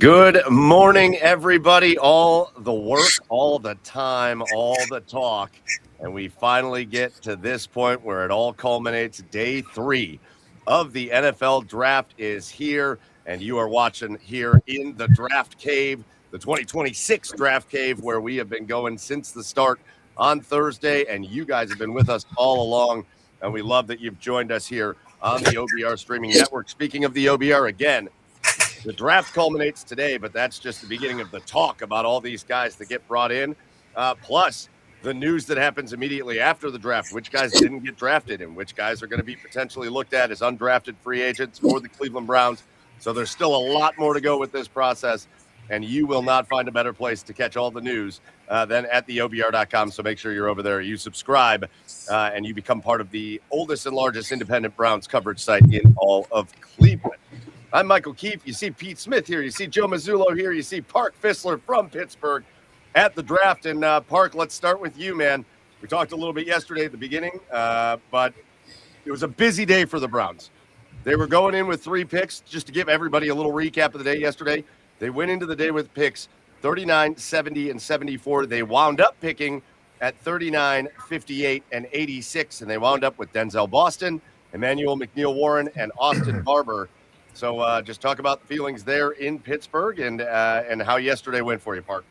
Good morning, everybody. All the work, all the time, all the talk. And we finally get to this point where it all culminates. Day 3 of the NFL draft is here, and you are watching here in the Draft Cave, the 2026 Draft Cave, where we have been going since the start on Thursday, and you guys have been with us all along, and we love that you've joined us here on the OBR streaming network. Speaking of the OBR, again, the draft culminates today, but that's just the beginning of the talk about all these guys that get brought in, plus the news that happens immediately after the draft, which guys didn't get drafted and which guys are going to be potentially looked at as undrafted free agents for the Cleveland Browns. So there's still a lot more to go with this process, and you will not find a better place to catch all the news than at theobr.com. So make sure you're over there, you subscribe, and you become part of the oldest and largest independent Browns coverage site in all of Cleveland. I'm Michael Keefe. You see Pete Smith here. You see Joe Mazzullo here. You see Park Fissler from Pittsburgh at the draft. And Park, let's start with you, man. We talked a little bit yesterday at the beginning, but it was a busy day for the Browns. They were going in with 3 picks. Just to give everybody a little recap of the day yesterday, they went into the day with picks 39, 70, and 74. They wound up picking at 39, 58, and 86, and they wound up with Denzel Boston, Emmanuel McNeil-Warren, and Austin Barber. So just talk about the feelings there in Pittsburgh and how yesterday went for you, Park.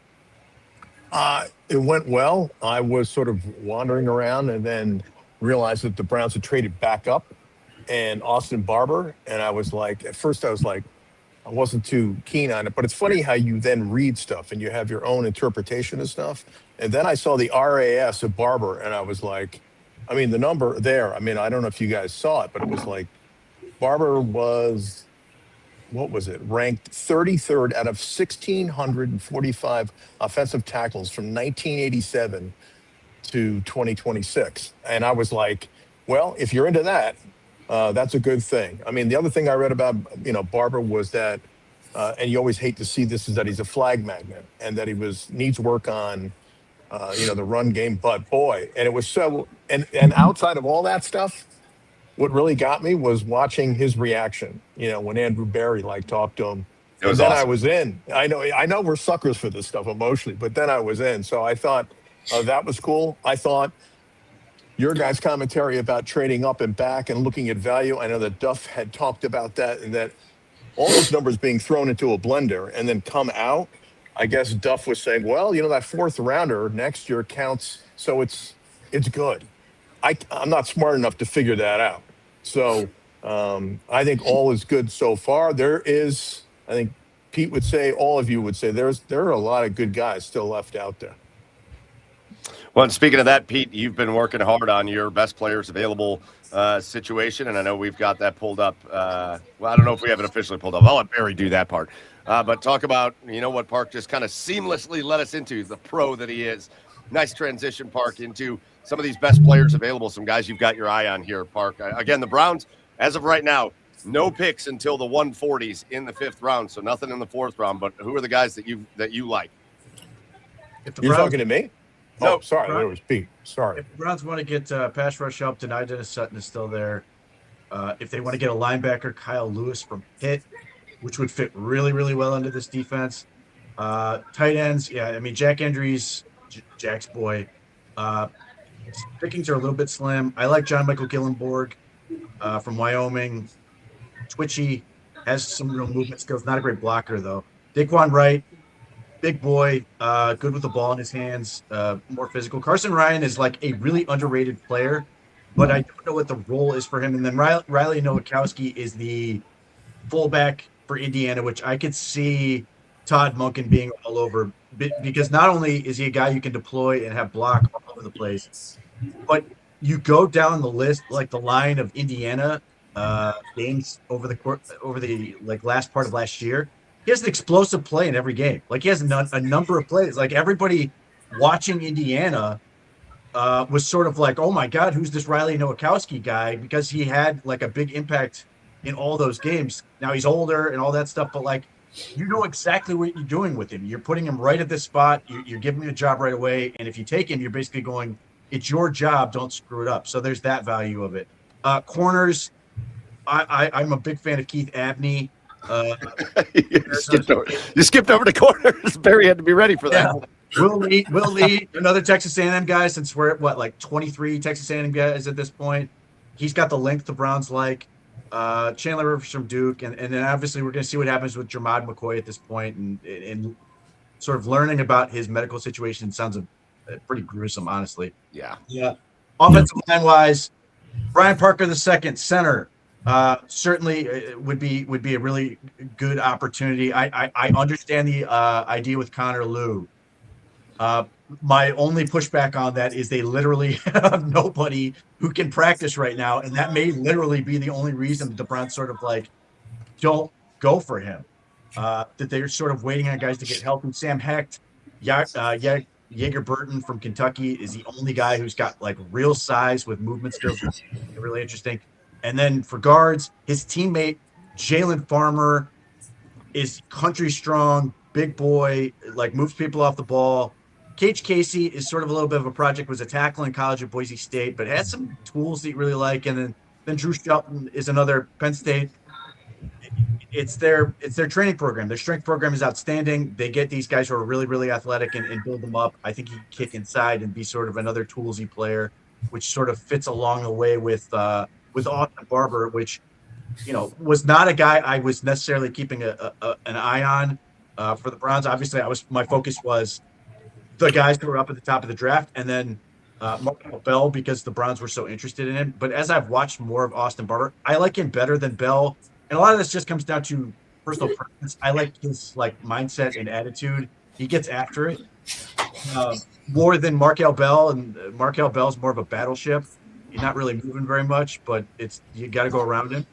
It went well. I was sort of wandering around and then realized that the Browns had traded back up and Austin Barber. And I was like, at first I was like, I wasn't too keen on it. But it's funny how you then read stuff and you have your own interpretation of stuff. And then I saw the RAS of Barber and I was like, I mean, the number there, I mean, I don't know if you guys saw it, but it was like Barber was... what was it? Ranked 33rd out of 1,645 offensive tackles from 1987 to 2026. And I was like, well, if you're into that, that's a good thing. I mean, the other thing I read about, Barber was that, and you always hate to see this, is that he's a flag magnet and that he needs work on, the run game. But boy, and it was so, and outside of all that stuff, what really got me was watching his reaction, when Andrew Berry talked to him. And then awesome. I was in. I know we're suckers for this stuff emotionally, but then I was in. So I thought that was cool. I thought your guys' commentary about trading up and back and looking at value, I know that Duff had talked about that, and that all those numbers being thrown into a blender and then come out. I guess Duff was saying, well, that 4th rounder next year counts, so it's good. I'm not smart enough to figure that out. So I think all is good so far. There is, I think Pete would say, all of you would say, there are a lot of good guys still left out there. Well, and speaking of that, Pete, you've been working hard on your best players available situation, and I know we've got that pulled up. Well, I don't know if we have it officially pulled up. I'll let Barry do that part. But talk about, what Park just kind of seamlessly led us into, the pro that he is. Nice transition, Park, into some of these best players available, some guys you've got your eye on here, Park. Again, the Browns, as of right now, no picks until the 140s in the 5th round, so nothing in the 4th round. But who are the guys that you like? You're talking to me? No, sorry, that was Pete. Sorry. If the Browns want to get pass rush help, Denai Dennis Sutton is still there. If they want to get a linebacker, Kyle Lewis from Pitt, which would fit really, really well into this defense. Tight ends, yeah, I mean, Jack Andrews, Jack's boy. Pickings are a little bit slim. I like John Michael Gillenborg from Wyoming. Twitchy, has some real movement skills. Not a great blocker, though. Daquan Wright, big boy, good with the ball in his hands, more physical. Carson Ryan is like a really underrated player, but I don't know what the role is for him. And then Riley Nowakowski is the fullback for Indiana, which I could see Todd Monken being all over, because not only is he a guy you can deploy and have block all over the place, but you go down the list, like the line of Indiana games over the last part of last year. He has an explosive play in every game. Like, he has a number of plays. Like, everybody watching Indiana was sort of like, oh my God, who's this Riley Nowakowski guy? Because he had like a big impact in all those games. Now he's older and all that stuff, but like, you know exactly what you're doing with him. You're putting him right at this spot. You're giving him a job right away. And if you take him, you're basically going, it's your job. Don't screw it up. So there's that value of it. Corners, I'm a big fan of Keith Abney. You skipped over the corners. Barry had to be ready for that. Yeah. Will Lee, another Texas A&M guy, since we're at like 23 Texas A&M guys at this point. He's got the length the Browns like. Chandler Rivers from Duke, and then obviously we're going to see what happens with Jermod McCoy at this point, and sort of learning about his medical situation sounds pretty gruesome, honestly. Yeah. Offensive line wise, Brian Parker II, center, certainly would be a really good opportunity. I understand the idea with Connor Lew. My only pushback on that is they literally have nobody who can practice right now, and that may literally be the only reason the Browns sort of like don't go for him. That they're sort of waiting on guys to get healthy. Sam Hecht, Jaeger Burton from Kentucky is the only guy who's got like real size with movement skills. Really interesting. And then for guards, his teammate Jalen Farmer is country strong, big boy, like moves people off the ball. Cage Casey is sort of a little bit of a project, was a tackle in college at Boise State, but has some tools that you really like. And then Drew Shelton is another Penn State. It's their training program. Their strength program is outstanding. They get these guys who are really, really athletic and build them up. I think he can kick inside and be sort of another toolsy player, which sort of fits along the way with Austin Barber, which, was not a guy I was necessarily keeping an eye on for the Browns. Obviously, my focus was the guys who were up at the top of the draft, and then Mark Bell, because the Browns were so interested in him. But as I've watched more of Austin Barber, I like him better than Bell. And a lot of this just comes down to personal preference. I like his mindset and attitude. He gets after it more than Markel Bell, and Markel Bell's more of a battleship. He's not really moving very much, but you got to go around him.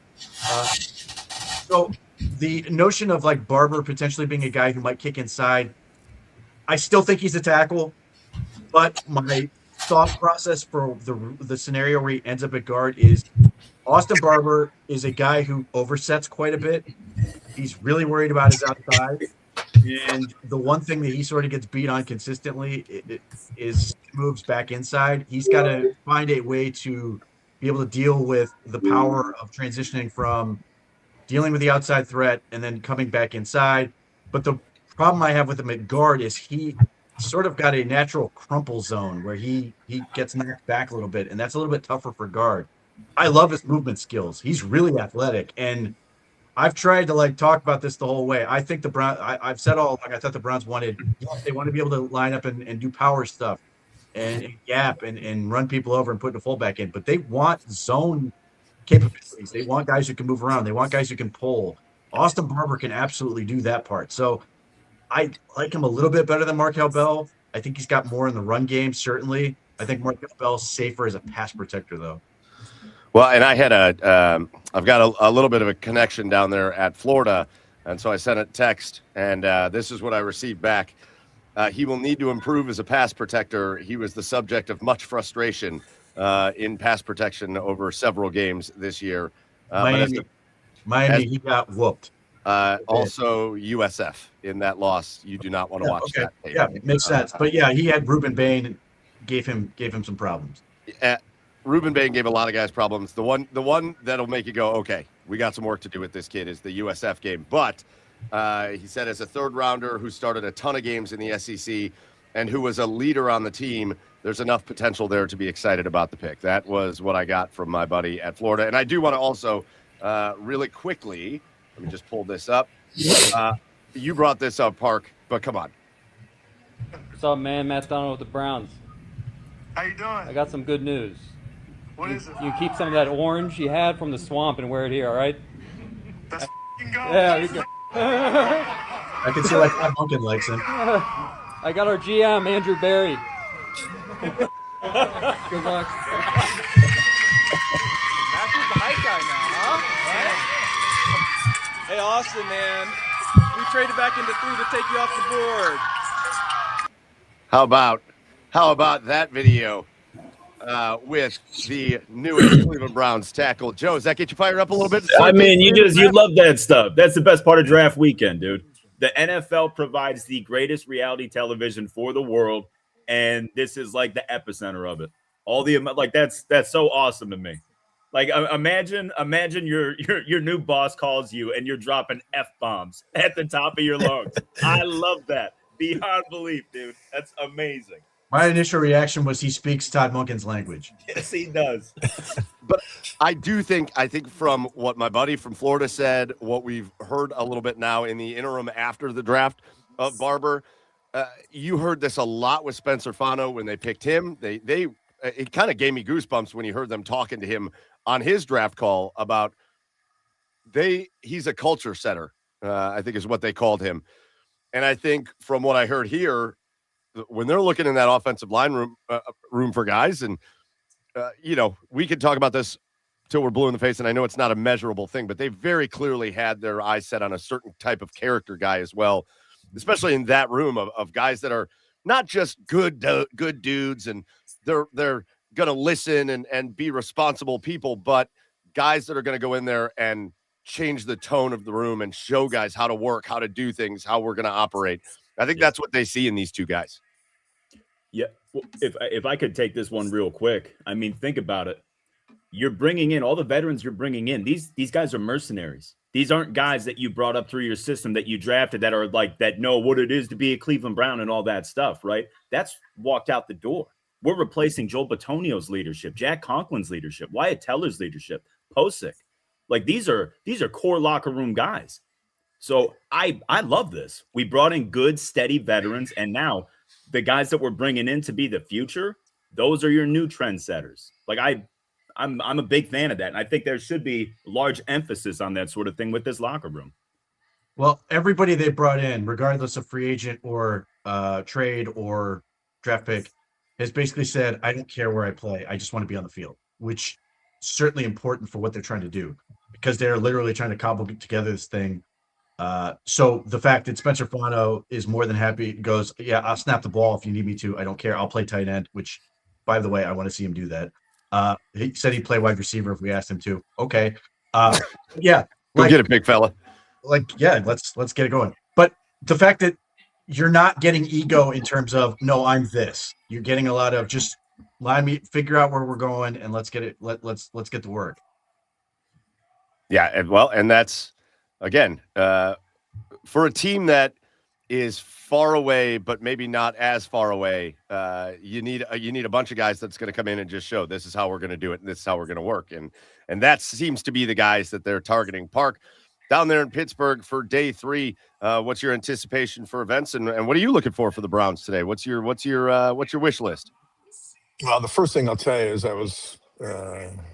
So the notion of Barber potentially being a guy who might kick inside, I still think he's a tackle, but my thought process for the scenario where he ends up at guard is Austin Barber is a guy who oversets quite a bit. He's really worried about his outside. And the one thing that he sort of gets beat on consistently is moves back inside. He's got to find a way to be able to deal with the power of transitioning from dealing with the outside threat and then coming back inside. But the problem I have with him at guard is he sort of got a natural crumple zone where he gets knocked back a little bit, and that's a little bit tougher for guard. I love his movement skills. He's really athletic, and I've tried to talk about this the whole way. I think the Browns. I've said I thought the Browns they want to be able to line up and do power stuff, and gap and run people over and put the fullback in. But they want zone capabilities. They want guys who can move around. They want guys who can pull. Austin Barber can absolutely do that part. So I like him a little bit better than Markel Bell. I think he's got more in the run game. Certainly, I think Markel Bell's safer as a pass protector, though. Well, and I had I've got a little bit of a connection down there at Florida, and so I sent a text, and this is what I received back. He will need to improve as a pass protector. He was the subject of much frustration in pass protection over several games this year. Miami, he got whooped. Also, USF in that loss. You do not want to watch that tape. Yeah, it makes sense. But yeah, he had Ruben Bain, gave him some problems. Ruben Bain gave a lot of guys problems. The one that'll make you go, okay, we got some work to do with this kid is the USF game. But he said as a third rounder who started a ton of games in the SEC and who was a leader on the team, there's enough potential there to be excited about the pick. That was what I got from my buddy at Florida. And I do want to also really quickly, let me just pull this up. You brought this up, Park, but come on. What's up, man? Matt Donald with the Browns. How you doing? I got some good news. What is it? You keep some of that orange you had from the swamp and wear it here, all right? Let's f***ing go. Yeah, you go. I can see Todd Duncan likes him. I got our GM, Andrew Berry. Good luck. Max is the hype guy now, huh? Right? Hey, Austin, man. We traded back into 3 to take you off the board. How about that video with the newest Cleveland Browns tackle? Joe, does that get you fired up a little bit? I mean, you love that stuff. That's the best part of draft weekend, dude. The NFL provides the greatest reality television for the world, and this is like the epicenter of it. All the that's so awesome to me. Like imagine your new boss calls you and you're dropping F-bombs at the top of your lungs. I love that. Beyond belief, dude. That's amazing. My initial reaction was he speaks Todd Monken's language. Yes, he does. But I think from what my buddy from Florida said, what we've heard a little bit now in the interim after the draft of Barber, you heard this a lot with Spencer Fano when they picked him. It kind of gave me goosebumps when you heard them talking to him on his draft call about he's a culture setter, I think is what they called him. And I think from what I heard here, when they're looking in that offensive line room for guys, and we could talk about this till we're blue in the face, and I know it's not a measurable thing, but they very clearly had their eyes set on a certain type of character guy as well, especially in that room of guys that are not just good dudes, and they're going to listen and be responsible people, but guys that are going to go in there and change the tone of the room and show guys how to work, how to do things, how we're going to operate. I think that's what they see in these two guys. Yeah. Well, if I could take this one real quick, I mean, think about it. You're bringing in all the veterans you're bringing in. These guys are mercenaries. These aren't guys that you brought up through your system that you drafted that are like that know what it is to be a Cleveland Brown and all that stuff, right? That's walked out the door. We're replacing Joel Bitonio's leadership, Jack Conklin's leadership, Wyatt Teller's leadership, Posick. Like these are core locker room guys. So I love this. We brought in good, steady veterans, and now the guys that we're bringing in to be the future, those are your new trendsetters. Like I'm a big fan of that, and I think there should be large emphasis on that sort of thing with this locker room. Well, everybody they brought in, regardless of free agent or trade or draft pick, has basically said, I don't care where I play. I just want to be on the field, which is certainly important for what they're trying to do because they're literally trying to cobble together this thing. So the fact that Spencer Fano is more than happy, goes, yeah, I'll snap the ball if you need me to. I don't care. I'll play tight end, which, by the way, I want to see him do that. He said he'd play wide receiver if we asked him to. Okay. Yeah. Go get it, big fella. Yeah, let's get it going. But the fact that you're not getting ego in terms of, no, I'm this. You're getting a lot of just figure out where we're going and let's get it. Let's get to work. Yeah. And that's, again, for a team that is far away, but maybe not as far away, you need a bunch of guys that's going to come in and just show this is how we're going to do it, and this is how we're going to work, and that seems to be the guys that they're targeting. Park, down there in Pittsburgh for day 3, what's your anticipation for events, and what are you looking for the Browns today? What's your wish list? Well, the first thing I'll tell you is I was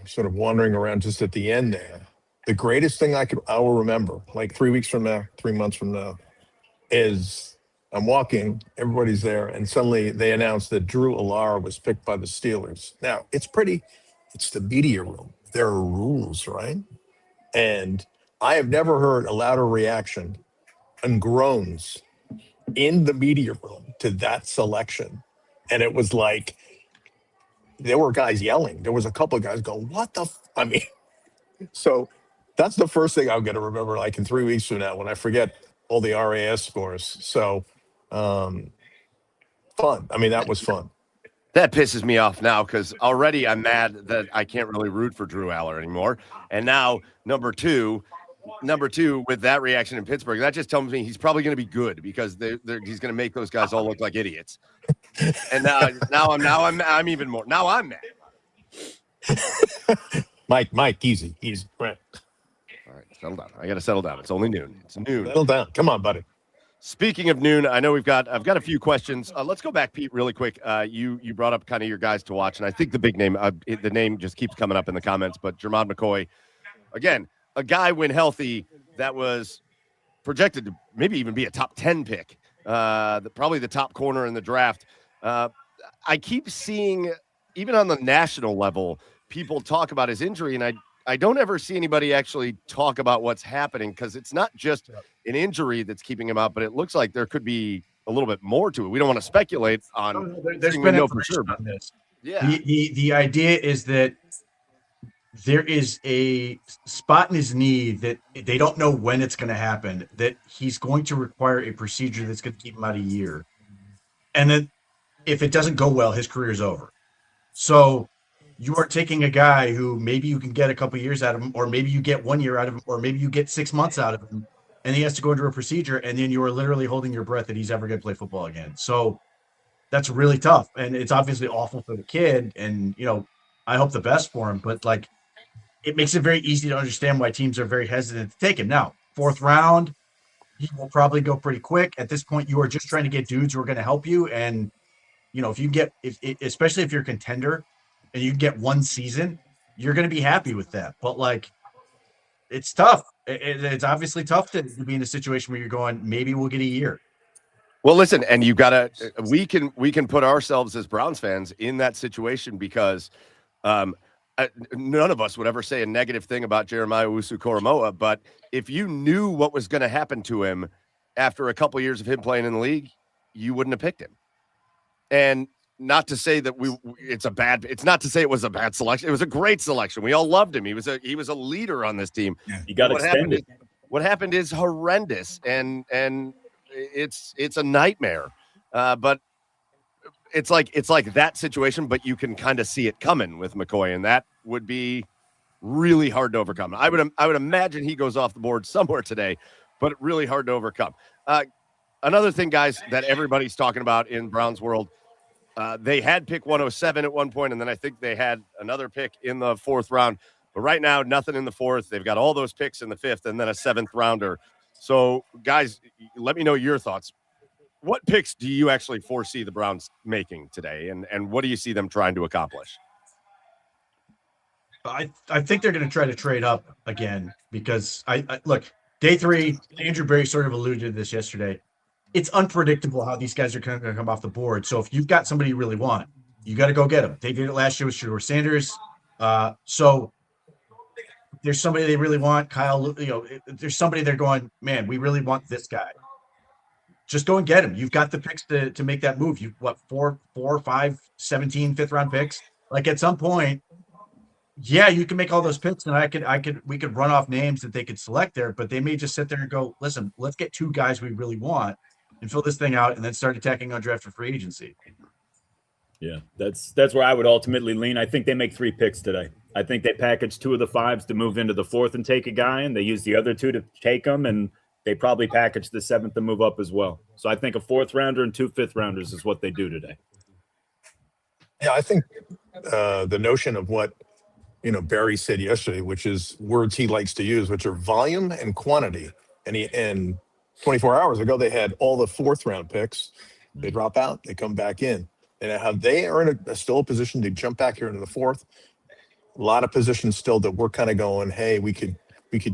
sort of wandering around just at the end there. The greatest thing I will remember, like 3 weeks from now, 3 months from now, is I'm walking, everybody's there, and suddenly they announced that Drew Alar was picked by the Steelers. Now, it's the media room. There are rules, right? And I have never heard a louder reaction and groans in the media room to that selection. And it was like, there were guys yelling. There was a couple of guys going, what the I mean, so that's the first thing I'm going to remember, like in 3 weeks from now, when I forget all the RAS scores. So, fun. I mean, that was fun. That pisses me off now because already I'm mad that I can't really root for Drew Aller anymore. And now number two, with that reaction in Pittsburgh, that just tells me he's probably going to be good because he's going to make those guys all look like idiots. And now I'm even more. Now I'm mad. Mike, easy. Right. All right, settle down. I got to settle down. It's only noon. It's noon. Settle down. Come on, buddy. Speaking of noon, I know I've got a few questions. Let's go back, Pete, really quick. You brought up kind of your guys to watch, and I think the big name, the name just keeps coming up in the comments, but Jermod McCoy, again, a guy when healthy that was projected to maybe even be a top 10 pick, probably the top corner in the draft. I keep seeing, even on the national level, people talk about his injury, and I don't ever see anybody actually talk about what's happening because it's not just an injury that's keeping him out, but it looks like there could be a little bit more to it. We don't want to speculate on. There's been information on this. Yeah. The idea is that there is a spot in his knee that they don't know when it's going to happen, that he's going to require a procedure that's going to keep him out a year. And then if it doesn't go well, his career is over. So you are taking a guy who maybe you can get a couple years out of him, or maybe you get 1 year out of him, or maybe you get 6 months out of him, and he has to go into a procedure, and then you are literally holding your breath that he's ever going to play football again. So that's really tough, and it's obviously awful for the kid. And I hope the best for him, but like, it makes it very easy to understand why teams are very hesitant to take him. Now, 4th round, he will probably go pretty quick. At this point, you are just trying to get dudes who are going to help you, and if you get, especially if you're a contender and you get 1 season, you're going to be happy with that. But like, it's tough. It's obviously tough to be in a situation where you're going, maybe we'll get a year. Well, listen, and you gotta. We can put ourselves as Browns fans in that situation because none of us would ever say a negative thing about Jeremiah Owusu-Koramoah. But if you knew what was going to happen to him after a couple years of him playing in the league, you wouldn't have picked him. And not to say that it's not to say it was a bad selection. It was a great selection. We all loved him. He was a leader on this team. Yeah. You got extended. What happened is horrendous, and it's a nightmare. But it's like that situation, but you can kind of see it coming with McCoy, and that would be really hard to overcome. I would imagine he goes off the board somewhere today, but really hard to overcome. Another thing, guys, that everybody's talking about in Browns world, they had pick 107 at one point, and then I think they had another pick in the 4th round. But right now, nothing in the 4th. They've got all those picks in the 5th, and then a 7th rounder. So, guys, let me know your thoughts. What picks do you actually foresee the Browns making today, and what do you see them trying to accomplish? I think they're going to try to trade up again because I look, day 3, Andrew Berry sort of alluded to this yesterday. It's unpredictable how these guys are going to come off the board. So if you've got somebody you really want, you got to go get them. They did it last year with Shedeur Sanders. So there's somebody they really want, Kyle. There's somebody they're going, man, we really want this guy. Just go and get him. You've got the picks to make that move. You've 4, 5, 17 5th round picks. Like at some point, yeah, you can make all those picks, and we could run off names that they could select there, but they may just sit there and go, listen, let's get 2 guys we really want and fill this thing out, and then start attacking undrafted free agency. Yeah, that's where I would ultimately lean. I think they make 3 picks today. I think they package 2 of the 5s to move into the 4th and take a guy, and they use the other 2 to take them, and they probably package the 7th to move up as well. So I think a 4th rounder and 2 5th rounders is what they do today. Yeah, I think the notion of what Barry said yesterday, which is words he likes to use, which are volume and quantity. And 24 hours ago, they had all the 4th round picks. They drop out, they come back in. And they are in still a position to jump back here into the 4th. A lot of positions still that we're kind of going, hey, we could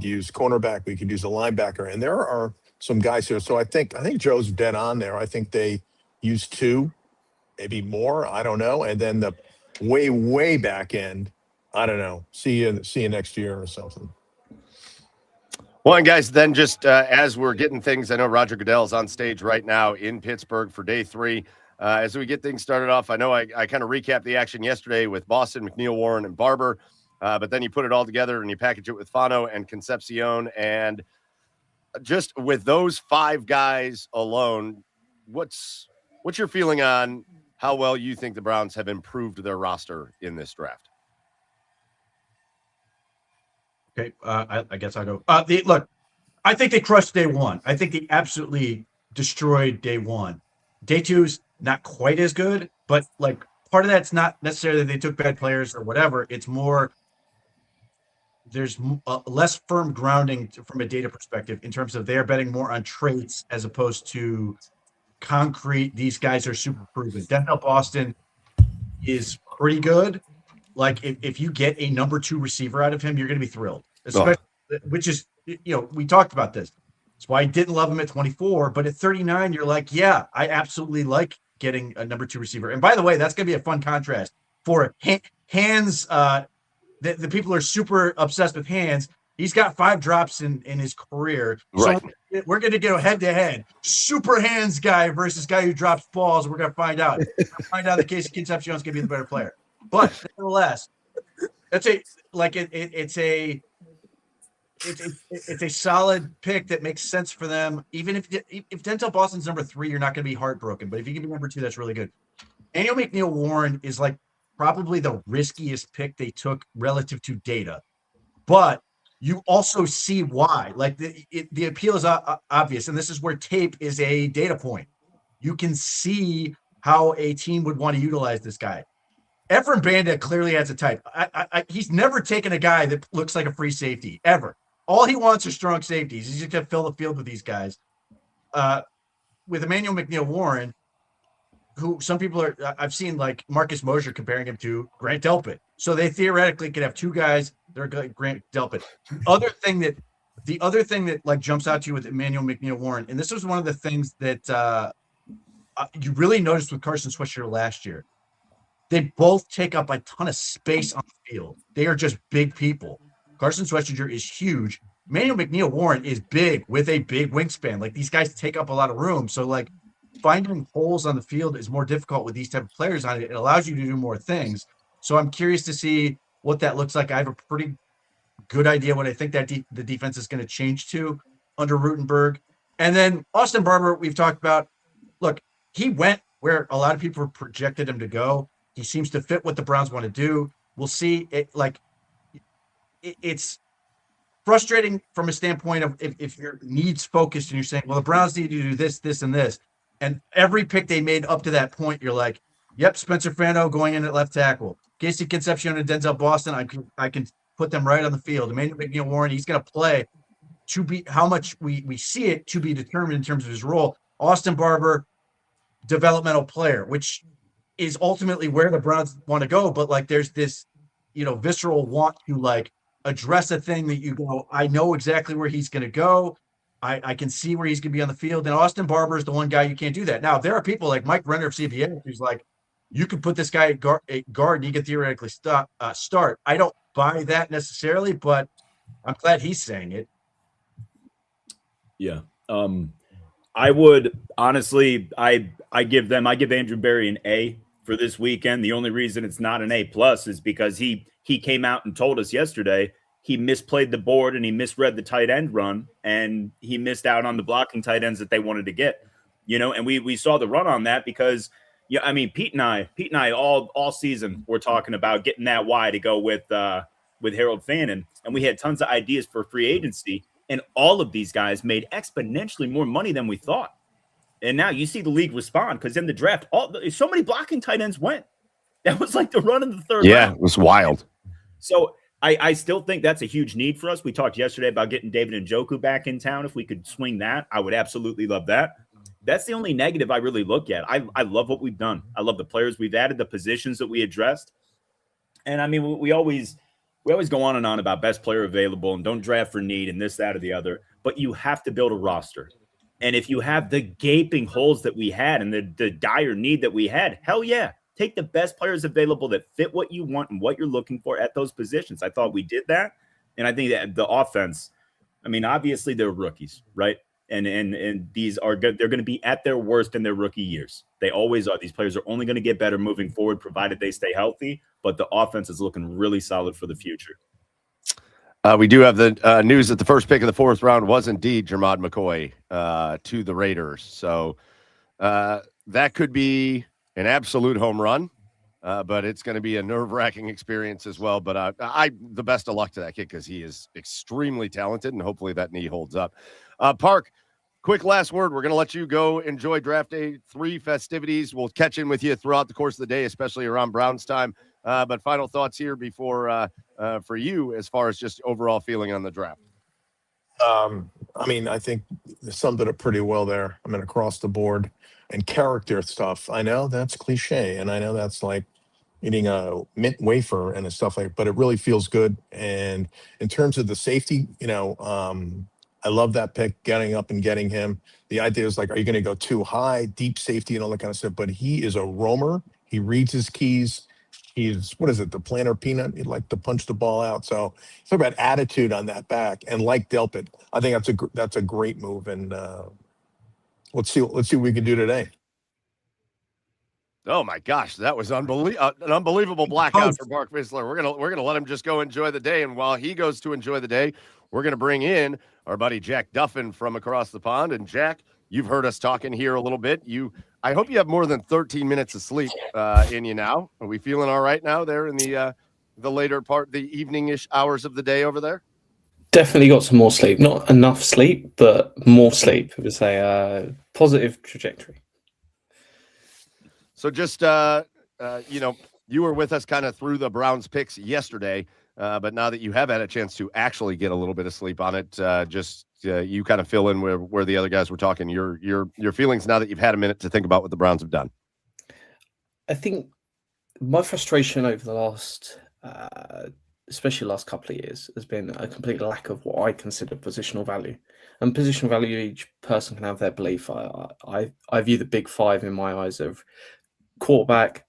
use cornerback, we could use a linebacker. And there are some guys here. So I think Joe's dead on there. I think they use 2, maybe more. I don't know. And then the way back end, I don't know. See you next year or something. Well, and guys, then just as we're getting things, I know Roger Goodell's on stage right now in Pittsburgh for day 3. As we get things started off, I know I kind of recapped the action yesterday with Boston, McNeil, Warren, and Barber, but then you put it all together and you package it with Fano and Concepcion. And just with those 5 guys alone, what's your feeling on how well you think the Browns have improved their roster in this draft? Okay, I guess I'll go. Look, I think they crushed day 1. I think they absolutely destroyed day 1. Day 2's not quite as good, but like part of that's not necessarily they took bad players or whatever. It's more there's less firm grounding from a data perspective in terms of they're betting more on traits as opposed to concrete. These guys are super proven. Denzel Boston is pretty good. Like if you get a number 2 receiver out of him, you're going to be thrilled. Especially, which is, we talked about this. That's why I didn't love him at 24, but at 39, you're like, yeah, I absolutely like getting a number 2 receiver. And by the way, that's going to be a fun contrast for Hands. The people are super obsessed with Hands. He's got 5 drops in his career. Right. So we're going to go head-to-head. Super Hands guy versus guy who drops balls. We're going to find out. The case of Concepcion's going to be the better player. But nevertheless, that's it's a solid pick that makes sense for them. Even if Denzel Boston's number 3, you're not going to be heartbroken. But if you give me number 2, that's really good. Daniel McNeil Warren is like probably the riskiest pick they took relative to data. But you also see why. Like the appeal is obvious, and this is where tape is a data point. You can see how a team would want to utilize this guy. Efren Banda clearly has a type. He's never taken a guy that looks like a free safety, ever. All he wants are strong safeties. He's just going to fill the field with these guys. With Emmanuel McNeil-Warren, who some people are, I've seen like Marcus Mosher comparing him to Grant Delpit. So they theoretically could have two guys that are like Grant Delpit. The other thing that like jumps out to you with Emmanuel McNeil-Warren, and this was one of the things that you really noticed with Carson Swisher last year. They both take up a ton of space on the field. They are just big people. Carson Swisher is huge. Emmanuel McNeil-Warren is big with a big wingspan. Like these guys take up a lot of room. So like finding holes on the field is more difficult with these type of players on it. It allows you to do more things. So I'm curious to see what that looks like. I have a pretty good idea what I think that the defense is going to change to under Rutenberg. And then Austin Barber, we've talked about. Look, he went where a lot of people projected him to go. He seems to fit what the Browns want to do. We'll see. It's frustrating from a standpoint of if you're needs focused and you're saying, well, the Browns need to do this, this, and this. And every pick they made up to that point, you're like, yep, Spencer Fano going in at left tackle. Casey Concepcion and Denzel Boston, I can put them right on the field. Emmanuel McNeil-Warren, he's going to play to be how much we see it to be determined in terms of his role. Austin Barber, developmental player, which is ultimately where the Browns want to go. But like there's this, visceral want to like address a thing that you go, I know exactly where he's going to go. I can see where he's going to be on the field. And Austin Barber is the one guy you can't do that. Now, there are people like Mike Renner of CBS who's like, you could put this guy at guard and he could theoretically start. I don't buy that necessarily, but I'm glad he's saying it. Yeah. I would honestly, I give Andrew Berry an A for this weekend. The only reason it's not an A plus is because he came out and told us yesterday he misplayed the board and he misread the tight end run and he missed out on the blocking tight ends that they wanted to get, and we saw the run on that because, Pete and I all season we're talking about getting that Y to go with Harold Fannin, and we had tons of ideas for free agency. And all of these guys made exponentially more money than we thought. And now you see the league respond because in the draft, so many blocking tight ends went. That was like the run in the third round. Yeah, it was wild. So I still think that's a huge need for us. We talked yesterday about getting David Njoku back in town. If we could swing that, I would absolutely love that. That's the only negative I really look at. I love what we've done. I love the players we've added, the positions that we addressed. And we always go on and on about best player available and don't draft for need and this, that, or the other. But you have to build a roster. And if you have the gaping holes that we had and the dire need that we had, hell yeah, take the best players available that fit what you want and what you're looking for at those positions. I thought we did that. And I think that the offense, obviously they're rookies, right? And these are good. They're going to be at their worst in their rookie years. They always are. These players are only going to get better moving forward, provided they stay healthy. But the offense is looking really solid for the future. We do have the news that the first pick of the fourth round was indeed Jermod McCoy to the Raiders. So that could be an absolute home run, but it's going to be a nerve-wracking experience as well. But the best of luck to that kid because he is extremely talented, and hopefully that knee holds up. Park, quick last word. We're going to let you go enjoy Draft Day 3 festivities. We'll catch in with you throughout the course of the day, especially around Browns time. But final thoughts here before for you as far as just overall feeling on the draft. I think they summed it up pretty well there. Across the board and character stuff. I know that's cliche, and I know that's like eating a mint wafer and stuff like. But it really feels good. And in terms of the safety, I love that pick, getting up and getting him. The idea is like, are you going to go too high, deep safety and all that kind of stuff? But he is a roamer. He reads his keys. He's, what is it, the planter peanut? He'd like to punch the ball out. So talk about attitude on that back. And like Delpit, I think that's a great move. And let's see what we can do today. Oh my gosh, that was an unbelievable blackout for Mark Visler. We're gonna let him just go enjoy the day, and while he goes to enjoy the day, we're gonna bring in our buddy Jack Duffin from across the pond. And Jack, you've heard us talking here a little bit. I hope you have more than 13 minutes of sleep in you now. Are we feeling all right now there in the later part, the evening-ish hours of the day over there? Definitely got some more sleep. Not enough sleep, but more sleep. It was a positive trajectory. So just, you were with us kind of through the Browns picks yesterday, but now that you have had a chance to actually get a little bit of sleep on it, you kind of fill in where the other guys were talking. Your feelings now that you've had a minute to think about what the Browns have done. I think my frustration over the last, especially last couple of years, has been a complete lack of what I consider positional value. And positional value, each person can have their belief. I view the big five in my eyes of quarterback,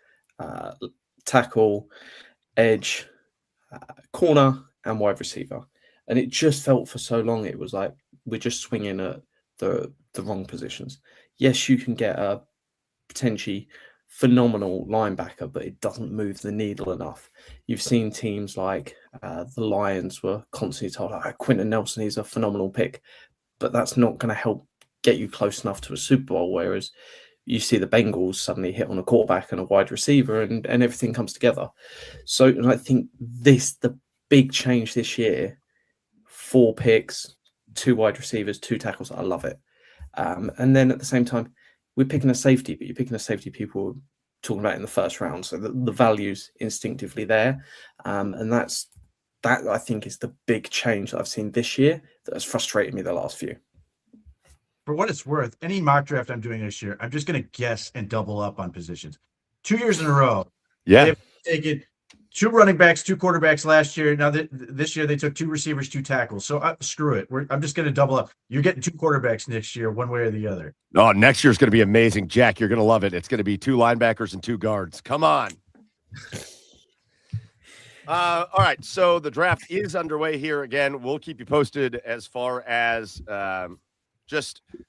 tackle, edge, corner, and wide receiver. And it just felt for so long it was like we're just swinging at the wrong positions. Yes, you can get a potentially phenomenal linebacker, but it doesn't move the needle enough. You've seen teams like the Lions were constantly told, Quentin Nelson is a phenomenal pick, but that's not going to help get you close enough to a Super Bowl, whereas you see the Bengals suddenly hit on a quarterback and a wide receiver and everything comes together. So I think the big change this year, 4 picks, 2 wide receivers, 2 tackles, I love it. And then at the same time, we're picking a safety, but you're picking a safety people were talking about in the first round. So the value's instinctively there. And that I think is the big change that I've seen this year that has frustrated me the last few. For what it's worth, any mock draft I'm doing this year, I'm just going to guess and double up on positions. 2 years in a row. Yeah. They've taken 2 running backs, 2 quarterbacks last year. Now this year they took 2 receivers, 2 tackles. So screw it. I'm just going to double up. You're getting 2 quarterbacks next year, one way or the other. Oh, next year's going to be amazing, Jack. You're going to love it. It's going to be 2 linebackers and 2 guards. Come on. All right. So the draft is underway here again. We'll keep you posted as far as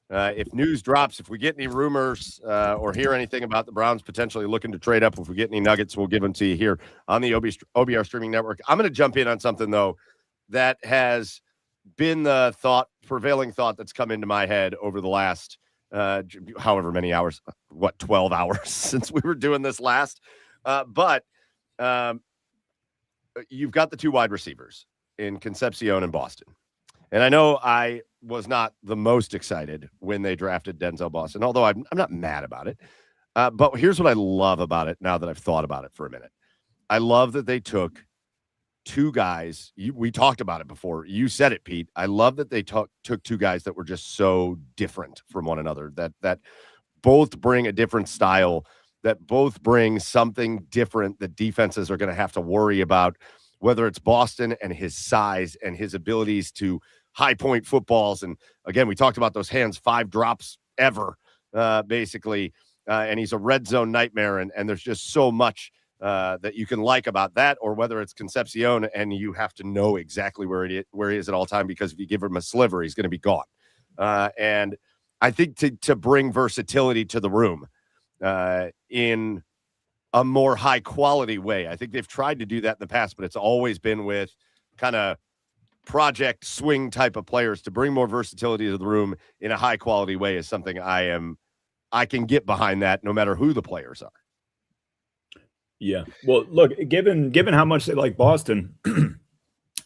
if news drops, if we get any rumors or hear anything about the Browns potentially looking to trade up, if we get any nuggets, we'll give them to you here on the OBR streaming network. I'm going to jump in on something, though, that has been the prevailing thought that's come into my head over the last however many hours, 12 hours since we were doing this last. But you've got the 2 wide receivers in Concepcion and Boston. And I know I was not the most excited when they drafted Denzel Boston, although I'm not mad about it. But here's what I love about it now that I've thought about it for a minute. I love that they took 2 guys. We talked about it before. You said it, Pete. I love that they took 2 guys that were just so different from one another, that both bring a different style, that both bring something different that defenses are going to have to worry about, whether it's Boston and his size and his abilities to high point footballs. And again, we talked about those hands, 5 drops ever, basically. And he's a red zone nightmare. And there's just so much that you can like about that, or whether it's Concepcion and you have to know exactly where he is at all time, because if you give him a sliver, he's going to be gone. And I think to bring versatility to the room in a more high quality way. I think they've tried to do that in the past, but it's always been with kind of project swing type of players. To bring more versatility to the room in a high quality way is something I can get behind that no matter who the players are. Yeah. Well, look, given how much they like Boston,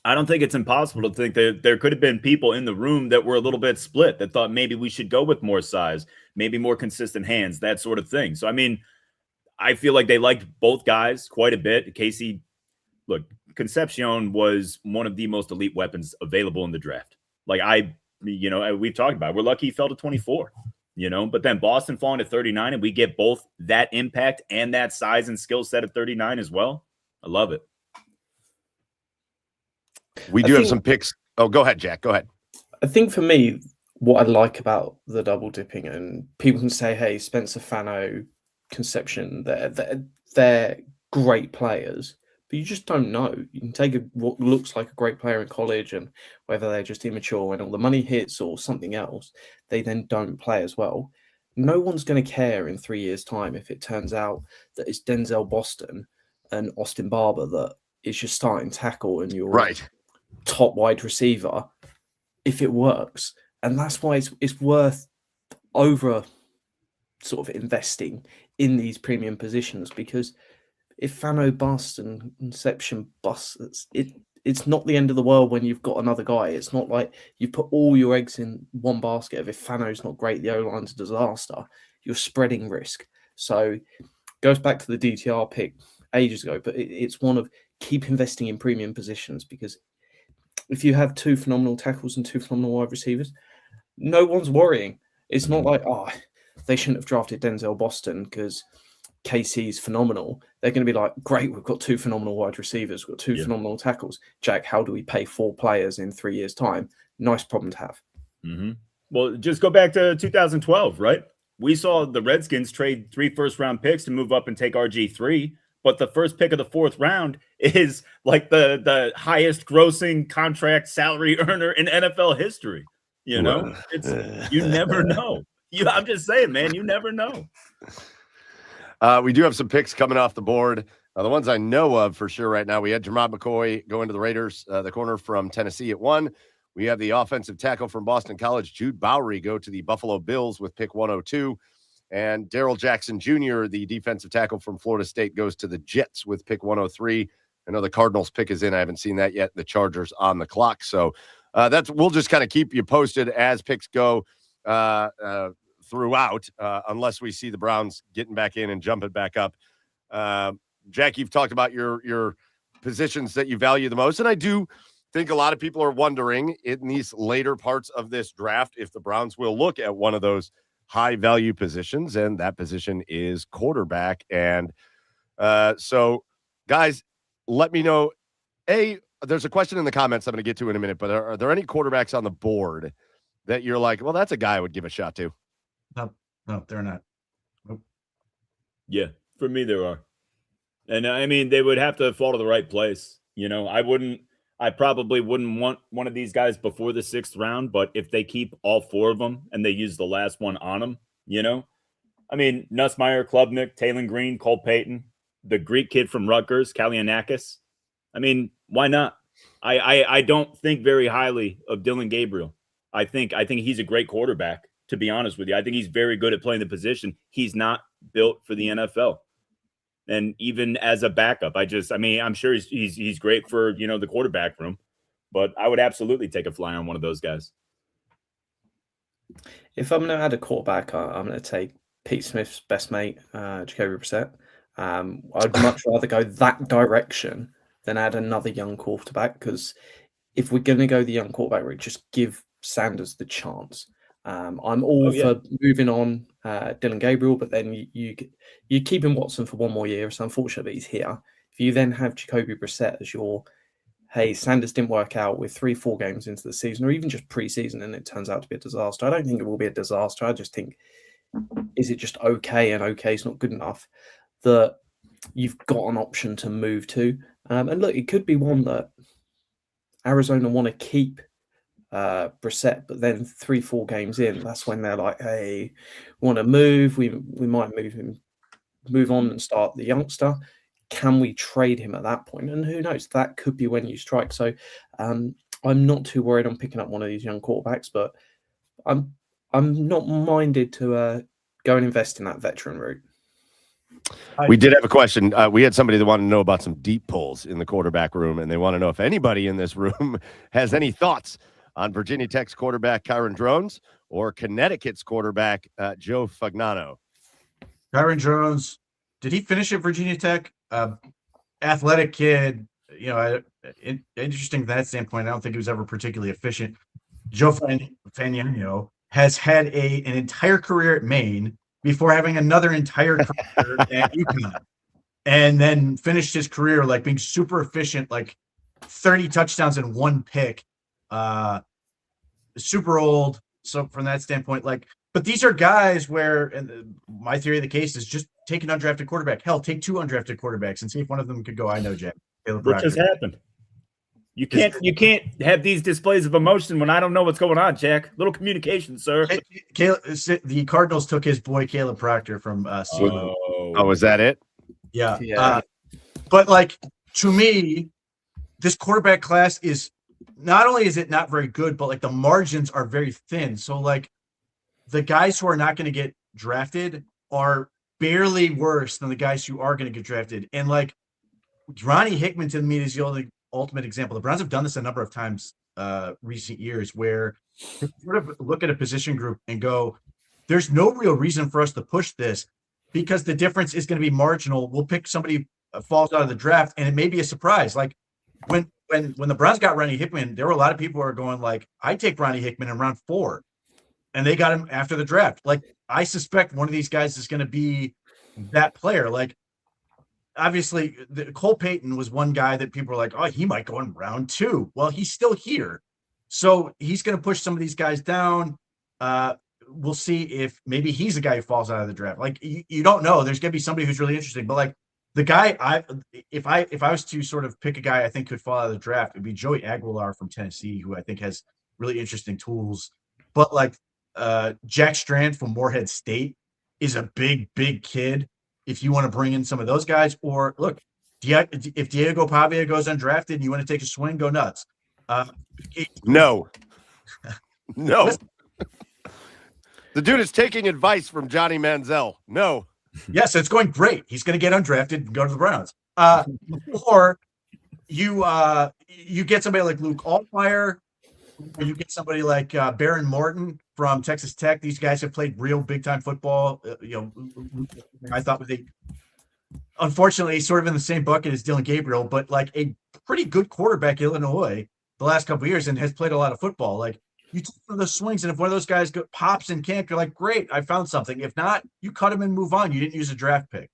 I don't think it's impossible to think that there could have been people in the room that were a little bit split, that thought maybe we should go with more size, maybe more consistent hands, that sort of thing. So, I mean, I feel like they liked both guys quite a bit. Casey, look, Concepcion was one of the most elite weapons available in the draft. Like we've talked about it. We're lucky he fell to 24, but then Boston falling to 39, and we get both that impact and that size and skill set at 39 as well. I love it. We do have some picks. Oh, go ahead, Jack. Go ahead. I think for me, what I like about the double dipping, and people can say, hey, Spencer Fano, Concepcion, they're great players, but you just don't know. You can take what looks like a great player in college, and whether they're just immature when all the money hits or something else, they then don't play as well. No one's going to care in 3 years' time if it turns out that it's Denzel Boston and Austin Barber that is your starting tackle and your top wide receiver, if it works. And that's why it's worth over sort of investing in these premium positions, because if Fano busts and Inception busts, it's not the end of the world when you've got another guy. It's not like you put all your eggs in one basket. If Fano's not great, the O-line's a disaster. You're spreading risk. So goes back to the DTR pick ages ago, but it's one of keep investing in premium positions, because if you have 2 phenomenal tackles and 2 phenomenal wide receivers, no one's worrying. It's not like, oh, they shouldn't have drafted Denzel Boston because KC's phenomenal. They're going to be like, great, we've got 2 phenomenal wide receivers, we've got 2 phenomenal tackles. Jack, how do we pay 4 players in 3 years' time? Nice problem to have. Mm-hmm. Well, just go back to 2012, right? We saw the Redskins trade 3 first-round picks to move up and take RG3, but the first pick of the 4th round is like the highest grossing contract salary earner in NFL history. You know, you never know. I'm just saying, man, you never know. We do have some picks coming off the board. The ones I know of for sure right now, we had Jermod McCoy going to the Raiders, the corner from Tennessee at 1. We have the offensive tackle from Boston College, Jude Bowery, go to the Buffalo Bills with pick 102. And Darrell Jackson Jr., the defensive tackle from Florida State, goes to the Jets with pick 103. I know the Cardinals pick is in. I haven't seen that yet. The Chargers on the clock. So we'll just kind of keep you posted as picks go throughout, unless we see the Browns getting back in and jumping back up. Jack, you've talked about your positions that you value the most, and I do think a lot of people are wondering in these later parts of this draft if the Browns will look at one of those high value positions, and that position is quarterback. And so, guys, let me know. There's a question in the comments I'm going to get to in a minute, but are there any quarterbacks on the board that you're like, well, that's a guy I would give a shot to? No, they're not. Nope. Yeah, for me, there are. And I mean, they would have to fall to the right place. You know, I probably wouldn't want one of these guys before the 6th round, but if they keep all 4 of them and they use the last one on them, you know, I mean, Nussmeier, Klubnik, Taylor Green, Cole Payton, the Greek kid from Rutgers, Kalianakis. I mean, why not? I don't think very highly of Dylan Gabriel. I think he's a great quarterback, to be honest with you. I think he's very good at playing the position. He's not built for the NFL. And even as a backup, I'm sure he's great for, you know, the quarterback room, but I would absolutely take a fly on one of those guys. If I'm going to add a quarterback, I'm going to take Pete Smith's best mate, Jacoby Brissett. I'd much rather go that direction than add another young quarterback, because if we're going to go the young quarterback route, just give Sanders the chance. I'm all for moving on Dylan Gabriel, but then you keep in Watson for 1 more year. It's unfortunate that he's here. If you then have Jacoby Brissett as your, hey, Sanders didn't work out with 3-4 games into the season, or even just preseason, and it turns out to be a disaster. I don't think it will be a disaster. I just think, is it just okay, and okay is not good enough, that you've got an option to move to. And look, it could be one that Arizona want to keep Brissett, but then 3-4 games in, that's when they're like, hey, want to move, we might move on and start the youngster. Can we trade him at that point? And who knows, that could be when you strike. So I'm not too worried on picking up one of these young quarterbacks, but I'm not minded to go and invest in that veteran route. We did have a question. We had somebody that wanted to know about some deep pulls in the quarterback room, and they want to know if anybody in this room has any thoughts on Virginia Tech's quarterback Kyron Drones or Connecticut's quarterback Joe Fagnano. Kyron Drones, did he finish at Virginia Tech? Athletic kid, you know, interesting from that standpoint. I don't think he was ever particularly efficient. Joe Fagnano has had an entire career at Maine before having another entire career at UConn, and then finished his career like being super efficient, like 30 touchdowns and 1 pick. Super old. So from that standpoint, like, but these are guys where, and my theory of the case is just take an undrafted quarterback. Hell, take 2 undrafted quarterbacks and see if one of them could go. I know, Jack. What just happened? You can't have these displays of emotion when I don't know what's going on, Jack. Little communication, sir. The Cardinals took his boy Caleb Proctor from CU. Oh, is that it? Yeah. But like, to me, this quarterback class is not only is it not very good, but like the margins are very thin. So like, the guys who are not going to get drafted are barely worse than the guys who are going to get drafted. And like Ronnie Hickman to me is the ultimate example. The Browns have done this a number of times recent years where they sort of look at a position group and go, there's no real reason for us to push this because the difference is going to be marginal. We'll pick somebody falls out of the draft and it may be a surprise. Like when the Browns got Ronnie Hickman, there were a lot of people who are going like, I'd take Ronnie Hickman in round 4. And they got him after the draft. Like, I suspect one of these guys is going to be that player. Like, obviously, Cole Payton was one guy that people were like, oh, he might go in round 2. Well, he's still here. So he's going to push some of these guys down. We'll see if maybe he's a guy who falls out of the draft. Like, you don't know. There's going to be somebody who's really interesting. But, like, the guy, if I was to sort of pick a guy I think could fall out of the draft, it would be Joey Aguilar from Tennessee, who I think has really interesting tools. But, like, Jack Strand from Morehead State is a big kid. If you want to bring in some of those guys, or look, if Diego Pavia goes undrafted and you want to take a swing, go nuts. No. The dude is taking advice from Johnny Manziel. No. Yes, it's going great. He's going to get undrafted and go to the Browns. Or you get somebody like Luke Altmaier, or you get somebody like Baron Morton from Texas Tech. These guys have played real big-time football. I thought they, unfortunately, sort of in the same bucket as Dylan Gabriel, but like a pretty good quarterback, Illinois, the last couple of years, and has played a lot of football. Like you take one of those swings, and if one of those guys pops in camp, you're like, great, I found something. If not, you cut him and move on. You didn't use a draft pick.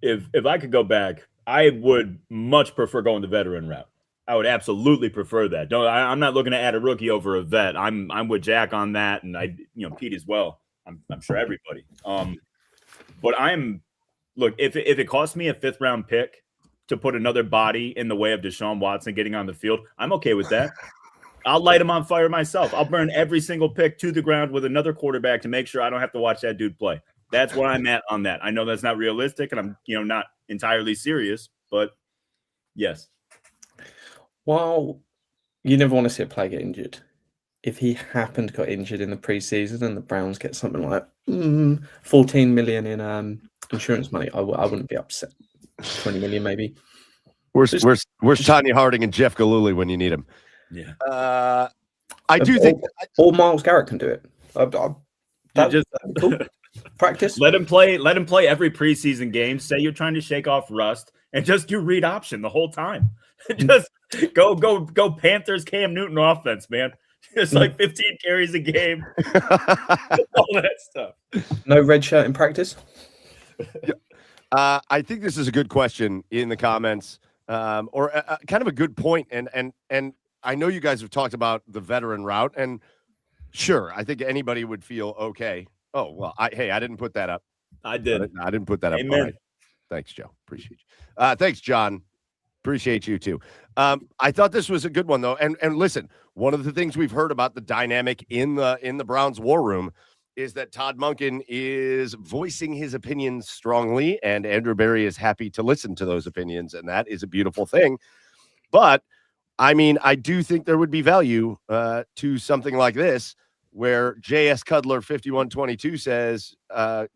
If I could go back, I would much prefer going the veteran route. I would absolutely prefer that. I'm not looking to add a rookie over a vet. I'm with Jack on that, and Pete as well. I'm sure everybody. But look, if it costs me a 5th round pick to put another body in the way of Deshaun Watson getting on the field, I'm okay with that. I'll light him on fire myself. I'll burn every single pick to the ground with another quarterback to make sure I don't have to watch that dude play. That's where I'm at on that. I know that's not realistic, and I'm not entirely serious, but yes. While you never want to see a player get injured, if he happened to get injured in the preseason and the Browns get something like 14 million in insurance money, I wouldn't be upset. 20 million maybe. Where's Tanya Harding and Jeff Galooly when you need them? Yeah. I do think all Myles Garrett can do it. That'd be cool. Practice. Let him play every preseason game. Say you're trying to shake off rust and just do read option the whole time. Just go Panthers Cam Newton offense, man. Just like 15 carries a game. All that stuff. No red shirt in practice. I think this is a good question in the comments, or kind of a good point. And I know you guys have talked about the veteran route, and sure, I think anybody would feel okay. Oh well, I didn't put that up. I did. I didn't put that up. Amen. Right. Thanks, Joe. Appreciate you. Thanks, John. Appreciate you too. I thought this was a good one though. And listen, one of the things we've heard about the dynamic in the Browns war room is that Todd Monken is voicing his opinions strongly, and Andrew Berea is happy to listen to those opinions, and that is a beautiful thing. But I mean, I do think there would be value to something like this, where JS Cudler 5122 says,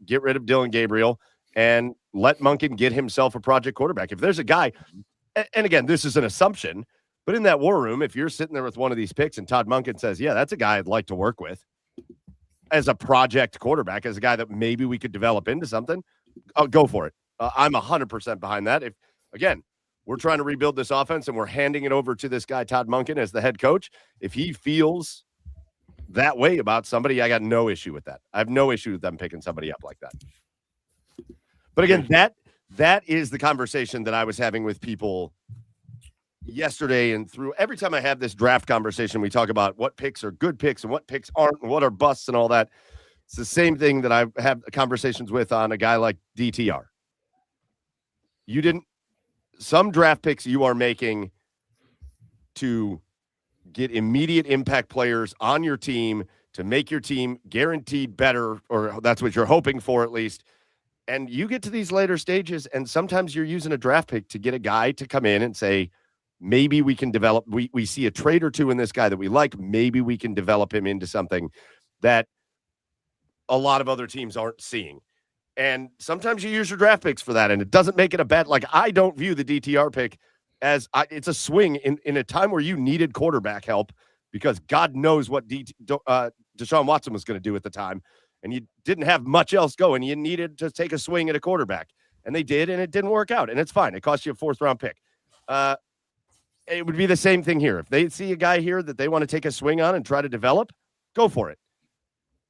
get rid of Dylan Gabriel and let Monken get himself a project quarterback. If there's a guy, and again, this is an assumption, but in that war room, if you're sitting there with one of these picks and Todd Monken says, yeah, that's a guy I'd like to work with as a project quarterback, as a guy that maybe we could develop into something, I'll go for it. I'm 100% behind that. If, again, we're trying to rebuild this offense and we're handing it over to this guy, Todd Monken, as the head coach, if he feels that way about somebody, I got no issue with that. I have no issue with them picking somebody up like that. But again, that is the conversation that I was having with people yesterday, and through every time I have this draft conversation, we talk about what picks are good picks and what picks aren't and what are busts and all that. It's the same thing that I have conversations with on a guy like DTR. Some draft picks you are making to get immediate impact players on your team to make your team guaranteed better, or that's what you're hoping for at least. And you get to these later stages, and sometimes you're using a draft pick to get a guy to come in and say, maybe we can develop, we see a trade or two in this guy that we like. Maybe we can develop him into something that a lot of other teams aren't seeing. And sometimes you use your draft picks for that, and it doesn't make it a bet. Like, I don't view the DTR pick as it's a swing in a time where you needed quarterback help, because God knows what Deshaun Watson was going to do at the time, and you didn't have much else going. You needed to take a swing at a quarterback, and they did, and it didn't work out, and it's fine. It cost you a 4th-round pick. It would be the same thing here. If they see a guy here that they want to take a swing on and try to develop, go for it.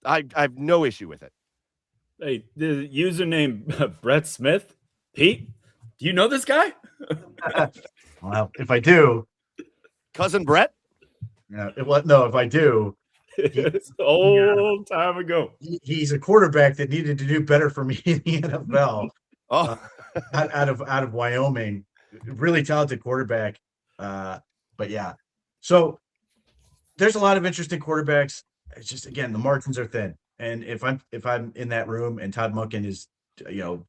I have no issue with it. Hey, the username Brett Smith, Pete, do you know this guy? Well, if I do, cousin Brett. Yeah. No, if I do, it's a long time ago. He's a quarterback that needed to do better for me in the NFL. Oh, out of Wyoming, really talented quarterback. But yeah, so there's a lot of interesting quarterbacks. It's just, again, the margins are thin. And if I'm in that room and Todd Monken is,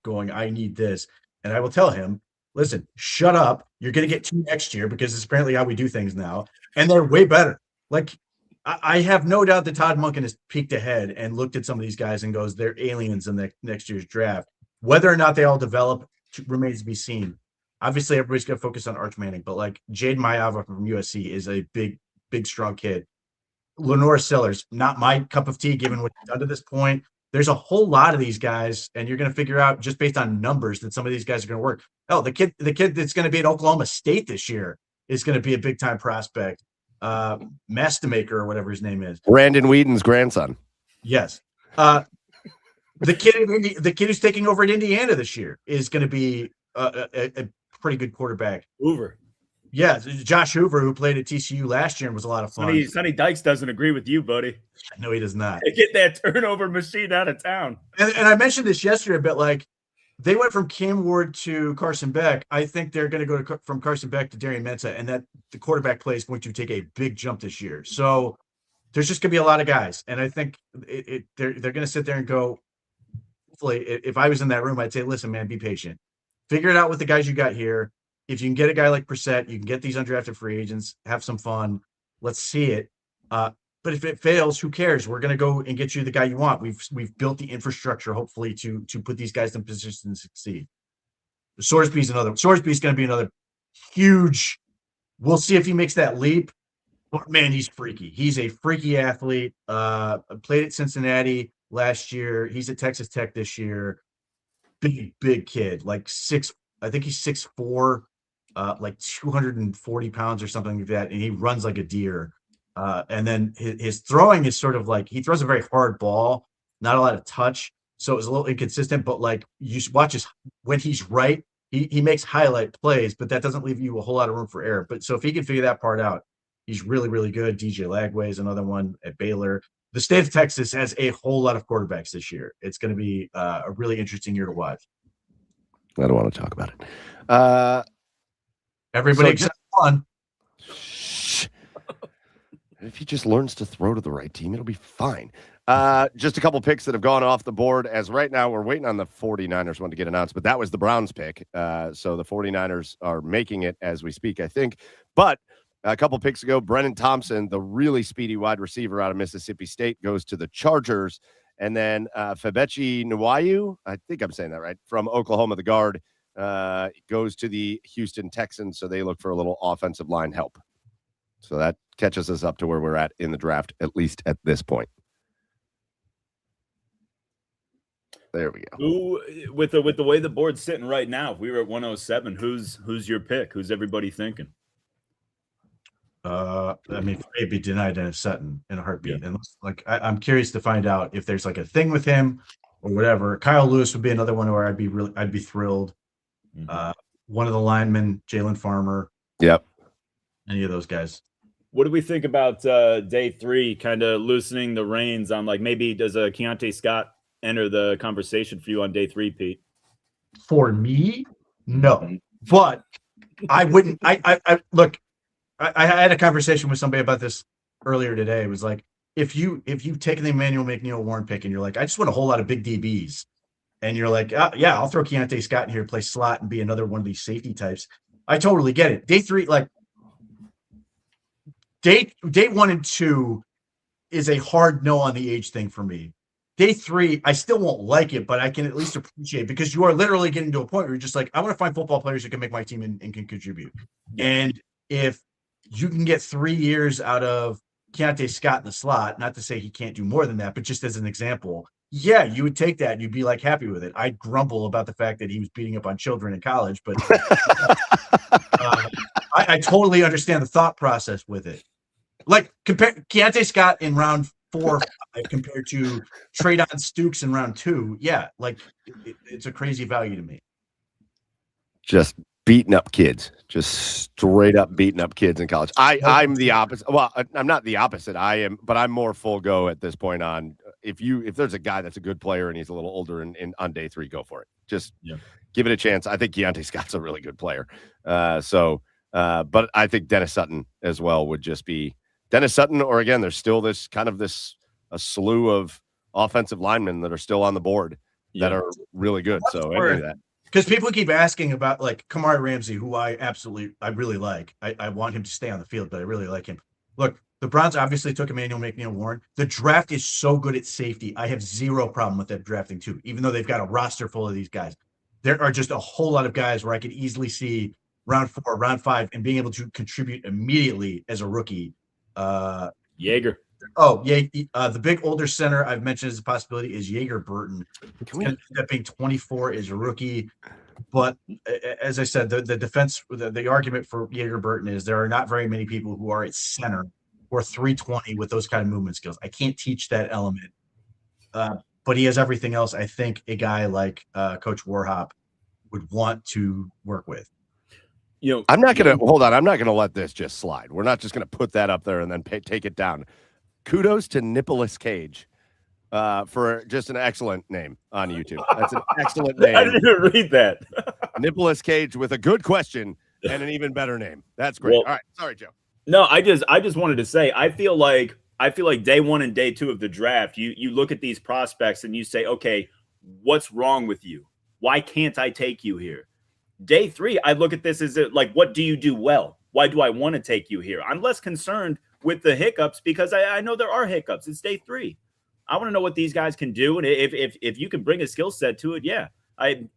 going, I need this, and I will tell him, listen, shut up. You're going to get 2 next year, because it's apparently how we do things now, and they're way better. Like, I have no doubt that Todd Monken has peeked ahead and looked at some of these guys and goes, they're aliens in the next year's draft. Whether or not they all develop remains to be seen. Obviously, everybody's going to focus on Arch Manning, but like Jade Mayava from USC is a big, strong kid. Lenore Sellers, not my cup of tea, given what he's done to this point. There's a whole lot of these guys, and you're going to figure out just based on numbers that some of these guys are going to work. Oh, the kid that's going to be at Oklahoma State this year is going to be a big time prospect. Mastamaker, or whatever his name is. Brandon Whedon's grandson. Yes. The kid who's taking over at Indiana this year is going to be a pretty good quarterback. Hoover. Yeah, Josh Hoover, who played at TCU last year and was a lot of fun. Sonny Dykes doesn't agree with you, buddy. No, he does not. Get that turnover machine out of town. And I mentioned this yesterday, but like, they went from Cam Ward to Carson Beck. I think they're going to go from Carson Beck to Darian Mensah, and that the quarterback play is going to take a big jump this year. So there's just going to be a lot of guys, and I think they're going to sit there and go. Hopefully, if I was in that room, I'd say, listen, man, be patient. Figure it out with the guys you got here. If you can get a guy like Brissett, you can get these undrafted free agents, have some fun. Let's see it. But if it fails, who cares? We're going to go and get you the guy you want. We've built the infrastructure, hopefully, to put these guys in position to succeed. Sorsby's going to be another huge. We'll see if he makes that leap. But man, he's freaky. He's a freaky athlete. Played at Cincinnati last year. He's at Texas Tech this year. Big kid, like I think he's 6'4", like 240 pounds or something like that, and he runs like a deer. And then his throwing is sort of like, he throws a very hard ball, not a lot of touch, so it was a little inconsistent. But like, you watch when he's right, he makes highlight plays, but that doesn't leave you a whole lot of room for error. But so if he can figure that part out, he's really, really good. DJ Lagway is another one at Baylor. The state of Texas has a whole lot of quarterbacks this year. It's going to be a really interesting year to watch. I don't want to talk about it. Everybody except one. Shh. If he just learns to throw to the right team, it'll be fine. Just a couple picks that have gone off the board. As right now, we're waiting on the 49ers one to get announced, but that was the Browns pick. So the 49ers are making it as we speak, I think. But a couple picks ago, Brennan Thompson, the really speedy wide receiver out of Mississippi State, goes to the Chargers. And then Febechi Nwayu, I think I'm saying that right, from Oklahoma, the guard, goes to the Houston Texans. So they look for a little offensive line help. So that catches us up to where we're at in the draft, at least at this point. There we go. Who, with the way the board's sitting right now, if we were at 107, who's your pick? Who's everybody thinking? I mean, maybe denied and Sutton in a heartbeat. Yeah. And like, I'm curious to find out if there's like a thing with him or whatever. Kyle Lewis would be another one where I'd be thrilled. Mm-hmm. One of the linemen, Jalen Farmer. Yep. Any of those guys. What do we think about day 3, kind of loosening the reins on, like, maybe does a Keontae Scott enter the conversation for you on day 3, Pete? For me, no. But I wouldn't. I look. I had a conversation with somebody about this earlier today. It was like, if you've taken the Emmanuel McNeil Warren pick and you're like, I just want a whole lot of big DBs, and you're like, yeah, I'll throw Keontae Scott in here, play slot, and be another one of these safety types. I totally get it. Day 3, like day 1 and 2 is a hard no on the age thing for me. day 3, I still won't like it, but I can at least appreciate it because you are literally getting to a point where you're just like, I want to find football players who can make my team and can contribute. Yeah. And if you can get 3 years out of Keontae Scott in the slot, not to say he can't do more than that, but just as an example, yeah, you would take that and you'd be like happy with it. I'd grumble about the fact that he was beating up on children in college, but I totally understand the thought process with it. Like compare Keontae Scott in round 4 or 5 compared to Traydon Stukes in round 2. Yeah, like it's a crazy value to me. Just beating up kids, just straight up beating up kids in college. I'm the opposite. Well, I'm not the opposite. I am, but I'm more full go at this point on if there's a guy that's a good player and he's a little older and on day 3, go for it. Just give it a chance. I think Keontae Scott's a really good player. But I think Dennis Sutton as well would just be Dennis Sutton, or again, there's still this a slew of offensive linemen that are still on the board that are really good. So any of that. Because people keep asking about like Kamari Ramsey, who I really like. I want him to stay on the field, but I really like him. Look, the Browns obviously took Emmanuel McNeil-Warren. The draft is so good at safety. I have zero problem with them drafting too, even though they've got a roster full of these guys. There are just a whole lot of guys where I could easily see round 4, round 5, and being able to contribute immediately as a rookie. Jaeger. Oh, yeah. The big older center I've mentioned as a possibility is Jaeger Burton. That being 24 is a rookie. But as I said, the defense, the argument for Jaeger Burton is there are not very many people who are at center or 320 with those kind of movement skills. I can't teach that element. But he has everything else I think a guy like Coach Warhop would want to work with. I'm not going to hold on. I'm not going to let this just slide. We're not just going to put that up there and then take it down. Kudos to Nicholas Cage for just an excellent name on YouTube. That's an excellent name. I didn't even read that. Nicholas Cage with a good question and an even better name. That's great. Well, all right. Sorry, Joe. No, I just wanted to say, I feel like day 1 and day 2 of the draft, you look at these prospects and you say, okay, what's wrong with you? Why can't I take you here? Day 3, I look at this as like, what do you do well? Why do I want to take you here? I'm less concerned with the hiccups because I know there are hiccups. It's day 3. I want to know what these guys can do. And if you can bring a skill set to it, yeah.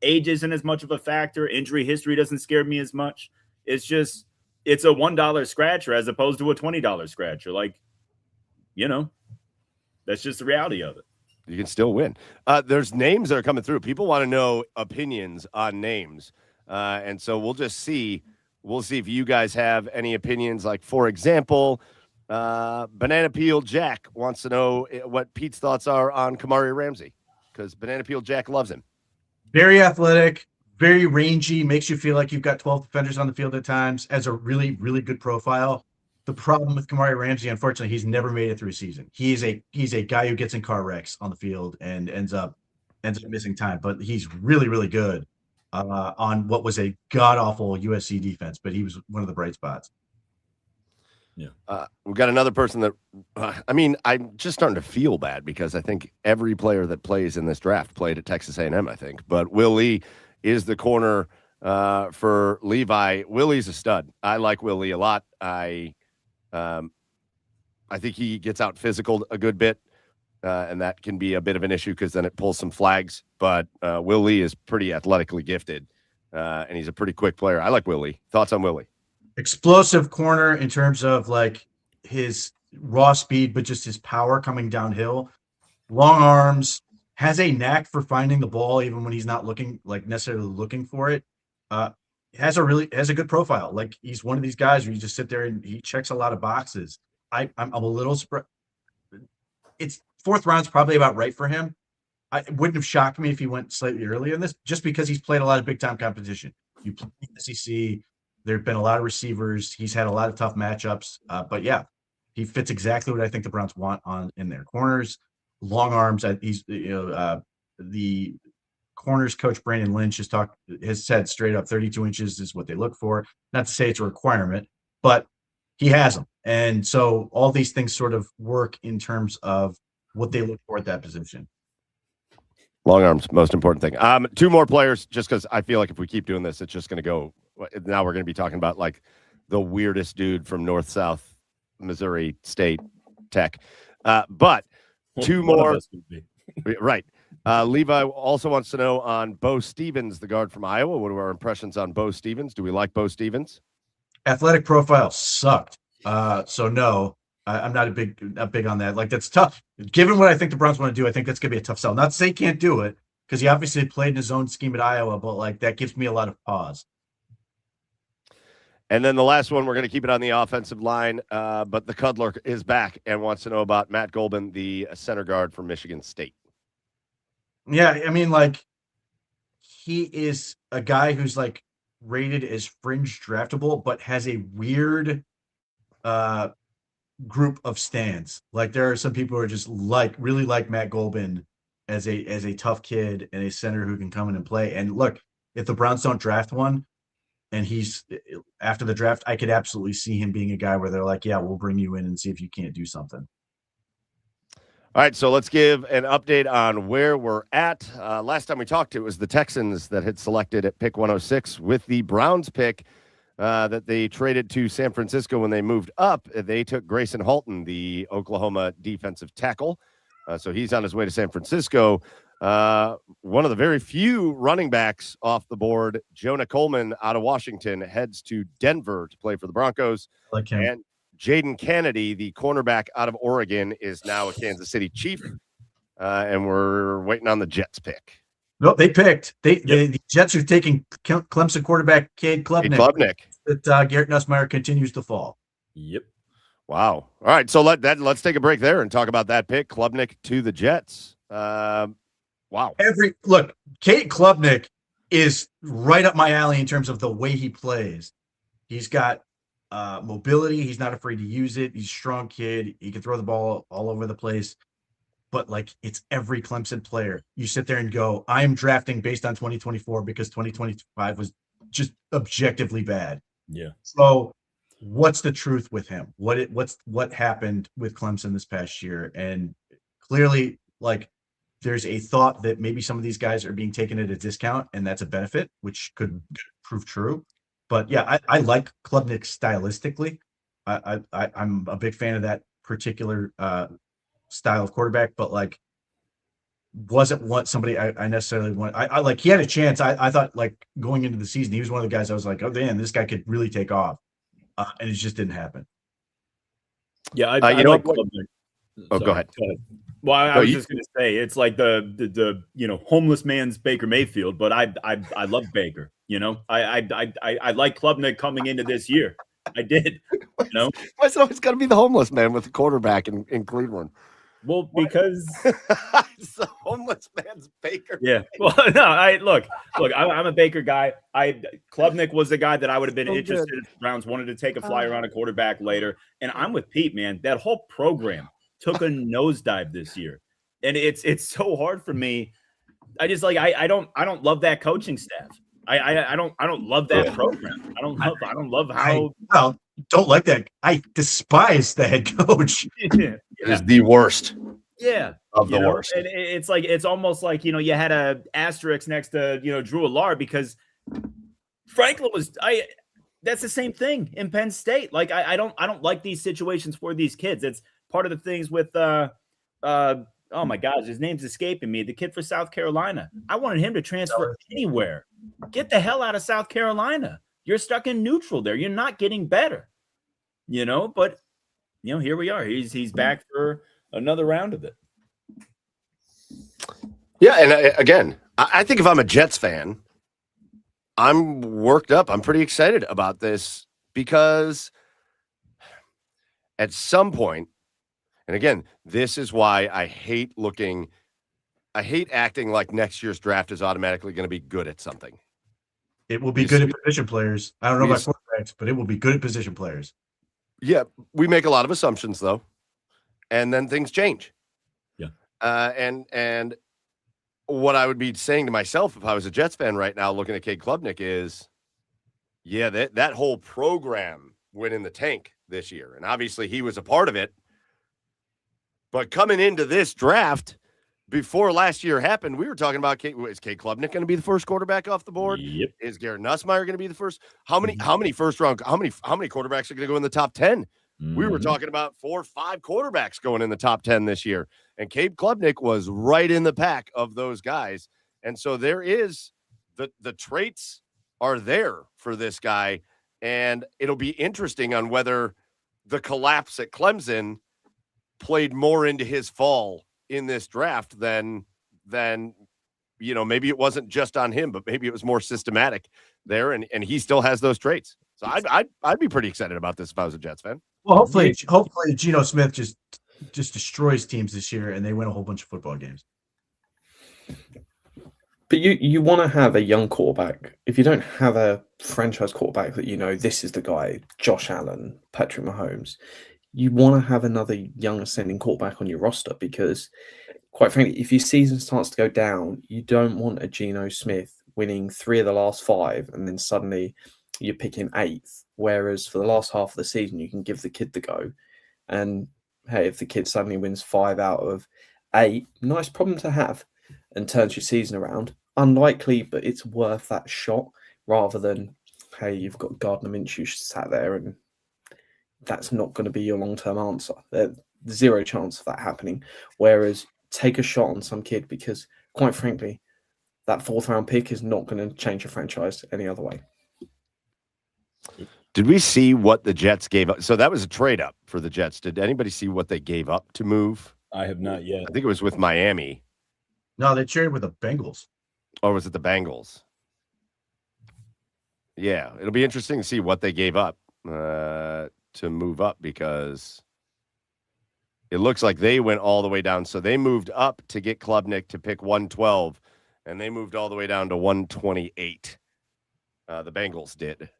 Age isn't as much of a factor. Injury history doesn't scare me as much. It's just, it's a $1 scratcher as opposed to a $20 scratcher. Like, that's just the reality of it. You can still win. There's names that are coming through. People want to know opinions on names. And so we'll just see. We'll see if you guys have any opinions. Like, for example, Banana Peel Jack wants to know what Pete's thoughts are on Kamari Ramsey because Banana Peel Jack loves him. Very athletic, very rangy, makes you feel like you've got 12 defenders on the field at times, has a really, really good profile. The problem with Kamari Ramsey, unfortunately, he's never made it through a season. He's a guy who gets in car wrecks on the field and ends up missing time, but he's really, really good on what was a god-awful USC defense, but he was one of the bright spots. Yeah. We've got another person that, I'm just starting to feel bad because I think every player that plays in this draft played at Texas A&M, I think. But Will Lee is the corner for Levi. Will Lee's a stud. I like Will Lee a lot. I think he gets out physical a good bit, and that can be a bit of an issue because then it pulls some flags. But Will Lee is pretty athletically gifted, and he's a pretty quick player. I like Will Lee. Thoughts on Will Lee? Explosive corner in terms of like his raw speed, but just his power coming downhill. Long arms, has a knack for finding the ball even when he's not necessarily looking for it. Has a good profile. Like he's one of these guys where you just sit there and he checks a lot of boxes. I'm a little surprised. It's 4th round's probably about right for him. It wouldn't have shocked me if he went slightly earlier in this, just because he's played a lot of big time competition. You play in the SEC. There have been a lot of receivers. He's had a lot of tough matchups. But yeah, he fits exactly what I think the Browns want in their corners. Long arms. He's the corners coach Brandon Lynch has said straight up 32 inches is what they look for. Not to say it's a requirement, but he has them. And so all these things sort of work in terms of what they look for at that position. Long arms, most important thing. 2 more players, just because I feel like if we keep doing this, it's just going to go. Now we're going to be talking about like the weirdest dude from North-South Missouri State Tech. But 2 more. Right. Levi also wants to know on Bo Stevens, the guard from Iowa. What are our impressions on Bo Stevens? Do we like Bo Stevens? Athletic profile sucked. So no, I'm not big on that. Like, that's tough. Given what I think the Browns want to do, I think that's gonna be a tough sell. Not to say he can't do it, because he obviously played in his own scheme at Iowa, but like that gives me a lot of pause. And then the last one, we're going to keep it on the offensive line, but the Cuddler is back and wants to know about Matt Golden, the center guard from Michigan State. Yeah, I mean, like, he is a guy who's like rated as fringe draftable, but has a weird group of stands. Like, there are some people who are just really like Matt Golden as a tough kid and a center who can come in and play. And look, if the Browns don't draft one, and he's after the draft, I could absolutely see him being a guy where they're like, yeah, we'll bring you in and see if you can't do something. All right, so let's give an update on where we're at. Last time we talked, it was the Texans that had selected at pick 106 with the Browns pick that they traded to San Francisco when they moved up. They took Grayson Halton, the Oklahoma defensive tackle. So he's on his way to San Francisco. One of the very few running backs off the board, Jonah Coleman out of Washington, heads to Denver to play for the Broncos. Like him. And Jaden Kennedy, the cornerback out of Oregon, is now a Kansas City Chief. And we're waiting on the Jets pick. No, they picked. The Jets are taking Clemson quarterback Cade Klubnik. That Garrett Nussmeier continues to fall. Yep. Wow. All right, so let's take a break there and talk about that pick, Klubnik to the Jets. Wow. Cade Klubnik is right up my alley in terms of the way he plays. He's got mobility. He's not afraid to use it. He's a strong kid. He can throw the ball all over the place. But like, it's every Clemson player. You sit there and go, I'm drafting based on 2024 because 2025 was just objectively bad. Yeah. So what's the truth with him? What happened with Clemson this past year? And clearly, like, there's a thought that maybe some of these guys are being taken at a discount, and that's a benefit, which could prove true. But yeah, I like Klubnik stylistically. I'm a big fan of that particular style of quarterback, but like, wasn't what somebody I necessarily want. I like, he had a chance. I thought, like, going into the season, he was one of the guys I was like, oh man, this guy could really take off, and it just didn't happen. Yeah, I like Klubnik. Oh, go ahead. Well, I was just going to say, it's like the homeless man's Baker Mayfield, but I love Baker. I like Klubnik coming into this year. I did. Why is it always got to be the homeless man with the quarterback in Cleveland? Well, because it's the homeless man's Baker. Yeah. Well, no. Look. I'm a Baker guy. Klubnik was the guy that I would have been interested if the Browns wanted to take a flyer on a quarterback later. And I'm with Pete, man. That whole program took a nosedive this year, and it's so hard for me. I just I don't love that coaching staff. I don't love that program. I don't love how. Don't like that. I despise the head coach. It is the worst. Yeah, of the worst. And it's almost like you had a asterisk next to Drew Allard, because Franklin was that's the same thing in Penn State. Like, I don't like these situations for these kids. It's part of the things with oh my gosh, his name's escaping me. The kid for South Carolina. I wanted him to transfer anywhere. Get the hell out of South Carolina. You're stuck in neutral there. You're not getting better. But here we are. He's back for another round of it. Yeah, and again, I think if I'm a Jets fan, I'm worked up. I'm pretty excited about this because at some point, and again, this is why I hate acting like next year's draft is automatically going to be good at something. It will be good at position players. I don't know about quarterbacks, but it will be good at position players. Yeah, we make a lot of assumptions, though, and then things change. Yeah. And what I would be saying to myself if I was a Jets fan right now looking at Cade Klubnik is, yeah, that whole program went in the tank this year, and obviously he was a part of it. But coming into this draft, before last year happened, we were talking about is Cade Klubnik going to be the first quarterback off the board? Yep. Is Garrett Nussmeier going to be the first? How many quarterbacks are going to go in the top 10 We were talking about 4 or 5 quarterbacks going in the top 10 this year, and Cade Klubnik was right in the pack of those guys. And so there is the traits are there for this guy, and it'll be interesting on whether the collapse at Clemson played more into his fall in this draft than maybe it wasn't just on him, but maybe it was more systematic there, and he still has those traits. So I'd be pretty excited about this if I was a Jets fan. Well, hopefully Geno Smith just destroys teams this year and they win a whole bunch of football games. But you want to have a young quarterback. If you don't have a franchise quarterback that this is the guy, Josh Allen, Patrick Mahomes, you want to have another young ascending quarterback on your roster because, quite frankly, if your season starts to go down, you don't want a Geno Smith winning 3 of the last 5 and then suddenly you're picking 8th. Whereas for the last half of the season, you can give the kid the go. And hey, if the kid suddenly wins 5 out of 8, nice problem to have and turns your season around. Unlikely, but it's worth that shot rather than, hey, you've got Gardner Minshew sat there and that's not going to be your long-term answer. There's 0 chance of that happening. Whereas take a shot on some kid because, quite frankly, that 4th round pick is not going to change your franchise any other way. Did we see what the Jets gave up? So that was a trade up for the Jets. Did anybody see what they gave up to move? I have not yet. I think it was with Miami. No, they traded with the Bengals. Or was it the Bengals? Yeah, it'll be interesting to see what they gave up to move up because it looks like they went all the way down. So they moved up to get Klubnik to pick 112, and they moved all the way down to 128. The Bengals did.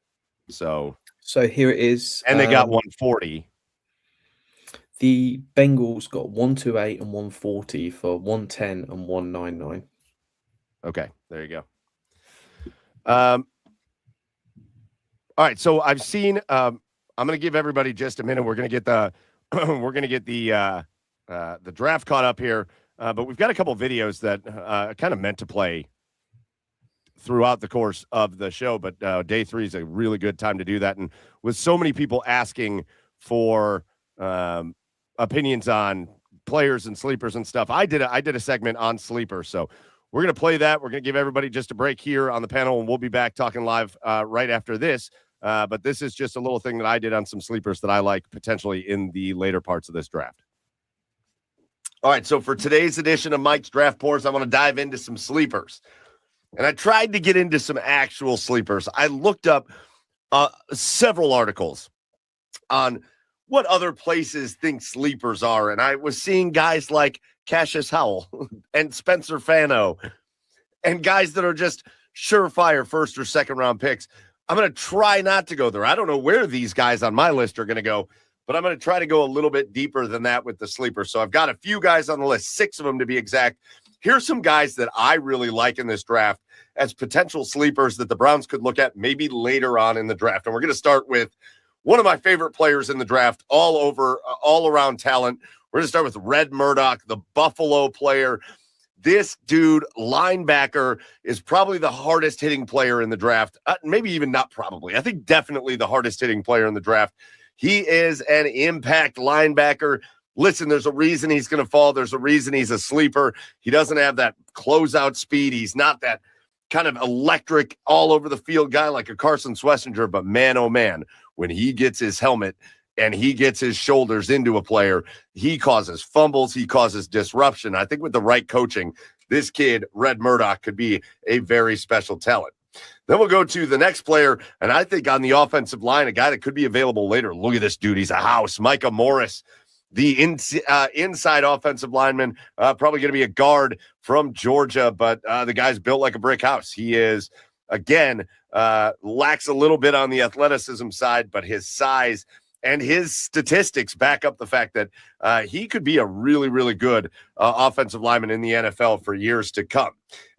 So here it is. And they got 140. The Bengals got 128 and 140 for 110 and 199. Okay, there you go. All right, so I've seen. I'm going to give everybody just a minute. We're going to get the the draft caught up here, but we've got a couple videos that kind of meant to play throughout the course of the show. But day 3 is a really good time to do that, and with so many people asking for opinions on players and sleepers and stuff, I did a segment on sleepers, so. We're going to play that. We're going to give everybody just a break here on the panel, and we'll be back talking live right after this. But this is just a little thing that I did on some sleepers that I like potentially in the later parts of this draft. All right, so for today's edition of Mike's Draft Pours, I want to dive into some sleepers. And I tried to get into some actual sleepers. I looked up several articles on what other places think sleepers are, and I was seeing guys like Cassius Howell and Spencer Fano and guys that are just surefire 1st or 2nd round picks. I'm going to try not to go there. I don't know where these guys on my list are going to go, but I'm going to try to go a little bit deeper than that with the sleeper. So I've got a few guys on the list, 6 of them to be exact. Here's some guys that I really like in this draft as potential sleepers that the Browns could look at maybe later on in the draft. And we're going to start with one of my favorite players in the draft, all around talent. We're going to start with Red Murdoch, the Buffalo player. This dude, linebacker, is probably the hardest hitting player in the draft. Maybe even not probably. I think definitely the hardest hitting player in the draft. He is an impact linebacker. Listen, there's a reason he's going to fall. There's a reason he's a sleeper. He doesn't have that closeout speed. He's not that kind of electric all over the field guy like a Carson Schlesinger, but man, oh man, when he gets his helmet and he gets his shoulders into a player, he causes fumbles, he causes disruption. I think with the right coaching, this kid, Red Murdoch, could be a very special talent. Then we'll go to the next player, and I think on the offensive line, a guy that could be available later. Look at this dude. He's a house. Micah Morris, the inside offensive lineman, probably going to be a guard from Georgia, but the guy's built like a brick house. He is, again, lacks a little bit on the athleticism side, but his size and his statistics back up the fact that he could be a really, really good offensive lineman in the NFL for years to come.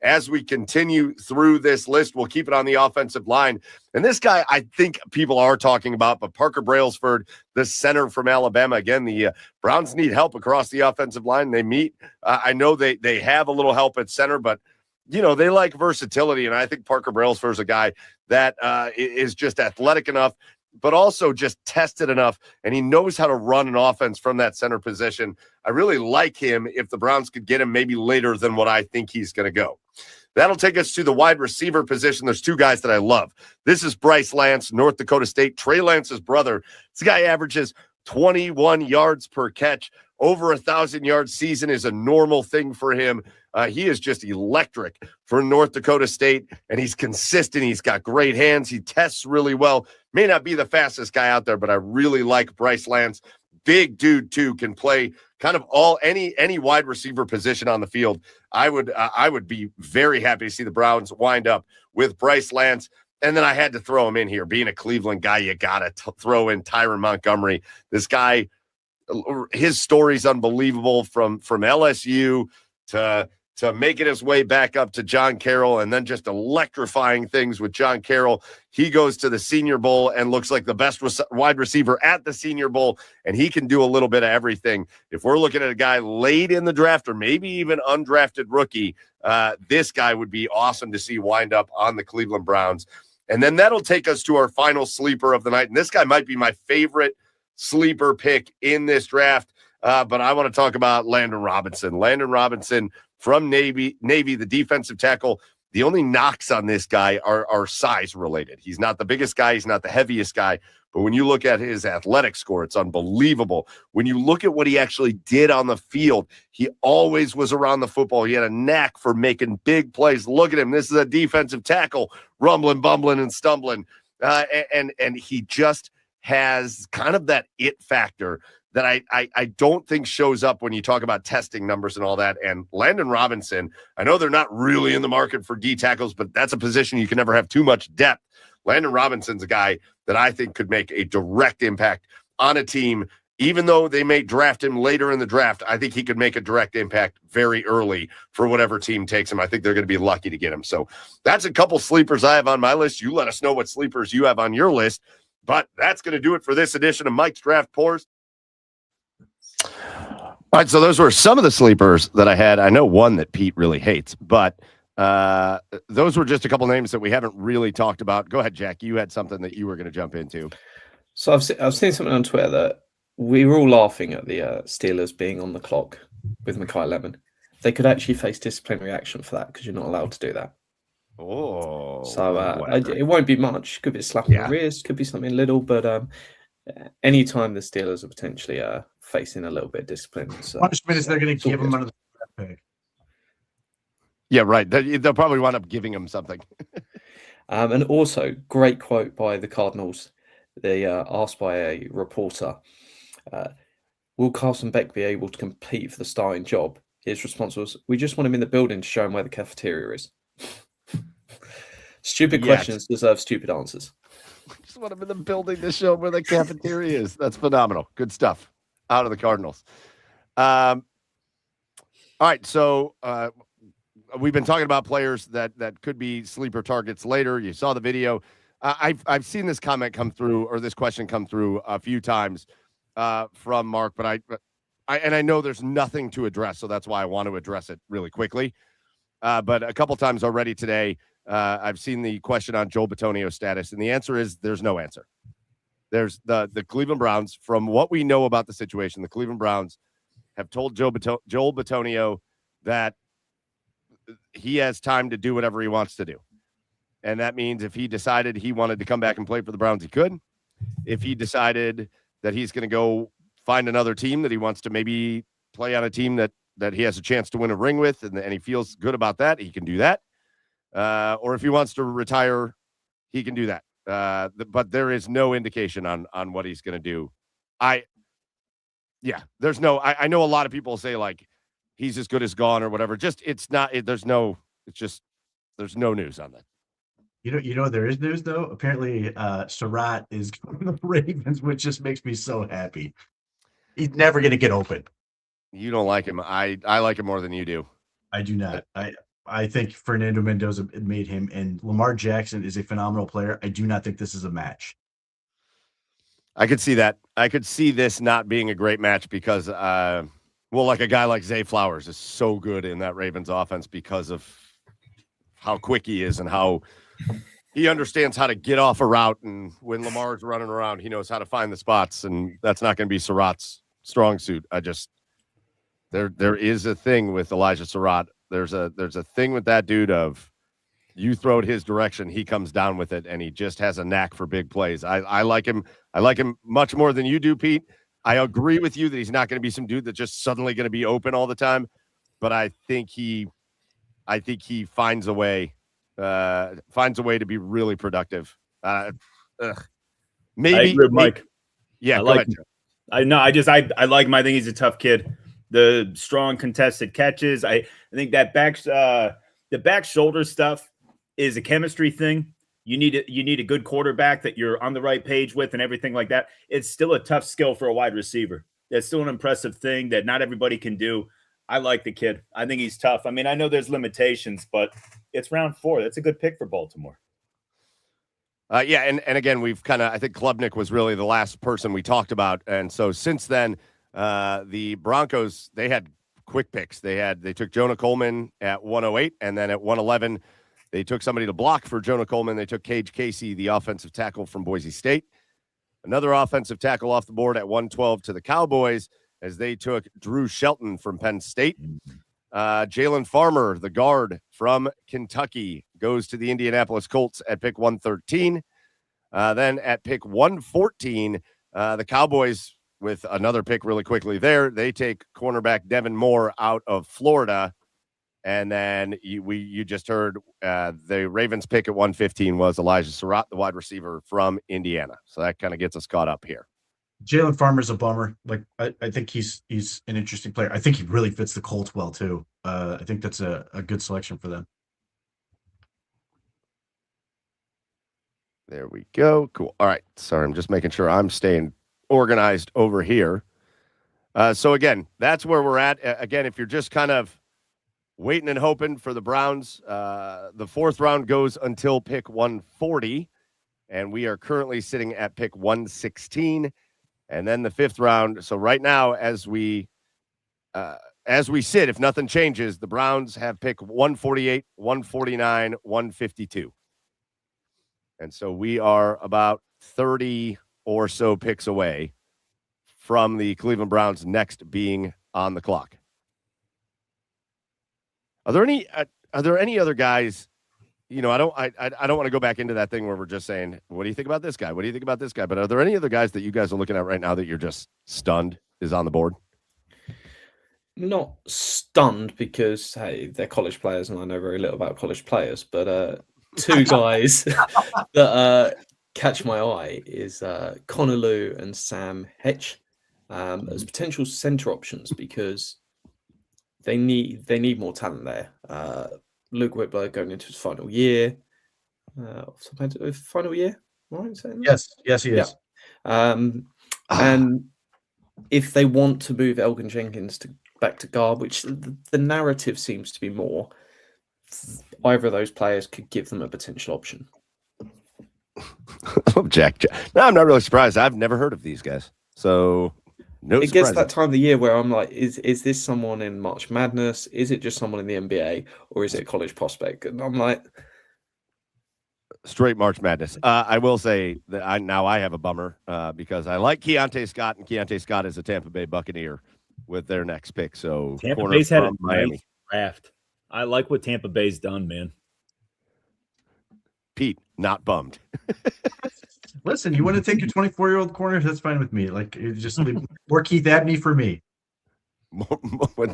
As we continue through this list, we'll keep it on the offensive line. And this guy, I think people are talking about, but Parker Brailsford, the center from Alabama. Again, the Browns need help across the offensive line. They meet. I know they have a little help at center, but they like versatility. And I think Parker Brailsford is a guy that is just athletic enough. but also just tested enough, and he knows how to run an offense from that center position. I really like him if the Browns could get him maybe later than what I think he's going to go. That'll take us to the wide receiver position. There's two guys that I love. This is Bryce Lance, North Dakota State, Trey Lance's brother. This guy averages 21 yards per catch. Over 1,000-yard season is a normal thing for him. He is just electric for North Dakota State, and he's consistent. He's got great hands. He tests really well. May not be the fastest guy out there, but I really like Bryce Lance. Big dude, too, can play kind of any wide receiver position on the field. I would be very happy to see the Browns wind up with Bryce Lance. And then I had to throw him in here. Being a Cleveland guy, you got to throw in Tyron Montgomery. This guy, his story's unbelievable from LSU to making his way back up to John Carroll and then just electrifying things with John Carroll. He goes to the Senior Bowl and looks like the best wide receiver at the Senior Bowl, and he can do a little bit of everything. If we're looking at a guy late in the draft or maybe even undrafted rookie, this guy would be awesome to see wind up on the Cleveland Browns. And then that'll take us to our final sleeper of the night, and this guy might be my favorite sleeper pick in this draft, but I want to talk about Landon Robinson. Landon Robinson from Navy, the defensive tackle. The only knocks on this guy are size related. He's not the biggest guy. He's not the heaviest guy. But when you look at his athletic score, it's unbelievable. When you look at what he actually did on the field, he always was around the football. He had a knack for making big plays. Look at him. This is a defensive tackle, rumbling, bumbling, and stumbling. And he just has kind of that it factor that I don't think shows up when you talk about testing numbers and all that. And Landon Robinson, I know they're not really in the market for D tackles, but that's a position you can never have too much depth. Landon Robinson's a guy that I think could make a direct impact on a team. Even though they may draft him later in the draft, I think he could make a direct impact very early for whatever team takes him. I think they're going to be lucky to get him. So that's a couple sleepers I have on my list. You let us know what sleepers you have on your list. But that's going to do it for this edition of Mike's Draft Pours. All right, so those were some of the sleepers that I had. I know one that Pete really hates, but those were just a couple names that we haven't really talked about. Go ahead, Jack. You had something that you were going to jump into. So I've seen something on Twitter that we were all laughing at the Steelers being on the clock with Mekhi Lemon. They could actually face disciplinary action for that because you're not allowed to do that. Oh, so it won't be much. Could be a slap on the wrist, could be something little, but anytime the Steelers are potentially facing a little bit of discipline, so punishment is they're going to give them under the draft pick. Yeah, right. They'll probably wind up giving him something. And also, great quote by the Cardinals. They asked by a reporter, "Will Carson Beck be able to compete for the starting job?" His response was, "We just want him in the building to show him where the cafeteria is." Stupid questions deserve stupid answers. Just want him in the building to show him where the cafeteria is. That's phenomenal. Good stuff out of the Cardinals. All right, so we've been talking about players that could be sleeper targets later. You saw the video. I've seen this comment come through, or this question come through a few times from Mark, but I know there's nothing to address, so that's why I want to address it really quickly. But a couple times already today, I've seen the question on Joel Bitonio's status, and the answer is there's no answer. There's the Cleveland Browns, from what we know about the situation, the Cleveland Browns have told Joel Bitonio that he has time to do whatever he wants to do. And that means if he decided he wanted to come back and play for the Browns, he could. If he decided that he's going to go find another team that he wants to maybe play on a team that he has a chance to win a ring with, and he feels good about that, he can do that. Or if he wants to retire, he can do that. But there is no indication on what he's going to do. I know a lot of people say like he's as good as gone or whatever. There's no news on that. You know, there is news though. Apparently, Surratt is going to the Ravens, which just makes me so happy. He's never going to get open. You don't like him. I like him more than you do. I do not. I think Fernando Mendoza made him, and Lamar Jackson is a phenomenal player. I do not think this is a match. I could see that. I could see this not being a great match because, like a guy like Zay Flowers is so good in that Ravens offense because of how quick he is and how he understands how to get off a route, and when Lamar's running around, he knows how to find the spots, and that's not going to be Surratt's strong suit. There is a thing with Elijah Surratt. There's a thing with that dude of you throw it his direction, he comes down with it, and he just has a knack for big plays. I like him. I like him much more than you do, Pete. I agree with you that he's not going to be some dude that's just suddenly going to be open all the time, but I think he finds a way to be really productive. Maybe, Mike. Yeah, I go like ahead, him. Joe. I like him. I think he's a tough kid. The strong contested catches. I think that the back shoulder stuff is a chemistry thing. You need a good quarterback that you're on the right page with and everything like that. It's still a tough skill for a wide receiver. It's still an impressive thing that not everybody can do. I like the kid. I think he's tough. I mean, I know there's limitations, but it's round 4. That's a good pick for Baltimore. Yeah, and again, I think Klubnik was really the last person we talked about. And so since then, the Broncos, they had quick picks. They took Jonah Coleman at 108, and then at 111, they took somebody to block for Jonah Coleman. They took Cage Casey, the offensive tackle from Boise State. Another offensive tackle off the board at 112 to the Cowboys as they took Drew Shelton from Penn State. Jalen Farmer, the guard from Kentucky, goes to the Indianapolis Colts at pick 113. Then at pick 114, the Cowboys, with another pick really quickly there, they take cornerback Devin Moore out of Florida. And then you just heard the Ravens pick at 115 was Elijah Surratt, the wide receiver from Indiana. So that kind of gets us caught up here. Jalen Farmer's a bummer. Like I think he's an interesting player. I think he really fits the Colts well too. I think that's a good selection for them. There we go. Cool. All right. Sorry, I'm just making sure I'm staying organized over here. So again, that's where we're at. Again, if you're just kind of waiting and hoping for the Browns, the 4th round goes until pick 140, and we are currently sitting at pick 116. And then the 5th round. So right now, as we sit, if nothing changes, the Browns have pick 148, 149, 152. And so we are about 30 or so picks away from the Cleveland Browns next being on the clock. Are there any other guys? You know, I don't want to go back into that thing where we're just saying, what do you think about this guy? What do you think about this guy? But are there any other guys that you guys are looking at right now that you're just stunned is on the board? Not stunned because, hey, they're college players and I know very little about college players, but 2 guys that catch my eye is Connor Lew and Sam Hetch as potential center options because they need more talent there. Luke Whitlow going into his final year. Final year, right? Yes, he is. And if they want to move Elgin Jenkins back to guard, which the narrative seems to be more, either of those players could give them a potential option. Jack. No, I'm not really surprised. I've never heard of these guys. So no it surprises. gets that time of the year where I'm like, is this someone in March Madness? Is it just someone in the NBA? Or is it a college prospect? And I'm like... Straight March Madness. I will say that I have a bummer because I like Keontae Scott, and Keontae Scott is a Tampa Bay Buccaneer with their next pick. So Tampa Bay's had a nice draft. I like what Tampa Bay's done, man. Pete, not bummed. Listen, you want to take your 24-year-old corner? That's fine with me. Like, you just leave more Keith Abney for me.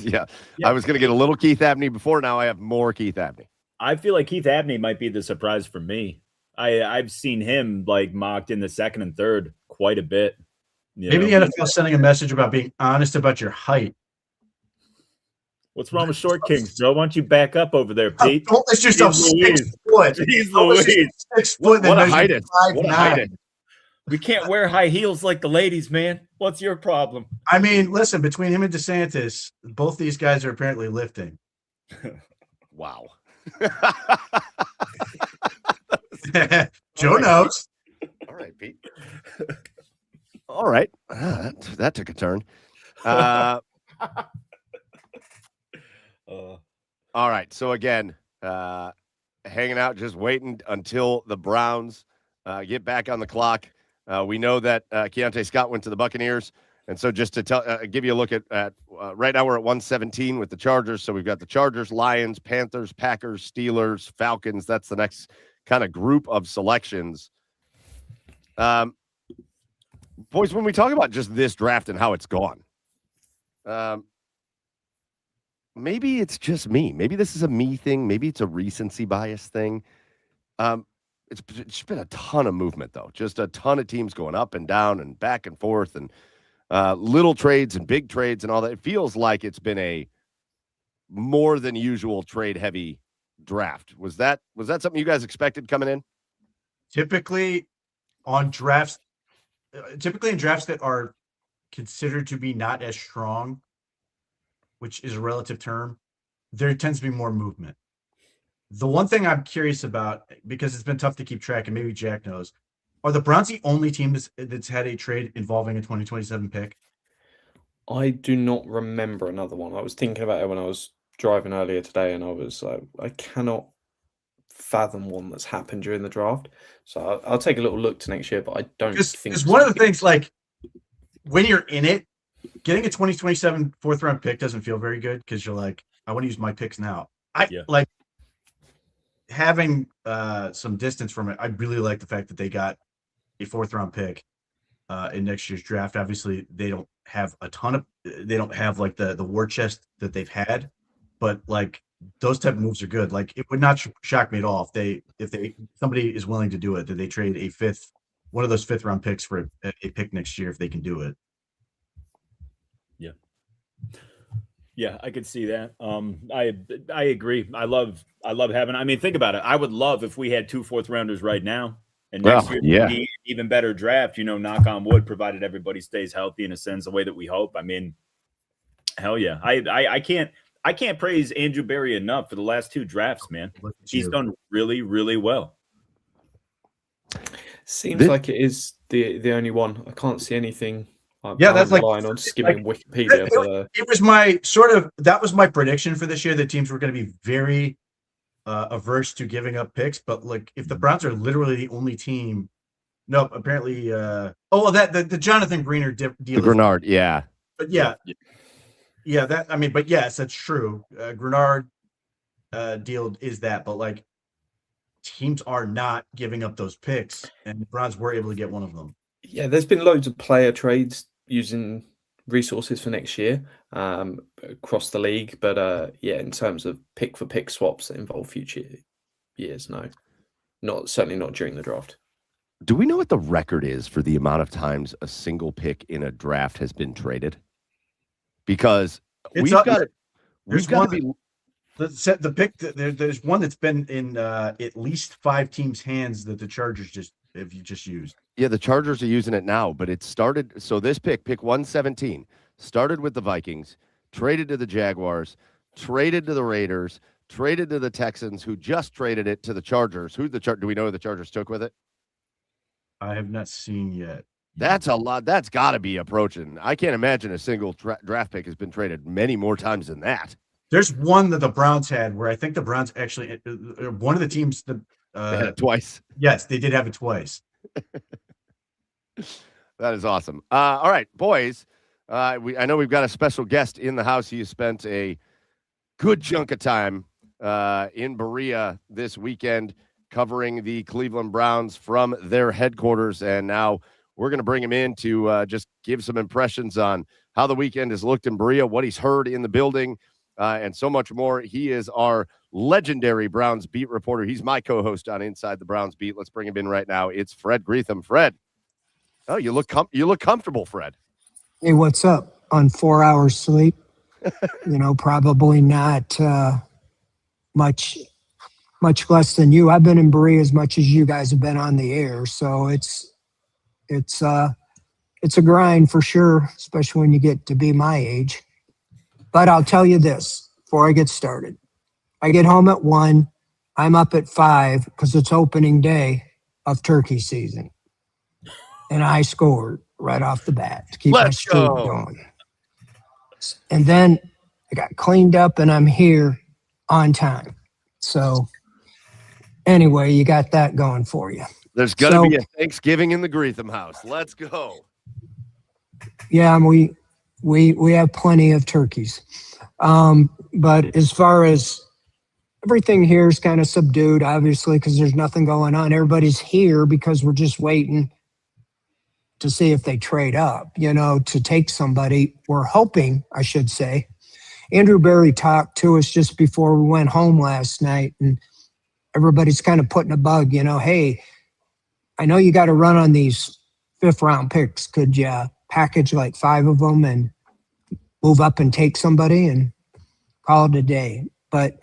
Yeah. I was going to get a little Keith Abney before. Now I have more Keith Abney. I feel like Keith Abney might be the surprise for me. I've seen him like mocked in the 2nd and 3rd quite a bit. Maybe the NFL is sending a message about being honest about your height. What's wrong with short kings, Joe? Why don't you back up over there, Pete? Don't list yourself 6 foot. Jeez Louise. 6 foot. What a height it. What a height it. We can't wear high heels like the ladies, man. What's your problem? I mean, listen, between him and DeSantis, both these guys are apparently lifting. Wow. Joe knows. All right, Pete. All right. That took a turn. All right. So again, hanging out, just waiting until the Browns get back on the clock. We know that Keontae Scott went to the Buccaneers. And so just to give you a look at right now, we're at 117 with the Chargers. So we've got the Chargers, Lions, Panthers, Packers, Steelers, Falcons. That's the next kind of group of selections. Boys, when we talk about just this draft and how it's gone, maybe it's just me. Maybe this is a me thing. Maybe it's a recency bias thing. It's just been a ton of movement, though. Just a ton of teams going up and down and back and forth and little trades and big trades and all that. It feels like it's been a more than usual trade-heavy draft. Was that something you guys expected coming in? Typically in drafts that are considered to be not as strong, which is a relative term, there tends to be more movement. The one thing I'm curious about, because it's been tough to keep track, and maybe Jack knows, are the Browns the only team that's had a trade involving a 2027 pick? I do not remember another one. I was thinking about it when I was driving earlier today, and I was like, I cannot fathom one that's happened during the draft. So I'll take a little look to next year, but I don't think. Because one of the things, like, when you're in it, getting a 2027 fourth round pick doesn't feel very good because you're like, I want to use my picks now. Like having some distance from it. I really like the fact that they got a fourth round pick in next year's draft. Obviously, they don't have they don't have like the war chest that they've had, but like those type of moves are good. Like it would not shock me at all if somebody is willing to do it, that they trade one of those fifth round picks for a pick next year if they can do it. Yeah, I could see that. I agree. I love having. I mean, think about it. I would love if we had 2 fourth rounders right now, and next year would be an even better draft. Knock on wood, provided everybody stays healthy and ascends the way that we hope. I mean, hell yeah. I can't praise Andrew Berea enough for the last 2 drafts, man. He's done really, really well. Seems like it is the only one. I can't see anything. That's like relying on skimming Wikipedia. It was my prediction for this year that teams were going to be very averse to giving up picks. But like, if the Browns are literally the only team, no, apparently, the Jonathan Greener deal, the Grenard, yeah, but but yes, that's true. Grenard deal is that, but like, teams are not giving up those picks, and the Browns were able to get one of them. Yeah, there's been loads of player trades using resources for next year across the league. But in terms of pick for pick swaps that involve future years, no. Certainly not during the draft. Do we know what the record is for the amount of times a single pick in a draft has been traded? Because there's one that's been in at least 5 teams' hands that the Chargers just used. Yeah, the Chargers are using it now, but it started. So this pick 117, started with the Vikings, traded to the Jaguars, traded to the Raiders, traded to the Texans, who just traded it to the Chargers. Do we know who the Chargers took with it? I have not seen yet. That's a lot. That's got to be approaching. I can't imagine a single draft pick has been traded many more times than that. There's one that the Browns had where I think the Browns actually, one of the teams that they had it twice. Yes, they did have it twice. That is awesome. All right, boys. I know we've got a special guest in the house. He spent a good chunk of time in Berea this weekend covering the Cleveland Browns from their headquarters, and now we're going to bring him in to just give some impressions on how the weekend has looked in Berea, what he's heard in the building, and so much more. He is our legendary Browns beat reporter. He's my co-host on Inside the Browns Beat. Let's bring him in right now. It's Fred Greetham. Fred. Oh, you look comfortable, Fred. Hey, what's up? On 4 hours sleep? Probably not much less than you. I've been in Berea as much as you guys have been on the air, so it's a grind for sure, especially when you get to be my age. But I'll tell you this before I get started. I get home at 1. I'm up at 5 because it's opening day of turkey season. And I scored right off the bat to keep my streak going. And then I got cleaned up and I'm here on time. So anyway, you got that going for you. There's going to be a Thanksgiving in the Greetham house. Let's go. Yeah, we have plenty of turkeys. But as far as everything here is kind of subdued, obviously, because there's nothing going on. Everybody's here because we're just waiting to see if they trade up, to take somebody. We're hoping, I should say. Andrew Berry talked to us just before we went home last night, and everybody's kind of putting a bug, hey, I know you got to run on these 5th round picks. Could you package like 5 of them and move up and take somebody and call it a day? But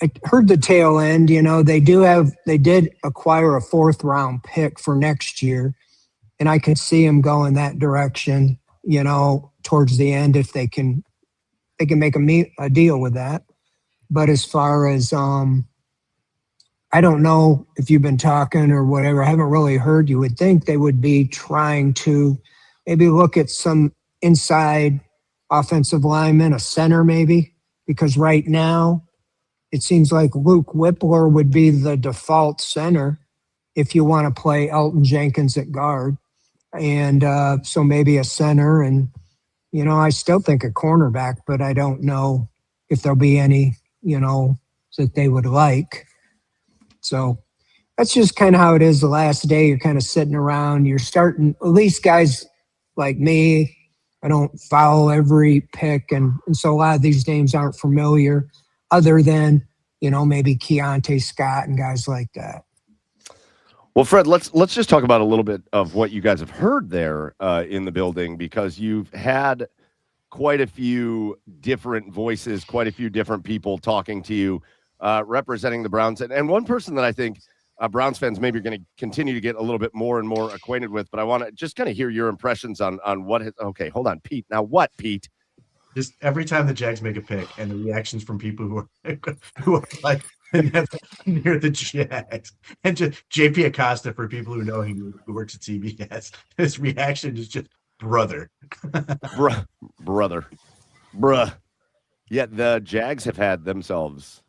I heard the tail end, they did acquire a 4th round pick for next year. And I could see them going that direction, towards the end if they can make a deal with that. But as far as, I don't know if you've been talking or whatever. I haven't really heard. You would think they would be trying to maybe look at some inside offensive lineman, a center maybe, because right now it seems like Luke Whippler would be the default center if you want to play Elton Jenkins at guard. And so maybe a center and, I still think a cornerback, but I don't know if there'll be any, that they would like. So that's just kind of how it is the last day. You're kind of sitting around. You're starting, at least guys like me, I don't follow every pick. And so a lot of these names aren't familiar other than, maybe Keontae Scott and guys like that. Well, Fred, let's just talk about a little bit of what you guys have heard there in the building, because you've had quite a few different voices, quite a few different people talking to you, representing the Browns. And one person that I think Browns fans maybe are going to continue to get a little bit more and more acquainted with, but I want to just kind of hear your impressions on what has, okay, hold on, Pete. Now what, Pete? Just every time the Jags make a pick and the reactions from people who are like near the Jags, and just JP Acosta, for people who know him, who works at CBS, his reaction is just brother. Brother. Yeah, the Jags have had themselves.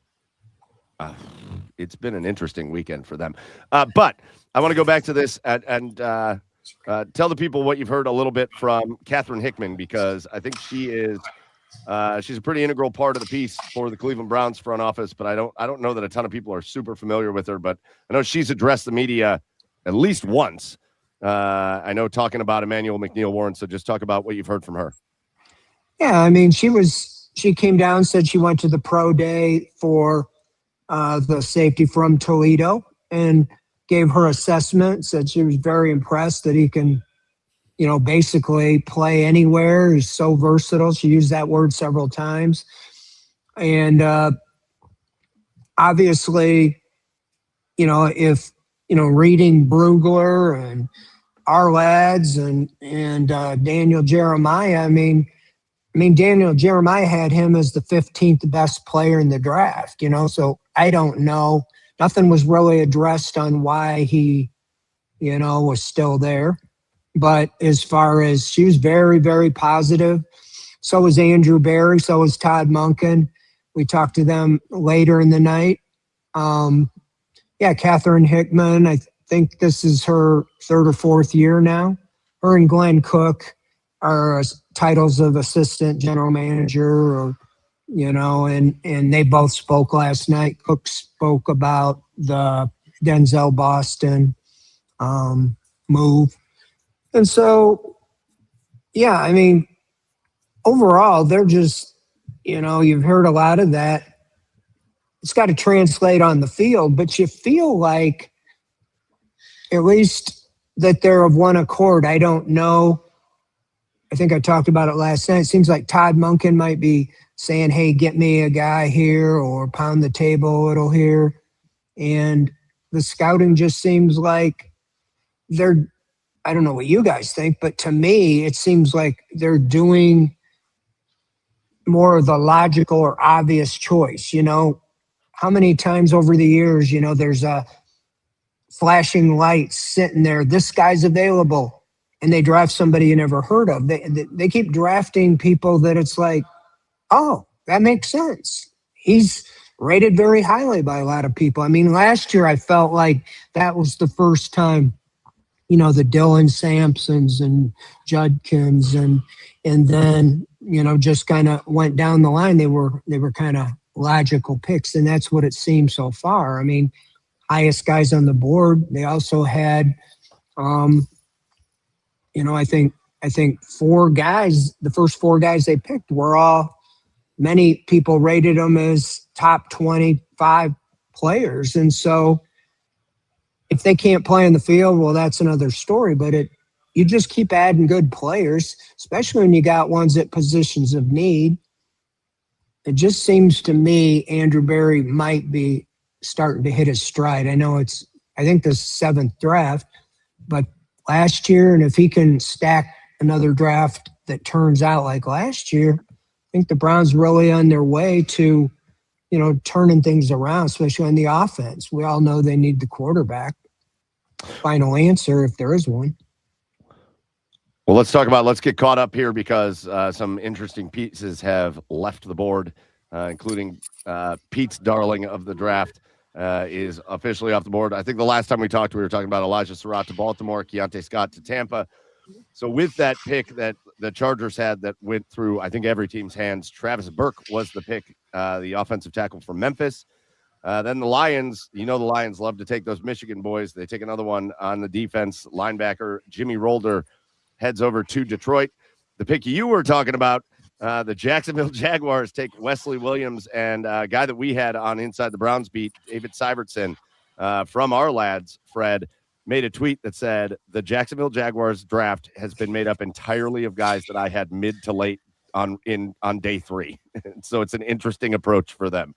It's been an interesting weekend for them. But I want to go back to this and tell the people what you've heard a little bit from Catherine Hickman, because I think she is she's a pretty integral part of the piece for the Cleveland Browns front office, but I don't know that a ton of people are super familiar with her, but I know she's addressed the media at least once. I know talking about Emmanuel McNeil-Warren, so just talk about what you've heard from her. Yeah, I mean, she came down, said she went to the pro day for the safety from Toledo and gave her assessment, said she was very impressed that he can, basically play anywhere. He's so versatile. She used that word several times. And obviously, if, reading Brugler and our lads and Daniel Jeremiah, I mean, Daniel Jeremiah had him as the 15th best player in the draft, so I don't know. Nothing was really addressed on why he, was still there. But as far as, she was very, very positive. So was Andrew Berry. So was Todd Monken. We talked to them later in the night. Catherine Hickman, I think this is her 3rd or 4th year now. Her and Glenn Cook are titles of assistant general manager, or, and they both spoke last night. Cook spoke about the Denzel Boston move. And so, yeah, I mean, overall, they're just, you've heard a lot of that. It's got to translate on the field, but you feel like at least that they're of one accord. I don't know. I think I talked about it last night. It seems like Todd Monken might be saying, hey, get me a guy here, or pound the table a little here. And the scouting just seems like they're, I don't know what you guys think, but to me, it seems like they're doing more of the logical or obvious choice. How many times over the years, there's a flashing light sitting there, this guy's available, and they draft somebody you never heard of. They keep drafting people that it's like, oh, that makes sense. He's rated very highly by a lot of people. I mean, last year I felt like that was the first time, the Dylan Sampsons and Judkins and then, just kind of went down the line. They were kind of logical picks, and that's what it seems so far. I mean, highest guys on the board. They also had, I think 4 guys, the first 4 guys they picked were all, many people rated them as top 25 players. And so if they can't play in the field, well, that's another story. But you just keep adding good players, especially when you got ones at positions of need. It just seems to me Andrew Berry might be starting to hit his stride. I know I think the 7th draft, but last year, and if he can stack another draft that turns out like last year, I think the Browns really on their way to, turning things around, especially on the offense. We all know they need the quarterback. Final answer, if there is one. Well, let's get caught up here because some interesting pieces have left the board, including Pete's darling of the draft is officially off the board. I think the last time we talked, we were talking about Elijah Surratt to Baltimore, Keontae Scott to Tampa. So with that pick that the Chargers had that went through, I think, every team's hands, Travis Burke was the pick, the offensive tackle from Memphis. Then the Lions, the Lions love to take those Michigan boys. They take another one on the defense. Linebacker Jimmy Rolder heads over to Detroit. The pick you were talking about, the Jacksonville Jaguars take Wesley Williams, and a guy that we had on Inside the Browns beat, David Syvertson, from our lads, Fred, made a tweet that said, the Jacksonville Jaguars draft has been made up entirely of guys that I had mid to late on day 3. So it's an interesting approach for them.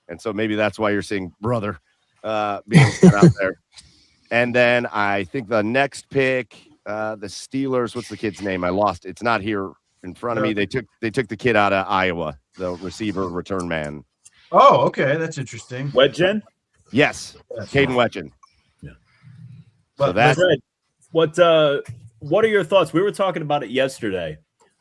And so maybe that's why you're seeing brother being set out there. And then I think the next pick, the Steelers, what's the kid's name? I lost. It's not here in front of me. They took the kid out of Iowa, the receiver return man. Oh, okay. That's interesting. Wedgen? Yes. Caden Wedgen. Yeah. So that's Fred, what are your thoughts? We were talking about it yesterday.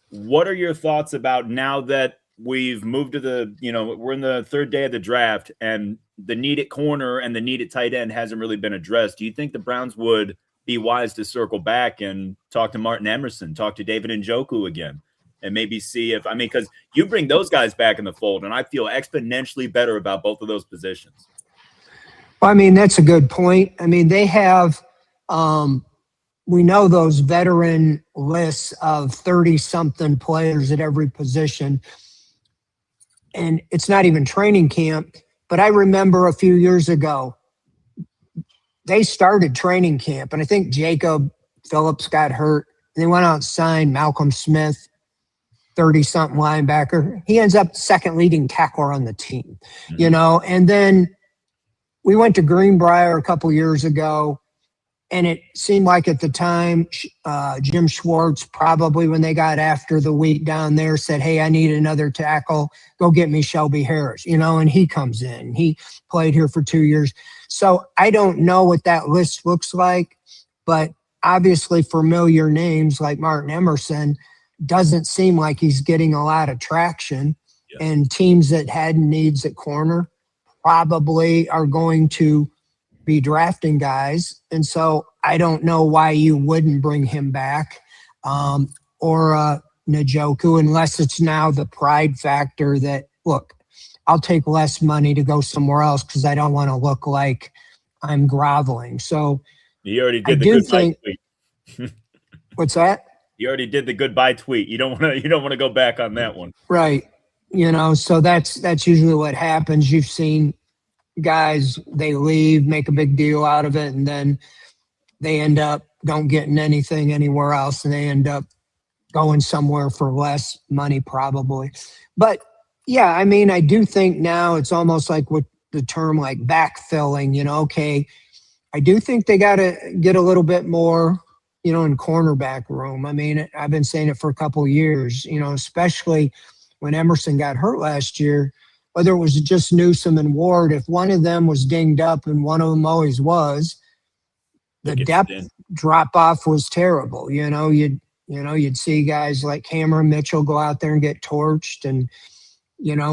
What are your thoughts about now that we've moved to we're in the 3rd day of the draft and the need at corner and the need at tight end hasn't really been addressed? Do you think the Browns would be wise to circle back and talk to Martin Emerson, talk to David Njoku again, and maybe see if, because you bring those guys back in the fold, and I feel exponentially better about both of those positions. Well, that's a good point. They have, we know those veteran lists of 30-something players at every position. And it's not even training camp, but I remember a few years ago, they started training camp, and I think Jacob Phillips got hurt. And they went out and signed Malcolm Smith, 30-something linebacker. He ends up second leading tackler on the team, And then we went to Greenbrier a couple years ago, and it seemed like at the time, Jim Schwartz probably, when they got after the wheat down there, said, hey, I need another tackle. Go get me Shelby Harris, and he comes in. He played here for 2 years. So I don't know what that list looks like, but obviously familiar names like Martin Emerson doesn't seem like he's getting a lot of traction. Yeah. And teams that had needs at corner probably are going to be drafting guys. And so I don't know why you wouldn't bring him back or Njoku, unless it's now the pride factor that, look, I'll take less money to go somewhere else because I don't want to look like I'm groveling. So you already did the goodbye tweet. What's that? You already did the goodbye tweet. You don't want to go back on that one. Right. So that's usually what happens. You've seen guys, they leave, make a big deal out of it, and then they end up don't getting anything anywhere else, and they end up going somewhere for less money probably. But yeah, I do think now it's almost like with the term like backfilling, okay, I do think they got to get a little bit more, in cornerback room. I've been saying it for a couple of years, especially when Emerson got hurt last year, whether it was just Newsome and Ward, if one of them was dinged up and one of them always was, the depth drop off was terrible. You'd see guys like Cameron Mitchell go out there and get torched, and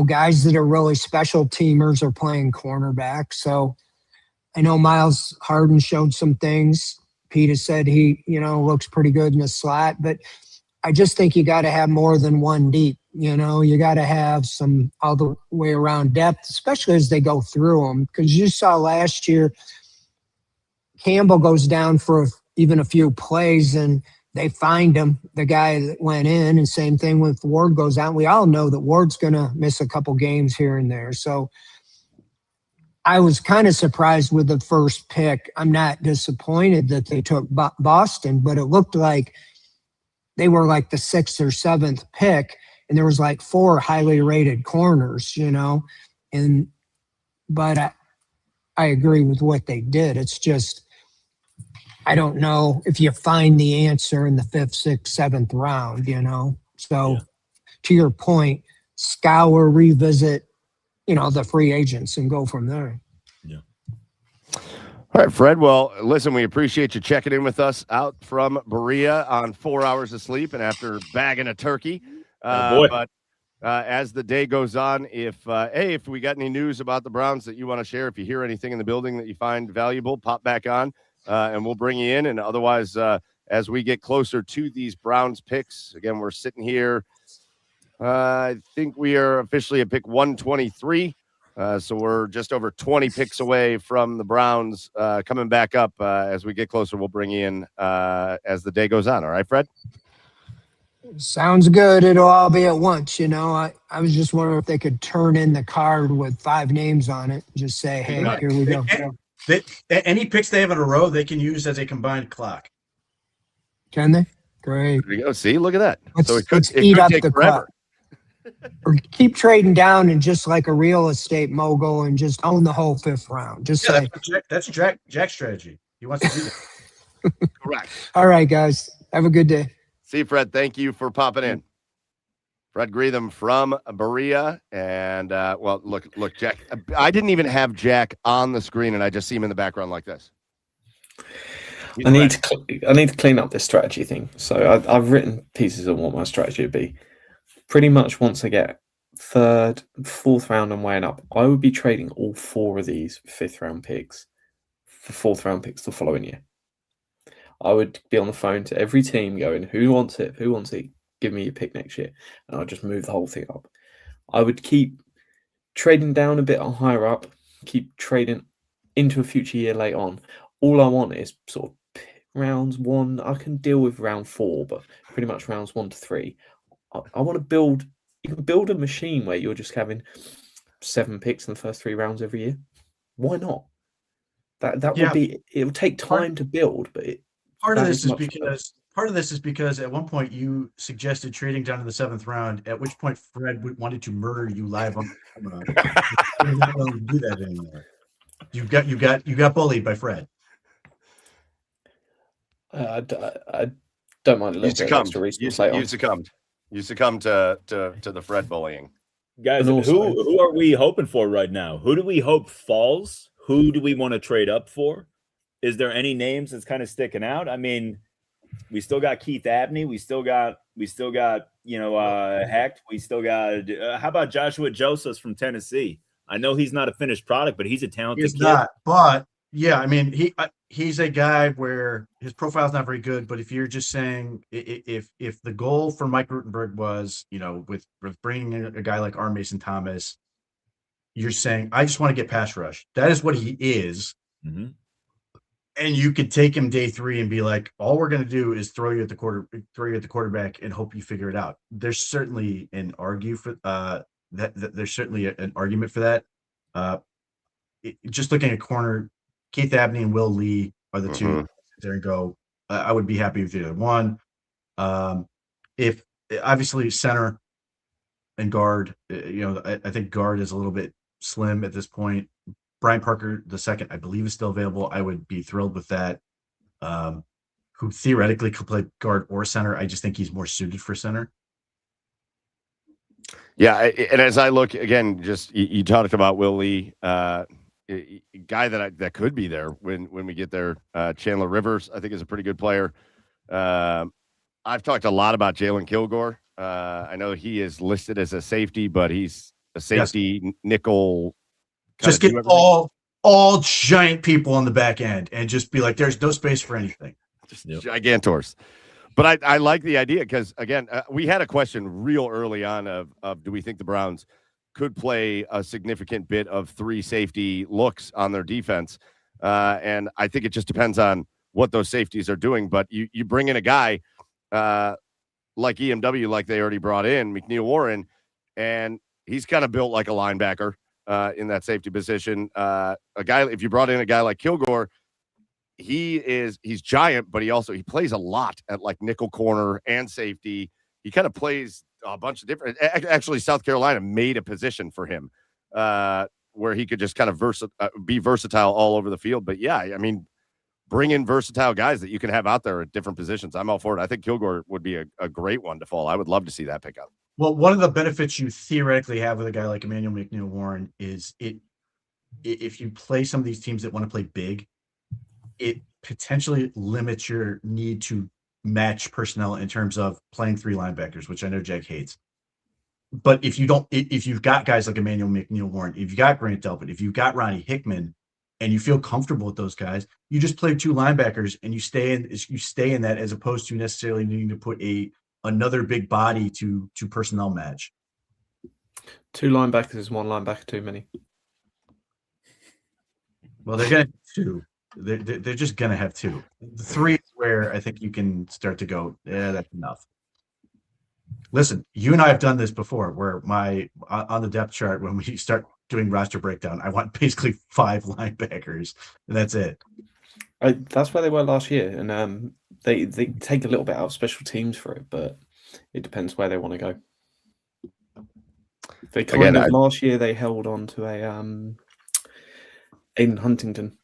guys that are really special teamers are playing cornerback. So I know Miles Harden showed some things. Peter said he, looks pretty good in the slot, but I just think you got to have more than one deep. You got to have some all the way around depth, especially as they go through them. Because you saw last year, Campbell goes down for even a few plays and they find him, the guy that went in, and same thing with Ward goes out. We all know that Ward's going to miss a couple games here and there. So I was kind of surprised with the first pick. I'm not disappointed that they took Boston, but it looked like they were like the 6th or 7th pick, and there was like 4 highly rated corners, but I agree with what they did. It's just, I don't know if you find the answer in the 5th, 6th, 7th round, So to your point, scour, revisit, the free agents and go from there. Yeah. All right, Fred. Well, listen, we appreciate you checking in with us out from Berea on 4 hours of sleep and after bagging a turkey. But as the day goes on, if we got any news about the Browns that you want to share, if you hear anything in the building that you find valuable, pop back on and we'll bring you in. And otherwise, as we get closer to these Browns picks, again, we're sitting here. I think we are officially at pick 123. So we're just over 20 picks away from the Browns coming back up. As we get closer, we'll bring you in as the day goes on. All right, Fred? Sounds good. It'll all be at once. I was just wondering if they could turn in the card with 5 names on it. Just say, hey, here we go. Any picks they have in a row, they can use as a combined clock. Can they? Great. There you go. See, look at that. Let's eat up the clock. Or keep trading down and just like a real estate mogul and just own the whole 5th round. Just say that's Jack's strategy. He wants to do that. Correct. All right, guys. Have a good day. See you, Fred. Thank you for popping in. Fred Greetham from Berea. And, look, Jack. I didn't even have Jack on the screen, and I just see him in the background like this. I need to clean up this strategy thing. So I've written pieces on what my strategy would be. Pretty much once I get 3rd, 4th round and weighing up, I would be trading all 4 of these 5th round picks for 4th round picks the following year. I would be on the phone to every team going, who wants it? Who wants it? Give me your pick next year. And I'll just move the whole thing up. I would keep trading down a bit on higher up, keep trading into a future year late on. All I want is sort of rounds 1. I can deal with round 4, but pretty much rounds 1 to 3. I want to build. You can build a machine where you're just having 7 picks in the first 3 rounds every year. Why not? That would be. It will take time to build, but part of this is because at one point you suggested trading down to the 7th round. At which point Fred wanted to murder you live on. You're not going to do that anymore. You got bullied by Fred. I don't mind a little bit of extra resource later on. You succumbed to the Fred bullying. Guys, who are we hoping for right now? Who do we hope falls? Who do we want to trade up for? Is there any names that's kind of sticking out? I mean, we still got Keith Abney. We still got Hecht. We still got how about Joshua Josephs from Tennessee? I know he's not a finished product, but he's a talented kid. He's not, but yeah, I mean he's a guy where his profile's not very good. But if you're just saying if the goal for Mike Rutenberg was with bringing in a guy like R. Mason Thomas, you're saying I just want to get pass rush. That is what he is. Mm-hmm. And you could take him day 3 and be like, all we're going to do is throw you at the quarterback and hope you figure it out. There's certainly an argument for that. Just looking at corner, Keith Abney and Will Lee are the 2 there and go. I would be happy with either one. If obviously center and guard, I think guard is a little bit slim at this point. Brian Parker II, I believe, is still available. I would be thrilled with that. Who theoretically could play guard or center. I just think he's more suited for center. Yeah, and as I look again, just you talked about Will Lee, guy that could be there when we get there. Chandler Rivers, I think, is a pretty good player. I've talked a lot about Jalen Kilgore I know he is listed as a safety, but he's a safety nickel. Just get all giant people on the back end and just be like, there's no space for anything. Just gigantors. But I like the idea because, again, we had a question real early on of do we think the Browns could play a significant bit of 3 safety looks on their defense? And I think it just depends on what those safeties are doing. But you bring in a guy like EMW, like they already brought in, McNeil Warren, and he's kind of built like a linebacker in that safety position. A guy, if you brought in a guy like Kilgore, he's giant, but he plays a lot at like nickel corner and safety. He kind of plays a bunch of different. Actually, South Carolina made a position for him where he could just kind of be versatile all over the field. But yeah, I mean, bring in versatile guys that you can have out there at different positions. I'm all for it. I think Kilgore would be a great one to fall. I would love to see that pick up. Well, one of the benefits you theoretically have with a guy like Emmanuel McNeil Warren is if you play some of these teams that want to play big, it potentially limits your need to match personnel in terms of playing 3 linebackers, which I know Jack hates. But if you've got guys like Emmanuel McNeil Warren, if you've got Grant Delpit, if you've got Ronnie Hickman, and you feel comfortable with those guys, you just play 2 linebackers and you stay in that, as opposed to necessarily needing to put another big body to personnel match. 2 linebackers is 1 linebacker too many. Well, they're gonna have 2. They're just gonna have 2. The 3 is where I think you can start to go, yeah, that's enough. Listen, you and I have done this before, where on the depth chart, when we start doing roster breakdown, I want basically 5 linebackers, and that's it. That's where they were last year, and they take a little bit out of special teams for it, but it depends where they want to go. They last year they held on to a Aiden Huntington.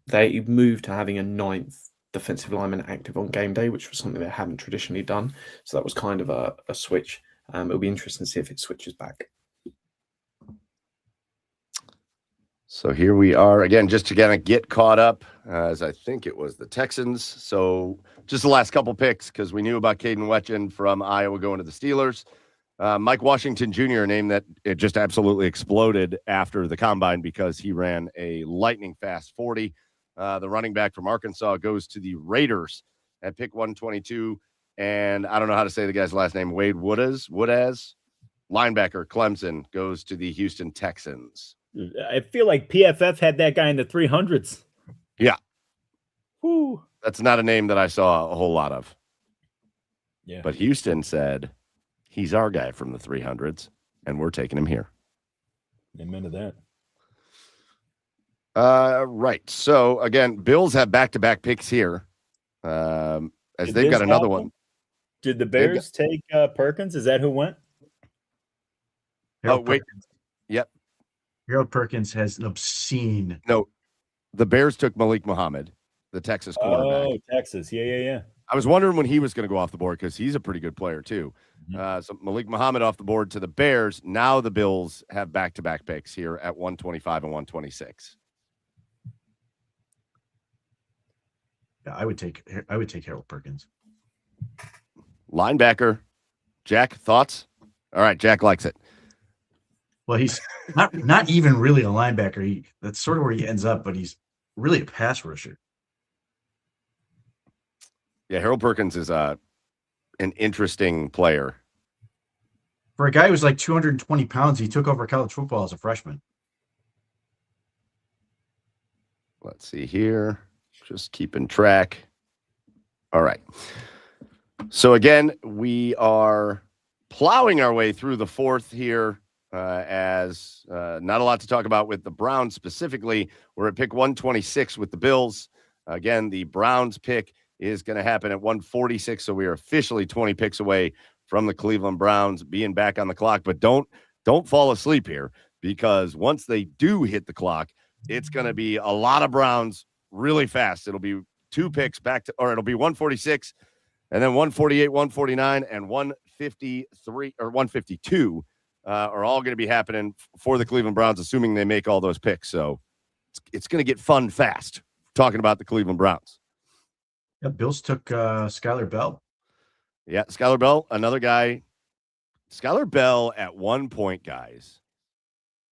They moved to having a 9th defensive lineman active on game day, which was something they haven't traditionally done. So that was kind of a switch. It'll be interesting to see if it switches back. So here we are again, just to kind of get caught up, as I think it was the Texans. So just the last couple picks, because we knew about Caden Wetchen from Iowa going to the Steelers. Mike Washington Jr., a name that it just absolutely exploded after the combine because he ran a lightning fast 40. The running back from Arkansas goes to the Raiders at pick 122. And I don't know how to say the guy's last name, Wade Woodaz, linebacker, Clemson, goes to the Houston Texans. I feel like PFF had that guy in the 300s. Yeah. Whew. That's not a name that I saw a whole lot of. Yeah. But Houston said, he's our guy from the 300s, and we're taking him here. Amen to that. Right. So, again, Bills have back-to-back picks here, as they've got another one. Did the Bears take Perkins? Is that who went? Wait. Yep. Harold Perkins has an obscene. No, the Bears took Malik Muhammad, the Texas quarterback. Oh, Texas. Yeah. I was wondering when he was going to go off the board because he's a pretty good player too. So Malik Muhammad off the board to the Bears. Now the Bills have back-to-back picks here at 125 and 126. Yeah, I would take Harold Perkins. Linebacker. Jack, thoughts? All right, Jack likes it. Well, he's not even really a linebacker. That's sort of where he ends up, but he's really a pass rusher. Yeah, Harold Perkins is an interesting player. For a guy who's like 220 pounds, he took over college football as a freshman. Let's see here. Just keeping track. All right. So, again, we are plowing our way through the 4th here. As not a lot to talk about with the Browns specifically. We're at pick 126 with the Bills. Again, the Browns pick is going to happen at 146, so we are officially 20 picks away from the Cleveland Browns being back on the clock. But don't fall asleep here, because once they do hit the clock, it's going to be a lot of Browns really fast. It'll be 2 picks it'll be 146, and then 148, 149, and 153 or 152. Are all going to be happening for the Cleveland Browns, assuming they make all those picks. So it's going to get fun fast talking about the Cleveland Browns. Yeah, Bills took Skylar Bell. Yeah, Skylar Bell, another guy. Skylar Bell at one point, guys,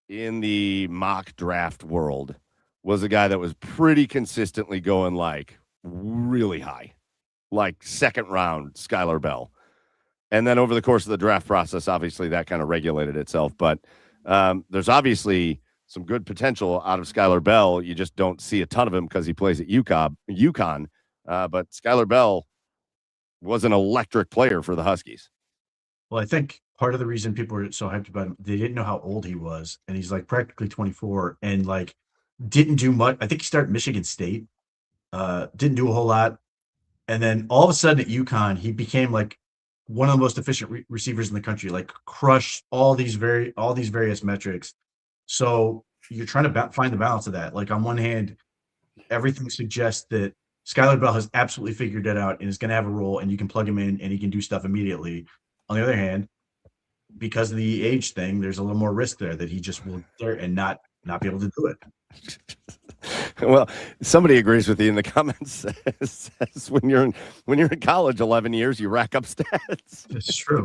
in the mock draft world, was a guy that was pretty consistently going like really high, like second round Skylar Bell. And then over the course of the draft process, obviously that kind of regulated itself. But there's obviously some good potential out of Skylar Bell. You just don't see a ton of him because he plays at UConn. But Skylar Bell was an electric player for the Huskies. Well, I think part of the reason people were so hyped about him, they didn't know how old he was, and he's like practically 24, and like didn't do much. I think he started Michigan State, didn't do a whole lot, and then all of a sudden at UConn, he became like one of the most efficient receivers in the country. Like crushed all these various metrics. So you're trying to find the balance of that. Like on one hand, everything suggests that Skylar Bell has absolutely figured it out and is going to have a role, and you can plug him in and he can do stuff immediately. On the other hand, because of the age thing, there's a little more risk there that he just will there and not be able to do it. Well, somebody agrees with you in the comments. Says when you're in college, 11 years, you rack up stats. It's true.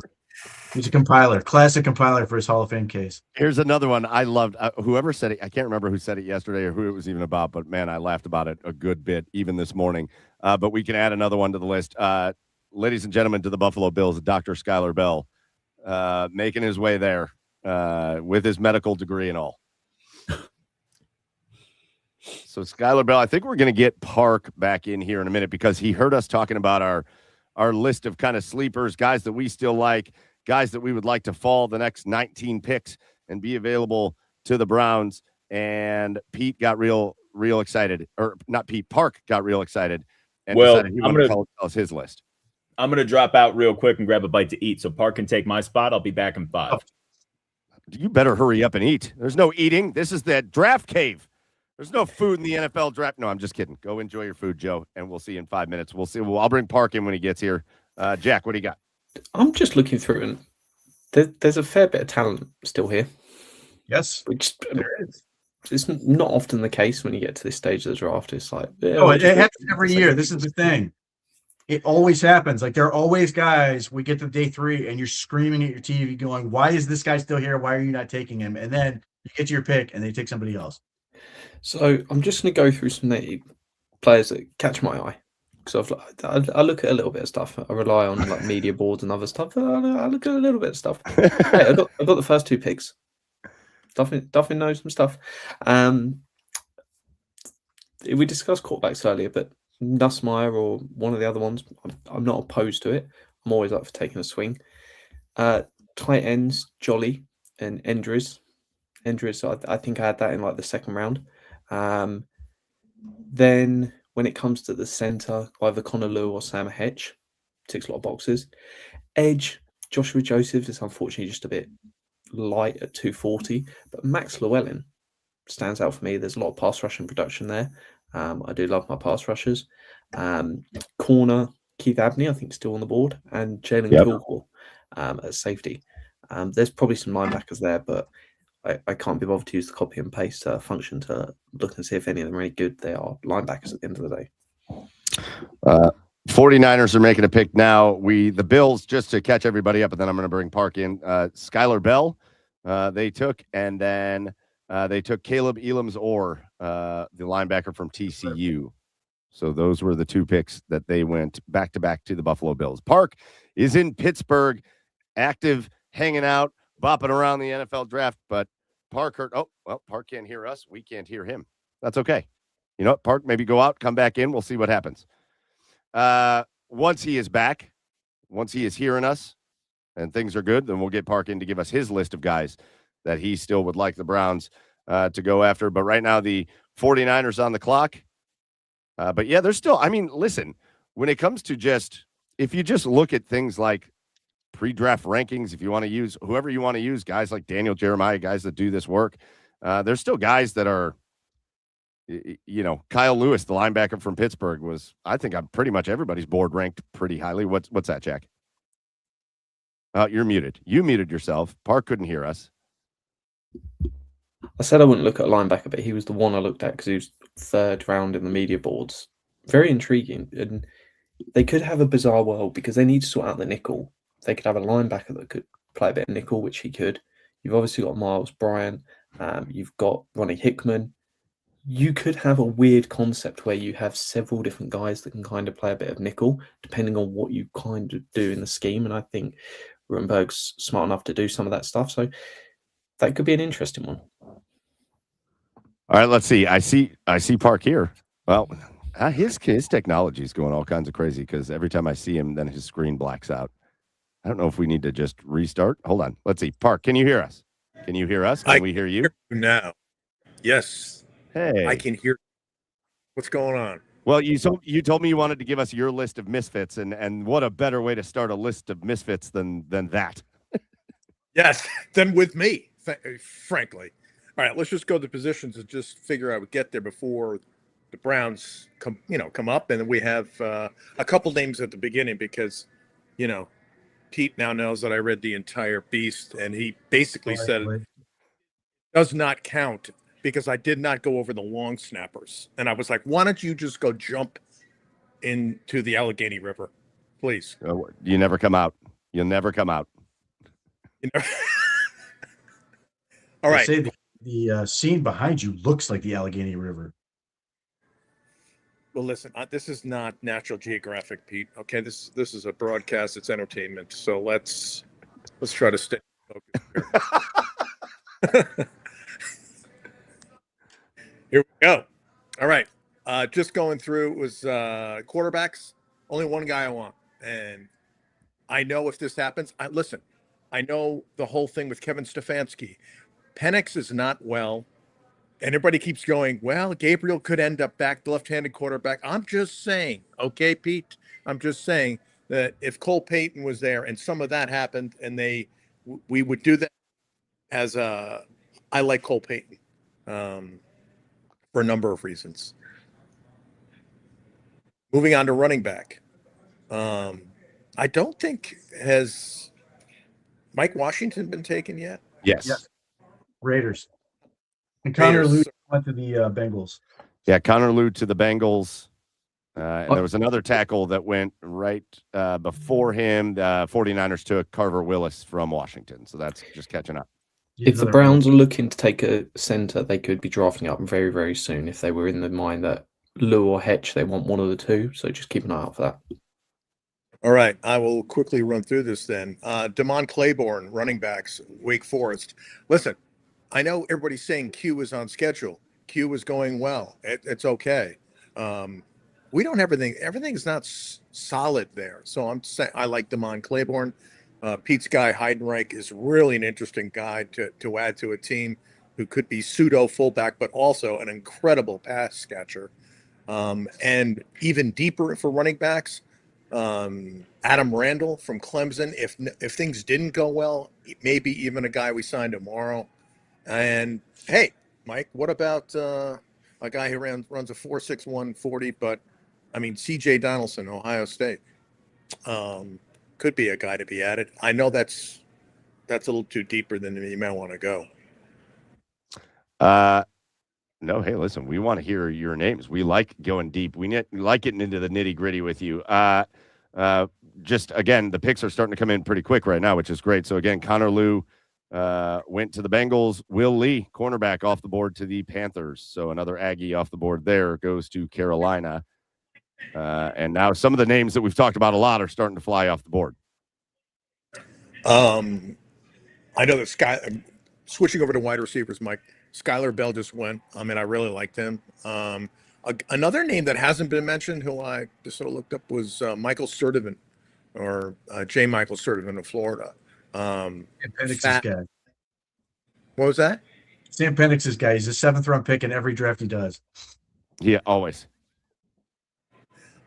He's a compiler, classic compiler for his Hall of Fame case. Here's another one I loved. Whoever said it, I can't remember who said it yesterday or who it was even about, but man, I laughed about it a good bit even this morning. But we can add another one to the list. Ladies and gentlemen, to the Buffalo Bills, Dr. Skylar Bell, making his way there with his medical degree and all. So Skylar Bell, I think we're going to get Park back in here in a minute because he heard us talking about our list of kind of sleepers, guys that we still like, guys that we would like to fall the next 19 picks and be available to the Browns. And Pete got real excited, or not Pete, Park got real excited and decided he wanted to tell us his list. I'm going to drop out real quick and grab a bite to eat. So Park can take my spot. I'll be back in 5. You better hurry up and eat. There's no eating. This is the draft cave. There's no food in the NFL draft. No, I'm just kidding. Go enjoy your food, Joe, and we'll see you in 5 minutes. We'll see. I'll bring Park in when he gets here. Jack, what do you got? I'm just looking through, and there's a fair bit of talent still here. Yes, which it's not often the case when you get to this stage of the draft. It's like, it happens every year. This is the thing. It always happens. Like there are always guys. We get to day 3, and you're screaming at your TV, going, "Why is this guy still here? Why are you not taking him?" And then you get to your pick, and they take somebody else. So I'm just going to go through some players that catch my eye because I look at a little bit of stuff. I rely on like media boards and other stuff. I look at a little bit of stuff. Hey, I got the first 2 picks. Duffin knows some stuff. We discussed quarterbacks earlier, but Nussmeier or one of the other ones, I'm not opposed to it. I'm always up for taking a swing. Tight ends, Jolly and Endris. I think I had that in like the second round. Then when it comes to the center, either Connor Lew or Sam Hetch, ticks a lot of boxes. Edge, Joshua Joseph is unfortunately just a bit light at 240, but Max Llewellyn stands out for me. There's a lot of pass rushing production there. I do love my pass rushers. Corner, Keith Abney, I think still on the board, and Jalen Kilgore at safety. There's probably some linebackers there, but I can't be bothered to use the copy and paste function to look and see if any of them are any good. They are linebackers at the end of the day. 49ers are making a pick now. The Bills, just to catch everybody up, and then I'm going to bring Park in. Skylar Bell, they took, and then they took Caleb Elam's-Orr, the linebacker from TCU. So those were the 2 picks that they went back-to-back to the Buffalo Bills. Park is in Pittsburgh, active, hanging out, bopping around the NFL draft, but Park Park can't hear us. We can't hear him. That's okay. You know what, Park, maybe go out, come back in. We'll see what happens. Once he is back, once he is hearing us and things are good, then we'll get Park in to give us his list of guys that he still would like the Browns to go after. But right now, the 49ers on the clock. But yeah, there's still, listen, when it comes to if you just look at things like pre-draft rankings, if you want to use whoever you want to use, guys like Daniel Jeremiah, guys that do this work, there's still guys that are, Kyle Lewis, the linebacker from Pittsburgh, was, I think, on pretty much everybody's board ranked pretty highly. What's that, Jack? You're muted. You muted yourself. Park couldn't hear us. I said I wouldn't look at a linebacker, but he was the one I looked at because he was 3rd round in the media boards. Very intriguing. And they could have a bizarre world because they need to sort out the nickel. They could have a linebacker that could play a bit of nickel, which he could. You've obviously got Miles Bryant. You've got Ronnie Hickman. You could have a weird concept where you have several different guys that can kind of play a bit of nickel, depending on what you kind of do in the scheme. And I think Rutenberg's smart enough to do some of that stuff. So that could be an interesting one. All right, let's see. I see Park here. Well, his technology is going all kinds of crazy because every time I see him, then his screen blacks out. I don't know if we need to just restart. Hold on. Let's see. Park, can you hear us? Can you hear us? Can we hear you? Now. Yes. Hey. I can hear. What's going on? Well, you told me you wanted to give us your list of misfits, and what a better way to start a list of misfits than that. Yes, than with me, frankly. All right, let's just go to the positions and just figure out we get there before the Browns come up, and then we have a couple names at the beginning because, Pete now knows that I read the entire beast, and he basically said it does not count because I did not go over the long snappers. And I was like, why don't you just go jump into the Allegheny River, please? You never come out. You'll never come out. All right. Say the scene behind you looks like the Allegheny River. Well, listen, this is not Natural Geographic, Pete. Okay, this is a broadcast. It's entertainment. So let's try to stay focused here. Here we go. All right. Just going through was quarterbacks. Only one guy I want, and I know if this happens. I know the whole thing with Kevin Stefanski. Penix is not well. And everybody keeps going, well, Gabriel could end up back, the left-handed quarterback. I'm just saying, okay, Pete? I'm just saying that if Cole Payton was there and some of that happened and we would do that I like Cole Payton for a number of reasons. Moving on to running back. I don't think, has Mike Washington been taken yet? Yes. Raiders. And Connor Raiders. Lew went to the Bengals. Yeah, Connor Lew to the Bengals. And there was another tackle that went right before him. The 49ers took Carver Willis from Washington. So that's just catching up. If the Browns are looking to take a center, they could be drafting up very, very soon if they were in the mind that Lew or Hetch, they want one of the two. So just keep an eye out for that. All right, I will quickly run through this then. Damon Claiborne, running backs, Wake Forest. Listen, I know everybody's saying Q is on schedule. Q is going well. It's okay. We don't have everything. Everything's not solid there. So I'm saying I like Damon Claiborne. Pete's guy Heidenreich is really an interesting guy to add to a team who could be pseudo fullback, but also an incredible pass catcher. And even deeper for running backs, Adam Randall from Clemson. If things didn't go well, maybe even a guy we signed tomorrow. And hey, Mike, what about a guy who runs a 4.61 40? But I mean, C.J. Donaldson, Ohio State, could be a guy to be added. I know that's a little too deeper than you may want to go. No, hey, listen, we want to hear your names. We like going deep. We like getting into the nitty gritty with you. Just again, the picks are starting to come in pretty quick right now, which is great. So again, Connor Lew went to the Bengals. Will Lee, cornerback, off the board to the Panthers. So another Aggie off the board there, goes to Carolina. And now some of the names that we've talked about a lot are starting to fly off the board. I know that switching over to wide receivers, Mike. Skylar Bell just went. I mean, I really liked him. Another name that hasn't been mentioned, who I just sort of looked up, was Michael Sturdivant, or J. Michael Sturdivant of Florida. Penix's guy. What was that? Sam Penix's guy. He's a 7th round pick in every draft he does. Yeah, always.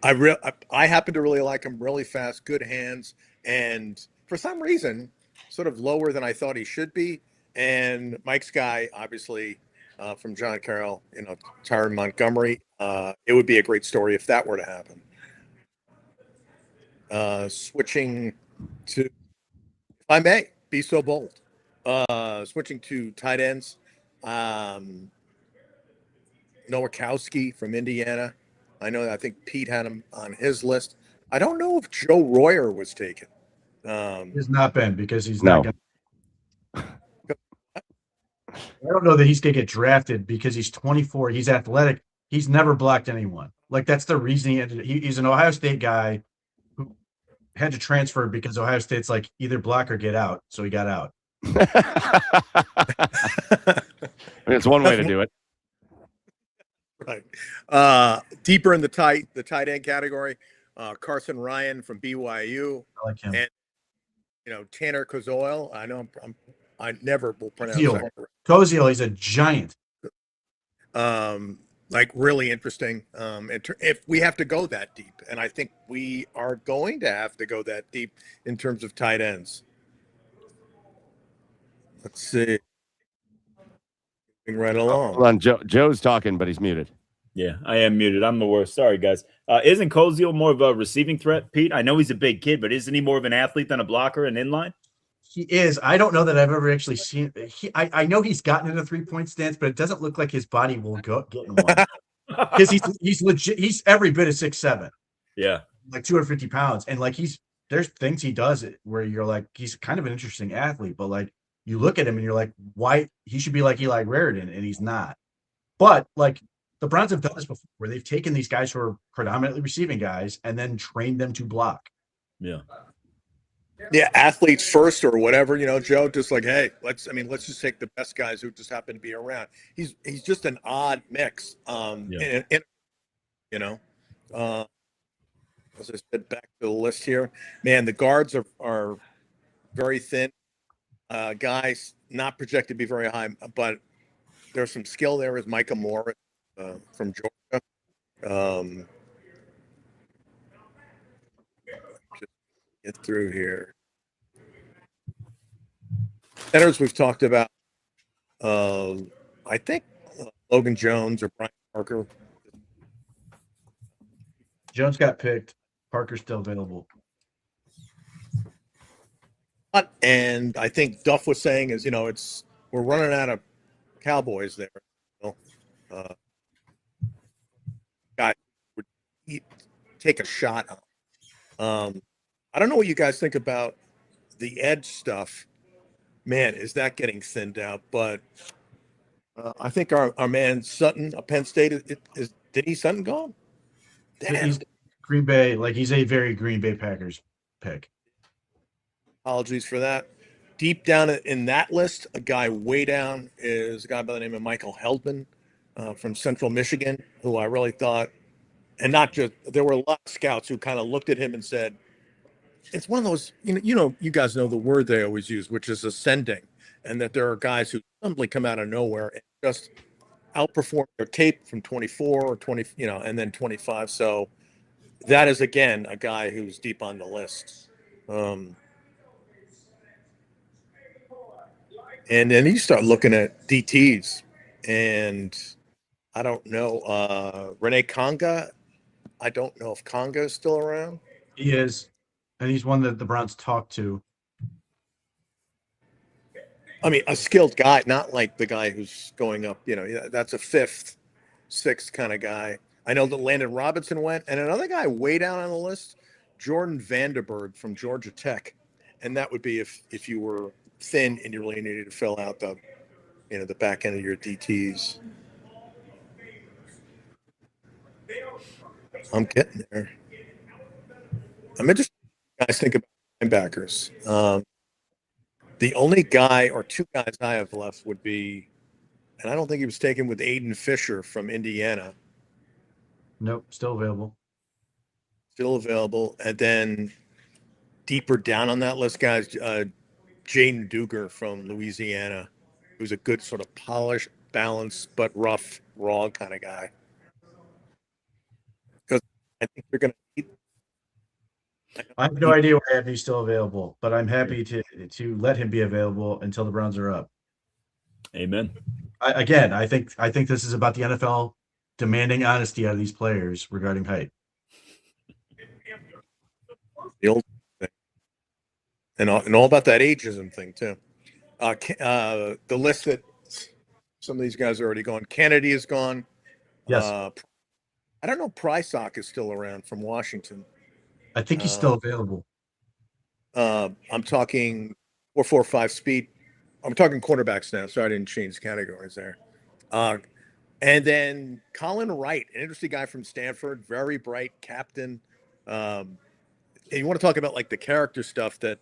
I happen to really like him. Really fast, good hands, and for some reason, sort of lower than I thought he should be. And Mike's guy, obviously, from John Carroll, Tyron Montgomery. It would be a great story if that were to happen. Switching to, if I may be so bold, switching to tight ends. Nowakowski from Indiana. I think Pete had him on his list. I don't know if Joe Royer was taken. He's not been because he's No. not going to. I don't know that he's going to get drafted because he's 24. He's athletic. He's never blocked anyone. Like, that's the reason he's an Ohio State guy who had to transfer because Ohio State's like either block or get out. So he got out. It's one way to do it. Right. Deeper in the tight end category, Carson Ryan from BYU. I like him. And, Tanner Kozoil. I know I never will pronounce that. Koziel, he's a giant. Like really interesting. If we have to go that deep, and I think we are going to have to go that deep in terms of tight ends. Let's see. Moving right along. Hold on, Joe's talking, but he's muted. Yeah, I am muted. I'm the worst. Sorry, guys. Isn't Koziel more of a receiving threat, Pete? I know he's a big kid, but isn't he more of an athlete than a blocker and inline? He is. I don't know that I've ever actually seen. I know he's gotten in a 3-point stance, but it doesn't look like his body will get in one because he's legit. He's every bit of 6'7". Yeah, like 250 pounds, and like there's things he does where you're like he's kind of an interesting athlete, but like you look at him and you're like, why he should be like Eli Raritan, and he's not. But like the Browns have done this before, where they've taken these guys who are predominantly receiving guys and then trained them to block. Yeah. Yeah, athletes first or whatever, Joe, just like, hey, let's just take the best guys who just happen to be around. He's just an odd mix. As I said, back to the list here, man, the guards are very thin. Guys not projected to be very high, but there's some skill there. Is Micah Moore from Georgia. Get through here. Centers we've talked about. I think Logan Jones or Brian Parker. Jones got picked. Parker's still available. And I think Duff was saying is, we're running out of Cowboys there. Guy would take a shot on. I don't know what you guys think about the edge stuff. Man, is that getting thinned out? But I think our man Sutton, Penn State, is Denise Sutton gone? He's Green Bay, like he's a very Green Bay Packers pick. Apologies for that. Deep down in that list, a guy way down is a guy by the name of Michael Heldman from Central Michigan, who I really thought, and not just, there were a lot of scouts who kind of looked at him and said, it's one of those, you guys know the word they always use, which is ascending, and that there are guys who suddenly come out of nowhere and just outperform their tape from 24 or 20, and then 25. So that is, again, a guy who's deep on the list. And then you start looking at DTs, and I don't know, Rene Conga. I don't know if Conga is still around. He is, and he's one that the Browns talked to. I mean, a skilled guy, not like the guy who's going up, that's a 5th, 6th kind of guy. I know that Landon Robinson went, and another guy way down on the list, Jordan Vanderberg from Georgia Tech. And that would be if you were thin and you really needed to fill out the back end of your DTs. I'm getting there. I'm interested in what you guys think about linebackers. The only guy or two guys I have left would be, and I don't think he was taken, with Aiden Fisher from Indiana. Nope, still available. Still available. And then deeper down on that list, guys, Jaden Duger from Louisiana, who's a good sort of polished, balanced, but rough, raw kind of guy. Because I think they're going to need. I have no idea why he's still available, but I'm happy to let him be available until the Browns are up. Amen. I think this is about the NFL demanding honesty out of these players regarding height. The old thing. And all about that ageism thing too. The list that some of these guys are already gone. Kennedy is gone. Yes. I don't know. Prysock is still around from Washington. I think he's still available. I'm talking 4.45 speed. I'm talking quarterbacks now, so I didn't change categories there. And then Colin Wright, an interesting guy from Stanford, very bright captain. And you want to talk about like the character stuff that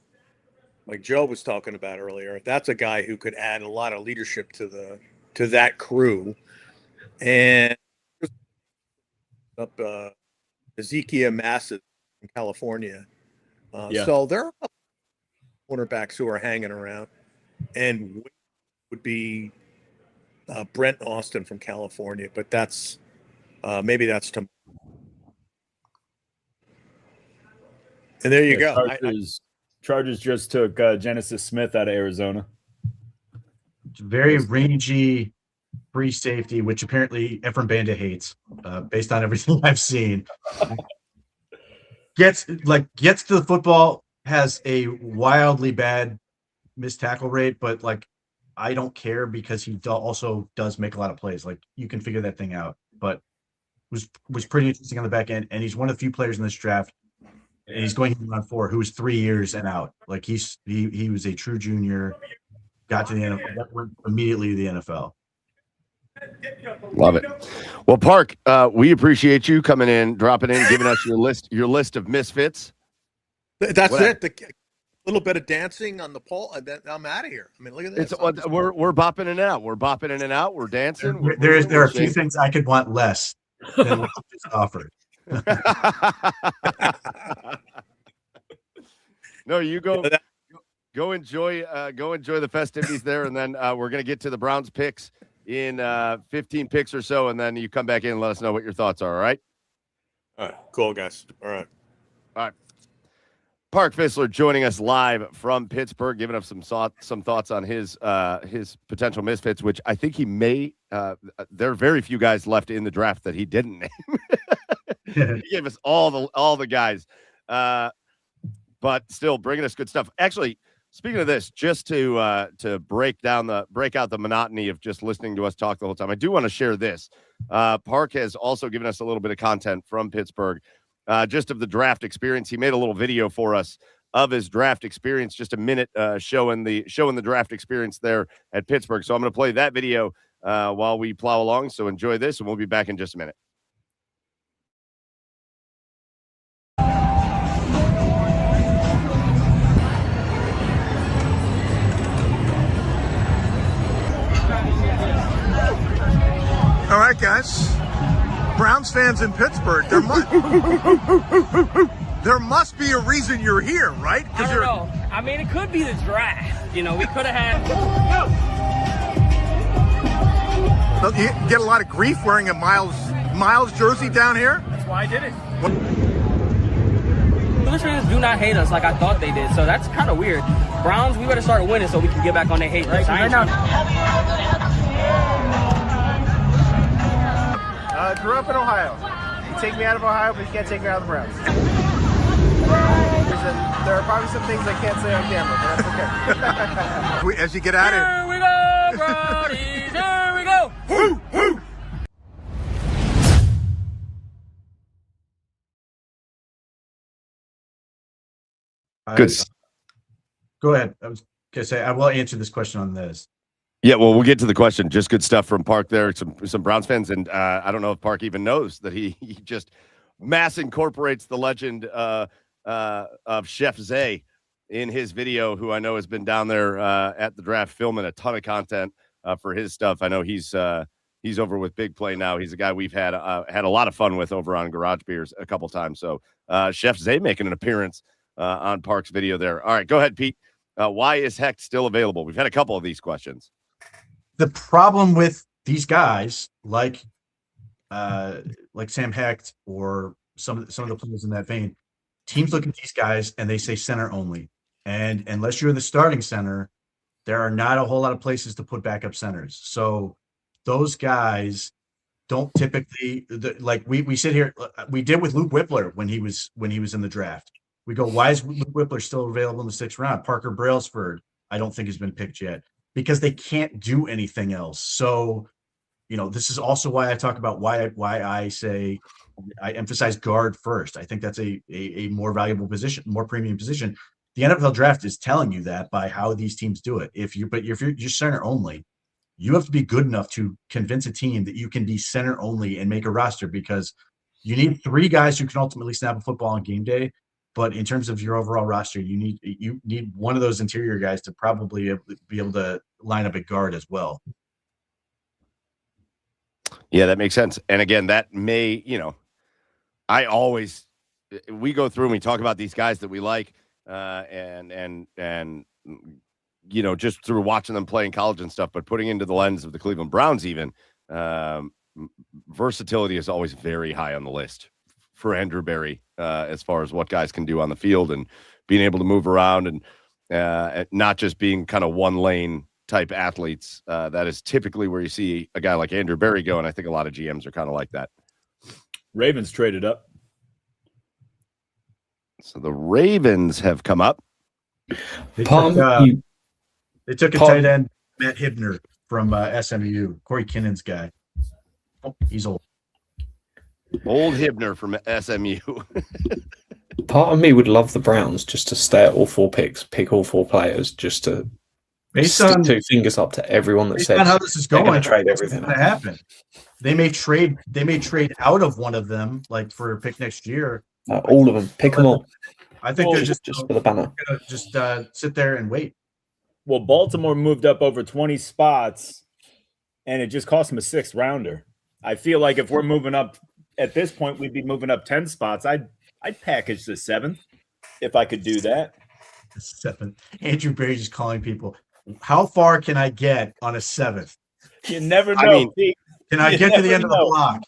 like Joe was talking about earlier. That's a guy who could add a lot of leadership to that crew. And up Ezekiel Masses in California. So there are cornerbacks who are hanging around, and would be Brent Austin from California, but that's maybe that's tomorrow. And there you go. Chargers just took Genesis Smith out of Arizona. It's very rangy free safety, which apparently Efren Banda hates, based on everything I've seen. Gets to the football, has a wildly bad missed tackle rate, but like I don't care because he also does make a lot of plays. Like you can figure that thing out. But was pretty interesting on the back end, and he's one of the few players in this draft, and he's going in round 4 who was 3 years and out. Like he was a true junior, got to the NFL, went immediately to the NFL. Love it. Well, Park, we appreciate you coming in, dropping in, giving us your list of misfits. That's it. A little bit of dancing on the pole, and then I'm out of here. I mean, look at this. We're bopping in and out. We're bopping in and out. We're dancing. There are a few things I could want less than what you just offered. No, you go enjoy the festivities there, and then we're gonna get to the Browns picks in 15 picks or so, and then you come back in and let us know what your thoughts are. All right. All right. Cool, guys. All right. Park Fissler joining us live from Pittsburgh, giving us some thoughts on his potential misfits, which I think he may. There are very few guys left in the draft that he didn't name. He gave us all the guys, but still bringing us good stuff. Actually, speaking of this, just to break out the monotony of just listening to us talk the whole time, I do want to share this. Park has also given us a little bit of content from Pittsburgh. Just of the draft experience. He made a little video for us of his draft experience, just a minute showing the draft experience there at Pittsburgh. So I'm going to play that video while we plow along. So enjoy this, and we'll be back in just a minute. All right, guys. Browns fans in Pittsburgh, there must be a reason you're here, right? I don't know. I mean, it could be the draft. You know, we could have had. You get a lot of grief wearing a Miles jersey down here. That's why I did it. Steelers fans do not hate us like I thought they did, so that's kind of weird. Browns, we better start winning so we can get back on their hate list. Grew up in Ohio. You take me out of Ohio, but you can't take me out of the Browns. There are probably some things I can't say on camera, but that's okay. As you get out of here we go, Brownies, here we go. Woo, woo. Good. Go ahead. I was going to say, I will answer this question on this. Yeah, well, we'll get to the question. Just good stuff from Park there. Some Browns fans, and I don't know if Park even knows that he just mass incorporates the legend of Chef Zay in his video, who I know has been down there at the draft filming a ton of content for his stuff. I know he's over with Big Play now. He's a guy we've had a lot of fun with over on Garage Beers a couple times. So Chef Zay making an appearance on Park's video there. All right, go ahead, Pete. Why is Hecht still available? We've had a couple of these questions. The problem with these guys, like Sam Hecht or some of the players in that vein, teams look at these guys and they say center only. And unless you're the starting center, there are not a whole lot of places to put backup centers. So those guys don't typically like we sit here. We did with Luke Whippler when he was in the draft. We go, why is Luke Whippler still available in the 6th round? Parker Brailsford, I don't think has been picked yet, because they can't do anything else. So this is also why I talk about why I say I emphasize guard first. I think that's a more valuable position, more premium position. The NFL draft is telling you that by how these teams do it. If you're just center only, you have to be good enough to convince a team that you can be center only and make a roster, because you need 3 guys who can ultimately snap a football on game day. But in terms of your overall roster, you need one of those interior guys to probably be able to line up at guard as well. Yeah, that makes sense. And again, that may, we go through and we talk about these guys that we like, and just through watching them play in college and stuff, but putting into the lens of the Cleveland Browns, even versatility is always very high on the list for Andrew Berry, as far as what guys can do on the field and being able to move around and not just being kind of one lane type athletes. That is typically where you see a guy like Andrew Berry go, and I think a lot of GMs are kind of like that. Ravens traded up. So the Ravens have come up. They took a tight end, Matt Hibner from SMU, Corey Kinnon's guy. Oh, he's old. Old Hibner from SMU. Part of me would love the Browns just to stay at all 4 picks, pick all 4 players, just to stick 2 fingers up to everyone that says on how this is going. Trade everything. Going to happen. They may trade out of one of them, like for a pick next year. All of them, pick them all. I think they're just for the banner. Gonna just sit there and wait. Well, Baltimore moved up over 20 spots, and it just cost them a 6th rounder. I feel like if we're moving up at this point, we'd be moving up 10 spots. I'd package the 7th if I could do that. 7th. Andrew Berry just calling people. How far can I get on a 7th? You never know. Can I get to the end of the block?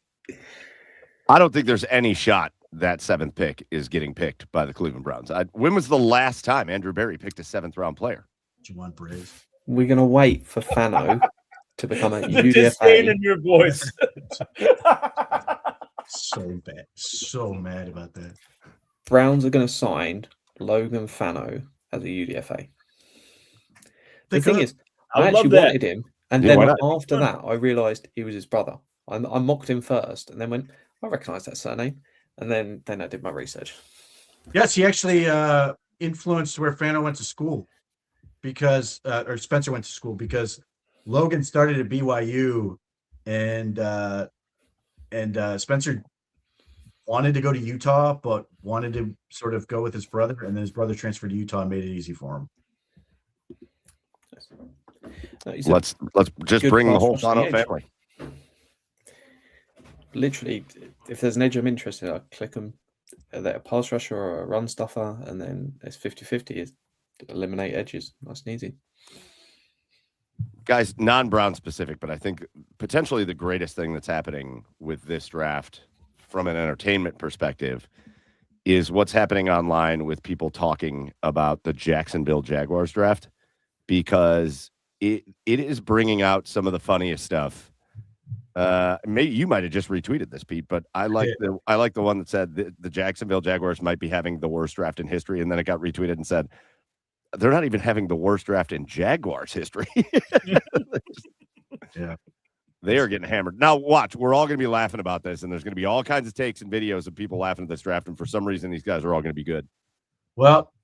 I don't think there's any shot that 7th pick is getting picked by the Cleveland Browns. When was the last time Andrew Berry picked a 7th round player? Do you want Braves? We're going to wait for Fano to become a the UDFA. disdain in your voice. So mad about that. Browns are going to sign Logan Fano as a UDFA. The thing is, I actually wanted him, and then after that, I realised he was his brother. I mocked him first, and then went, I recognise that surname, and then I did my research. Yes, he actually influenced where Fano went to school, because or Spencer went to school, because Logan started at BYU, and Spencer wanted to go to Utah, but wanted to sort of go with his brother, and then his brother transferred to Utah and made it easy for him. Let's just bring the whole Fano family. Literally, if there's an edge I'm interested in, I click them. They're a pass rusher or a run stuffer, and then it's 50-50. Is eliminate edges. Nice and easy. Guys, non-Brown specific, but I think potentially the greatest thing that's happening with this draft from an entertainment perspective is what's happening online with people talking about the Jacksonville Jaguars draft, because it is bringing out some of the funniest stuff. Maybe you might have just retweeted this, Pete, but I like the one that said the Jacksonville Jaguars might be having the worst draft in history, and then it got retweeted and said they're not even having the worst draft in Jaguars history. Yeah, they are getting hammered. Now watch, we're all going to be laughing about this, and there's going to be all kinds of takes and videos of people laughing at this draft, and for some reason these guys are all going to be good. Well,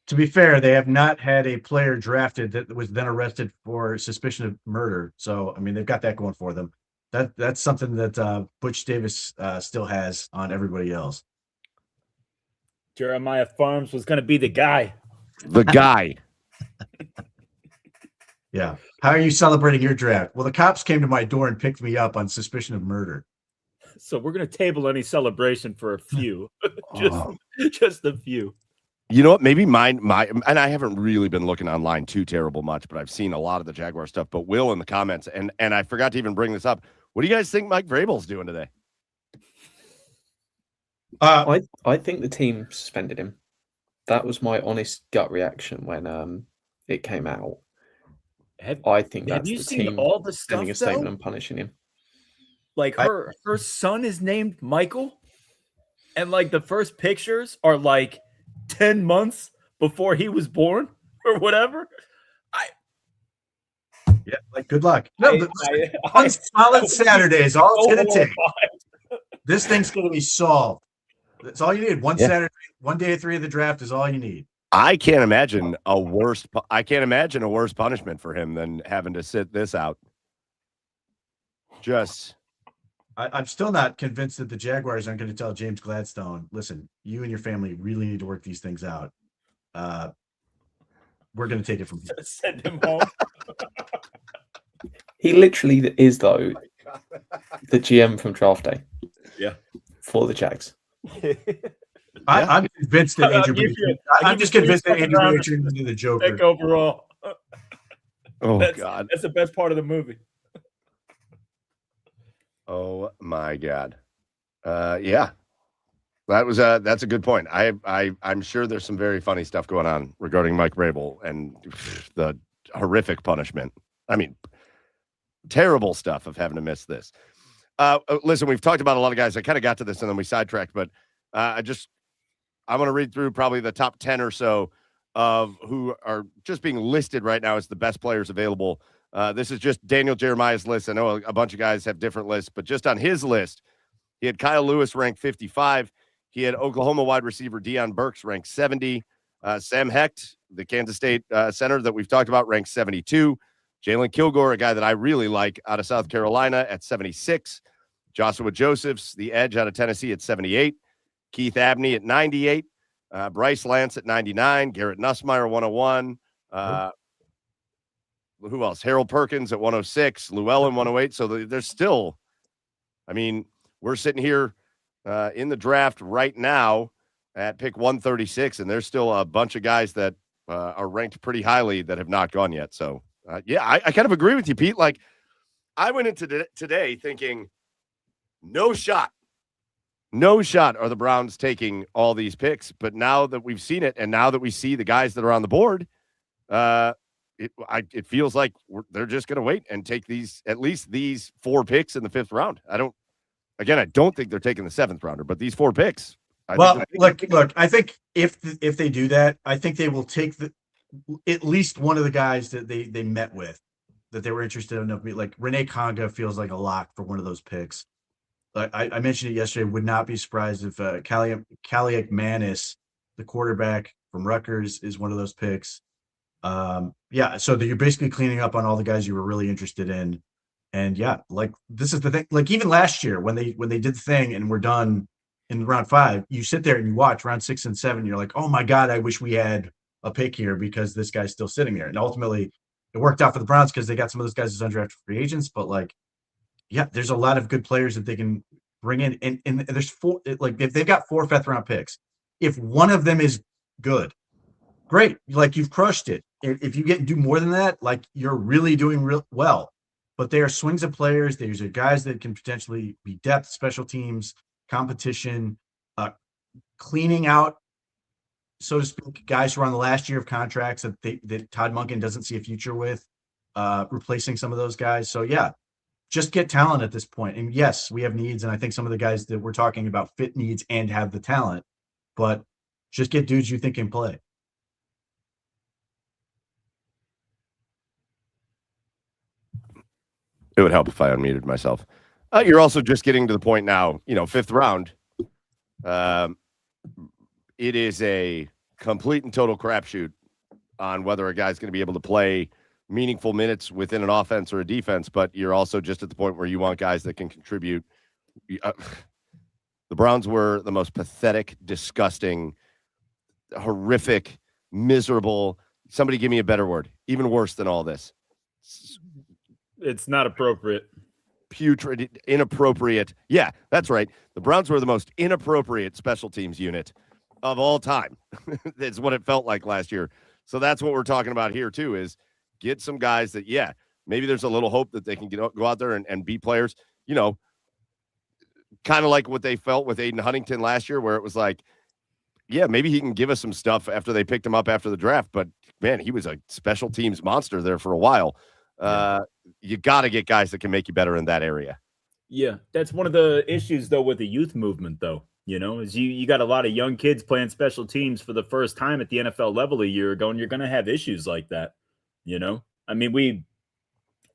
to be fair, they have not had a player drafted that was then arrested for suspicion of murder. So, I mean, they've got that going for them. That's something that Butch Davis still has on everybody else. Jeremiah Farms was going to be the guy. The guy. Yeah. How are you celebrating your draft? Well, the cops came to my door and picked me up on suspicion of murder. So we're going to table any celebration for a few. just a few. You know what? Maybe mine, and I haven't really been looking online too terrible much, but I've seen a lot of the Jaguar stuff. But Will in the comments, and I forgot to even bring this up. What do you guys think Mike Vrabel's doing today? I think the team suspended him. That was my honest gut reaction when it came out. I think that's the team all the stuff, sending a statement and punishing him. Like her son is named Michael, and like the first pictures are like 10 months before he was born or whatever. Yeah, like good luck. No, one solid Saturday is all it's going to take. This thing's going to be solved. That's all you need. One Saturday, one day of 3 of the draft is all you need. I can't imagine a worse punishment for him than having to sit this out. I'm still not convinced that the Jaguars aren't going to tell James Gladstone, listen, you and your family really need to work these things out. We're going to take it from here. Send him home. He literally is, though, the GM from draft day. Yeah. For the Jags. I'm convinced that I'm just convinced that Andrew Berea turned into the Joker. Pick overall. God. That's the best part of the movie. Oh my God. Yeah. That's a good point. I'm sure there's some very funny stuff going on regarding Mike Vrabel and the horrific punishment. I mean, terrible stuff of having to miss this. Listen, we've talked about a lot of guys. I kind of got to this and then we sidetracked, but I'm going to read through probably the top 10 or so of who are just being listed right now as the best players available. This is just Daniel Jeremiah's list. I know a bunch of guys have different lists, but just on his list, he had Kyle Lewis ranked 55. He had Oklahoma wide receiver Deion Burks ranked 70. Sam Hecht, the Kansas State center that we've talked about, ranked 72. Jalen Kilgore, a guy that I really like out of South Carolina, at 76. Joshua Josephs, the edge out of Tennessee, at 78. Keith Abney at 98. Bryce Lance at 99. Garrett Nussmeier, 101. Who else? Harold Perkins at 106. Llewellyn, 108. So there's still, I mean, we're sitting here in the draft right now at pick 136, and there's still a bunch of guys that are ranked pretty highly that have not gone yet. So, yeah, I kind of agree with you, Pete. Like, I went into today thinking, no shot are the Browns taking all these picks. But now that we've seen it, and now that we see the guys that are on the board, it feels like they're just going to wait and take at least these 4 picks in the 5th round. I don't think they're taking the 7th rounder, but these 4 picks. Look, I think if they do that, I think they will take at least one of the guys that they met with that they were interested in. Like Renee Conga feels like a lock for one of those picks. I mentioned it yesterday. Would not be surprised if Kaliak Manis, the quarterback from Rutgers, is one of those picks. Yeah, so you're basically cleaning up on all the guys you were really interested in. And yeah, like this is the thing. Like even last year when they did the thing and we're done in round 5, you sit there and you watch round 6 and 7. You're like, oh my God, I wish we had a pick here because this guy's still sitting there. And ultimately, it worked out for the Browns because they got some of those guys as undrafted free agents. But like, yeah, there's a lot of good players that they can bring in. And there's 4. Like if they've got 4 5th round picks, if one of them is good, great. Like you've crushed it. If you do more than that, like you're really doing real well. But they are swings of players. These are guys that can potentially be depth, special teams, competition, cleaning out, so to speak, guys who are on the last year of contracts that Todd Monken doesn't see a future with, replacing some of those guys. So yeah, just get talent at this point. And yes, we have needs, and I think some of the guys that we're talking about fit needs and have the talent, but just get dudes you think can play. It would help if I unmuted myself. You're also just getting to the point now, 5th round. It is a complete and total crapshoot on whether a guy's going to be able to play meaningful minutes within an offense or a defense, but you're also just at the point where you want guys that can contribute. The Browns were the most pathetic, disgusting, horrific, miserable. Somebody give me a better word. Even worse than all this. It's not appropriate. Putrid, inappropriate. Yeah, that's right. The Browns were the most inappropriate special teams unit of all time. That's what it felt like last year. So that's what we're talking about here too, is get some guys that, yeah, maybe there's a little hope that they can go out there and be players, kind of like what they felt with Aiden Huntington last year, where it was like, yeah, maybe he can give us some stuff after they picked him up after the draft. But man, he was a special teams monster there for a while. You got to get guys that can make you better in that area. Yeah, that's one of the issues, though, with the youth movement, though, is you got a lot of young kids playing special teams for the first time at the NFL level a year ago, and you're going to have issues like that, I mean,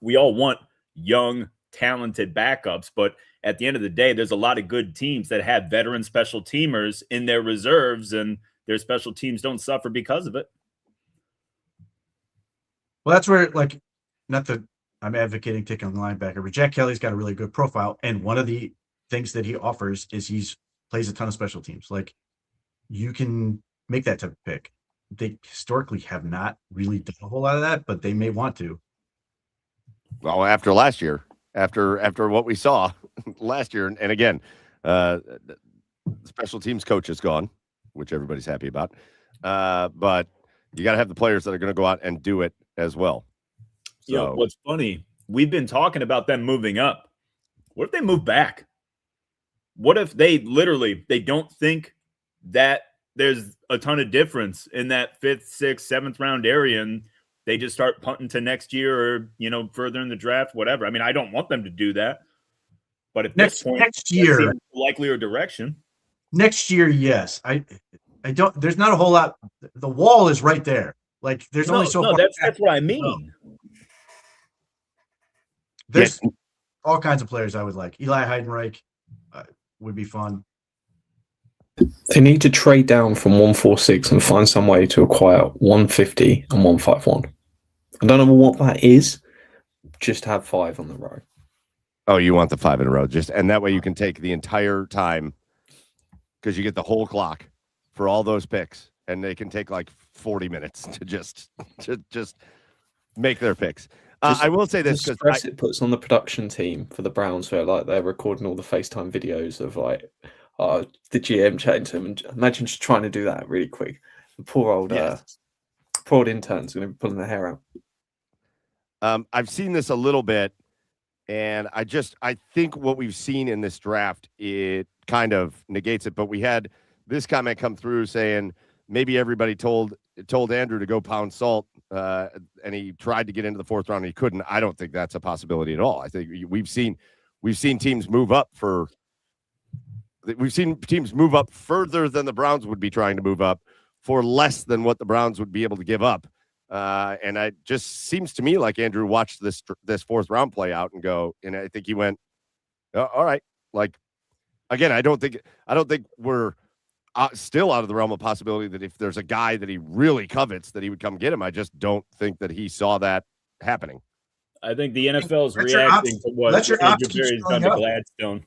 we all want young, talented backups, but at the end of the day, there's a lot of good teams that have veteran special teamers in their reserves, and their special teams don't suffer because of it. Well, that's where, like, not that I'm advocating taking a linebacker, but Jack Kelly's got a really good profile, and one of the things that he offers is plays a ton of special teams. Like, you can make that type of pick. They historically have not really done a whole lot of that, but they may want to. Well, after last year, after what we saw last year, and again, special teams coach is gone, which everybody's happy about. But you got to have the players that are going to go out and do it as well. So, you know, what's funny, we've been talking about them moving up. What if they move back? What if they don't think that there's a ton of difference in that 5th, 6th, 7th round area, and they just start punting to next year or, you know, further in the draft, whatever. I mean, I don't want them to do that. But at this point, next year, likelier direction. Next year, yes. I don't. There's not a whole lot. The wall is right there. Like, there's only so far. That's what I mean. There's all kinds of players I would like. Eli Heidenreich would be fun. They need to trade down from 146 and find some way to acquire 150 and 151. I don't know what that is. Just have 5 on the row. Oh, you want the 5 in a row, and that way you can take the entire time, because you get the whole clock for all those picks, and they can take like 40 minutes to just make their picks. I will say this, the stress it puts on the production team for the Browns, where like they're recording all the FaceTime videos of like the GM chatting to them, and imagine just trying to do that really quick. The poor old intern's going to be pulling their hair out. I've seen this a little bit, and I think what we've seen in this draft, it kind of negates it. But we had this comment come through saying maybe everybody told Andrew to go pound salt, and he tried to get into the 4th round and he couldn't. I don't think that's a possibility at all. I think we've seen teams move up further than the Browns would be trying to move up for less than what the Browns would be able to give up. And it just seems to me like Andrew watched this 4th round play out and go, and I think he went, all right. Like, again, I don't think we're still out of the realm of possibility that if there's a guy that he really covets, that he would come get him. I just don't think that he saw that happening. I think the NFL is reacting to what Andrew Berry's done to Gladstone.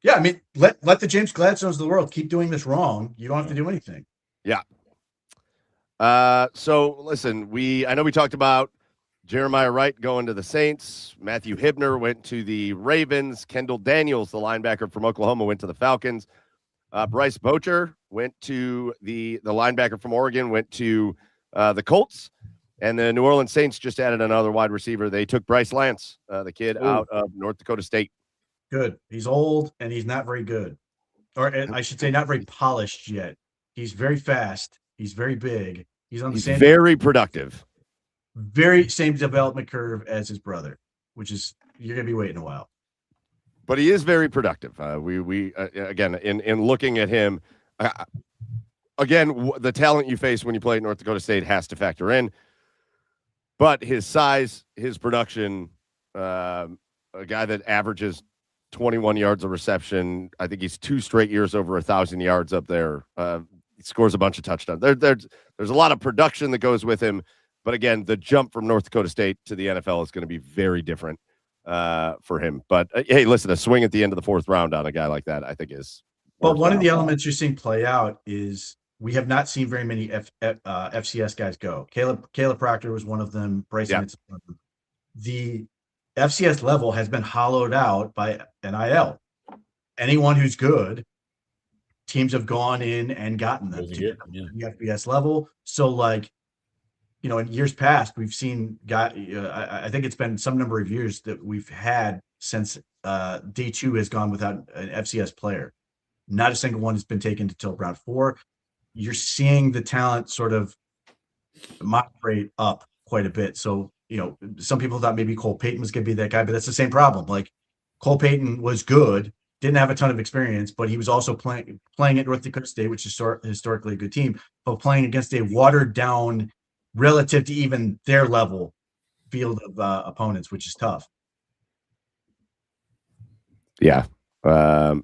Yeah, I mean, let the James Gladstones of the world keep doing this wrong. You don't have to do anything. Yeah. So listen, I know we talked about Jeremiah Wright going to the Saints. Matthew Hibner went to the Ravens. Kendall Daniels, the linebacker from Oklahoma, went to the Falcons. Bryce Bocher went to the linebacker from Oregon, went to the Colts. And the New Orleans Saints just added another wide receiver. They took Bryce Lance, the kid out of North Dakota State. Good. He's old, and he's not very good. Or I should say not very polished yet. He's very fast. He's very big. He's same very productive. Very same development curve as his brother, which is you're going to be waiting a while. But he is very productive. We again, in looking at him, again, the talent you face when you play at North Dakota State has to factor in. But his size, his production, a guy that averages 21 yards of reception. I think he's 2 straight years over 1,000 yards up there. He scores a bunch of touchdowns. There's a lot of production that goes with him. But again, the jump from North Dakota State to the NFL is going to be very different for him. But hey, listen, a swing at the end of the 4th round on a guy like that, I think is. Well, one of the elements you're seeing play out is we have not seen very many FCS guys go. Caleb Proctor was one of them. Bryson, the FCS level has been hollowed out by NIL. Anyone who's good, teams have gone in and gotten them to the FBS level. So, like, you know, in years past, we've seen I think it's been some number of years that we've had since D2 has gone without an FCS player. Not a single one has been taken until round 4. You're seeing the talent sort of migrate up quite a bit. So, you know, some people thought maybe Cole Payton was going to be that guy, but that's the same problem. Like, Cole Payton was good, didn't have a ton of experience, but he was also playing at North Dakota State, which is historically a good team, but playing against a watered down, relative to even their level, field of opponents, which is tough. Yeah. 100%.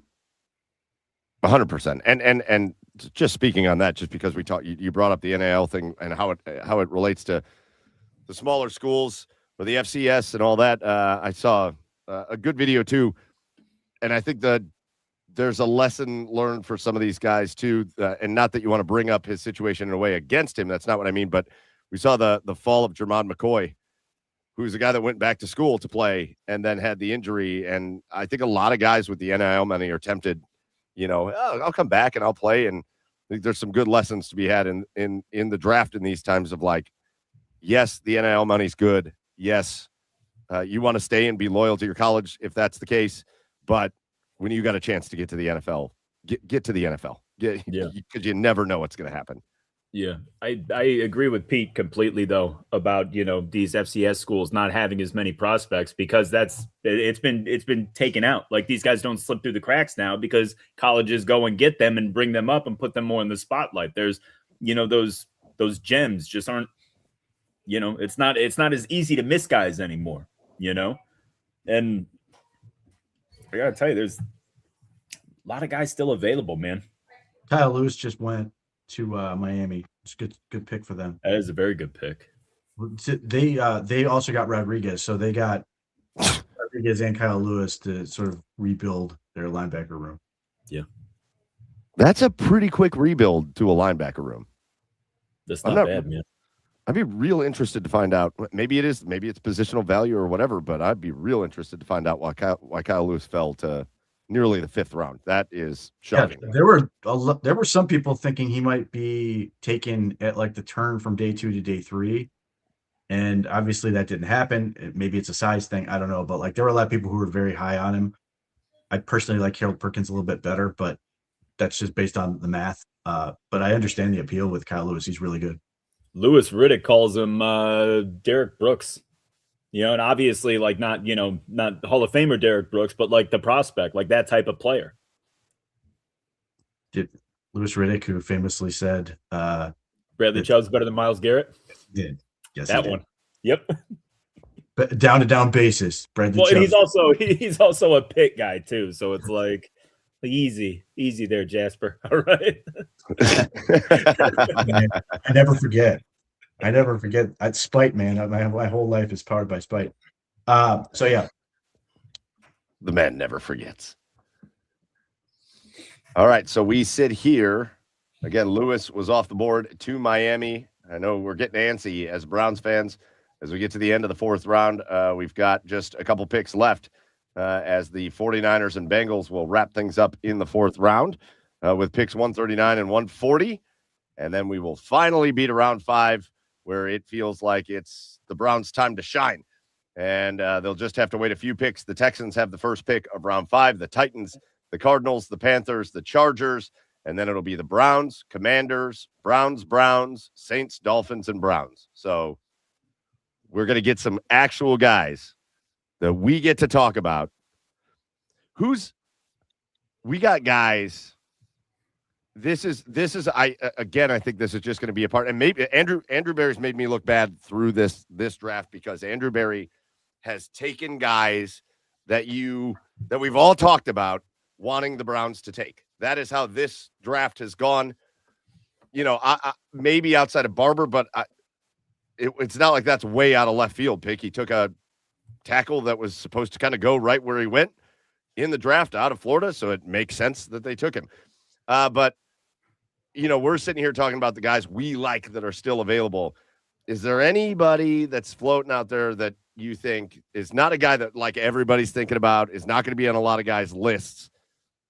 And just speaking on that, just because you brought up the NIL thing and how it relates to the smaller schools or the FCS and all that. I saw a good video too, and I think that there's a lesson learned for some of these guys too. And not that you want to bring up his situation in a way against him. That's not what I mean. But we saw the fall of Jermon McCoy, who's a guy that went back to school to play and then had the injury. And I think a lot of guys with the NIL money are tempted, I'll come back and I'll play. And I think there's some good lessons to be had in the draft in these times of like, yes, the NIL money's good. Yes, you want to stay and be loyal to your college if that's the case. But when you got a chance to get to the NFL, get to the NFL. Because you never know what's going to happen. Yeah, I agree with Pete completely though about these FCS schools not having as many prospects because it's been taken out. Like these guys don't slip through the cracks now because colleges go and get them and bring them up and put them more in the spotlight. There's those gems just aren't it's not as easy to miss guys anymore. And I gotta tell you, there's a lot of guys still available, man. Kyle Lewis just went to Miami. It's a good pick for them. That is a very good pick. They also got Rodriguez, so they got Rodriguez and Kyle Lewis to sort of rebuild their linebacker room. Yeah, that's a pretty quick rebuild to a linebacker room. That's not bad, man. I'd be real interested to find out. Maybe it's positional value or whatever, but I'd be real interested to find out why Kyle Lewis fell to nearly the 5th round. That is shocking. Yeah, there were some people thinking he might be taken at like the turn from day 2 to day 3, and obviously that didn't happen. Maybe it's a size thing, I don't know, but like there were a lot of people who were very high on him. I personally like Harold Perkins a little bit better, but that's just based on the math. But I understand the appeal with Kyle Lewis. He's really good. Louis Riddick calls him Derek Brooks. And obviously, like not Hall of Famer Derek Brooks, but like the prospect, like that type of player. Did Louis Riddick, who famously said, "Bradley Chubb's better than Myles Garrett." Did yes, that one? Yep. But down basis, Bradley. Well, and he's also a pit guy too, so it's like easy there, Jasper. All right. I never forget. That's spite, man. My whole life is powered by spite. So yeah. The man never forgets. All right. So we sit here. Again, Lewis was off the board to Miami. I know we're getting antsy as Browns fans as we get to the end of the 4th round. We've got just a couple picks left as the 49ers and Bengals will wrap things up in the 4th round with picks 139 and 140. And then we will finally be to round 5, where it feels like it's the Browns' time to shine. And they'll just have to wait a few picks. The Texans have the first pick of round 5, the Titans, the Cardinals, the Panthers, the Chargers, and then it'll be the Browns, Commanders, Browns, Saints, Dolphins, and Browns. So we're going to get some actual guys that we get to talk about. We got guys. This is I think this is just going to be a part, and maybe Andrew Berry's made me look bad through this draft because Andrew Berry has taken guys that we've all talked about wanting the Browns to take. That is how this draft has gone. I maybe outside of Barber, but it's not like that's way out of left field pick. He took a tackle that was supposed to kind of go right where he went in the draft out of Florida, so it makes sense that they took him. But we're sitting here talking about the guys we like that are still available. Is there anybody that's floating out there that you think is not a guy that like everybody's thinking about, is not going to be on a lot of guys' lists,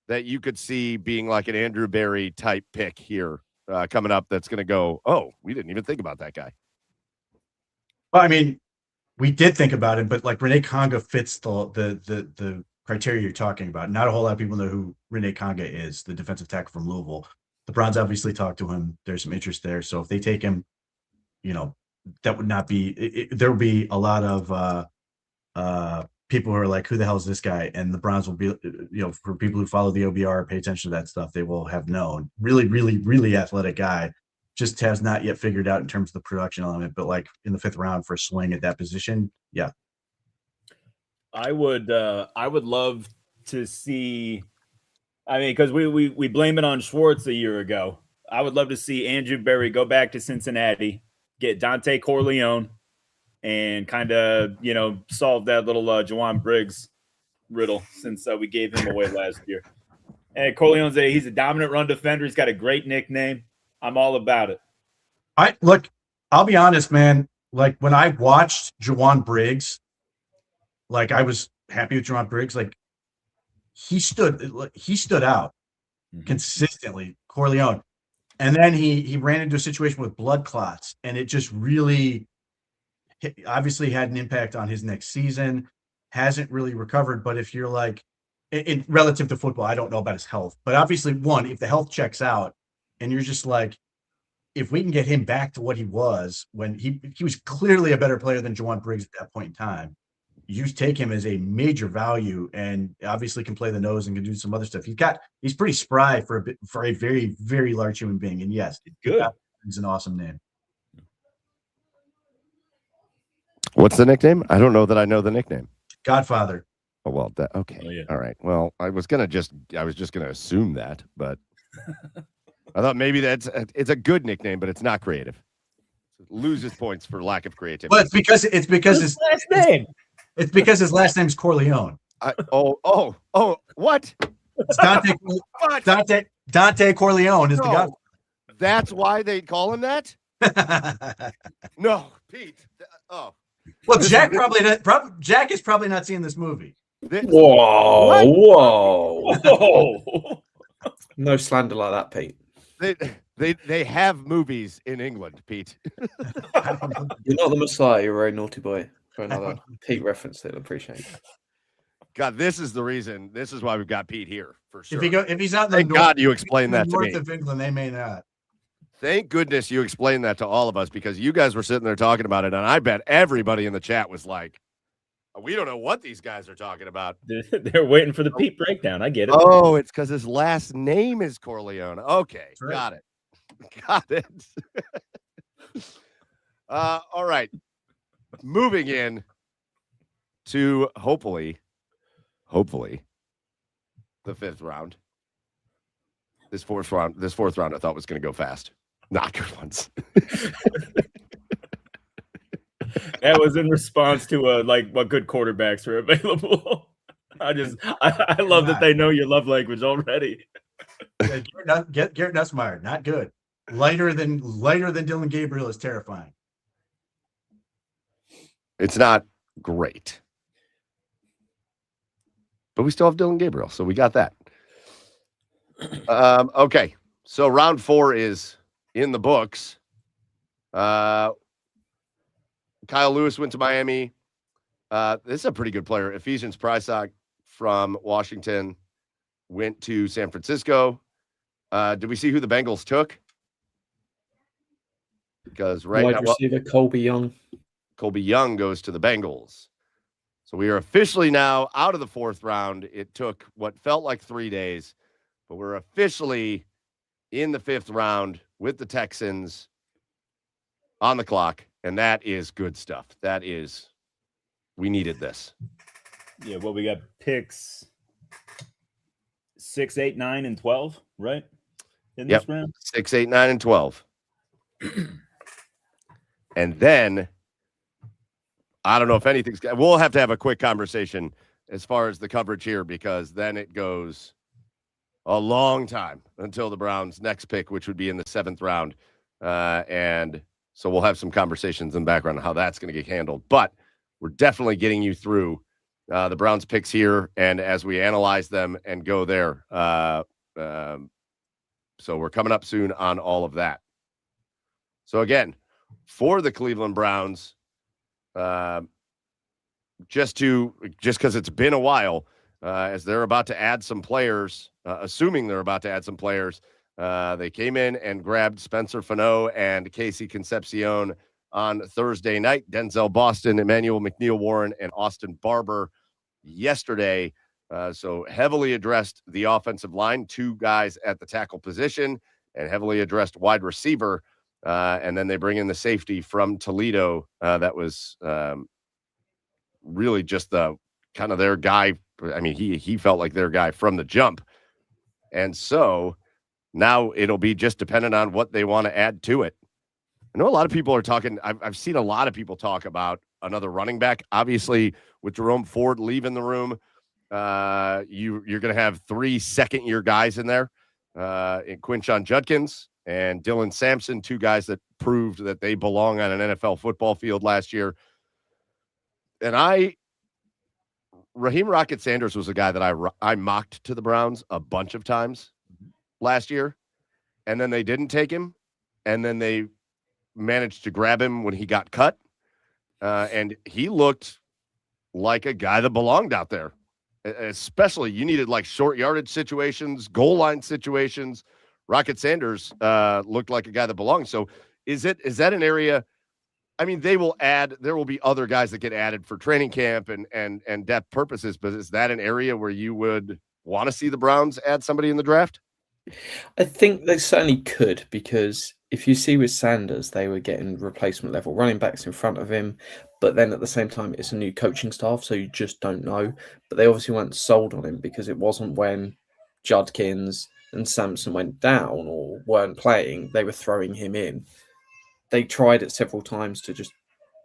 that you could see being like an Andrew Berry type pick here coming up that's going to go, oh, we didn't even think about that guy? Well, I mean, we did think about it, but like Rene Conga fits the criteria you're talking about. Not a whole lot of people know who Rene Conga is, the defensive tackle from Louisville. The Browns obviously talked to him. There's some interest there. So if they take him, that would not be there will be a lot of people who are like, who the hell is this guy? And the Browns will be, for people who follow the OBR, pay attention to that stuff, they will have known. Really, really, really athletic guy. just has not yet figured out in terms of the production element. But like in the 5th round for a swing at that position, yeah. I would love to see. I mean, because we blame it on Schwartz a year ago. I would love to see Andrew Berry go back to Cincinnati, get Dante Corleone, and kind of solve that little Juwan Briggs riddle since we gave him away last year. And Corleone's he's a dominant run defender. He's got a great nickname. I'm all about it. I'll be honest, man. Like when I watched Juwan Briggs, like I was happy with Juwan Briggs. Like he stood out consistently, Corleone. And then he ran into a situation with blood clots, and it just really obviously had an impact on his next season. Hasn't really recovered. But if you're like, in relative to football, I don't know about his health. But obviously, if the health checks out, and you're just like, if we can get him back to what he was when he was clearly a better player than Juwan Briggs at that point in time, you take him as a major value, and obviously can play the nose and can do some other stuff. He's pretty spry for a very, very large human being. And yes, good. He's an awesome name. What's the nickname? I don't know that I know the nickname. Godfather. Oh well, okay. Oh, yeah. All right. Well, I was just gonna assume that, but I thought maybe it's a good nickname, but it's not creative. It loses points for lack of creativity. Well, it's because his last name. It's because his last name's Corleone. What? It's Dante Corleone is the Godfather. That's why they call him that? No, Pete. Oh. Well, Jack Jack is probably not seeing this movie. Whoa. No slander like that, Pete. They have movies in England, Pete. You're not the Messiah. You're a very naughty boy. For another Pete reference, they'll appreciate. God, this is the reason. This is why we've got Pete here for sure. If he's out in the Thank God you explained that to me. North of England, they may not. Thank goodness you explained that to all of us, because you guys were sitting there talking about it, and I bet everybody in the chat was like, we don't know what these guys are talking about. They're waiting for the Pete breakdown. I get it. Oh, it's because his last name is Corleone. Okay, right. Got it. All right. Moving in to hopefully the 5th round. This fourth round I thought was going to go fast. Not good ones. That was in response to what good quarterbacks are available. I love that they know your love language already. Garrett Nussmeier, not good. Lighter than Dylan Gabriel is terrifying. It's not great, but we still have Dylan Gabriel, so we got that. Okay, so round 4 is in the books. Kyle Lewis went to Miami. This is a pretty good player. Ephesians Prysock from Washington went to San Francisco. Did we see who the Bengals took? Because wide receiver Colby Young. Colby Young goes to the Bengals. So we are officially now out of the 4th round. It took what felt like 3 days, but we're officially in the 5th round with the Texans on the clock, and that is good stuff. We needed this. Yeah, well, we got picks 6, 8, 9, and 12, right? In this round? 6, 8, 9, and 12. And then I don't know if anything's. We'll have to have a quick conversation as far as the coverage here, because then it goes a long time until the Browns' next pick, which would be in the 7th round. And so we'll have some conversations in the background on how that's going to get handled. But we're definitely getting you through the Browns' picks here, and as we analyze them and go there. So we're coming up soon on all of that. So again, for the Cleveland Browns, just because it's been a while, as they're about to add some players, assuming they're about to add some players, they came in and grabbed Spencer Fano and Casey Concepcion on Thursday night. Denzel Boston, Emmanuel McNeil-Warren, and Austin Barber yesterday. So heavily addressed the offensive line, 2 guys at the tackle position, and heavily addressed wide receiver. And then they bring in the safety from Toledo that was really just the kind of their guy. I mean, he felt like their guy from the jump. And so now it'll be just dependent on what they want to add to it. I know a lot of people are talking. I've seen a lot of people talk about another running back. Obviously, with Jerome Ford leaving the room, you're going to have 3 second-year guys in there, in Quinshon Judkins and Dylan Sampson, 2 guys that proved that they belong on an NFL football field last year. And Raheem Rocket Sanders was a guy that I mocked to the Browns a bunch of times last year, and then they didn't take him, and then they managed to grab him when he got cut, and he looked like a guy that belonged out there. Especially, you needed like short yardage situations, goal line situations. Rocket Sanders looked like a guy that belonged. So is that an area? I mean, there will be other guys that get added for training camp and depth purposes, but is that an area where you would want to see the Browns add somebody in the draft? I think they certainly could, because if you see with Sanders, they were getting replacement level running backs in front of him, but then at the same time, it's a new coaching staff, so you just don't know. But they obviously weren't sold on him because it wasn't when Judkins and Sampson went down or weren't playing, they were throwing him in. They tried it several times to just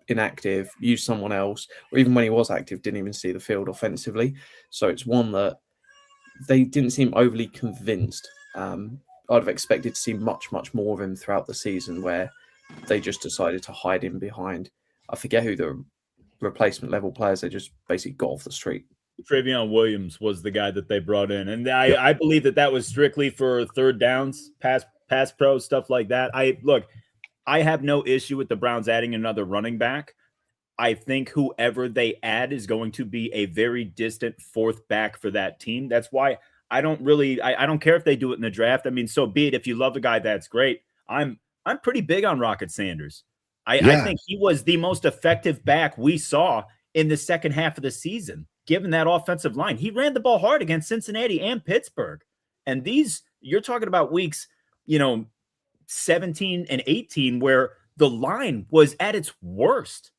inactive, use someone else, or even when he was active, didn't even see the field offensively. So it's one that they didn't seem overly convinced. I'd have expected to see much, much more of him throughout the season, where they just decided to hide him behind. I forget who the replacement level players they just basically got off the street. Travion Williams was the guy that they brought in, and I believe that was strictly for third downs, pass pro, stuff like that. I have no issue with the Browns adding another running back. I think whoever they add is going to be a very distant fourth back for that team. That's why I don't care if they do it in the draft. I mean, so be it. If you love the guy, that's great. I'm pretty big on Rocket Sanders. I think he was the most effective back we saw in the second half of the season, given that offensive line. He ran the ball hard against Cincinnati and Pittsburgh. And you're talking about weeks, 17 and 18, where the line was at its worst.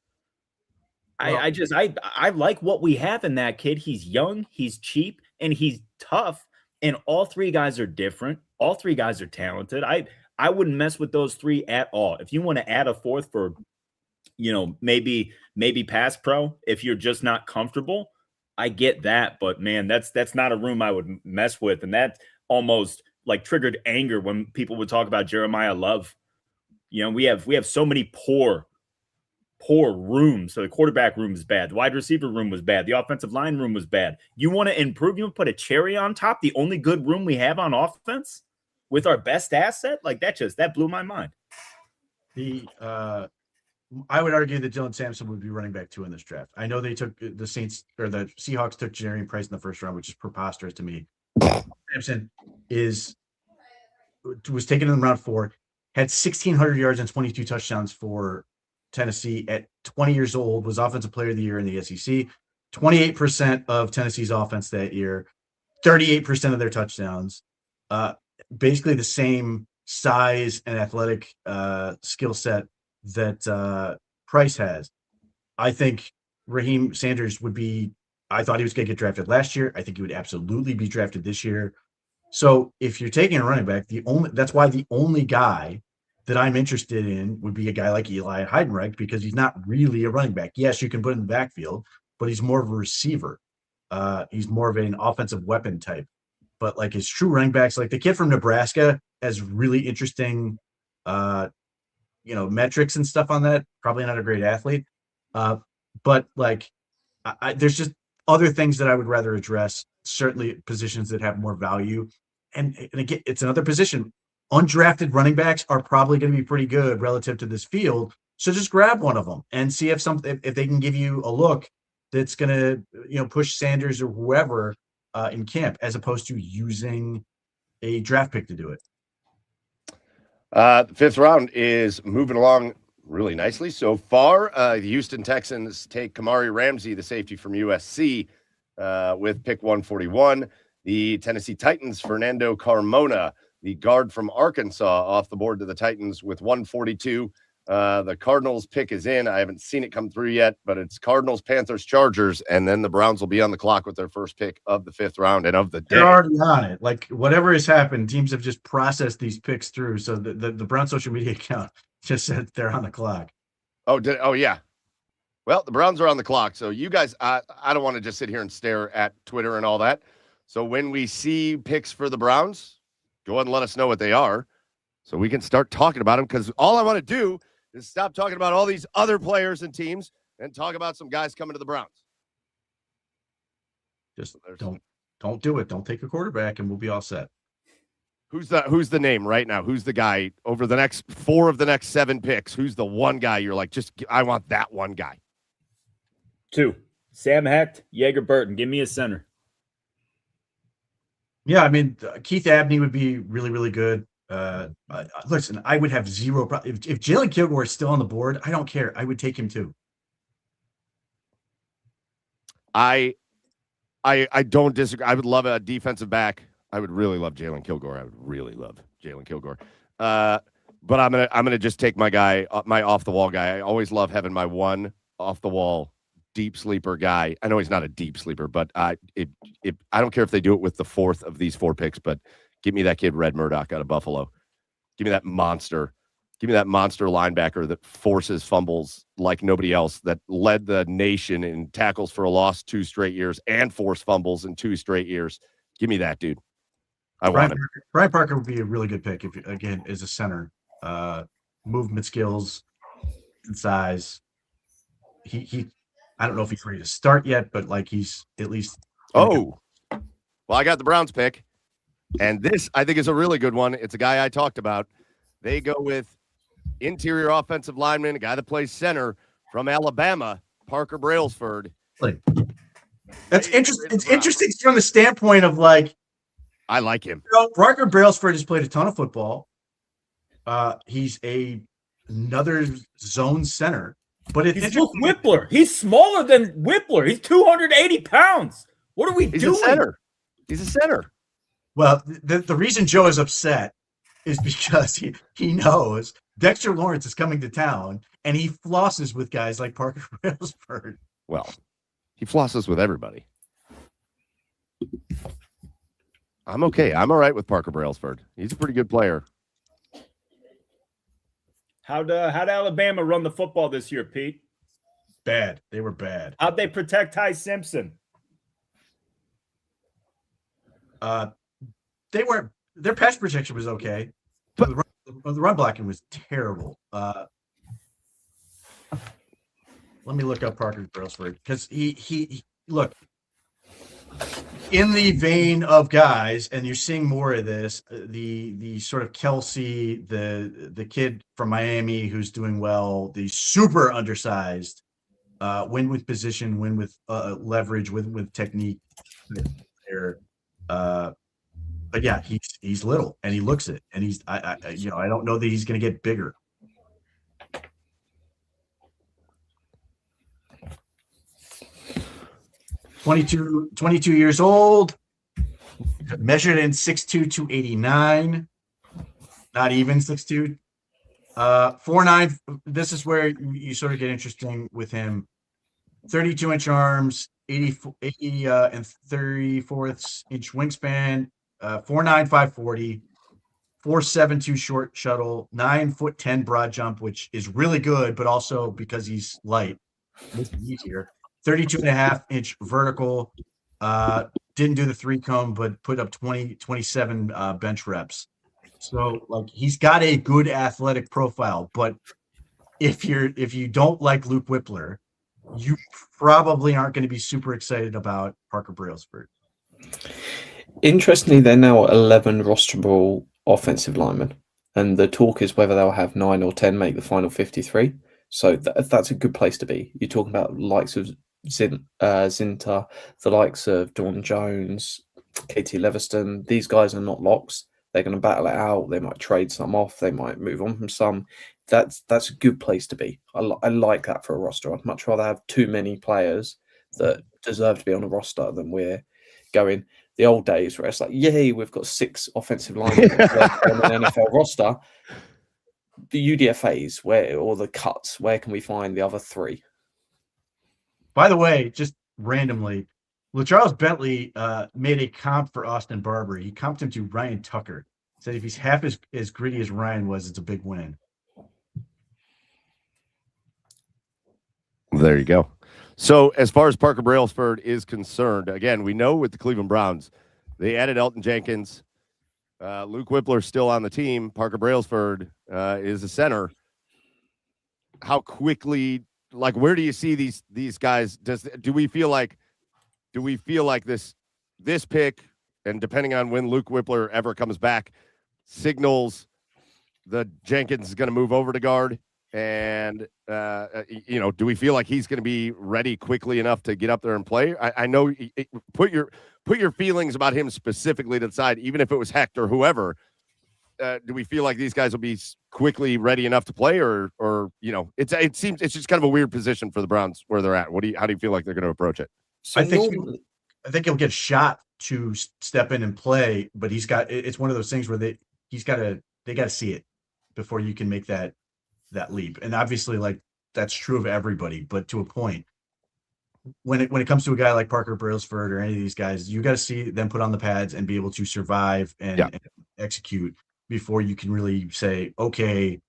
Well, I like what we have in that kid. He's young, he's cheap, and he's tough. And all 3 guys are different. All 3 guys are talented. I wouldn't mess with those 3 at all. If you want to add a fourth for, maybe pass pro, if you're just not comfortable, I get that. But man, that's not a room I would mess with. And that almost like triggered anger when people would talk about Jeremiah Love. We have so many poor rooms. So the quarterback room is bad. The wide receiver room was bad. The offensive line room was bad. You want to improve? You want to put a cherry on top? The only good room we have on offense with our best asset? Like that blew my mind. I would argue that Dylan Sampson would be running back 2 in this draft. I know they took the Saints, or the Seahawks took Jarian Price in the first round, which is preposterous to me. Sampson was taken in round 4, had 1,600 yards and 22 touchdowns for Tennessee at 20 years old, was Offensive Player of the Year in the SEC. 28% of Tennessee's offense that year, 38% of their touchdowns. Basically the same size and athletic skill set that Price has. I think Raheem Sanders I thought he was going to get drafted last year. I think he would absolutely be drafted this year. So if you're taking a running back, that's why the only guy that I'm interested in would be a guy like Eli Heidenreich, because he's not really a running back. Yes, you can put him in the backfield, but he's more of a receiver. He's more of an offensive weapon type. But like his true running backs, like the kid from Nebraska, has really interesting, metrics and stuff on that. Probably not a great athlete, but like there's just other things that I would rather address. Certainly, positions that have more value, and again, it's another position. Undrafted running backs are probably going to be pretty good relative to this field. So just grab one of them and see if they can give you a look that's going to, push Sanders or whoever in camp, as opposed to using a draft pick to do it. The 5th round is moving along really nicely so far. The Houston Texans take Kamari Ramsey, the safety from USC, with pick 141. The Tennessee Titans, Fernando Carmona, the guard from Arkansas, off the board to the Titans with 142. The Cardinals pick is in. I haven't seen it come through yet, but it's Cardinals, Panthers, Chargers, and then the Browns will be on the clock with their first pick of the 5th round and of the day. They're already on it. Like, whatever has happened, teams have just processed these picks through. So the Brown social media account just said they're on the clock. Oh, yeah. Well, the Browns are on the clock. So you guys, I don't want to just sit here and stare at Twitter and all that. So when we see picks for the Browns, go ahead and let us know what they are so we can start talking about them, because all I want to do is stop talking about all these other players and teams and talk about some guys coming to the Browns. Just don't do it. Don't take a quarterback, and we'll be all set. Who's the name right now? Who's the guy over the next 4 of the next 7 picks? Who's the one guy you're like, I want that one guy? 2. Sam Hecht, Yeager Burton. Give me a center. Yeah, I mean, Keith Abney would be really, really good. Listen, I would have zero problem if Jalen Kilgore is still on the board. I don't care. I would take him too. I don't disagree. I would love a defensive back. I would really love Jalen Kilgore. I would really love Jalen Kilgore. But I'm gonna just take my guy, my off the wall guy. I always love having my one off the wall deep sleeper guy. I know he's not a deep sleeper, but I don't care if they do it with the 4th of these 4 picks. But give me that kid Red Murdoch out of Buffalo. Give me that monster. Give me that monster linebacker that forces fumbles like nobody else, that led the nation in tackles for a loss 2 straight years and forced fumbles in 2 straight years. Give me that dude. I want him. Brian Parker would be a really good pick if, again, as a center. Movement skills and size. He I don't know if he's ready to start yet, but like he's at least. Well, I got the Browns pick, and this I think is a really good one. It's a guy I talked about. They go with interior offensive lineman, a guy that plays center from Alabama, Parker Brailsford. That's interesting. It's interesting from the standpoint of like, I like him. Parker Brailsford has played a ton of football. He's another zone center. But he's with Whippler. He's smaller than Whippler. He's 280 pounds. What are we doing? He's a center. Well, the reason Joe is upset is because he knows Dexter Lawrence is coming to town, and he flosses with guys like Parker Brailsford. Well, he flosses with everybody. I'm okay. I'm all right with Parker Brailsford. He's a pretty good player. How'd Alabama run the football this year, Pete? Bad. They were bad. How'd they protect Ty Simpson? Their pass protection was okay, but the run blocking was terrible. Let me look up Parker Brailsford, because he look, in the vein of guys, and you're seeing more of this, the sort of Kelsey, the kid from Miami who's doing well, the super undersized, win with position, win with leverage, with technique. But yeah, he's little and he looks it, and he's I don't know that he's going to get bigger. $22 years old, measured in 6'2", 289, not even 6'2". 4'9". This is where you sort of get interesting with him. 32-inch arms, 80 and 3/4 inch wingspan, 4'9", 540, 4'7" short shuttle, 9'10" broad jump, which is really good, but also because he's light, makes it easier. 32.5-inch vertical, didn't do the 3-cone, but put up 27 bench reps. So like, he's got a good athletic profile, but if you don't like Luke Whippler, you probably aren't going to be super excited about Parker Brailsford. Interestingly, they're now 11 rosterable offensive linemen, and the talk is whether they'll have 9 or 10 make the final 53. So that's a good place to be. You're talking about the likes of Zinter, the likes of Dawn Jones, KT Leviston. These guys are not locks. They're going to battle it out. They might trade some off. They might move on from some. That's a good place to be. I like that for a roster. I'd much rather have too many players that deserve to be on a roster than we're going, the old days where it's like, yay, we've got 6 offensive linemen on an NFL roster. The UDFAs, where, or the cuts, where can we find the other 3? By the way, just randomly, LaCharles Bentley made a comp for Austin Barber. He comped him to Ryan Tucker. Said if he's half as gritty as Ryan was, it's a big win. There you go. So as far as Parker Brailsford is concerned, again, we know with the Cleveland Browns, they added Elton Jenkins. Luke Whippler's still on the team. Parker Brailsford is a center. How quickly, like, where do you see these guys? Do we feel like this pick, and depending on when Luke Whippler ever comes back, signals that Jenkins is going to move over to guard? And, do we feel like he's going to be ready quickly enough to get up there and play? I know put your feelings about him specifically to the side, even if it was Hecht or whoever. Do we feel like these guys will be quickly ready enough to play, or it seems it's just kind of a weird position for the Browns where they're at. How do you feel like they're going to approach it? So I think he'll get shot to step in and play, but it's one of those things where they got to see it before you can make that leap. And obviously, like, that's true of everybody, but to a point. When it comes to a guy like Parker Brailsford or any of these guys, you got to see them put on the pads and be able to survive and execute before you can really say, okay,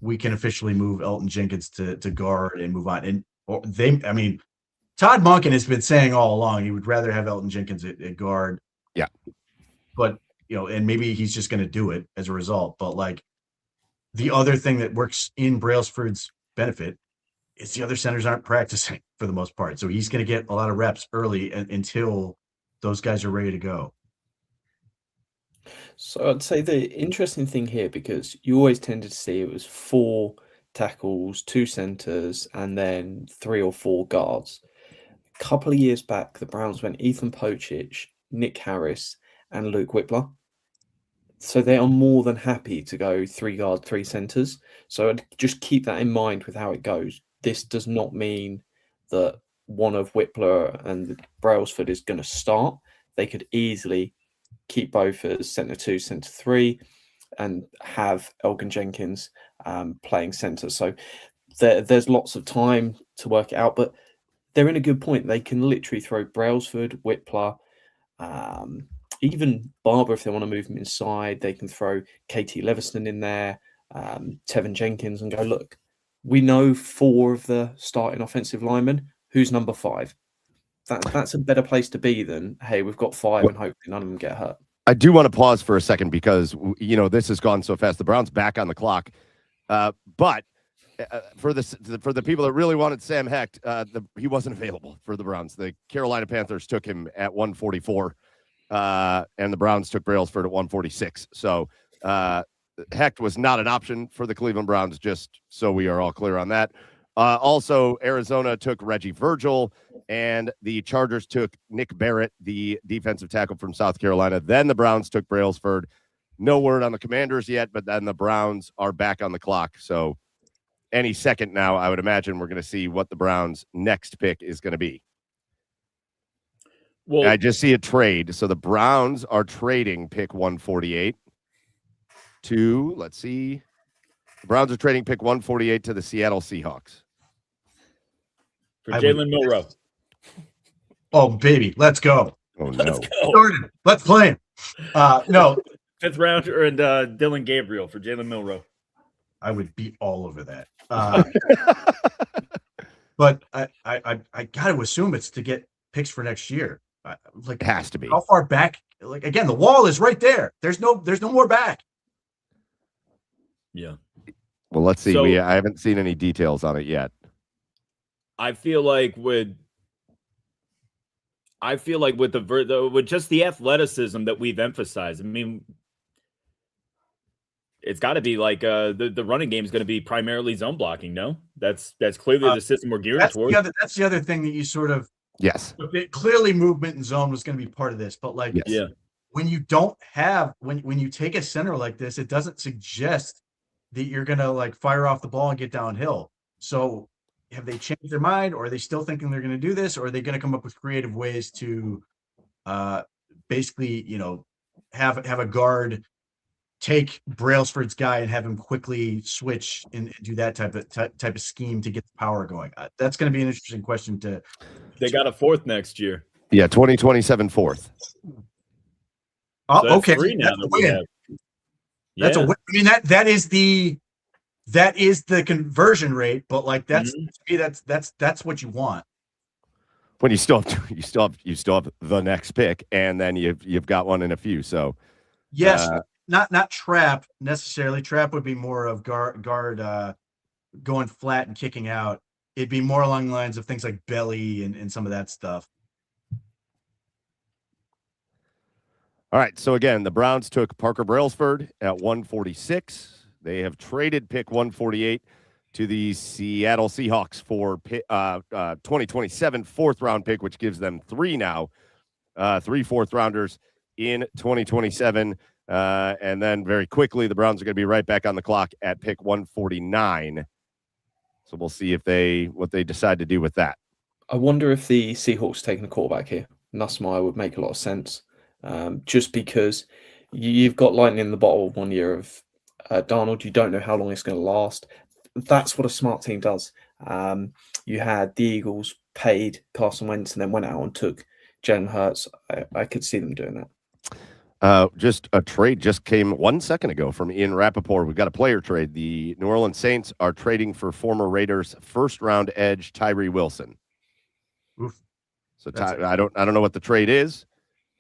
we can officially move Elton Jenkins to guard and move on. And Todd Monken has been saying all along he would rather have Elton Jenkins at guard. Yeah. But, and maybe he's just going to do it as a result. But, like, the other thing that works in Brailsford's benefit is the other centers aren't practicing for the most part. So he's going to get a lot of reps early until those guys are ready to go. So I'd say the interesting thing here, because you always tended to see it was 4 tackles, 2 centers, and then 3 or 4 guards. A couple of years back, the Browns went Ethan Pochich, Nick Harris, and Luke Whippler. So they are more than happy to go 3 guards, 3 centers. So I'd just keep that in mind with how it goes. This does not mean that one of Whippler and Brailsford is going to start. They could easily keep both as center 2, center 3, and have Elgin Jenkins playing center. So there's lots of time to work it out, but they're in a good point. They can literally throw Brailsford, Whippler, even Barber if they want to move him inside. They can throw KT Leviston in there, Tevin Jenkins, and go, look, we know 4 of the starting offensive linemen. Who's number 5? That's a better place to be than, hey, we've got 5 and hopefully none of them get hurt. I do want to pause for a second because, this has gone so fast. The Browns back on the clock. But for the people that really wanted Sam Hecht, he wasn't available for the Browns. The Carolina Panthers took him at 144, and the Browns took Brailsford at 146. So Hecht was not an option for the Cleveland Browns, just so we are all clear on that. Also, Arizona took Reggie Virgil, and the Chargers took Nick Barrett, the defensive tackle from South Carolina. Then the Browns took Brailsford. No word on the Commanders yet, but then the Browns are back on the clock. So any second now, I would imagine we're going to see what the Browns' next pick is going to be. Well, I just see a trade. So the Browns are trading pick 148 to, let's see. The Browns are trading pick 148 to the Seattle Seahawks. For Jalen Milroe. Oh, baby. Let's go. Oh, no. Let's go. Jordan, let's play him. No. 5th rounder and Dylan Gabriel for Jalen Milroe. I would beat all over that. But I got to assume it's to get picks for next year. It has to be. How far back? Like, again, the wall is right there. There's no more back. Yeah. Well, let's see. I haven't seen any details on it yet. I feel like with with just the athleticism that we've emphasized. I mean, it's got to be like the running game is going to be primarily zone blocking. No, that's clearly the system we're geared towards. That's the other thing that you sort of clearly movement and zone was going to be part of this, but like when you don't have when you take a center like this, it doesn't suggest that you're going to like fire off the ball and get downhill. So have they changed their mind, or are they still thinking they're going to do this, or are they going to come up with creative ways to basically, have a guard take Brailsford's guy and have him quickly switch and do that type of scheme to get the power going? That's going to be an interesting question to. They got a fourth next year. Yeah, 2027 fourth. Oh, So okay. three now That's that a we win. have. That's a Yeah. win. I mean, that is the conversion rate, but like that's to me, that's what you want. When you still have the next pick, and then you've got one in a few. So Yes, not trap necessarily. Trap would be more of guard going flat and kicking out. It'd be more along the lines of things like belly and some of that stuff. all right. So again, the Browns took Parker Brailsford at 146. They have traded pick 148 to the Seattle Seahawks for 2027 fourth round pick, which gives them three fourth rounders in 2027. And then very quickly, the Browns are going to be right back on the clock at pick 149. So we'll see what they decide to do with that. I wonder if the Seahawks taking a quarterback here. Nussmeier would make a lot of sense, just because you've got lightning in the bottle 1 year of Darnold. You don't know how long it's going to last. That's what a smart team does. You had the Eagles paid Carson Wentz and then went out and took Jalen Hurts. I could see them doing that. Just a trade just came 1 second ago from Ian Rappaport. We've got a player trade. The New Orleans Saints are trading for former Raiders first-round edge Tyree Wilson. Oof. So I don't know what the trade is,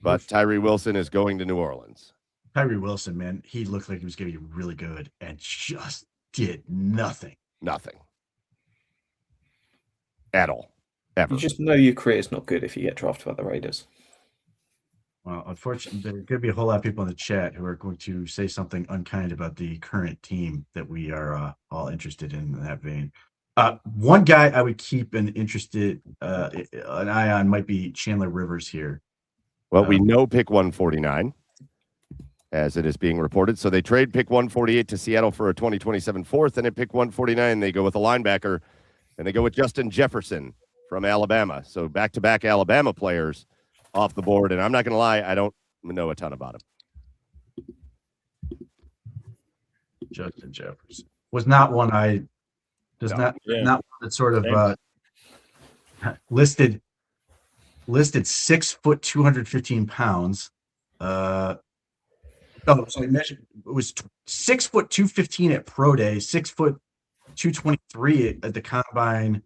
but Tyree Wilson is going to New Orleans. Tyree Wilson, man, he looked like he was going to be really good and just did nothing. Nothing. At all. Ever. You just know your career is not good if you get drafted by the Raiders. Well, unfortunately, there could be a whole lot of people in the chat who are going to say something unkind about the current team that we are all interested in that vein. One guy I would keep an eye on might be Chandler Rivers here. Well, we know pick 149, as it is being reported. So they trade pick 148 to Seattle for a 2027 fourth, and at pick 149, they go with a linebacker, and they go with Justin Jefferson from Alabama. So back-to-back Alabama players off the board, and I'm not going to lie, I don't know a ton about him. Justin Jefferson was not one not one that sort of listed 6 foot 215 pounds. So I mentioned it was 6 foot 215 at pro day, 6 foot 223 at the combine.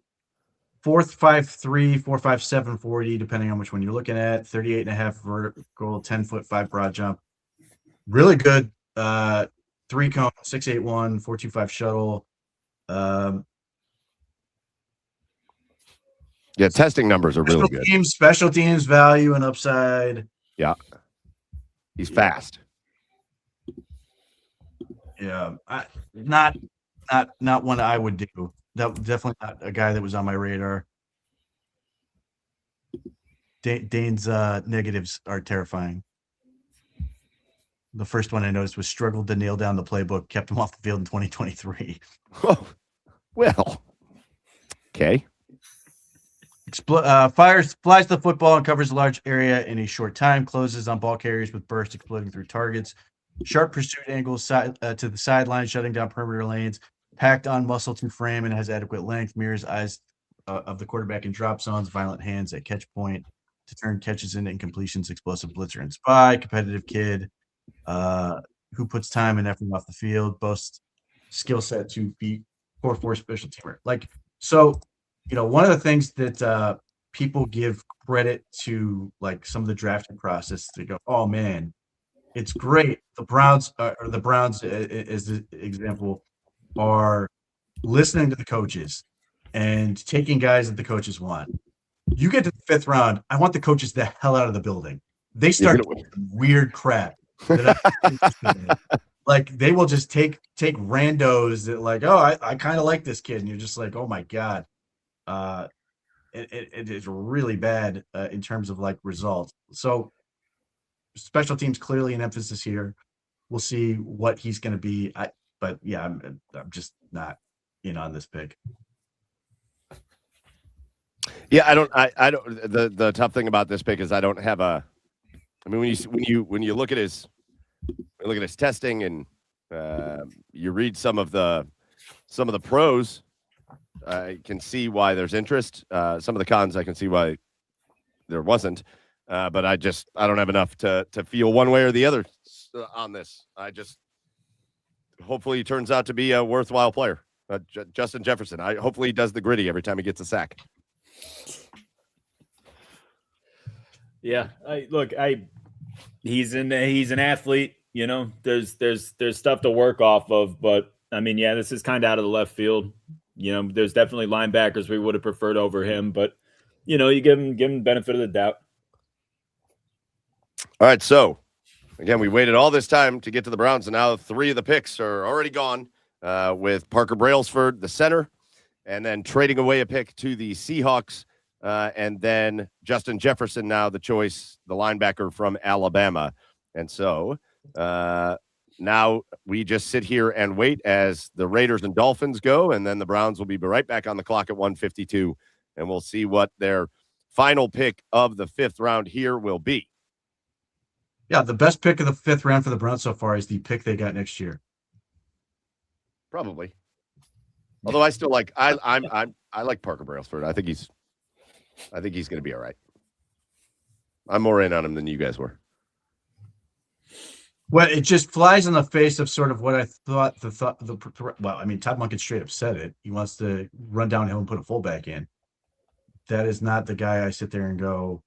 4.53, 4.57 40, depending on which one you're looking at. 38.5 vertical, 10'5" broad jump. Really good. 3 cone, 6.81, 4.25 shuttle. Yeah, testing numbers are really good. Special teams value and upside. Yeah, he's fast. Yeah, not one I would do. That definitely not a guy that was on my radar. Dane's negatives are terrifying. The first one I noticed was struggled to nail down the playbook, kept him off the field in 2023. Oh, well, okay. Flies the football and covers a large area in a short time. Closes on ball carriers with bursts exploding through targets. Sharp pursuit angles to the sideline, shutting down perimeter lanes. Packed on muscle to frame and has adequate length. Mirrors eyes of the quarterback in drop zones. Violent hands at catch point to turn catches into incompletions. Explosive blitzer and spy. Competitive kid who puts time and effort off the field. Boasts skill set to be core four special teamer. One of the things that people give credit to, like some of the drafting process, to go, oh man, it's great. The Browns as the example, are listening to the coaches and taking guys that the coaches want. You get to the 5th round, I want the coaches the hell out of the building. They start doing weird crap. Like they will just take randos that like, oh, I kind of like this kid, and you're just like, oh my god, it is really bad in terms of like results. So special teams clearly an emphasis here. We'll see what he's going to be. But yeah, I'm just not in on this pick. Yeah, I don't. The tough thing about this pick is I don't have a I mean, when you look at his testing and you read some of the pros, I can see why there's interest. Some of the cons, I can see why there wasn't. But I don't have enough to feel one way or the other on this. Hopefully he turns out to be a worthwhile player. Justin Jefferson. Hopefully he does the gritty every time he gets a sack. Yeah, he's an athlete. You know, there's stuff to work off of, but I mean, yeah, this is kind of out of the left field. You know, there's definitely linebackers we would have preferred over him, but you know, you give him benefit of the doubt. All right, so again, we waited all this time to get to the Browns, and now 3 of the picks are already gone. With Parker Brailsford, the center, and then trading away a pick to the Seahawks, and then Justin Jefferson, now the choice, the linebacker from Alabama. And so now we just sit here and wait as the Raiders and Dolphins go, and then the Browns will be right back on the clock at 1:52, and we'll see what their final pick of the 5th round here will be. Yeah, the best pick of the 5th round for the Browns so far is the pick they got next year. Probably. Although I still like I like Parker Brailsford. I think he's going to be all right. I'm more in on him than you guys were. Well, it just flies in the face of sort of what I thought well, I mean, Todd Monken straight up said it. He wants to run downhill and put a fullback in. That is not the guy I sit there and go,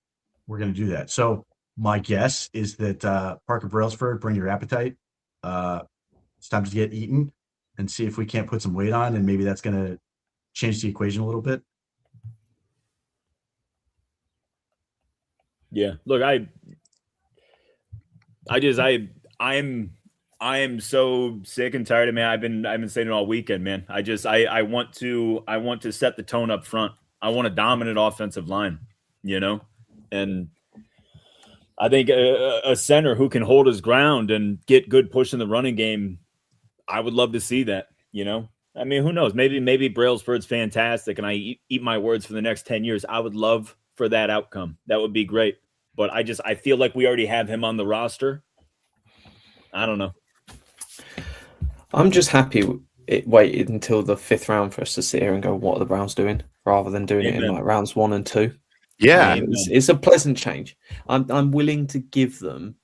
we're going to do that. So my guess is that Parker Brailsford, bring your appetite. It's time to get eaten and see if we can't put some weight on, and maybe that's going to change the equation a little bit. Yeah, look, I am so sick and tired of, man. I've been saying it all weekend, man. I want to set the tone up front. I want a dominant offensive line, you know, and I think a center who can hold his ground and get good push in the running game. I would love to see that, you know. I mean, who knows? Maybe Brailsford's fantastic, and I eat my words for the next 10 years. I would love for that outcome. That would be great. But I feel like we already have him on the roster. I don't know. I'm just happy it waited until the 5th round for us to sit here and go, what are the Browns doing? Rather than doing it in like rounds 1 and 2. Yeah. I mean, it's a pleasant change. I'm willing to give them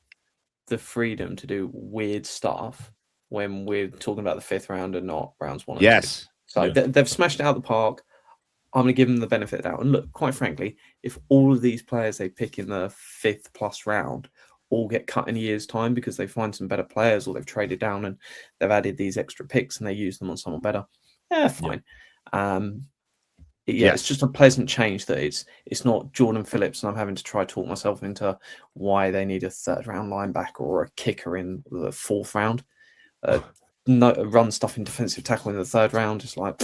the freedom to do weird stuff when we're talking about the 5th round and not rounds 1 and 2. Yes. So they've smashed it out of the park. I'm going to give them the benefit of the doubt. And look, quite frankly, if all of these players they pick in the 5th plus round all get cut in a year's time because they find some better players or they've traded down and they've added these extra picks and they use them on someone better, fine. It's just a pleasant change that it's not Jordan Phillips and I'm having to try to talk myself into why they need a 3rd round linebacker or a kicker in the 4th round. Run stuff in defensive tackle in the 3rd round. It's like,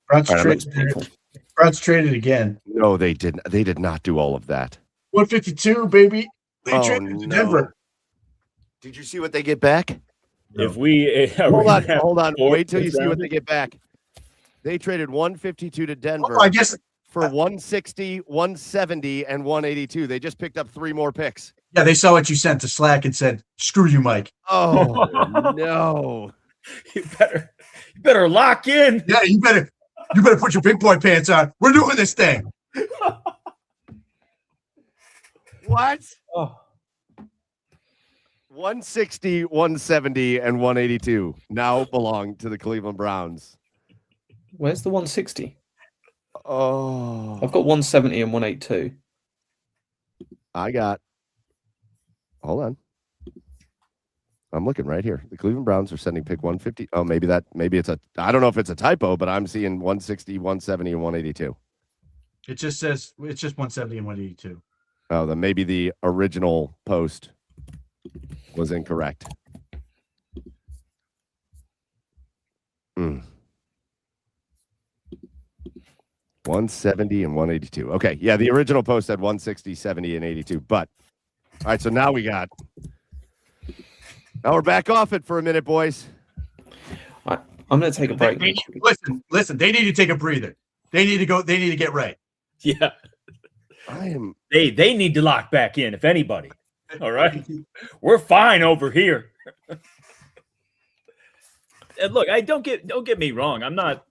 Browns traded again. No, they didn't. They did not do all of that. 152, baby. They traded to Denver. Did you see what they get back? If we hold on. Wait till you see what they get back. They traded 152 to Denver. I guess for 160, 170, and 182. They just picked up 3 more picks. Yeah, they saw what you sent to Slack and said, "Screw you, Mike." Oh no! You better lock in. Yeah, you better put your big boy pants on. We're doing this thing. What? 160, 170, and 182 now belong to the Cleveland Browns. Where's the 160? Oh, I've got 170 and 182. Hold on. I'm looking right here. The Cleveland Browns are sending pick 150. Oh, maybe it's I don't know if it's a typo, but I'm seeing 160, 170, and 182. It just says it's just 170 and 182. Oh, then maybe the original post was incorrect. 170 and 182. Okay, yeah, the original post said 160, 70, and 82. But all right, so now we're back off it for a minute, boys. I'm going to take a break. Listen. They need to take a breather. They need to go. They need to get right. Yeah. They need to lock back in, if anybody. All right. We're fine over here. And look, don't get me wrong. I'm not.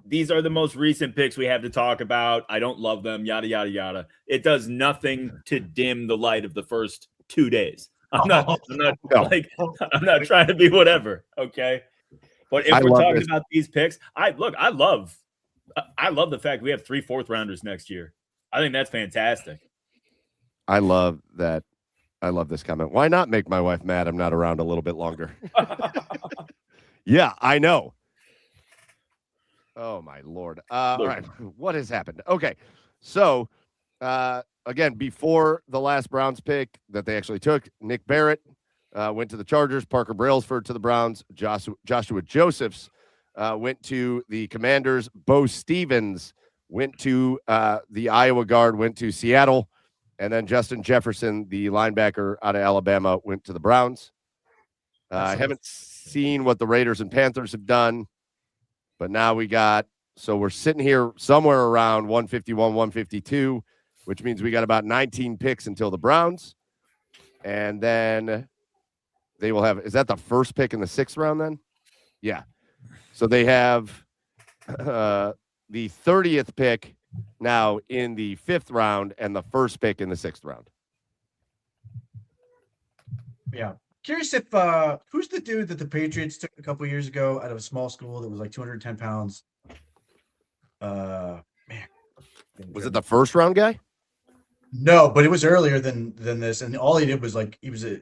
These are the most recent picks we have to talk about. I don't love them, yada, yada, yada. It does nothing to dim the light of the first 2 days. I'm not trying to be whatever. Okay. But if we're talking about these picks, I love the fact we have 3 4th-rounders next year. I think that's fantastic. I love that. I love this comment. Why not make my wife mad I'm not around a little bit longer? Yeah, I know. Oh, my Lord. All right. What has happened? Okay. So, again, before the last Browns pick that they actually took, Nick Barrett went to the Chargers, Parker Brailsford to the Browns, Joshua Josephs went to the Commanders, Bo Stevens went to the Iowa guard, went to Seattle, and then Justin Jefferson, the linebacker out of Alabama, went to the Browns. I haven't seen what the Raiders and Panthers have done, but now we're sitting here somewhere around 151, 152, which means we got about 19 picks until the Browns. And then they will have, is that the first pick in the 6th round then? Yeah. So they have the 30th pick now in the 5th round and the first pick in the 6th round. Yeah. Curious if who's the dude that the Patriots took a couple years ago out of a small school that was like 210 pounds? Man. Was it the 1st round guy? No, but it was earlier than this. And all he did was he was a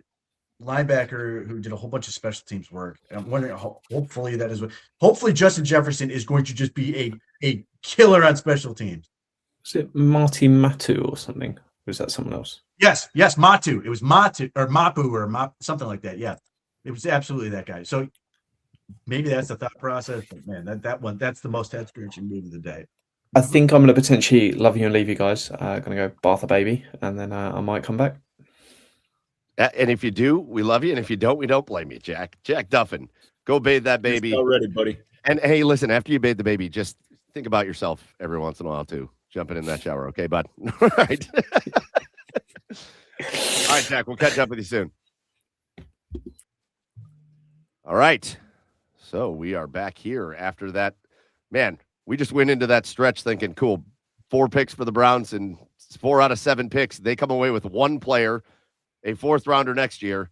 linebacker who did a whole bunch of special teams work. And I'm wondering, hopefully Justin Jefferson is going to just be a killer on special teams. Was it Marty Matu or something? Or was that someone else? Yes, Matu. It was Matu or Mapu or something like that. Yeah, it was absolutely that guy. So maybe that's the thought process. But man, that's the most head-scratching move of the day. I think I'm going to potentially love you and leave you guys. Going to go bath a baby, and then I might come back. And if you do, we love you. And if you don't, we don't blame you, Jack. Jack Duffin, go bathe that baby. It's already, buddy. And hey, listen, after you bathe the baby, just think about yourself every once in a while too. Jumping in that shower, okay, bud? All right. All right, Jack, we'll catch up with you soon. All right. So we are back here after that. Man, we just went into that stretch thinking, cool, 4 picks for the Browns and 4 out of 7 picks. They come away with 1 player, a 4th rounder next year,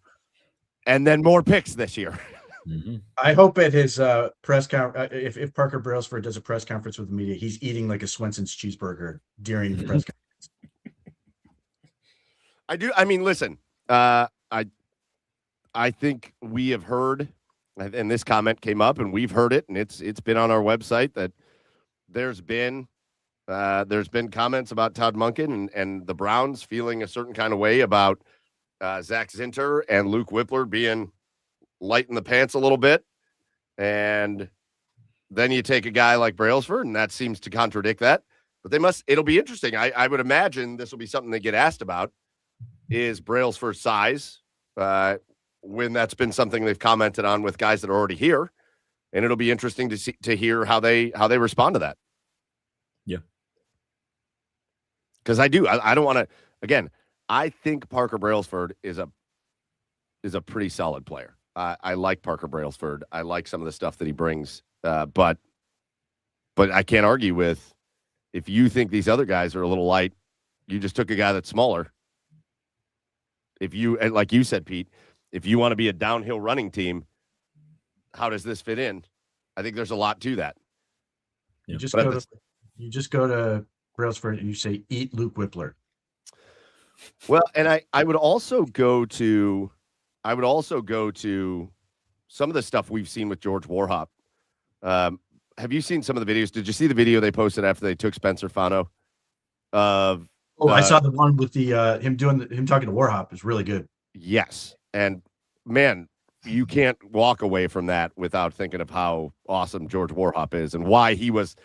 and then more picks this year. Mm-hmm. I hope at his press conference, if Parker Brailsford does a press conference with the media, he's eating like a Swenson's cheeseburger during the press conference. I do. I mean, listen, I think we have heard, and this comment came up, and we've heard it, and it's been on our website that there's been comments about Todd Monken and the Browns feeling a certain kind of way about Zach Zinter and Luke Whippler being light in the pants a little bit. And then you take a guy like Brailsford, and that seems to contradict that. But it'll be interesting. I would imagine this will be something they get asked about, is Brailsford's size, when that's been something they've commented on with guys that are already here. And it'll be interesting to hear how they respond to that. Yeah. Because I don't want to, again, I think Parker Brailsford is a pretty solid player. I like Parker Brailsford. I like some of the stuff that he brings. But I can't argue with, if you think these other guys are a little light, you just took a guy that's smaller. If you, and like you said, Pete, if you want to be a downhill running team, how does this fit in? I think there's a lot to that. You just go to Brailsford and you say, eat Luke Whippler. Well, and I would also go to some of the stuff we've seen with George Warhop. Have you seen some of the videos? Did you see the video they posted after they took Spencer Fano? I saw the one with the him talking to Warhop is really good. Yes, and man, you can't walk away from that without thinking of how awesome George Warhop is and why he was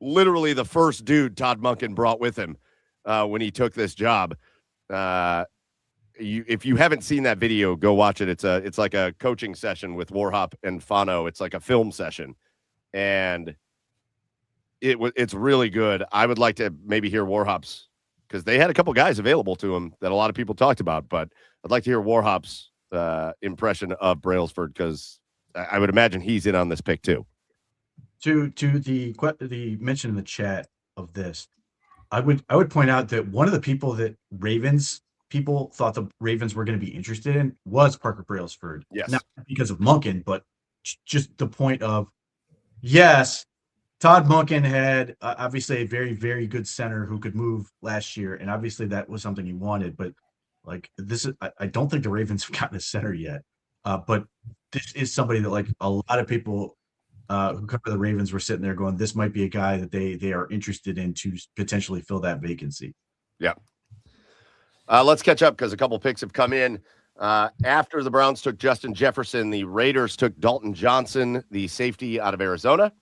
literally the first dude Todd Monken brought with him when he took this job. If you haven't seen that video, go watch it. It's like a coaching session with Warhop and Fano. It's like a film session, and It's really good. I would like to maybe hear Warhop's, because they had a couple guys available to him that a lot of people talked about, but I'd like to hear Warhop's impression of Brailsford, because I would imagine he's in on this pick too. To the mention in the chat of this, I would point out that one of the people that people thought the Ravens were going to be interested in was Parker Brailsford. Yes. Not because of Monken, but just the point of, yes, Todd Monken had obviously a very, very good center who could move last year, and obviously that was something he wanted. But like this is, I don't think the Ravens have gotten a center yet. But this is somebody that like a lot of people who cover the Ravens were sitting there going, this might be a guy that they are interested in to potentially fill that vacancy. Yeah. Let's catch up because a couple picks have come in. After the Browns took Justin Jefferson, the Raiders took Dalton Johnson, the safety out of Arizona.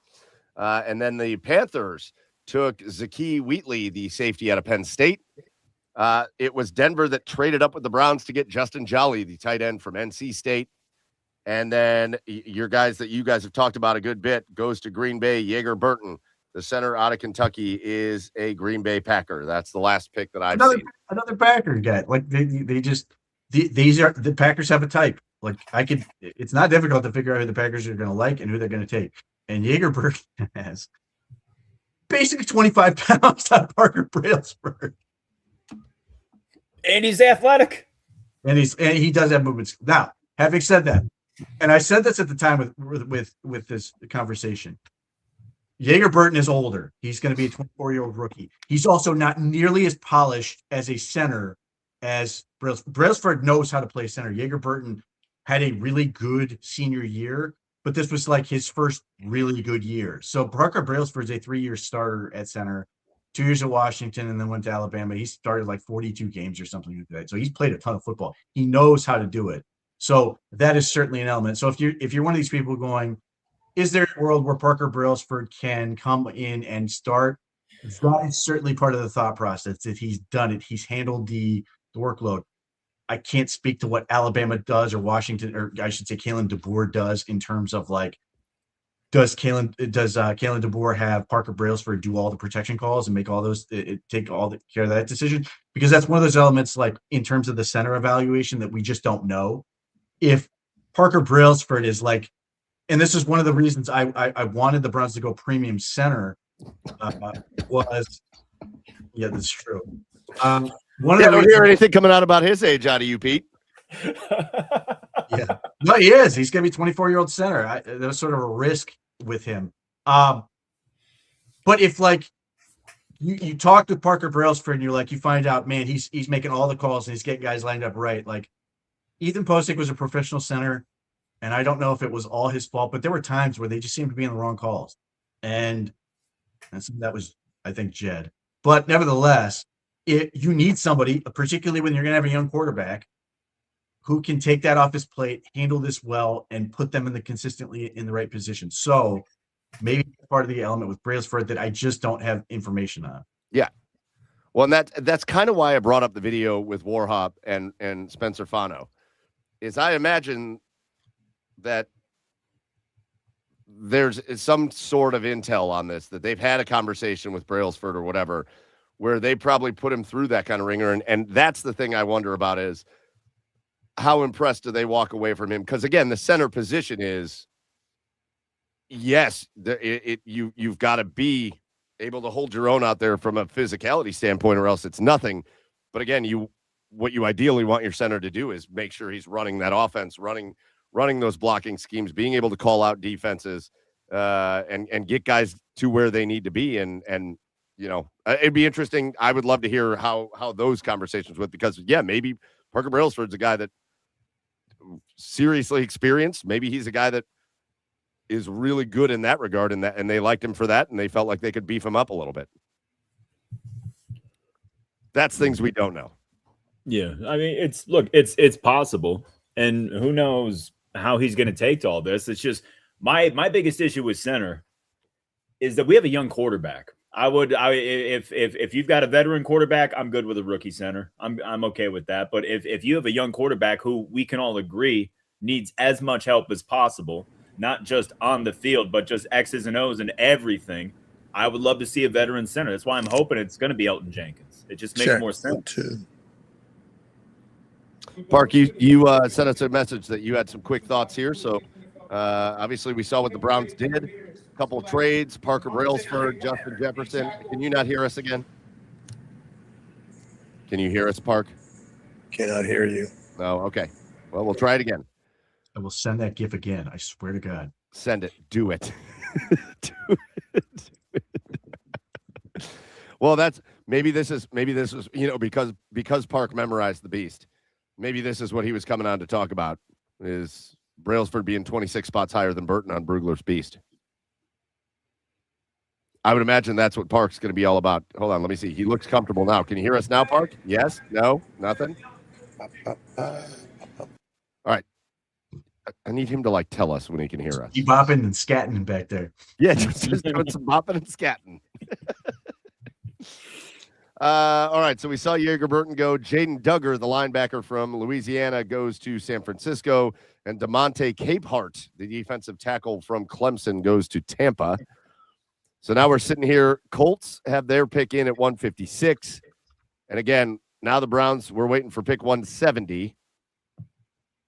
And then the Panthers took Zakee Wheatley, the safety out of Penn State. It was Denver that traded up with the Browns to get Justin Jolly, the tight end from NC State. And then your guys that you guys have talked about a good bit goes to Green Bay. Yeager Burton, the center out of Kentucky, is a Green Bay Packer. That's the last pick that I've seen. Another Packer guy. Like they just these are the Packers have a type. Like it's not difficult to figure out who the Packers are going to like and who they're going to take. And Yeager Burton has basically 25 pounds on Parker Brailsford. And he's athletic. And he does have movements. Now, having said that, and I said this at the time with this conversation, Yeager Burton is older. He's going to be a 24-year-old rookie. He's also not nearly as polished as a center as Brailsford. Brailsford knows how to play center. Yeager Burton had a really good senior year, but this was like his first really good year. So Parker Brailsford is a 3-year starter at center, 2 years at Washington, and then went to Alabama. He started like 42 games or something like that. So he's played a ton of football. He knows how to do it. So that is certainly an element. So if you're one of these people going, is there a world where Parker Brailsford can come in and start? That is certainly part of the thought process, that he's done it. He's handled the workload. I can't speak to what Alabama does or Washington, or I should say Kalen DeBoer does in terms of like, does Kalen DeBoer have Parker Brailsford do all the protection calls and make all those, take all the care of that decision? Because that's one of those elements, like in terms of the center evaluation, that we just don't know. If Parker Brailsford is like, and this is one of the reasons I wanted the Browns to go premium center, was, yeah, that's true. One of I don't hear anything coming out about his age out of you, Pete. Yeah, no, he is. He's going to be 24-year-old center. There was sort of a risk with him. But if like you talk to Parker Brailsford and you're like, you find out, man, he's making all the calls and he's getting guys lined up right. Like Ethan Posick was a professional center, and I don't know if it was all his fault, but there were times where they just seemed to be in the wrong calls, and that was, I think, Jed. But nevertheless, you need somebody, particularly when you're going to have a young quarterback, who can take that off his plate, handle this well, and put them consistently in the right position. So maybe part of the element with Brailsford that I just don't have information on. Yeah. Well, and that's kind of why I brought up the video with Warhop and Spencer Fano, is I imagine that there's some sort of intel on this, that they've had a conversation with Brailsford or whatever, where they probably put him through that kind of ringer. And that's the thing I wonder about, is how impressed do they walk away from him? Because again, the center position is, yes, you've got to be able to hold your own out there from a physicality standpoint, or else it's nothing. But again, what you ideally want your center to do is make sure he's running that offense, running those blocking schemes, being able to call out defenses, and get guys to where they need to be. And you know, it'd be interesting. I would love to hear how those conversations went, because yeah, maybe Parker Brailsford's a guy that seriously experienced. Maybe he's a guy that is really good in that regard, and they liked him for that, and they felt like they could beef him up a little bit. That's things we don't know. Yeah, I mean, it's possible, and who knows how he's going to take to all this. It's just my biggest issue with center is that we have a young quarterback. If you've got a veteran quarterback, I'm good with a rookie center. I'm okay with that. But if you have a young quarterback who we can all agree needs as much help as possible, not just on the field, but just X's and O's and everything, I would love to see a veteran center. That's why I'm hoping it's going to be Elton Jenkins. It just makes more sense. Too. Park, you sent us a message that you had some quick thoughts here. So obviously we saw what the Browns did. A couple of trades, Parker Brailsford, Justin Jefferson. Can you not hear us again? Can you hear us, Park? Cannot hear you. No, okay. Well, we'll try it again. I will send that GIF again. I swear to God. Send it. Do it. Do it. Well, that's maybe this is because Park memorized the beast. Maybe this is what he was coming on to talk about, is Brailsford being 26 spots higher than Burton on Brugler's beast. I would imagine that's what Park's going to be all about. Hold on, let me see. He looks comfortable now. Can you hear us now, Park? Yes? No? Nothing? All right. I need him to tell us when he can hear us. Keep bopping and scatting back there. Yeah, just doing some bopping and scatting. All right, so we saw Jaeger Burton go. Jaden Duggar, the linebacker from Louisiana, goes to San Francisco. And DeMonte Capehart, the defensive tackle from Clemson, goes to Tampa. So now we're sitting here. Colts have their pick in at 156. And again, now the Browns, we're waiting for pick 170.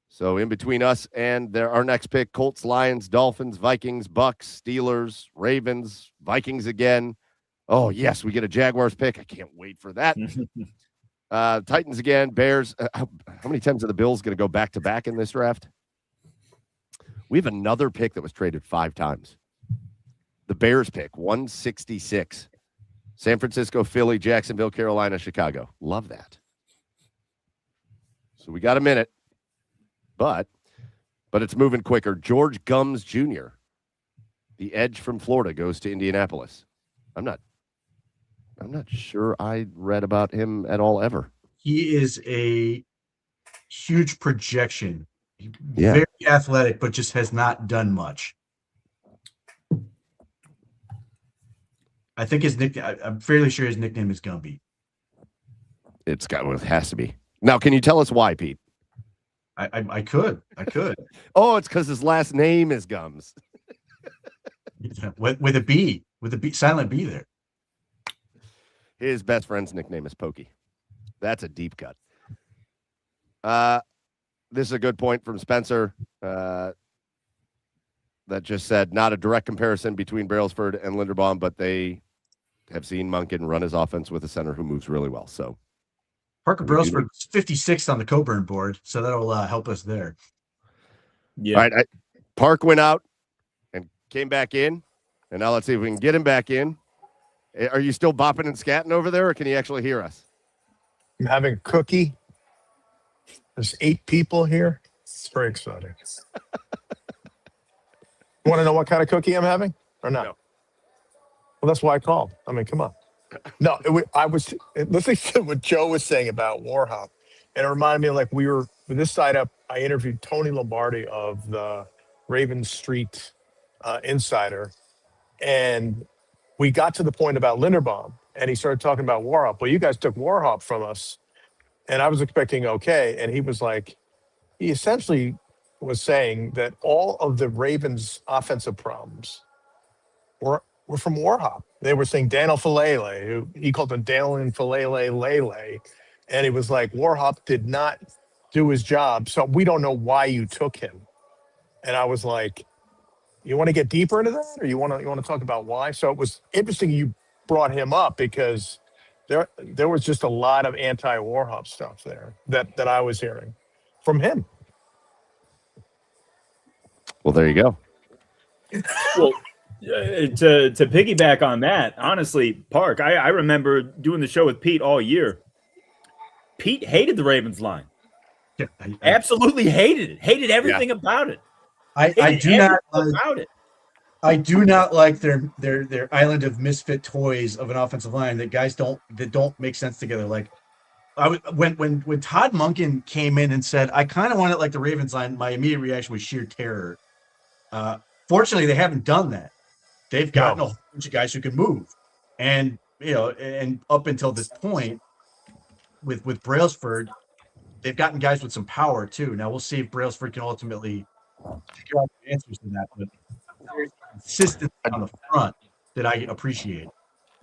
So in between us and our next pick, Colts, Lions, Dolphins, Vikings, Bucks, Steelers, Ravens, Vikings again. Oh, yes, we get a Jaguars pick. I can't wait for that. Titans again, Bears. How many times are the Bills going to go back-to-back in this draft? We have another pick that was traded 5 times. The Bears pick, 166. San Francisco, Philly, Jacksonville, Carolina, Chicago. Love that. So we got a minute, but it's moving quicker. George Gums Jr., the edge from Florida, goes to Indianapolis. I'm not sure I read about him at all ever. He is a huge projection. Yeah. Very athletic, but just has not done much. I think his nickname, I'm fairly sure his nickname is Gumby. It has to be. Now, can you tell us why, Pete? I could. Oh, it's because his last name is Gums. with a B, silent B there. His best friend's nickname is Pokey. That's a deep cut. This is a good point from Spencer that just said not a direct comparison between Brailsford and Linderbaum, but they have seen Monken run his offense with a center who moves really well. So Parker Brailsford is 56th on the Coburn board, so that'll help us there. Yeah. All right. Park went out and came back in, and now let's see if we can get him back in. Are you still bopping and scatting over there, or can he actually hear us? I'm having a cookie. There's 8 people here. It's very exciting. You want to know what kind of cookie I'm having or not? No. Well, that's why I called. I mean, come on. No, I was listening to what Joe was saying about Warhop, and it reminded me of we were with this side up. I interviewed Tony Lombardi of the Raven Street Insider, and we got to the point about Linderbaum, and he started talking about Warhop. Well, you guys took Warhop from us, and I was expecting okay, and he was he essentially was saying that all of the Ravens' offensive problems were from Warhop. They were saying Daniel Falele, who he called him Daniel and Falele Lele, and he was like, Warhop did not do his job, so we don't know why you took him. And I was like, you want to get deeper into that, or you want to talk about why? So it was interesting you brought him up because there was just a lot of anti-Warhop stuff there that I was hearing from him. Well, there you go. Well, to piggyback on that, honestly, Park, I remember doing the show with Pete all year. Pete hated the Ravens line. Yeah, Absolutely hated it. Hated everything about it. I do not like their island of misfit toys of an offensive line that guys don't make sense together. When Todd Monken came in and said, I kind of want it like the Ravens line, my immediate reaction was sheer terror. Fortunately, they haven't done that. They've gotten a whole bunch of guys who can move. And and up until this point, with Brailsford, they've gotten guys with some power too. Now we'll see if Brailsford can ultimately figure out the answers to that. But there's consistency on the front that I appreciate.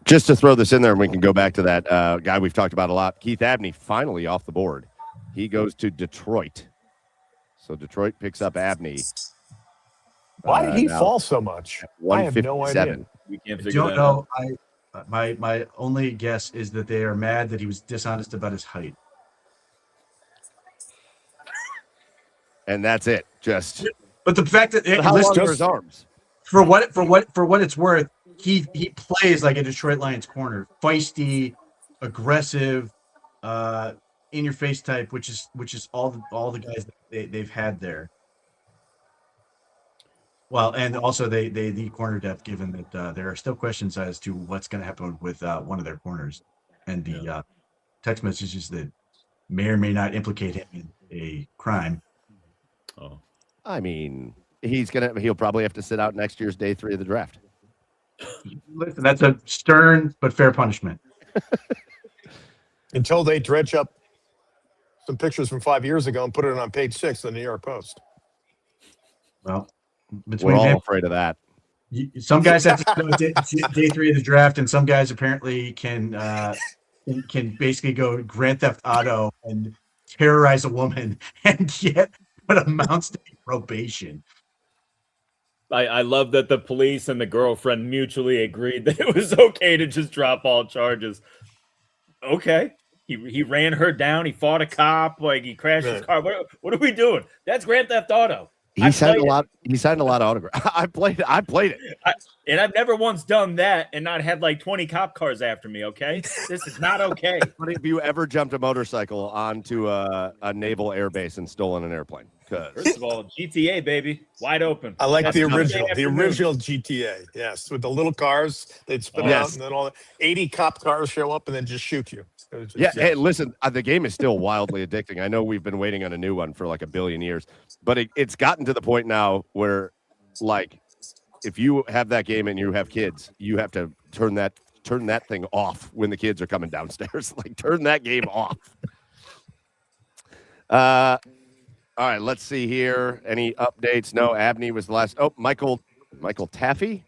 Just to throw this in there, and we can go back to that guy we've talked about a lot, Keith Abney, finally off the board. He goes to Detroit. So Detroit picks up Abney. Why did he now fall so much? I have no idea. We can't I figure don't that know. out. My only guess is that they are mad that he was dishonest about his height. And that's it. Just But the fact that how long are his arms? For what it's worth, he plays like a Detroit Lions corner, feisty, aggressive, in your face type, which is all the guys that they've had there. Well, and also they need corner depth, given that there are still questions as to what's going to happen with one of their corners, and the text messages that may or may not implicate him in a crime. Oh, I mean, he'll probably have to sit out next year's day 3 of the draft. Listen, that's a stern but fair punishment. Until they dredge up some pictures from 5 years ago and put it on page 6 of the New York Post. Well, we're all afraid of that. Some guys have to go day 3 of the draft, and some guys apparently can basically go Grand Theft Auto and terrorize a woman and get what amounts to probation. I love that the police and the girlfriend mutually agreed that it was okay to just drop all charges. Okay. He ran her down. He fought a cop. Like, he crashed his car. What are we doing? That's Grand Theft Auto. He signed a lot of autographs. I played it. And I've never once done that and not had like 20 cop cars after me, okay? This is not okay. Have you ever jumped a motorcycle onto a naval air base and stolen an airplane? First of all, GTA, baby. Wide open. I like the original GTA. Yes, with the little cars, they'd spin out, and then all 80 cop cars show up and then just shoot you. Hey, listen, the game is still wildly addicting. I know we've been waiting on a new one for like a billion years, but it's gotten to the point now where, like, if you have that game and you have kids, you have to turn that thing off when the kids are coming downstairs. Like, turn that game off. All right, let's see here. Any updates? No, Abney was the last. Oh, Michael Taffy,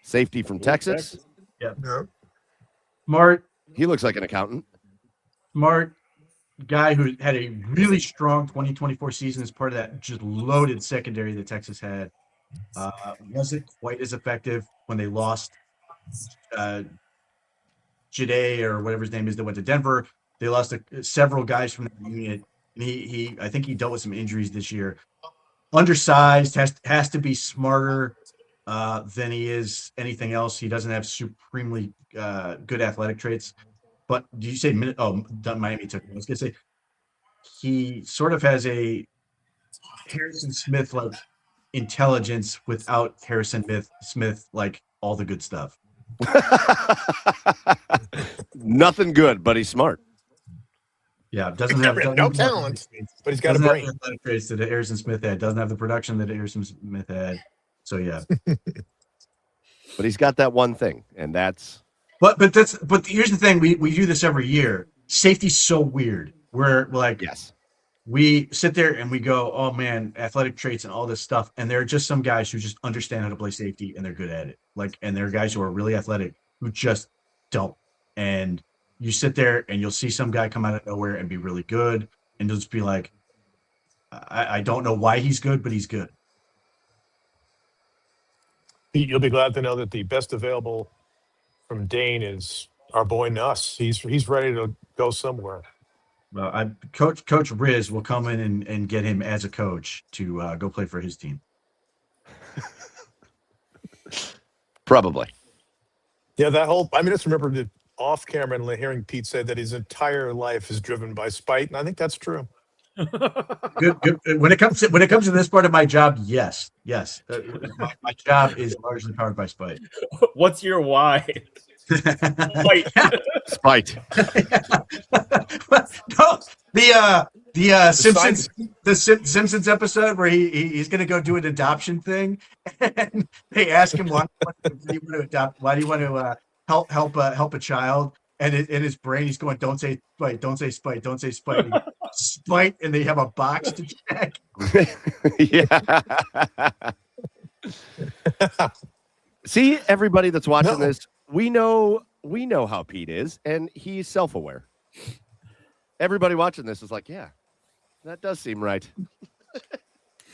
safety from Texas. Yeah. Smart. He looks like an accountant. Smart guy who had a really strong 2024 season as part of that just loaded secondary that Texas had. Wasn't quite as effective when they lost Jade or whatever his name is that went to Denver. They lost several guys from that unit. And I think he dealt with some injuries this year. Undersized, has to be smarter than he is anything else. He doesn't have supremely good athletic traits. But do you say Miami took him? I was gonna say he sort of has a Harrison Smith like intelligence without Harrison Smith like all the good stuff. Nothing good, but he's smart. Yeah, doesn't have no talent, but he's got a brain. Athletic traits that Harrison Smith had. Doesn't have the production that Harrison Smith had. So yeah, but he's got that one thing, and that's. But here's the thing: we do this every year. Safety's so weird. We're like, yes, we sit there and we go, oh man, athletic traits and all this stuff, and there are just some guys who just understand how to play safety and they're good at it. Like, and there are guys who are really athletic who just don't. And you sit there and you'll see some guy come out of nowhere and be really good, and you'll just be like, I don't know why he's good, but he's good. You'll be glad to know that the best available from Dane is our boy Nuss. He's ready to go somewhere. Well, Coach Riz will come in and get him as a coach to go play for his team. Probably. Yeah, I just remember the off camera and hearing Pete say that his entire life is driven by spite, and I think that's true. Good. When it comes to this part of my job, yes. My job is largely powered by spite. What's your why? Spite. No, the Simpsons episode where he's going to go do an adoption thing, and they ask him why do you want to adopt? Why do you want to help a child? And in his brain, he's going, "Don't say spite, don't say spite, don't say spite." Spite, and they have a box to check. Yeah. See, everybody that's watching No. this, we know how Pete is, and he's self-aware. Everybody watching this is like, yeah, that does seem right.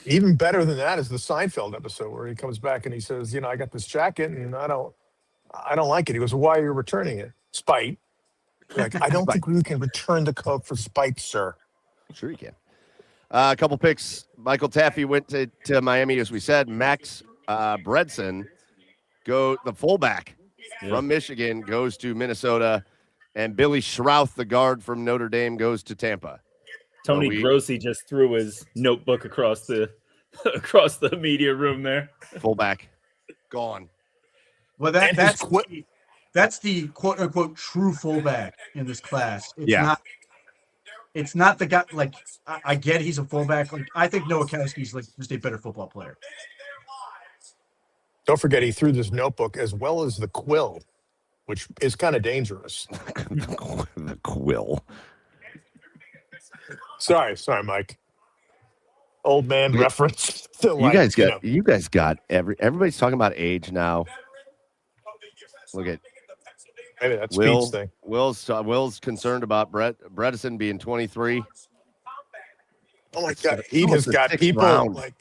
Even better than that is the Seinfeld episode where he comes back and he says, I got this jacket and I don't like it. He goes, well, why are you returning it? Spite. Like, I don't think we can return the coat for spite, sir. Sure you can. A couple picks. Michael Taffy went to Miami, as we said. Max Bredson, the fullback from Michigan, goes to Minnesota. And Billy Schrouth, the guard from Notre Dame, goes to Tampa. Tony Grossi just threw his notebook across the media room there. Fullback. Gone. Well, that's the quote unquote true fullback in this class. It's not the guy. Like, I get he's a fullback. Like, I think Nowakowski's like just a better football player. Don't forget, he threw this notebook as well as the quill, which is kind of dangerous. The quill. Sorry, Mike. Old man reference. You guys got everybody's talking about age now. Look at maybe that's Pete's thing. Will's concerned about Bredesen being 23. Oh my God, he has got people like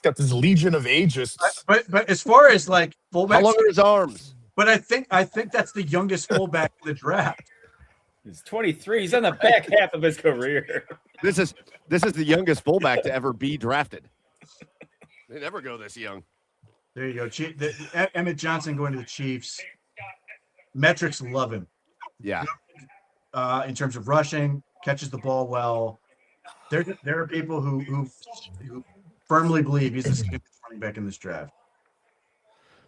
got this legion of ages. But as far as like fullbacks, how long are his arms? But I think that's the youngest fullback in the draft. He's 23. He's on the back half of his career. This is the youngest fullback to ever be drafted. They never go this young. There you go. Emmett Johnson going to the Chiefs. Metrics love him. Yeah. In terms of rushing, catches the ball well. There are people who firmly believe he's the second running back in this draft.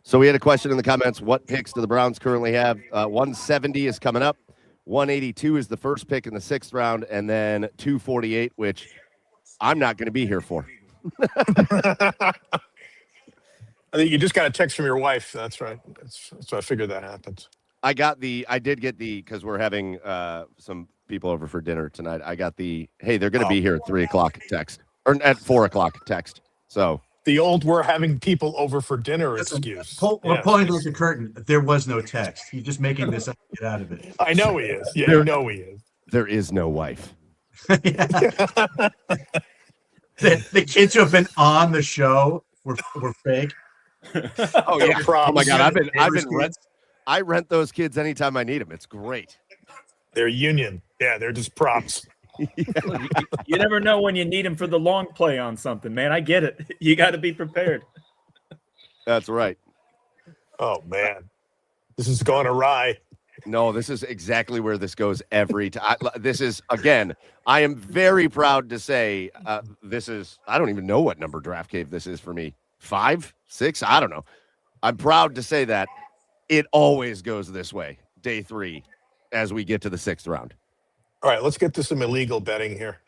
So we had a question in the comments. What picks do the Browns currently have? 170 is coming up. 182 is the first pick in the 6th round, and then 248, which I'm not going to be here for. I think you just got a text from your wife. That's right. So I figured that happens. I did get because we're having some people over for dinner tonight. I got hey, they're going to be here at 3:00 text, or at 4:00 text. So the old "we're having people over for dinner" excuse. We're pulling back the curtain. There was no text. He's just making this up to get out of it. I know he is. Yeah, I know he is. There is no wife. The kids who have been on the show were fake. Oh yeah! Oh my God! I rent those kids anytime I need them. It's great. They're union. Yeah, they're just props. You never know when you need them for the long play on something, man. I get it. You got to be prepared. That's right. Oh man, this is going awry. No, this is exactly where this goes every time. This is, again, I am very proud to say this is, I don't even know what number draft cave this is for me. 5, 6, I don't know. I'm proud to say that it always goes this way, day 3, as we get to the 6th round. All right, let's get to some illegal betting here.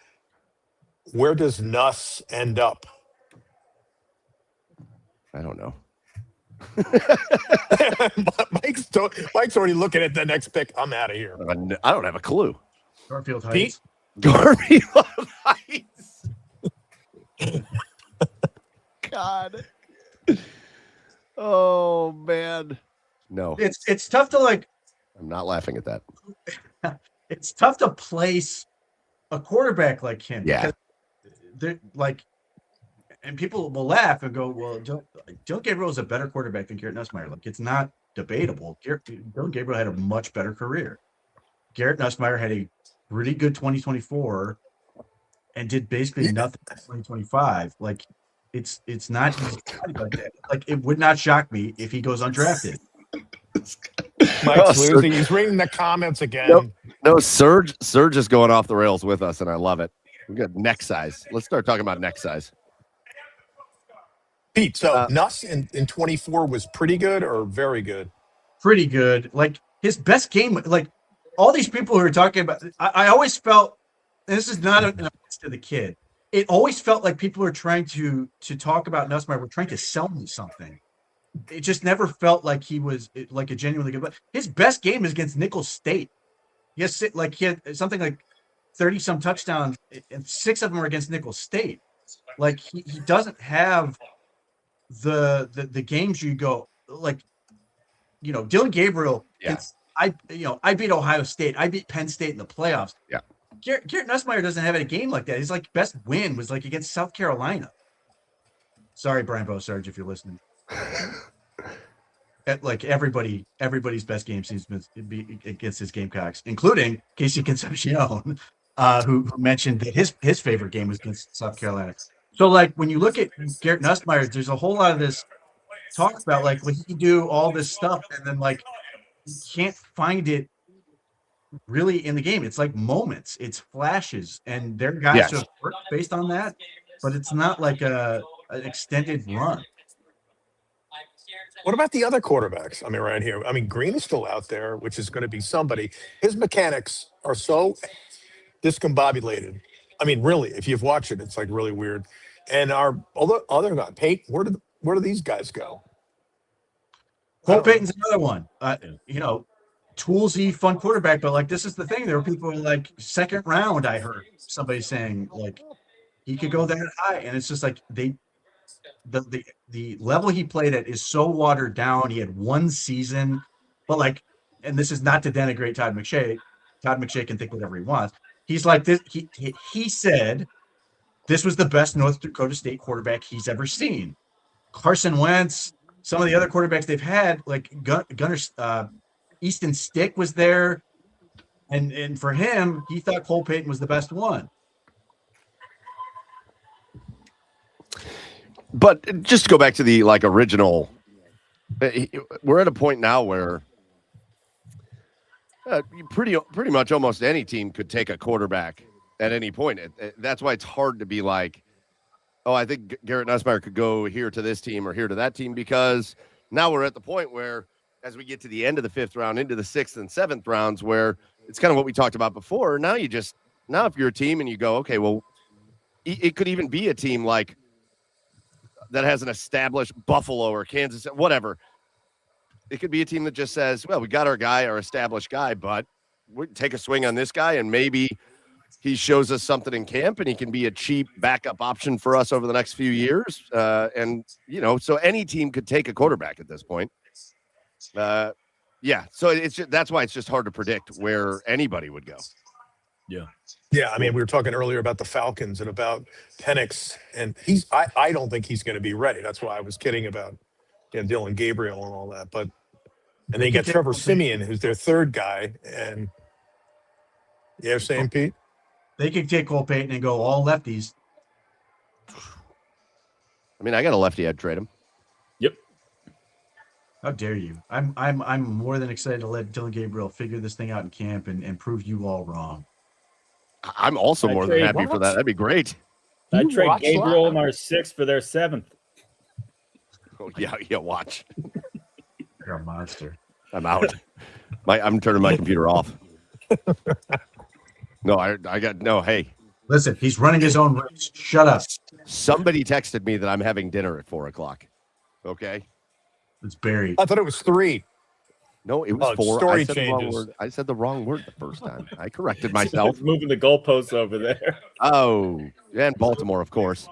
Where does Nuss end up? I don't know. Mike's already looking at the next pick. I'm out of here. I don't have a clue. Garfield Heights. Garfield Heights. God. Oh man. No. It's tough to like. I'm not laughing at that. It's tough to place a quarterback like him. Yeah. They're like, and people will laugh and go, "Well, Dylan Gabriel is a better quarterback than Garrett Nussmeier." Like, it's not debatable. Dylan Gabriel had a much better career. Garrett Nussmeier had a pretty good 2024 and did basically nothing in 2025. Like, it's not easy like that. Like, it would not shock me if he goes undrafted. Mike's losing. He's reading the comments again. No, Serge is going off the rails with us, and I love it. We got neck size. Let's start talking about neck size. Pete, so Nuss in 24 was pretty good or very good? Pretty good. Like, his best game, like, all these people who are talking about, I always felt, and this is not an offense to the kid, it always felt like people were trying to talk about Nussmeier, were trying to sell me something. It just never felt like he was like a genuinely good. But his best game is against Nicholls State. Yes, like he had something like 30-some touchdowns, and 6 of them are against Nicholls State. Like he doesn't have the games you go like, Dylan Gabriel. Yeah. I beat Ohio State. I beat Penn State in the playoffs. Yeah. Garrett Nussmeier doesn't have a game like that. His like best win was like against South Carolina. Sorry, Brian Bosarge, if you're listening. Like everybody's best game seems to be against his Gamecocks, including Casey Concepcion, who mentioned that his favorite game was against South Carolina. So like when you look at Garrett Nussmeier, there's a whole lot of this talk about like when he can do all this stuff and then like you can't find it really in the game. It's like moments, it's flashes, and there are guys who have worked based on that, but it's not like an extended run. What about the other quarterbacks? I mean, right here. I mean, Green is still out there, which is going to be somebody. His mechanics are so discombobulated. I mean, really, if you've watched it, it's like really weird. And our other guy, Pate, where do these guys go? Cole Payton's another one. Toolsy, fun quarterback, but like this is the thing. There were people like second round. I heard somebody saying like he could go that high, and it's just like the level he played at is so watered down. He had one season, but like, and this is not to denigrate Todd McShay. Todd McShay can think whatever he wants. He's like this. He said this was the best North Dakota State quarterback he's ever seen. Carson Wentz, some of the other quarterbacks they've had, like Gunner Easton Stick was there, and for him, he thought Cole Payton was the best one. But just to go back to the like original, we're at a point now where pretty much almost any team could take a quarterback at any point. That's why it's hard to be like, oh, I think Garrett Nussmeier could go here to this team or here to that team, because now we're at the point where as we get to the end of the 5th round, into the 6th and 7th rounds, where it's kind of what we talked about before. Now if you're a team and you go, okay, well, it could even be a team like that has an established Buffalo or Kansas, whatever. It could be a team that just says, well, we got our guy, our established guy, but we take a swing on this guy and maybe he shows us something in camp and he can be a cheap backup option for us over the next few years. So any team could take a quarterback at this point. So that's why it's just hard to predict where anybody would go. Yeah, I mean, we were talking earlier about the Falcons and about Penix, and I don't think he's going to be ready. That's why I was kidding about Dylan Gabriel and all that. But and then you got Trevor Siemian, who's their third guy, and saying Pete, they could take Cole Payton and go all lefties. I mean, I got a lefty. I'd trade him. Yep. How dare you? I'm more than excited to let Dylan Gabriel figure this thing out in camp and prove you all wrong. I'm also more than happy for that. That'd be great. I'd trade Gabriel in our 6th for their 7th. Oh, yeah, watch. You're a monster. I'm out. I'm turning my computer off. No, I got no. Hey, listen, he's running his own race. Shut up. Somebody texted me that I'm having dinner at 4:00. Okay, it's buried. I thought it was 3. No, it was 4. Story I said changes. the wrong word. I said the wrong word the first time. I corrected myself. Moving the goalposts over there. Oh, and Baltimore, of course.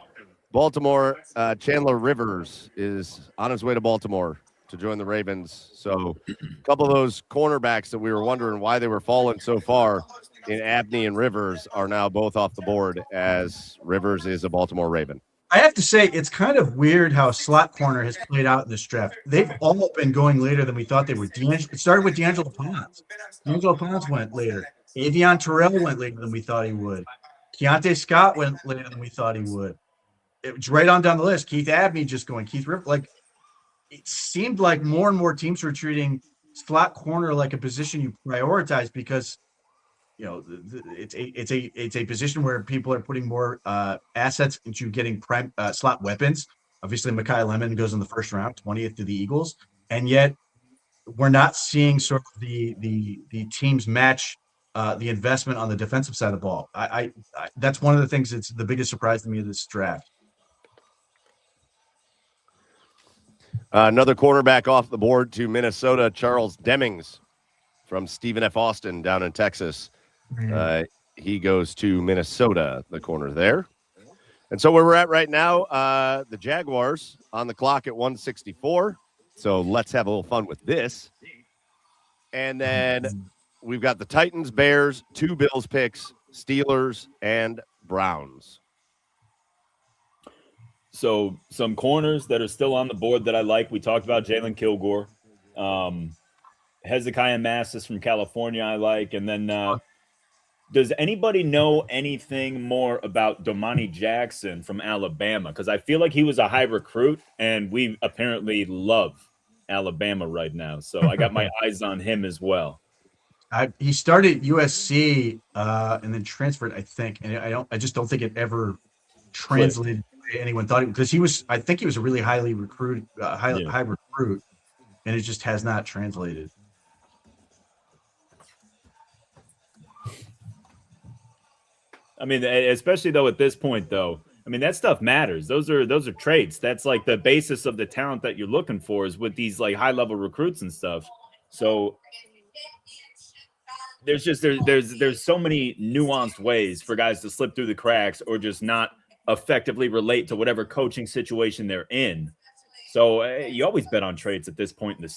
Baltimore, Chandler Rivers is on his way to Baltimore to join the Ravens. So a couple of those cornerbacks that we were wondering why they were falling so far in Abney and Rivers are now both off the board, as Rivers is a Baltimore Raven. I have to say, it's kind of weird how slot corner has played out in this draft. They've all been going later than we thought they would. It started with D'Angelo Pons. D'Angelo Pons went later. Avion Terrell went later than we thought he would. Keontae Scott went later than we thought he would. It was right on down the list. Keith Abney just going. Keith Rivers. Like, it seemed like more and more teams were treating slot corner like a position you prioritize because it's a position where people are putting more assets into getting prime slot weapons. Obviously, Mekhi Lemon goes in the first round, 20th to the Eagles, and yet we're not seeing sort of the teams match the investment on the defensive side of the ball. I that's one of the things that's the biggest surprise to me of this draft. Another quarterback off the board to Minnesota, Charles Demings from Stephen F. Austin down in Texas. He goes to Minnesota, the corner there. And so where we're at right now, the Jaguars on the clock at 164. So let's have a little fun with this. And then we've got the Titans, Bears, 2 Bills picks, Steelers, and Browns. So some corners that are still on the board that I like. We talked about Jalen Kilgore. Hezekiah Massis from California I like. And then does anybody know anything more about Domani Jackson from Alabama? Because I feel like he was a high recruit, and we apparently love Alabama right now. So I got my eyes on him as well. He started at USC and then transferred, I think, and I just don't think it ever translated the way anyone thought it, because I think he was a really highly recruited, high recruit, and it just has not translated. I mean, especially though at this point, though, I mean that stuff matters. Those are traits. That's like the basis of the talent that you're looking for is with these like high level recruits and stuff. So there's so many nuanced ways for guys to slip through the cracks or just not effectively relate to whatever coaching situation they're in. So you always bet on traits at this point in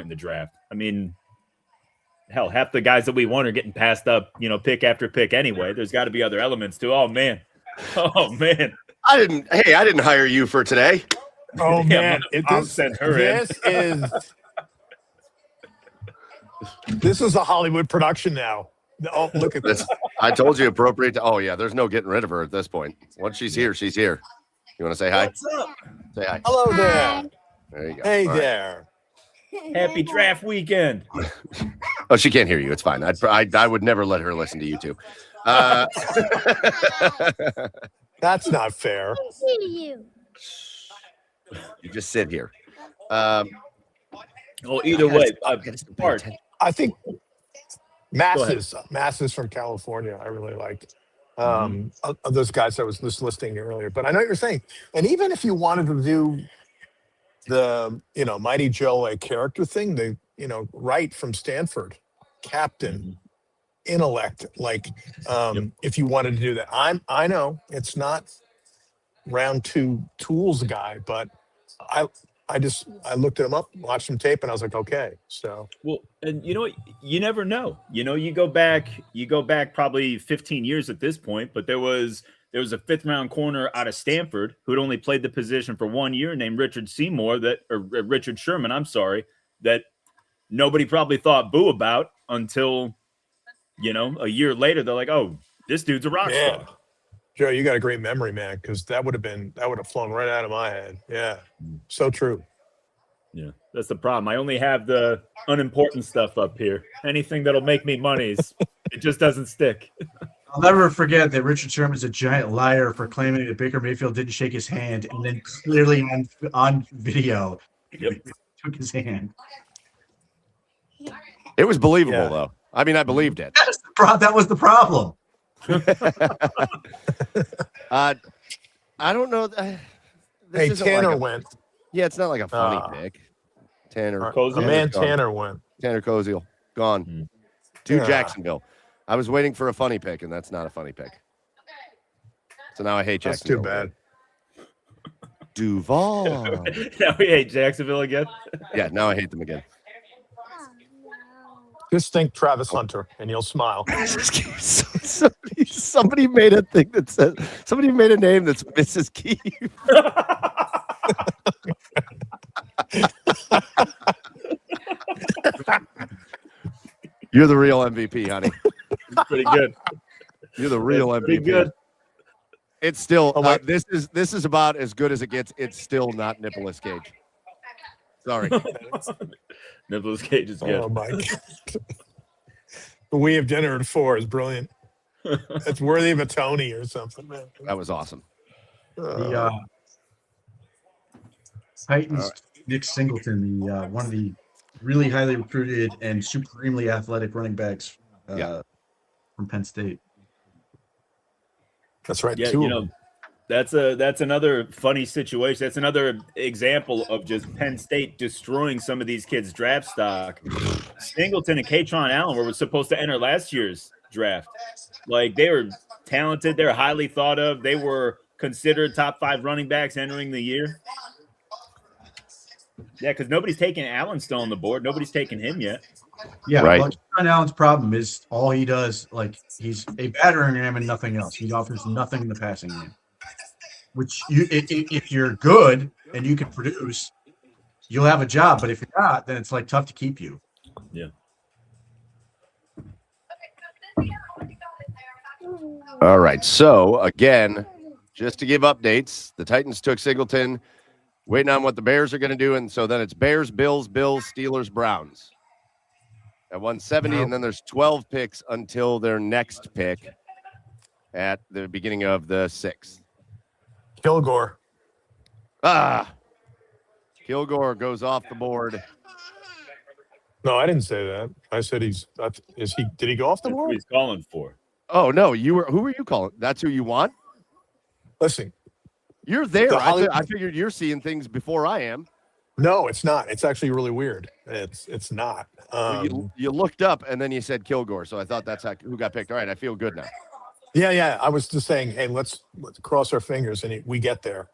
the draft. I mean, hell, half the guys that we want are getting passed up, pick after pick anyway. There's got to be other elements too. Oh man. I didn't hire you for today. Oh man, this is a Hollywood production now. Oh, look at this. I told you appropriate. There's no getting rid of her at this point. Once she's here, she's here. You want to say hi? What's up? Say hi. Hello there. There you go. Hey All there. Right. Happy draft weekend. Oh, she can't hear you. It's fine. I would never let her listen to you two. That's not fair. You just sit here. Either way, I think Masses from California, I really liked. Those guys I was just listing earlier. But I know what you're saying. And even if you wanted to do the, Mighty Joe like character thing, they, Wright from Stanford, captain, intellect, if you wanted to do that. I know it's not round 2 tools guy, but I looked him up, watched some tape, and I was like, okay. So and you know what? You never know. You go back probably 15 years at this point, but there was a 5th round corner out of Stanford who'd only played the position for 1 year named Richard Sherman, that nobody probably thought boo about until, a year later, they're like, oh, this dude's a rock star. Joe, you got a great memory, man, because that would have flown right out of my head. Yeah, so true. Yeah, that's the problem. I only have the unimportant stuff up here. Anything that'll make me money, it just doesn't stick. I'll never forget that Richard Sherman's a giant liar for claiming that Baker Mayfield didn't shake his hand, and then clearly on video, took his hand. It was believable, though. I mean, I believed it. That was the problem. I don't know. Hey, Tanner went. Yeah, it's not like a funny pick. Tanner went. Tanner Koziel gone to Jacksonville. I was waiting for a funny pick, and that's not a funny pick. So now I hate Jacksonville. That's too bad. Duval. Now we hate Jacksonville again. Yeah, now I hate them again. Just think Travis Hunter, and you'll smile. Somebody made a thing that said. Somebody made a name that's Mrs. Keefe. You're the real MVP, honey. Pretty good. You're the real MVP. Pretty good. It's still this is about as good as it gets. It's still not Nicolas Cage. Sorry. Nicolas Cage is good. Oh my God. We Have Dinner at 4 is brilliant. It's worthy of a Tony or something, man. That was awesome. The Titans, Nick Singleton, one of the really highly recruited and supremely athletic running backs from Penn State. That's right. Yeah, that's another funny situation. That's another example of just Penn State destroying some of these kids' draft stock. Singleton and Katron Allen were supposed to enter last year's draft. Like, they were talented. They're highly thought of. They were considered top 5 running backs entering the year. Yeah, because nobody's taken Allen still on the board. Nobody's taken him yet. Yeah, Right. well, John Allen's problem is all he does, like, he's a battering ram and nothing else. He offers nothing in the passing game. Which if you're good and you can produce, you'll have a job. But if you're not, then it's like tough to keep you. Yeah. All right. So again, just to give updates, the Titans took Singleton, waiting on what the Bears are going to do, and so then it's Bears, Bills, Steelers, Browns at 170, and then there's 12 picks until their next pick at the beginning of the 6th. Kilgore. Kilgore goes off the board. No, I didn't say that. I said did he go off the That's who board? he's calling for. Oh no, who were you calling? That's who you want? Listen, you're there. The I figured you're seeing things before I am. no, it's not. It's actually really weird. It's not. You looked up and then you said Kilgore, so I thought that's who got picked. All right, I feel good now. Yeah. I was just saying, hey, let's cross our fingers and we get there.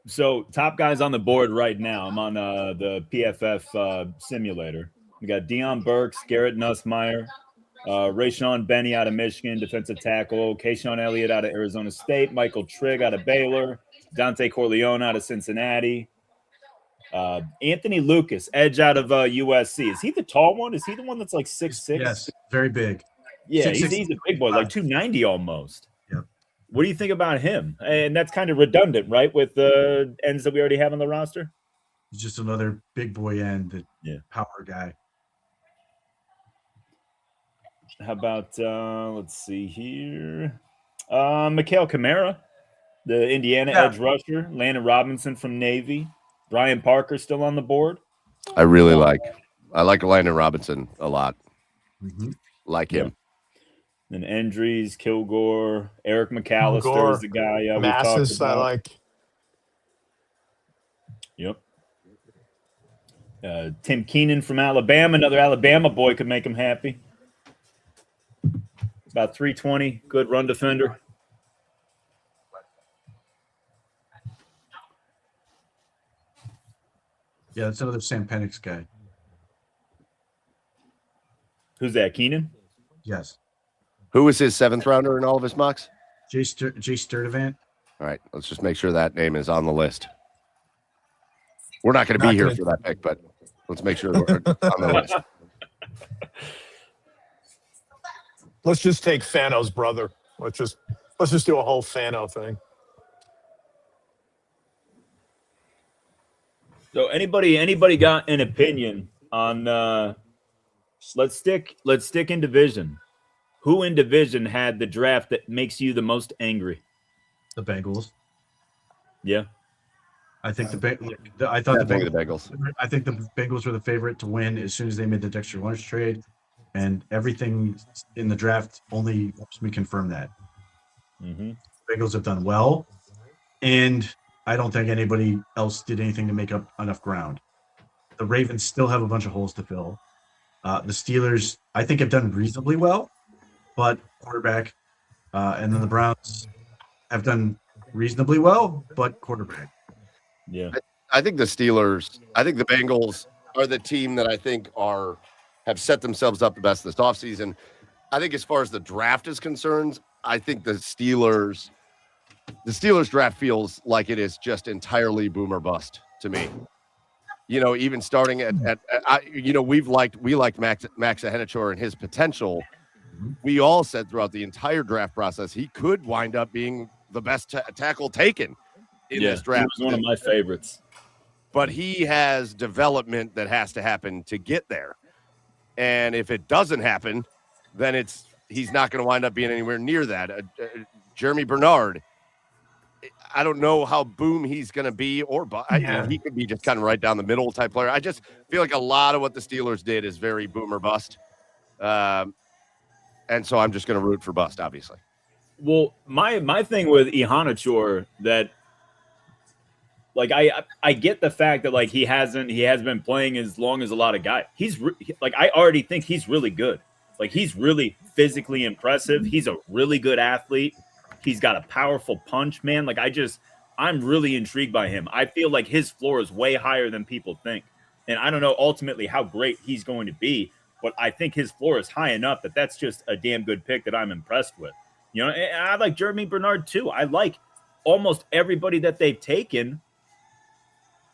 So top guys on the board right now. I'm on the PFF simulator. We got Deion Burks, Garrett Nussmeier, Rayshawn Benny out of Michigan, defensive tackle, Kayshawn Elliott out of Arizona State, Michael Trigg out of Baylor, Dante Corleone out of Cincinnati, Anthony Lucas, edge out of USC. Is he the tall one? Is he the one that's like 6'6"? Yes, very big. Yeah, he's a big boy, like 290 almost. Yeah. What do you think about him? And that's kind of redundant, right, with the ends that we already have on the roster? He's just another big boy end, power guy. How about let's see here, Mikhail Kamara, the Indiana edge rusher, Landon Robinson from Navy, Brian Parker still on the board. I like Landon Robinson a lot. Mm-hmm. Like him. Then Endries, Kilgore, Eric McAllister is the guy we Massis, talked about. I like. Yep. Tim Keenan from Alabama, another Alabama boy, could make him happy. About 320, good run defender. Yeah, that's another Sam Penix guy. Who's that, Keenan? Yes. Who was his 7th rounder in all of his mocks? Jay Sturdivant. All right, let's just make sure that name is on the list. We're not going to be here for that pick, but let's make sure we're on the list. Let's just take Fano's brother. Let's just do a whole Fano thing. So anybody got an opinion on let's stick in division. Who in division had the draft that makes you the most angry? The Bengals. Yeah. I think the Bengals. I think the Bengals were the favorite to win as soon as they made the Dexter Lawrence trade, and everything in the draft only helps me confirm that. Mm-hmm. Bengals have done well, and I don't think anybody else did anything to make up enough ground. The Ravens still have a bunch of holes to fill. The Steelers, I think, have done reasonably well, but quarterback, and then the Browns have done reasonably well, but quarterback. Yeah, I think the Bengals are the team that I think have set themselves up the best this offseason. I think as far as the draft is concerned, I think the Steelers draft feels like it is just entirely boom or bust to me. You know, even starting we liked Max Hennichor and his potential. We all said throughout the entire draft process he could wind up being the best tackle taken in this draft. He was one of my favorites. But he has development that has to happen to get there. And if it doesn't happen, then he's not going to wind up being anywhere near that. Jeremy Bernard, I don't know how boom he's going to be, he could be just kind of right down the middle type player. I just feel like a lot of what the Steelers did is very boom or bust. And so I'm just going to root for bust, obviously. Well, my thing with Ihanachour that, like, I get the fact that, like, he has been playing as long as a lot of guys. I already think he's really good. Like, he's really physically impressive. He's a really good athlete. He's got a powerful punch, man. Like, I'm really intrigued by him. I feel like his floor is way higher than people think. And I don't know ultimately how great he's going to be, but I think his floor is high enough that that's just a damn good pick that I'm impressed with. You know, and I like Jeremy Bernard too. I like almost everybody that they've taken.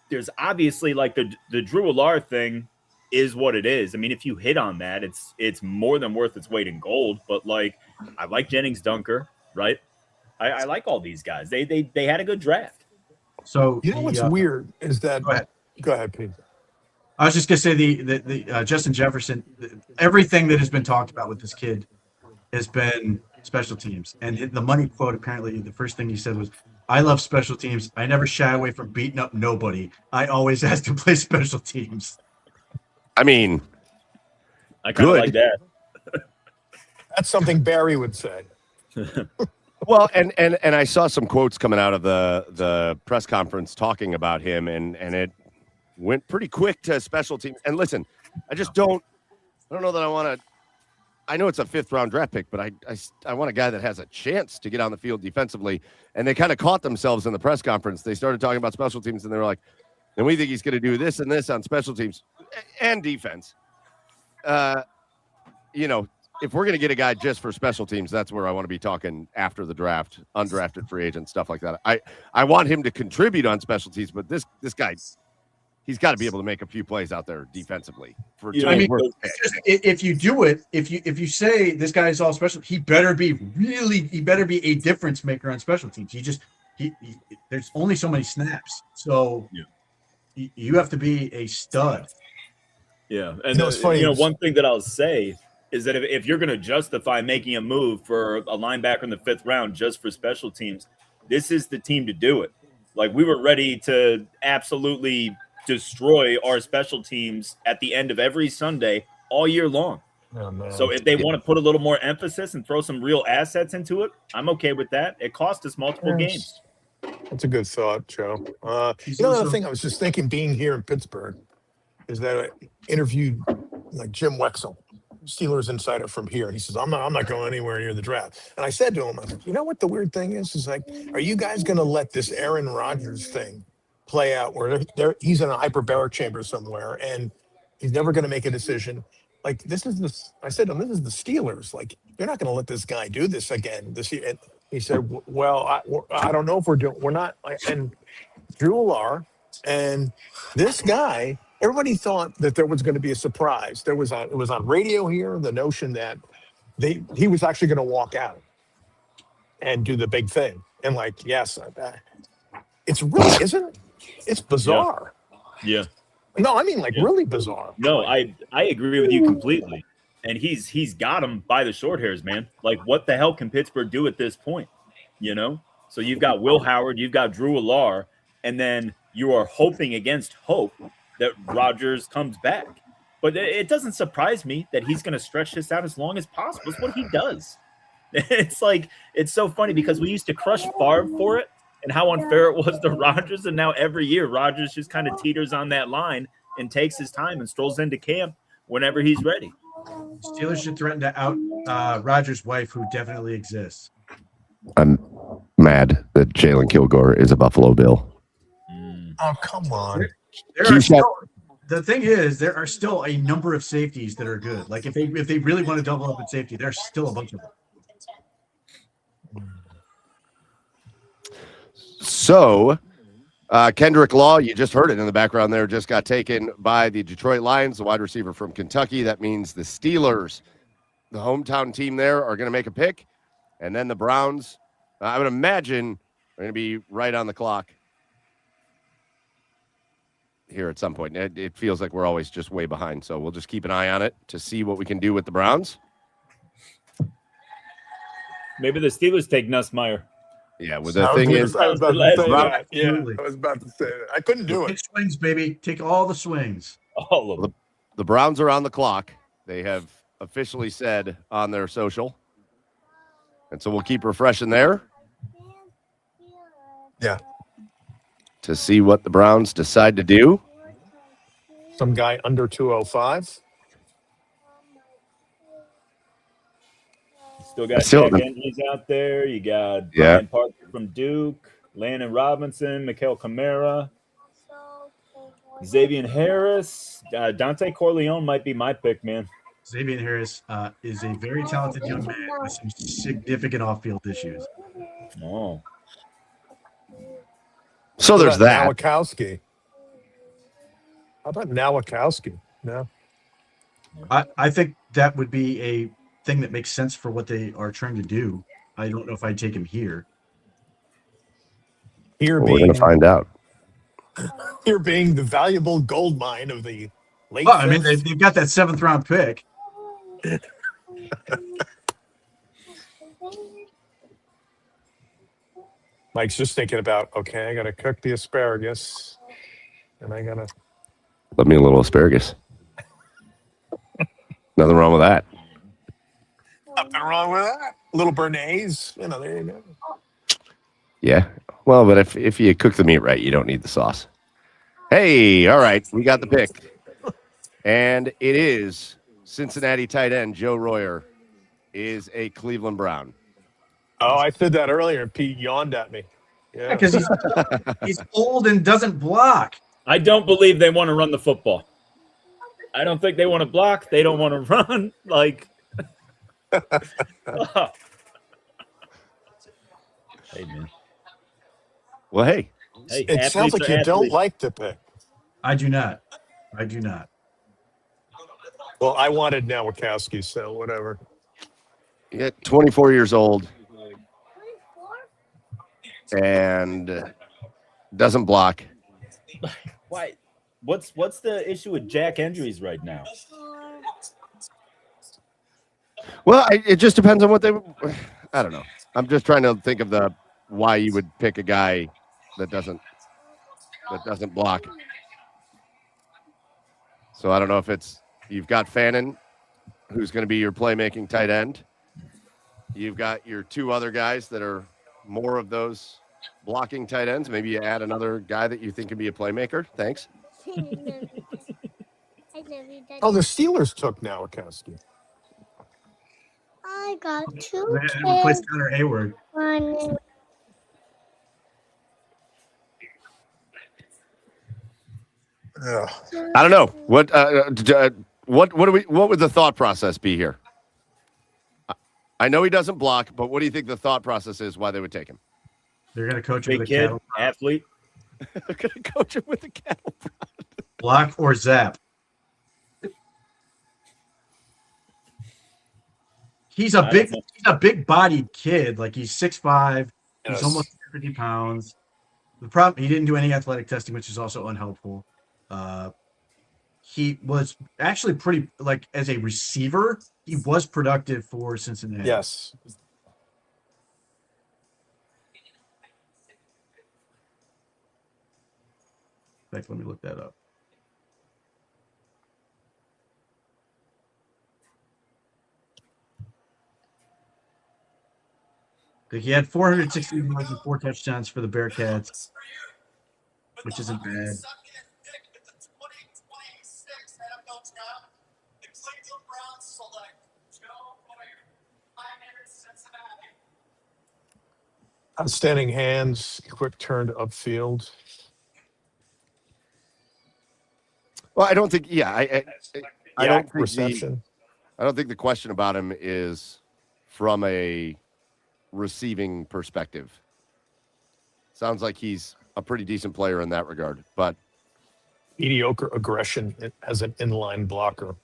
There's obviously like the Drew Allard thing is what it is. I mean, if you hit on that, it's more than worth its weight in gold. But like, I like Jennings Dunker, right? I like all these guys. They had a good draft. So you know what's weird is that. Go ahead, Pete. I was just gonna say the Justin Jefferson. Everything that has been talked about with this kid has been special teams, and the money quote. Apparently, the first thing he said was, "I love special teams. I never shy away from beating up nobody. I always ask to play special teams." I mean, I kind of like that. That's something Barry would say. Well, and I saw some quotes coming out of the press conference talking about him, and it went pretty quick to special teams. And listen, I don't know that I want to. I know it's a 5th round draft pick, but I want a guy that has a chance to get on the field defensively. And they kind of caught themselves in the press conference. They started talking about special teams, and they were like, "And we think he's going to do this and this on special teams and defense." You know, if we're going to get a guy just for special teams, that's where I want to be talking after the draft, undrafted free agent, stuff like that. I want him to contribute on special teams, but this guy, he's got to be able to make a few plays out there defensively. If you do it, if you say this guy is all special, he better be a difference maker on special teams. There's only so many snaps, so you have to be a stud. Yeah, and one thing that I'll say is that if you're going to justify making a move for a linebacker in the 5th round just for special teams, this is the team to do it. Like, we were ready to absolutely destroy our special teams at the end of every Sunday all year long. Oh, so if they want to put a little more emphasis and throw some real assets into it, I'm okay with that. It cost us multiple games. That's a good thought, Joe. Another thing I was just thinking, being here in Pittsburgh, is that I interviewed like Jim Wexell, Steelers insider from here. And he says, I'm not going anywhere near the draft. And I said to him, I said, you know what the weird thing is? Is like, are you guys going to let this Aaron Rodgers thing play out where he's in a hyperbaric chamber somewhere and he's never going to make a decision? Like, I said to him, this is the Steelers. Like, you're not going to let this guy do this again this year. And he said, well, I don't know if we're not. And Drew Allard and this guy, everybody thought that there was going to be a surprise. It was on radio here, the notion that he was actually going to walk out and do the big thing. And like, yes, it's really, isn't it? It's bizarre. Yeah. No, I mean like really bizarre. No, I agree with you completely. And he's got him by the short hairs, man. Like, what the hell can Pittsburgh do at this point? You know? So you've got Will Howard, you've got Drew Allard, and then you are hoping against hope that Rodgers comes back. But it doesn't surprise me that he's going to stretch this out as long as possible. It's what he does. It's like, it's so funny because we used to crush Favre for it and how unfair it was to Rodgers. And now every year Rodgers just kind of teeters on that line and takes his time and strolls into camp whenever he's ready. Steelers should threaten to out Rodgers' wife, who definitely exists. I'm mad that Jalen Kilgore is a Buffalo Bill. Oh, come on. The thing is, there are still a number of safeties that are good. Like, if they really want to double up in safety, there's still a bunch of them. So, Kendrick Law, you just heard it in the background there, just got taken by the Detroit Lions, the wide receiver from Kentucky. That means the Steelers, the hometown team there, are going to make a pick. And then the Browns, I would imagine, are going to be right on the clock here at some point. It feels like we're always just way behind, so we'll just keep an eye on it to see what we can do with the Browns. Maybe the Steelers take Nussmeier. Yeah, well, the thing is, I was about to say that. Yeah, I was about to say that. I couldn't do Take it. swings, baby. Take all the swings. All of them. The Browns are on the clock. They have officially said on their social. And so we'll keep refreshing there. Yeah. To see what the Browns decide to do. Some guy under 205. Still got Still- Jack Andrews out there. You got Yeah. Brian Parker from Duke, Landon Robinson, Mikael Kamara, Xavier Harris, Dante Corleone might be my pick, man. Xavier Harris is a very talented young man with some significant off-field issues. Oh, So there's What about that. Nowakowski. How about Nowakowski? No. I think that would be a thing that makes sense for what they are trying to do. I don't know if I'd take him here. Here Well, we're being going to find out. here being the valuable gold mine of the late. Well, I mean, fifth. they've got that 7th round pick. Mike's just thinking about, okay, I got to cook the asparagus, and I got to. Love me a little asparagus. Nothing wrong with that. Nothing wrong with that. A little béarnaise, there you go. Yeah. Well, but if you cook the meat right, you don't need the sauce. Hey, all right. We got the pick. And it is Cincinnati tight end Joe Royer is a Cleveland Brown. Oh, I said that earlier, and Pete yawned at me. Yeah, Because he's old and doesn't block. I don't believe they want to run the football. I don't think they want to block. They don't want to run. Like, hey, man. Well, hey. Hey, it sounds like you don't like the pick. I do not. Well, I wanted Nowakowski, so whatever. Yeah, 24 years old. And doesn't block. Why? What's the issue with Jack Andrews right now? Well, it just depends on what they. I don't know. I'm just trying to think of why you would pick a guy that doesn't block. So I don't know if it's you've got Fannin, who's going to be your playmaking tight end. You've got your two other guys that are more of those blocking tight ends. Maybe you add another guy that you think can be a playmaker. Thanks. Oh, the Steelers took Nowakowski. I got two They replaced Connor Hayward. I don't know what would the thought process be here? I know he doesn't block, but what do you think the thought process is? Why they would take him? They're going to coach him Big with a kid, cattle prod. athlete. They're going to coach him with a cattle prod. Block or zap. He's a big bodied kid. Like he's 6'5". He's Yes. almost 50 pounds. The problem, he didn't do any athletic testing, which is also unhelpful. He was actually pretty, like as a receiver, he was productive for Cincinnati. Yes. In fact, let me look that up. He had 460 yards and 4 touchdowns for the Bearcats, which isn't bad. Outstanding hands, quick turn to upfield. Well, I don't think. Yeah, I don't think reception. I don't think the question about him is from a receiving perspective. Sounds like he's a pretty decent player in that regard, but Mediocre aggression as an inline blocker.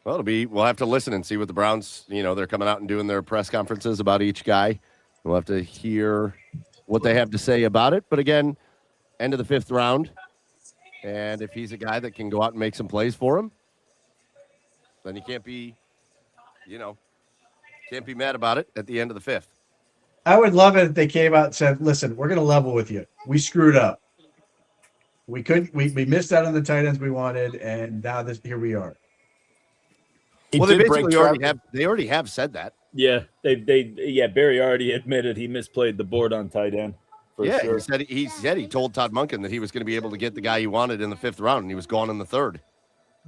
well, we'll have to listen and see what the Browns, they're coming out and doing their press conferences about each guy. We'll have to hear what they have to say about it. But again, end of the 5th round. And if he's a guy that can go out and make some plays for him, then he can't be mad about it at the end of the 5th. I would love it if they came out and said, listen, we're going to level with you. We screwed up. We missed out on the tight ends we wanted, and now here we are. He Well, they did break basically already have said that. Yeah, Barry already admitted he misplayed the board on tight end. Yeah, Sure. he told Todd Monken that he was going to be able to get the guy he wanted in the 5th round, and he was gone in the 3rd.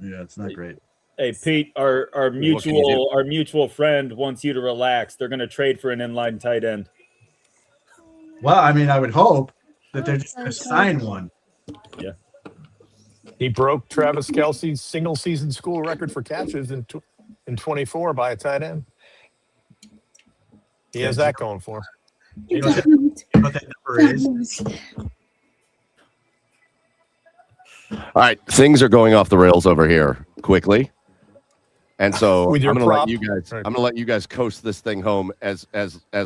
Yeah, it's not great. Hey Pete, our What can you do? our mutual friend wants you to relax. They're going to trade for an inline tight end. Well, I mean, I would hope that they're just going to sign one. Yeah. He broke Travis Kelce's single season school record for catches in 24 by a tight end. He has that going for him. You know what that number is? All right, things are going off the rails over here quickly, and so With your I'm going to let prop? you guys. Right. I'm going to let you guys coast this thing home as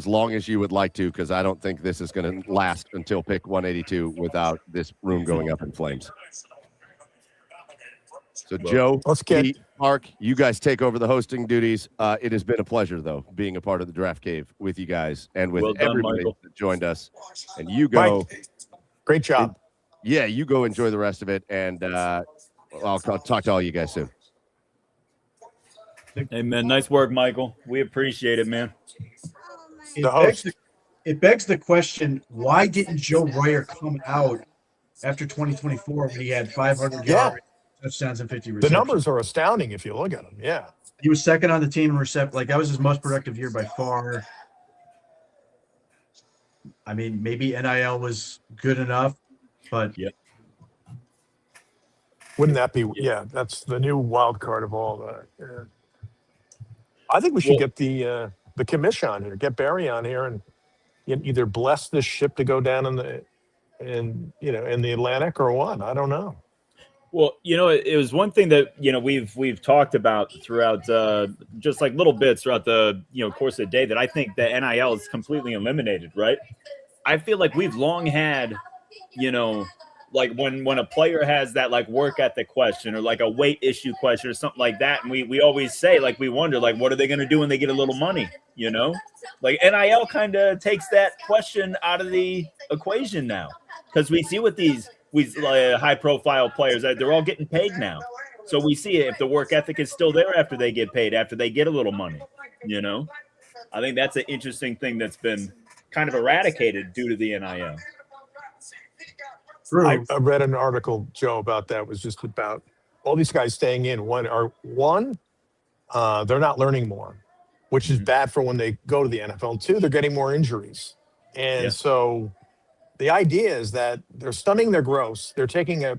long as you would like to, because I don't think this is going to last until pick 182 without this room going up in flames. So Joe, Pete, Mark, you guys take over the hosting duties. It has been a pleasure, though, being a part of the Draft Cave with you guys and with Well done, everybody Michael. that joined us. And you go. Mike, great job. Yeah, you go enjoy the rest of it, and I'll talk to all you guys soon. Hey man, nice work, Michael. We appreciate it, man. It begs the question: why didn't Joe Royer come out after 2024 when he had 500 yards, touchdowns, and 50 receptions? The numbers are astounding if you look at them. Yeah, he was second on the team in reception. Like that was his most productive year by far. I mean, maybe NIL was good enough, but wouldn't that be? Yeah, that's the new wild card of all that. Yeah. I think we should get the commission on here, get Berea on here, and either bless this ship to go down in the Atlantic or what. I don't know. Well, it was one thing that we've talked about throughout just like little bits throughout the course of the day that I think the NIL is completely eliminated, right? I feel like we've long had, like when a player has that like work ethic question or like a weight issue question or something like that, and we always say like we wonder like what are they going to do when they get a little money, Like NIL kind of takes that question out of the equation now because we see with these high profile players that they're all getting paid now. So we see if the work ethic is still there after they get paid, after they get a little money, I think that's an interesting thing that's been kind of eradicated due to the NIL. I read an article, Joe, about that. It was just about all these guys staying in. One, they're not learning more, which is bad for when they go to the NFL. And two, they're getting more injuries. And so the idea is that they're stunning their growth. They're taking a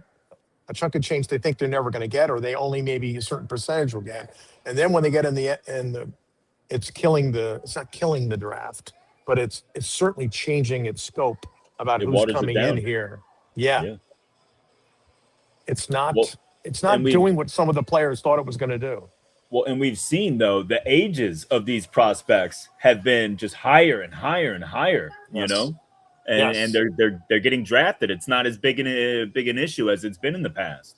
chunk of change they think they're never going to get, or they only maybe a certain percentage will get. And then when they get it's not killing the draft, but it's certainly changing its scope about who's coming in here. Yeah. It's not doing what some of the players thought it was going to do. Well, and we've seen though the ages of these prospects have been just higher and higher and higher, and they're getting drafted. It's not as big an issue as it's been in the past.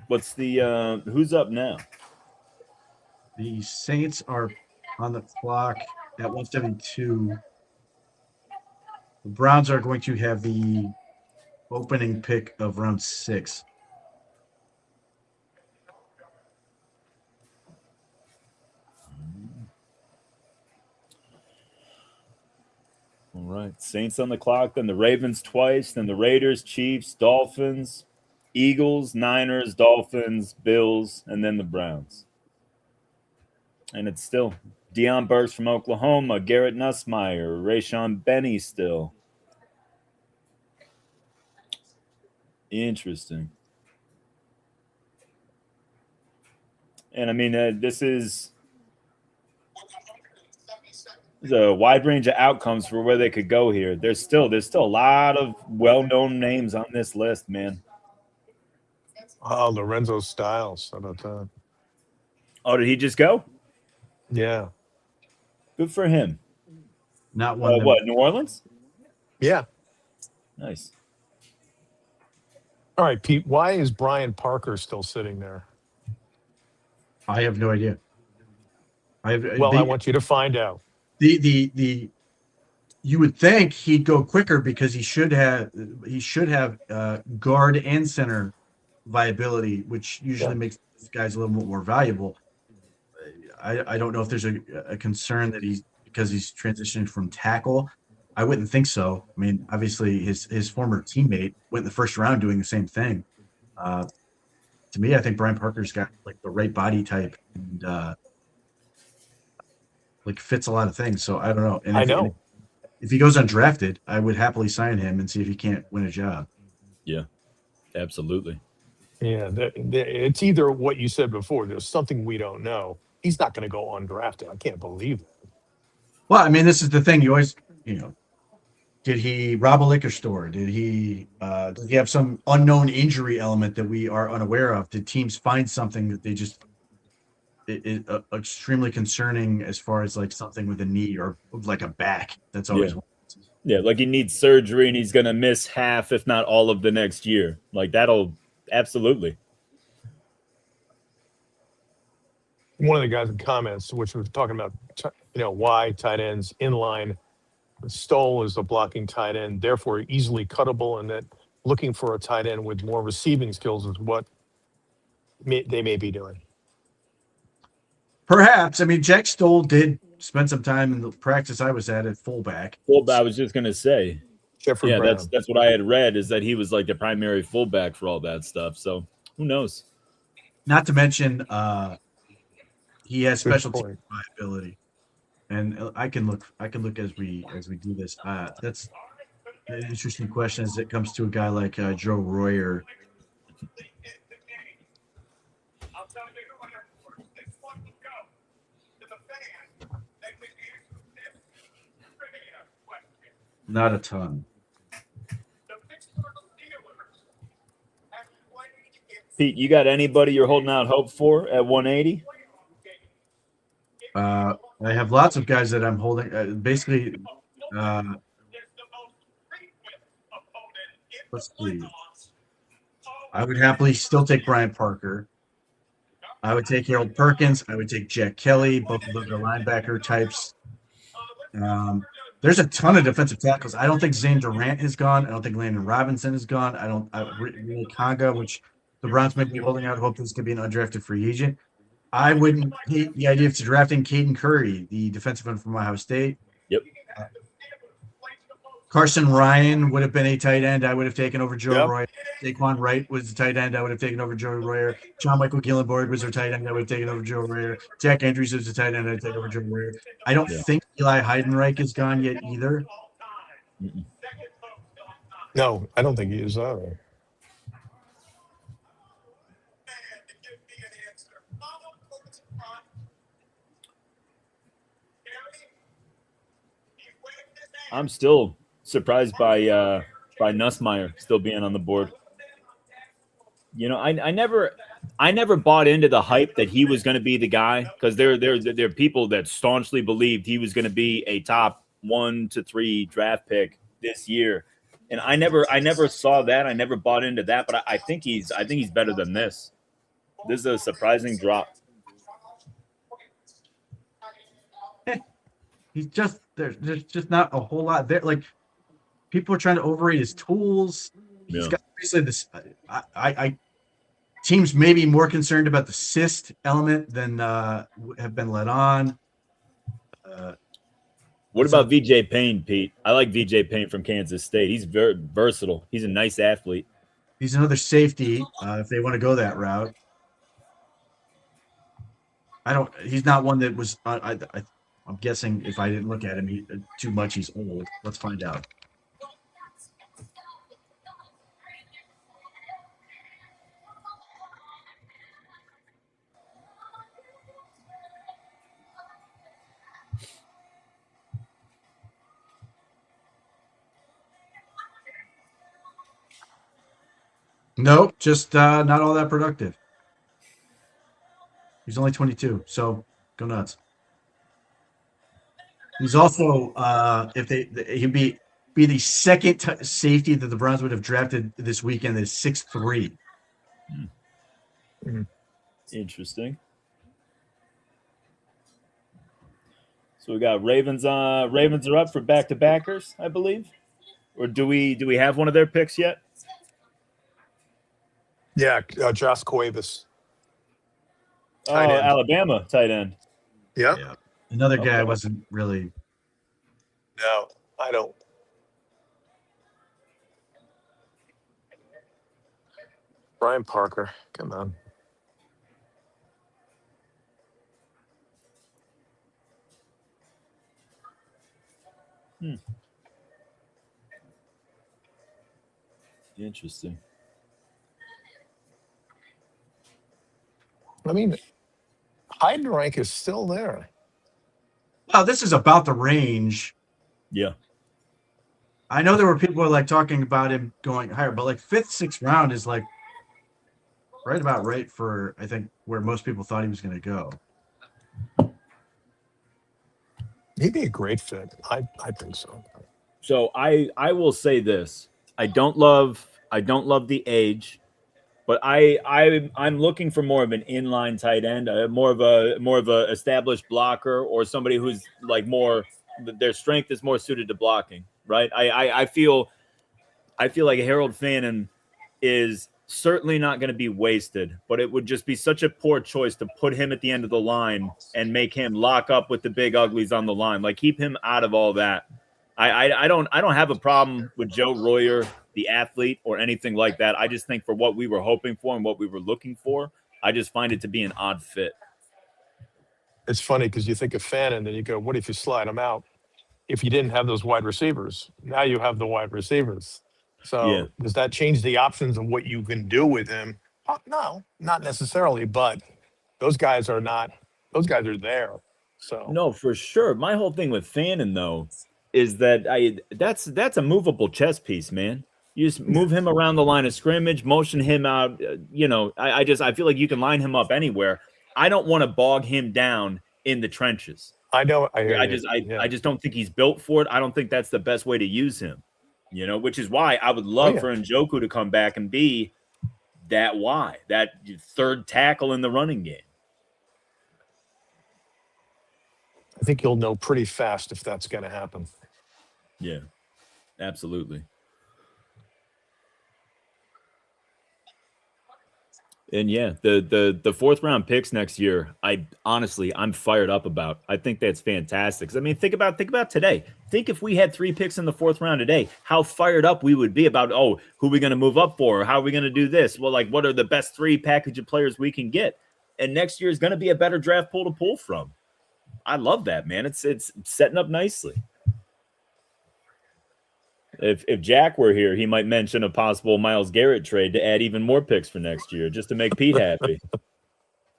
What's the who's up now? The Saints are on the clock at 172. The Browns are going to have the opening pick of round 6. All right. Saints on the clock, then the Ravens twice, then the Raiders, Chiefs, Dolphins, Eagles, Niners, Dolphins, Bills, and then the Browns. And it's still Deion Burks from Oklahoma, Garrett Nussmeier, Rayshon Benny still. Interesting. And I mean, this is a wide range of outcomes for where they could go here. There's still a lot of well-known names on this list, man. Oh, Lorenzo Styles. How about that? Oh, did he just go? Yeah. Good for him. Not one. What, New Orleans? Yeah. Nice. All right, Pete, why is Brian Parker still sitting there? I have no idea. I want you to find out. You would think he'd go quicker because he should have guard and center viability, which usually makes these guys a little bit more valuable. I don't know if there's a concern that he's transitioning from tackle I wouldn't think so. I mean, obviously his former teammate went in the first round doing the same thing. To me, I think Brian Parker's got like the right body type and like fits a lot of things. So I don't know. And I know. if he goes undrafted, I would happily sign him and see if he can't win a job. Yeah, absolutely. Yeah, it's either what you said before. There's something we don't know. He's not going to go undrafted. I can't believe that. Well, I mean, this is the thing. You always, did he rob a liquor store? Did he have some unknown injury element that we are unaware of? Did teams find something that they just is extremely concerning as far as like something with a knee or like a back? That's always yeah, like he needs surgery and he's gonna miss half, if not all, of the next year. Like that'll absolutely. One of the guys in comments, which was talking about, why tight ends inline. Stoll is a blocking tight end, therefore easily cuttable, and that looking for a tight end with more receiving skills is what they may be doing. Perhaps. I mean, Jack Stoll did spend some time in the practice I was at fullback. Fullback. I was just gonna say. Jeffrey yeah, Brown. that's what I had read, is that he was like the primary fullback for all that stuff. So who knows? Not to mention, he has special team ability, and I can look as we do this. That's an interesting question as it comes to a guy like Joe Royer. Not a ton. Pete, you got anybody you're holding out hope for at 180? I have lots of guys that I'm holding. Basically, let's see. I would happily still take Brian Parker. I would take Harold Perkins. I would take Jack Kelly. Both of those are linebacker types. There's a ton of defensive tackles. I don't think Zane Durant is gone. I don't think Landon Robinson is gone. Really Conga, which the Browns may be holding out hope this could be an undrafted free agent. I wouldn't hate the idea of drafting Caden Curry, the defensive end from Ohio State. Yep. Carson Ryan would have been a tight end. I would have taken over Joe Royer. Saquon Wright was the tight end. I would have taken over Joe Royer. John Michael Gillenborg was their tight end. I would have taken over Joe Royer. Jack Andrews was the tight end. I'd take over Joe Royer. I don't think Eli Heidenreich is gone yet either. No, I don't think he is either. I'm still surprised by Nussmeier still being on the board. I never bought into the hype that he was going to be the guy, because there are people that staunchly believed he was going to be a top 1 to 3 draft pick this year, and I never saw that. I never bought into that, but I think he's better than this. This is a surprising drop. He's just there's just not a whole lot there. Like, people are trying to overrate his tools. He's got basically this. I teams may be more concerned about the cyst element than have been let on. What about VJ Payne, Pete? I like VJ Payne from Kansas State. He's very versatile. He's a nice athlete. He's another safety if they want to go that route. He's not one that was. I'm guessing if I didn't look at him too much, he's old. Let's find out. Nope, just not all that productive. He's only 22, so go nuts. He's also he'd be the second safety that the Browns would have drafted this weekend is 6'3". Interesting. So we got Ravens. Ravens are up for back-to-backers, I believe. Or do we have one of their picks yet? Yeah, Josh Cuevas. Alabama tight end. Yep. Yeah. Another guy I wasn't really. No, I don't. Brian Parker, come on. Interesting. I mean, Heidenreich is still there. Well, this is about the range. Yeah. I know there were people who are like talking about him going higher, but like 5th, 6th round is like right about right for, I think, where most people thought he was going to go. He'd be a great fit. I think so. So I will say this. I don't love the age, but I'm looking for more of an inline tight end, more of a established blocker, or somebody who's like more, their strength is more suited to blocking, right? I feel like Harold Fannin is certainly not going to be wasted, but it would just be such a poor choice to put him at the end of the line and make him lock up with the big uglies on the line. Like, keep him out of all that. I don't have a problem with Joe Royer, the athlete, or anything like that. I just think for what we were hoping for and what we were looking for, I just find it to be an odd fit. It's funny because you think of Fannin and you go, what if you slide him out? If you didn't have those wide receivers, now you have the wide receivers. So Yeah. does that change the options of what you can do with him? No, not necessarily, but those guys are there. So No, for sure. My whole thing with Fannin, though, is that that's a movable chess piece, man. You just move him around the line of scrimmage, motion him out. I feel like you can line him up anywhere. I don't want to bog him down in the trenches. I know. I just don't think he's built for it. I don't think that's the best way to use him. Which is why I would love for Njoku to come back and be that third tackle in the running game. I think you'll know pretty fast if that's going to happen. Yeah, absolutely. And yeah, the 4th round picks next year, I'm fired up about. I think that's fantastic. I mean, think about today. Think if we had 3 picks in the 4th round today, how fired up we would be about, who are we going to move up for? Or how are we going to do this? Well, like, what are the best 3 package of players we can get? And next year is going to be a better draft pool to pull from. I love that, man. It's setting up nicely. If Jack were here, he might mention a possible Myles Garrett trade to add even more picks for next year, just to make Pete happy.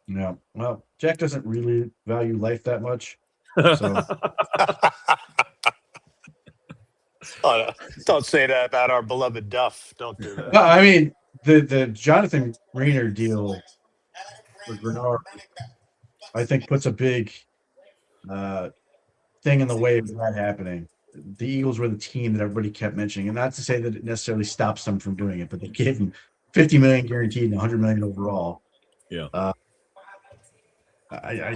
Yeah. Well, Jack doesn't really value life that much. So Don't say that about our beloved Duff. Don't do that. well, I mean, the Jonathan Rayner deal with Bernard, I think, puts a big thing in the way of that happening. The Eagles were the team that everybody kept mentioning, and not to say that it necessarily stops them from doing it, but they gave them $50 million guaranteed and $100 million overall. Yeah. I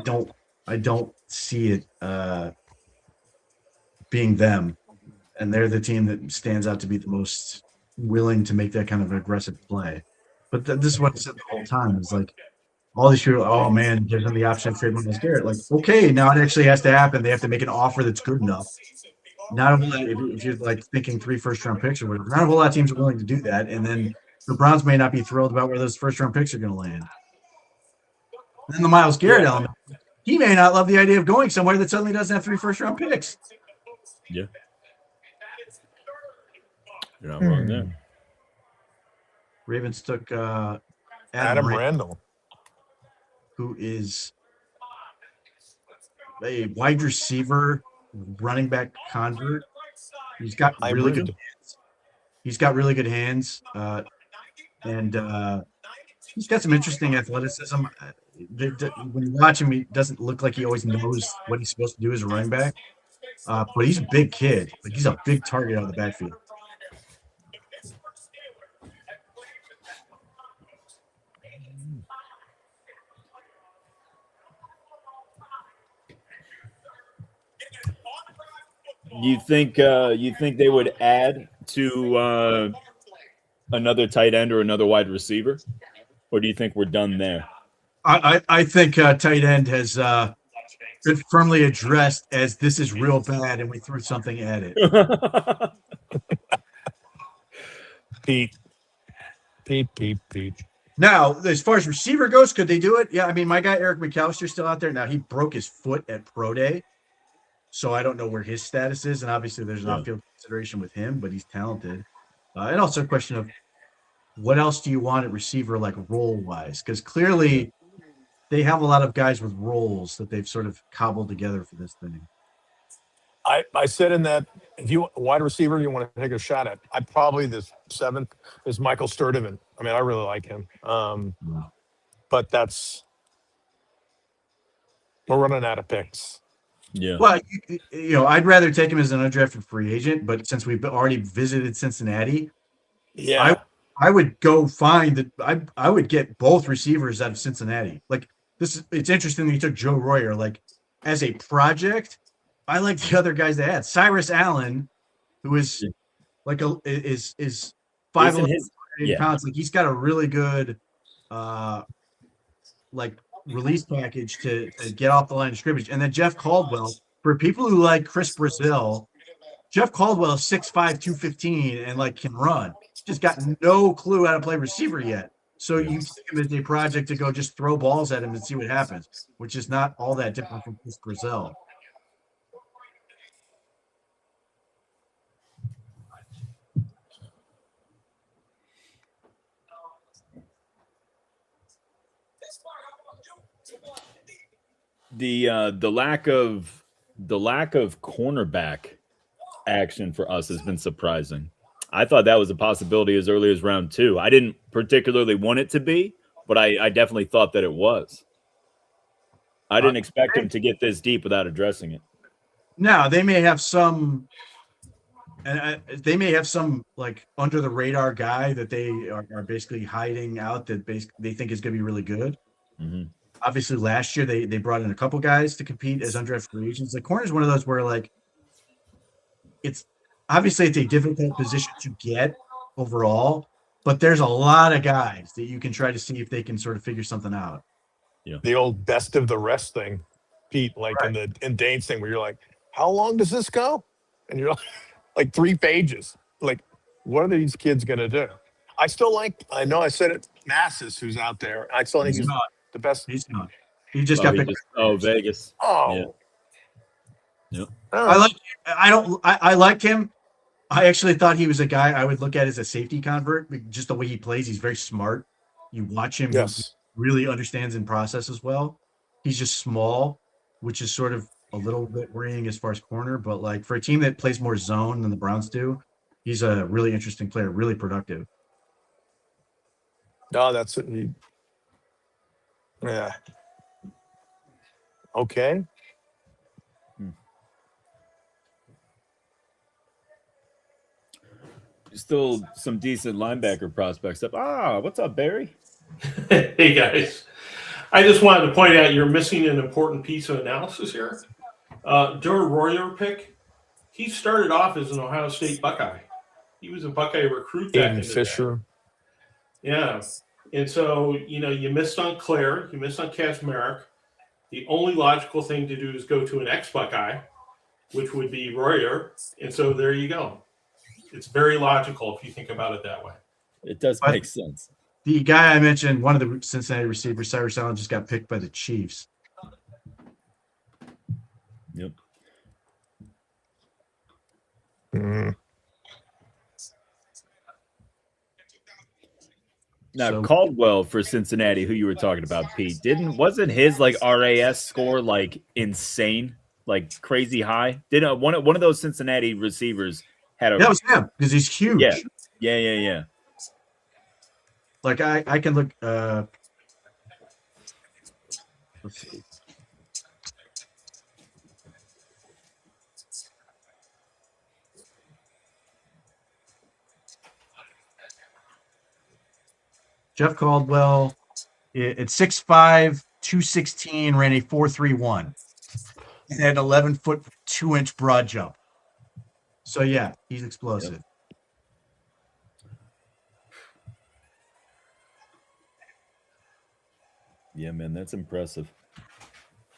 don't see it being them, and they're the team that stands out to be the most willing to make that kind of aggressive play. But this is what I said the whole time. It's like all these people, oh man, gives them the option to trade Myles Garrett. Like, okay, now it actually has to happen. They have to make an offer that's good enough. Not a whole lot, if you're like thinking 3 first-round picks or whatever, not a whole lot of teams are willing to do that. And then the Browns may not be thrilled about where those first-round picks are going to land. And then the Myles Garrett element, he may not love the idea of going somewhere that suddenly doesn't have 3 first-round picks. Yeah. You're not wrong there. Ravens took Adam Randall, who is a wide receiver, running back convert. He's got really good hands. He's got really good hands, and he's got some interesting athleticism. When you watch him, he doesn't look like he always knows what he's supposed to do as a running back, but he's a big kid. Like, he's a big target out of the backfield. You think they would add to another tight end or another wide receiver, or do you think we're done there? I think tight end has been firmly addressed as this is real bad, and we threw something at it. Pete, Peep. Now, as far as receiver goes, could they do it? Yeah, I mean, my guy Eric McAllister's still out there. Now, he broke his foot at Pro Day, so I don't know where his status is. And obviously, there's an off-field consideration with him, but he's talented. And also a question of what else do you want at receiver, like role-wise? Because clearly they have a lot of guys with roles that they've sort of cobbled together for this thing. I said in that, if you wide receiver you want to take a shot at, I probably this 7th is Michael Sturdivant. I mean, I really like him. But we're running out of picks. Yeah. Well, I'd rather take him as an undrafted free agent, but since we've already visited Cincinnati, I would go find that I would get both receivers out of Cincinnati. Like it's interesting that you took Joe Royer. Like as a project, I like the other guys they had. Cyrus Allen, who is like is 5'11" pounds. Like he's got a really good like release package to get off the line of scrimmage. And then Jeff Caldwell, for people who like Chris Brazil, Jeff Caldwell is 6'5", 215 and like can run. Just got no clue how to play receiver yet. So you take him as a project to go just throw balls at him and see what happens, which is not all that different from Chris Brazil. The lack of cornerback action for us has been surprising. I thought that was a possibility as early as round 2. I didn't particularly want it to be, but I definitely thought that it was. I didn't expect him to get this deep without addressing it. Now they may have some, like under the radar guy that they are basically hiding out that they think is going to be really good. Mm-hmm. Obviously, last year they brought in a couple guys to compete as undrafted free agents. The corner is one of those where like it's obviously it's a difficult position to get overall, but there's a lot of guys that you can try to see if they can sort of figure something out. Yeah, the old best of the rest thing, Pete, like in Dane's thing where you're like, how long does this go? And you're like 3 pages. Like, what are these kids gonna do? I still like. I know I said it. Masses, who's out there. I still think he's not the best. He's not. He just got picked. Vegas. Oh. Yeah. I liked him. I actually thought he was a guy I would look at as a safety convert. Just the way he plays, he's very smart. You watch him, he really understands and processes well. He's just small, which is sort of a little bit worrying as far as corner. But like for a team that plays more zone than the Browns do, he's a really interesting player, really productive. No, that's what he. Yeah. Okay. Still some decent linebacker prospects up. What's up, Barry? Hey, guys. I just wanted to point out you're missing an important piece of analysis here. Joe Royer pick, he started off as an Ohio State Buckeye. He was a Buckeye recruit back in the Fisher. Day. Yeah. And so, you missed on Claire. You missed on Kaczmarek. The only logical thing to do is go to an ex-Buckeye, which would be Royer. And so there you go. It's very logical if you think about it that way. It does make sense. The guy I mentioned, one of the Cincinnati receivers, Cyrus Allen, just got picked by the Chiefs. Yep. Now, Caldwell for Cincinnati, who you were talking about, Pete, wasn't his like RAS score like insane, like crazy high? Didn't one of those Cincinnati receivers had a? That was him because he's huge. Yeah. Like I can look. Let's see. Jeff Caldwell at 6'5", 216, ran a 4.31 and had 11-foot 2-inch broad jump. So yeah, he's explosive. Yep. Yeah, man, that's impressive.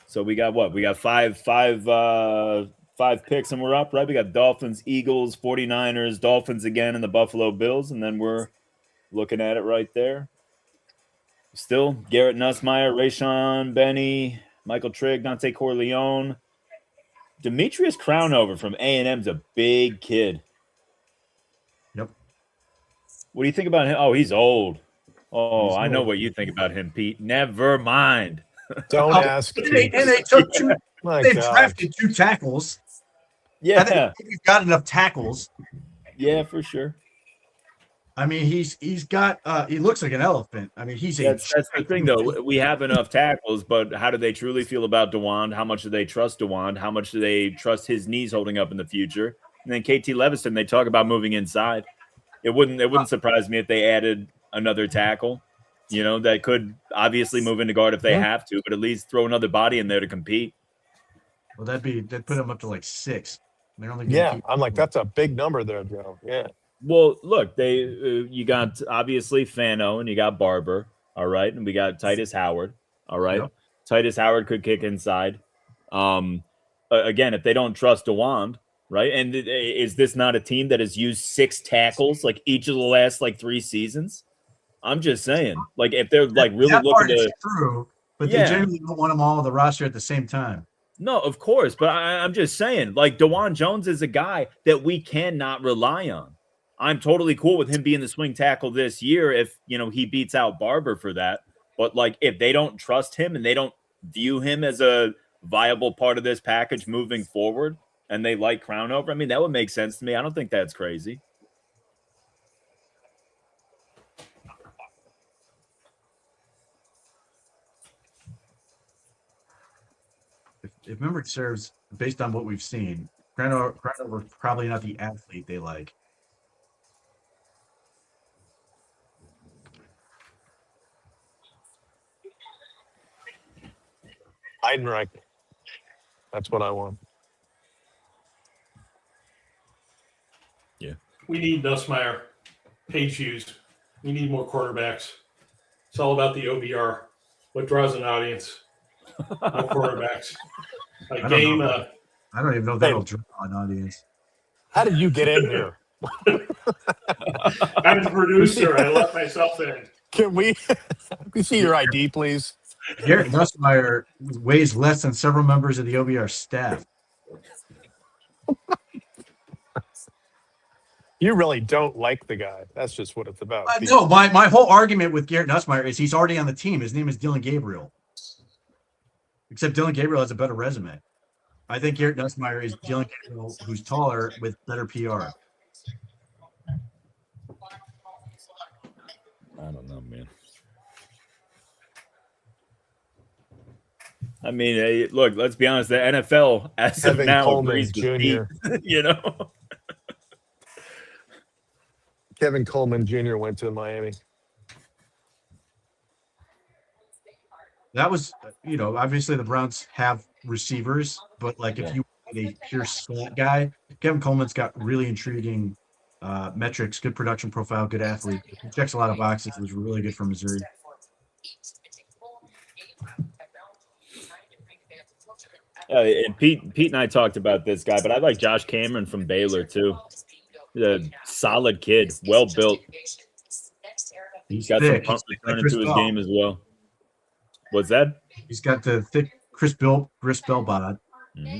So we got what? We got five picks and we're up, right? We got Dolphins, Eagles, 49ers, Dolphins again, and the Buffalo Bills, and then we're Looking at it right there. Still, Garrett Nussmeier, Rayshon Benny, Michael Trigg, Dante Corleone. Demetrius Crownover from A&M's a big kid. Yep. What do you think about him? Oh, he's old. Oh, He's I know old. what you think about him, Pete. Never mind. Don't ask. And they took two. My They've God. drafted 2 tackles. I Yeah, think we've got enough tackles. yeah, for sure. I mean, he's got he looks like an elephant. I mean, That's the thing, though. We have enough tackles, but how do they truly feel about DeWand? How much do they trust DeWand? How much do they trust his knees holding up in the future? And then KT Leviston, they talk about moving inside. It wouldn't surprise me if they added another tackle, that could obviously move into guard if they have to, but at least throw another body in there to compete. Well, that'd put them up to like 6. They're only I'm like, that's a big number there, Joe. Yeah. Well, look, you got obviously Fano and you got Barber, all right, and we got Titus Howard, all right. Yep. Titus Howard could kick inside. Again, if they don't trust DeWand, right? And is this not a team that has used 6 tackles like each of the last 3 seasons? I'm just saying, if they're really that looking to. Is true, but they generally don't want them all on the roster at the same time. No, of course, but I'm just saying, DeWan Jones is a guy that we cannot rely on. I'm totally cool with him being the swing tackle this year if, he beats out Barber for that. But, if they don't trust him and they don't view him as a viable part of this package moving forward and they like Crownover, I mean, that would make sense to me. I don't think that's crazy. If memory serves, based on what we've seen, Crownover probably not the athlete they like. Heidenreich. That's what I want. Yeah. We need Nussmeier, page views. We need more quarterbacks. It's all about the OBR. What draws an audience? More quarterbacks. I don't even know if that'll draw an audience. How did you get in here? I'm the producer. I let myself in. Can we see your ID, please? Garrett Nussmeier weighs less than several members of the OBR staff. You really don't like the guy. That's just what it's about. No, my whole argument with Garrett Nussmeier is he's already on the team. His name is Dylan Gabriel. Except Dylan Gabriel has a better resume. I think Garrett Nussmeier is Dylan Gabriel, who's taller with better PR. I don't know, man. I mean, hey, look, let's be honest. The NFL, as of now, Coleman agrees with Jr. Pete, Kevin Coleman Jr. went to Miami. That was, obviously the Browns have receivers, but if you want a pure slot guy, Kevin Coleman's got really intriguing metrics, good production profile, good athlete. He checks a lot of boxes. He was really good for Missouri. And Pete and I talked about this guy, but I like Josh Cameron from Baylor too. He's a solid kid, well built. He's got some pump return into his game as well. What's that? He's got the thick Chris Bell bod. Mm-hmm.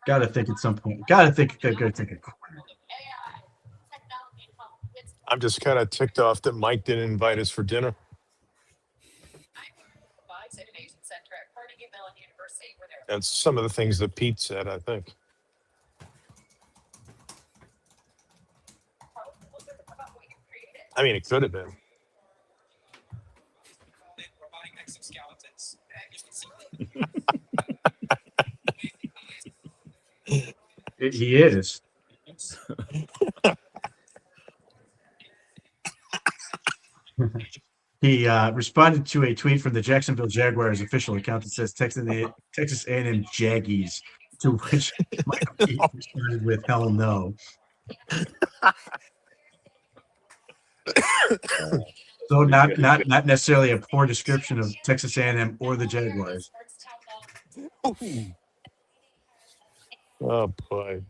Got to think at some point. Got to think they're going to take a corner. I'm just kind of ticked off that Mike didn't invite us for dinner. That's some of the things that Pete said, I think. I mean, it could have been. He is. He responded to a tweet from the Jacksonville Jaguars official account that says Texas A&M Jaggies, to which Michael Pete responded with "Hell no." So not necessarily a poor description of Texas A&M or the Jaguars. Oh boy.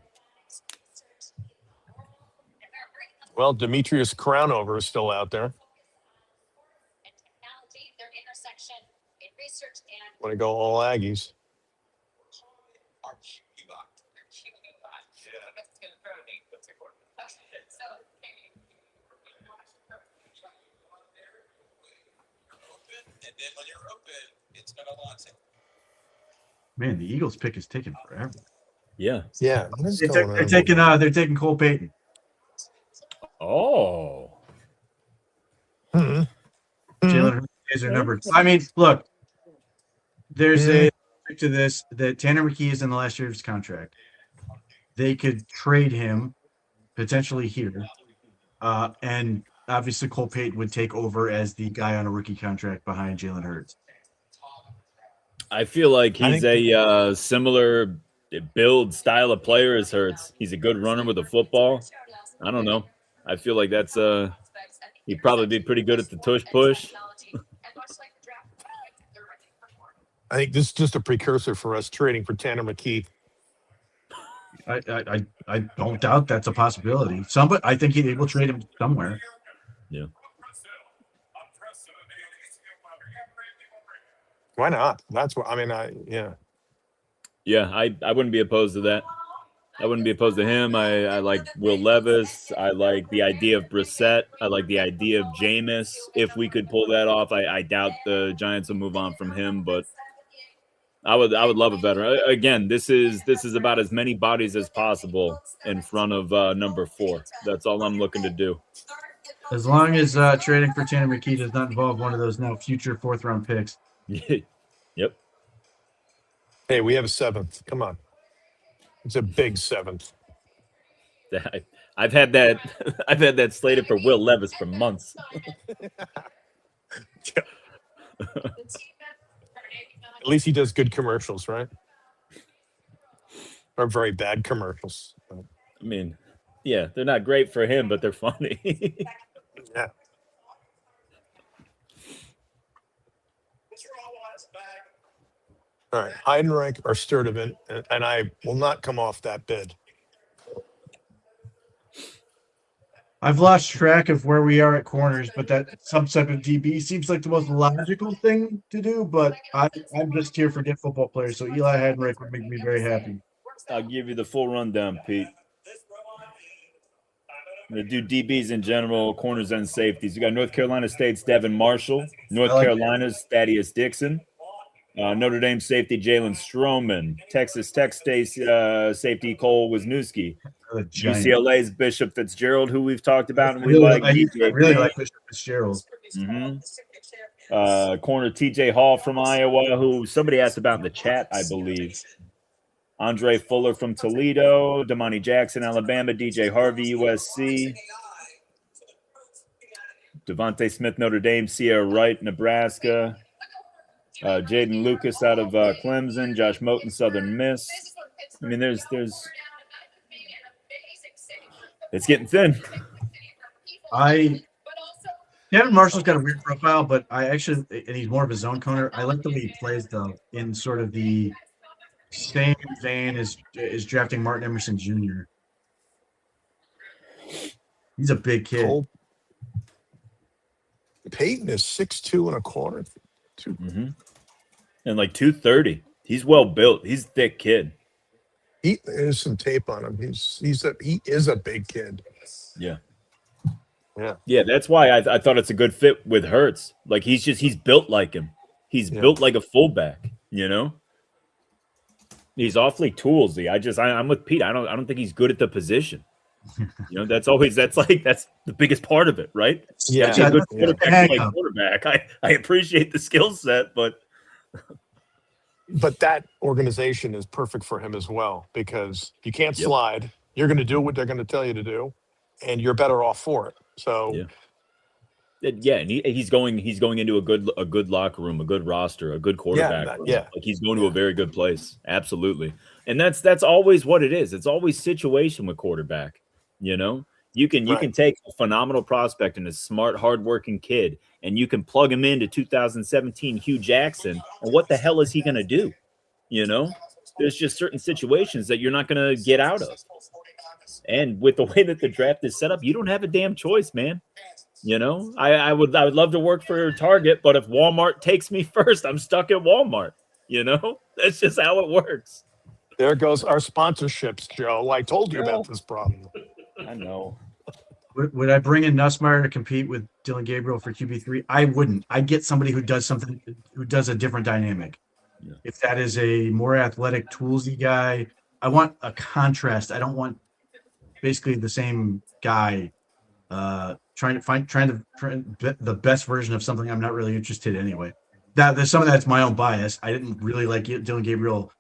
Well, Demetrius Crownover is still out there. Want to go all Aggies? Man, the Eagles pick is taking forever. Yeah. Yeah. What is They're going on? they're taking Cole Payton. Oh. Mhm. Jalen Hurts is their number. I mean, look, there's a to this that Tanner McKee is in the last year of his contract. They could trade him potentially here, and obviously Cole Payton would take over as the guy on a rookie contract behind Jalen Hurts. I feel like he's a similar build style of player as Hurts. He's a good runner with a football. I don't know. I feel like that's he'd probably be pretty good at the tush push. I think this is just a precursor for us trading for Tanner McKee. I don't doubt that's a possibility. I think they will trade him somewhere. Yeah. Why not? That's what I mean. Yeah, I wouldn't be opposed to that. I wouldn't be opposed to him. I like Will Levis. I like the idea of Brissett. I like the idea of Jameis. If we could pull that off, I doubt the Giants will move on from him, but I would love a veteran. Again, this is about as many bodies as possible in front of number 4. That's all I'm looking to do. As long as trading for Tanner McKee does not involve one of those now future 4th-round picks. Yep. Hey, we have a 7th. Come on. It's a big 7th. I've had that slated for Will Levis for months. At least he does good commercials, right? Or very bad commercials. I mean, yeah, they're not great for him, but they're funny. Yeah. All right, Heidenreich or Sturdivant, and I will not come off that bid. I've lost track of where we are at corners, but that subset of DB seems like the most logical thing to do. But I'm just here for good football players, so Eli Heidenreich would make me very happy. I'll give you the full rundown, Pete. I'm going to do DBs in general, corners and safeties. You got North Carolina State's Devin Marshall, North Carolina's Thaddeus Dixon, Notre Dame safety Jalen Stroman, Texas Tech State safety Cole Wisniewski, UCLA's Bishop Fitzgerald, who we've talked about and we like. I really like Bishop Fitzgerald. Mm-hmm. Corner TJ Hall from Iowa, who somebody asked about in the chat, I believe. Andre Fuller from Toledo, Damani Jackson, Alabama, DJ Harvey, USC, Devontae Smith, Notre Dame, Sierra Wright, Nebraska, Jaden Lucas out of Clemson, Josh Moten, Southern Miss. I mean, there's it's getting thin. Devin Marshall's got a weird profile, but I actually, and he's more of a zone corner. I like the way he plays though, in sort of the same vein as drafting Martin Emerson Jr. He's a big kid. Cole Peyton is 6'2" and a quarter. Mm-hmm. And like 230. He's well built. He's a thick kid. There's some tape on him. He is a big kid. Yeah. Yeah. That's why I thought it's a good fit with Hurts. Like he's built like him. He's built like a fullback. You know. He's awfully toolsy. I'm with Pete. I don't think he's good at the position. You know, that's the biggest part of it, right? Yeah. That's a good quarterback. I appreciate the skill set, but that organization is perfect for him as well because you can't slide. You're going to do what they're going to tell you to do, and you're better off for it. So. And he's going into a good locker room, a good roster, a good quarterback. Like he's going to a very good place. Absolutely. And that's always what it is. It's always situation with quarterback. You know, you can take a phenomenal prospect and a smart, hardworking kid, and you can plug him into 2017 Hugh Jackson. And what the hell is he going to do? You know, there's just certain situations that you're not going to get out of. And with the way that the draft is set up, you don't have a damn choice, man. You know, I would love to work for Target, but if Walmart takes me first, I'm stuck at Walmart. You know, that's just how it works. There goes our sponsorships, Joe. I told you about this problem. I know. Would I bring in Nussmeier to compete with Dylan Gabriel for QB3? I wouldn't. I'd get somebody who does something, who does a different dynamic. Yeah. If that is a more athletic, toolsy guy, I want a contrast. I don't want basically the same guy trying the best version of something I'm not really interested in anyway. There's some of that's my own bias. I didn't really like Dylan Gabriel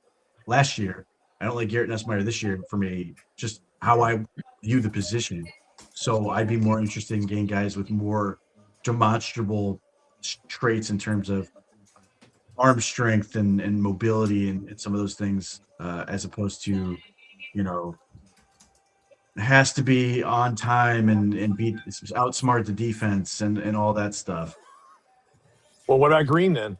last year. I don't like Garrett Nussmeier this year for me, just how I view the position. So I'd be more interested in getting guys with more demonstrable traits in terms of arm strength and mobility and some of those things, as opposed to, you know, has to be on time and outsmart the defense and all that stuff. Well, what about Green then?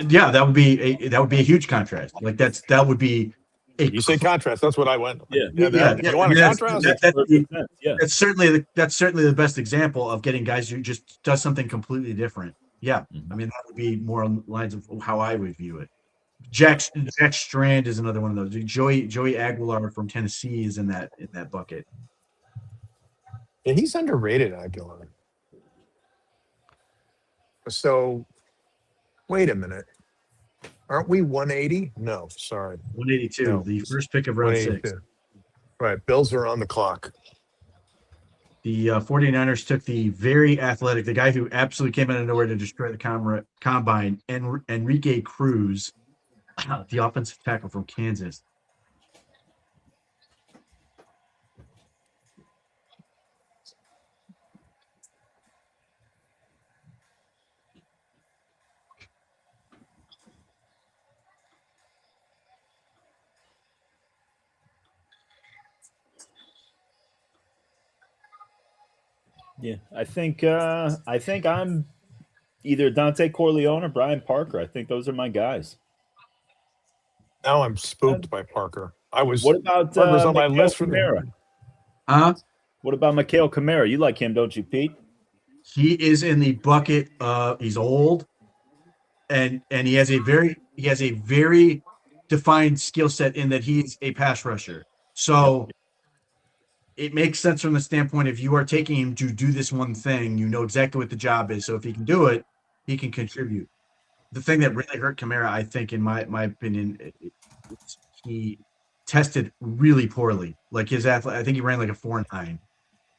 Yeah, that would be a huge contrast. Like that would be You say contrast. That's what I went. Yeah. You want a contrast? That's certainly the best example of getting guys who just does something completely different. Yeah, I mean that would be more on the lines of how I would view it. Jack Strand is another one of those. Joey Aguilar from Tennessee is in that bucket. Yeah, he's underrated, Aguilar. So, wait a minute. Aren't we 180? No, sorry. 182, No. the first pick of round 6. Right, Bills are on the clock. The 49ers took the very athletic, the guy who absolutely came out of nowhere to destroy the combine, Enrique Cruz, the offensive tackle from Kansas. Yeah, I think I'm either Dante Corleone or Brian Parker. I think those are my guys. Now I'm spooked by Parker. What about Parker's on my Mikhail list for Kamara? What about Mikhail Kamara? You like him, don't you, Pete? He is in the bucket. He's old, and he has a very defined skill set in that he's a pass rusher. So it makes sense from the standpoint if you are taking him to do this one thing, you know exactly what the job is. So if he can do it, he can contribute. The thing that really hurt Kamara, I think, in my opinion, he tested really poorly. Like his I think he ran like a 4.9.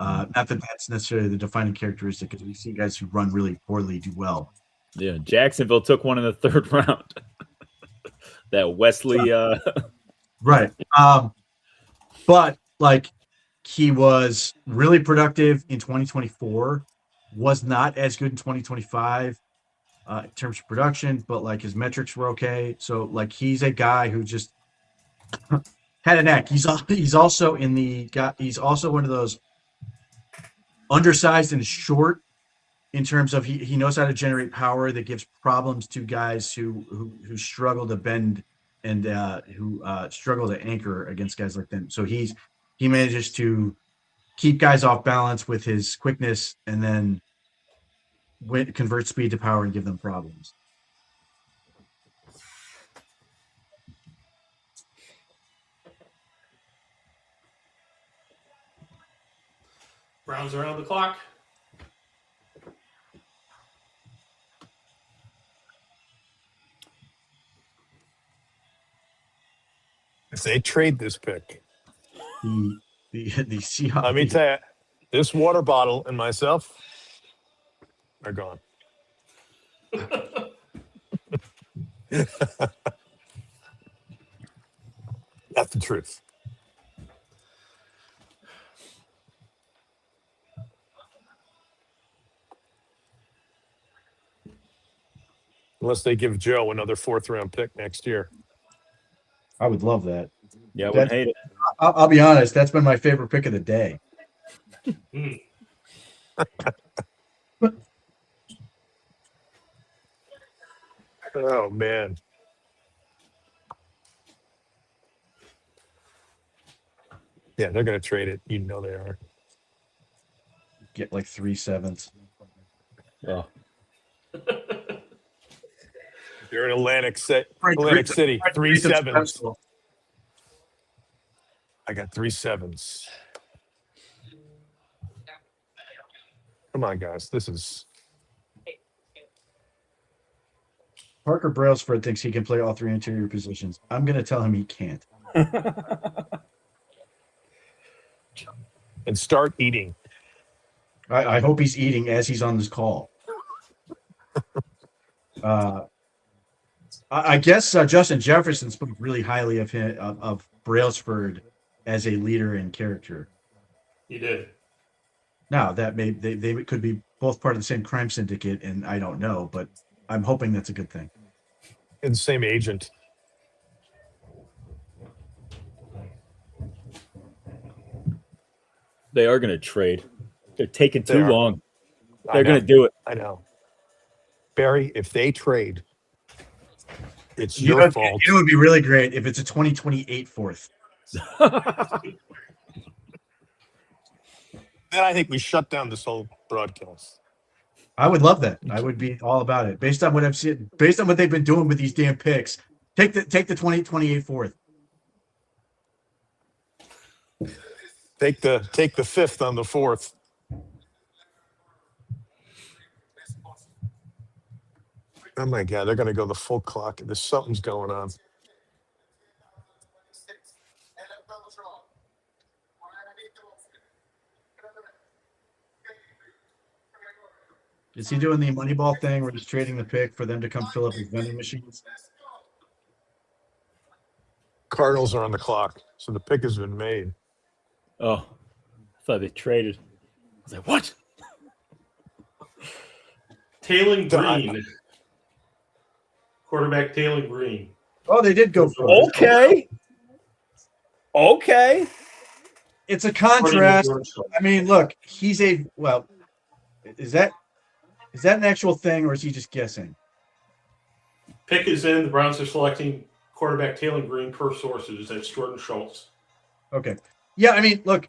Not that that's necessarily the defining characteristic, because we see guys who run really poorly do well. Yeah, Jacksonville took one in the 3rd round. That Wesley. Right. But like he was really productive in 2024, was not as good in 2025 in terms of production, but like his metrics were okay. So like he's a guy who just had a knack. He's also he's also one of those undersized and short in terms of he knows how to generate power that gives problems to guys who struggle to bend and who struggle to anchor against guys like them. So he manages to keep guys off balance with his quickness and then convert speed to power and give them problems. Browns are on the clock. If they trade this pick, the Seahawks. let me tell you, this water bottle and myself are gone. That's the truth. Unless they give Joe another 4th round pick next year. I would love that. Yeah, I wouldn't hate it. I'll be honest. That's been my favorite pick of the day. Oh man. Yeah, they're gonna trade it. You know they are. Get like 3 7s. Oh. You're in Atlantic City. 3 7s. I got 3 7s. Come on, guys. This is Parker Brailsford thinks he can play all 3 interior positions. I'm going to tell him he can't. and start eating. I hope he's eating as he's on this call. I guess Justin Jefferson spoke really highly of him, of Brailsford as a leader and character. He did. Now that they could be both part of the same crime syndicate, and I don't know, but I'm hoping that's a good thing. And the same agent. They are going to trade. They're taking too long. I They're know. going to do it. I know. Barry, if they trade, it's your fault. It would be really great if it's a 2028 fourth. Then I think we shut down this whole broadcast. I would love that. I would be all about it. Based on what I've seen, based on what they've been doing with these damn picks, take the 2028 fourth. Take the fifth on the fourth. Oh my God, they're going to go the full clock. There's something's going on. Is he doing the Moneyball thing where he's trading the pick for them to come fill up his vending machines? Cardinals are on the clock, so the pick has been made. Oh, I thought they traded. I was like, what? Taylor Green. Quarterback Taylor Green. Oh, they did go for it. Okay. It's a contrast. I mean, look, is that an actual thing or is he just guessing? Pick is in. The Browns are selecting quarterback Taylor Green per sources. That's Jordan Schultz. Okay. Yeah, I mean, look,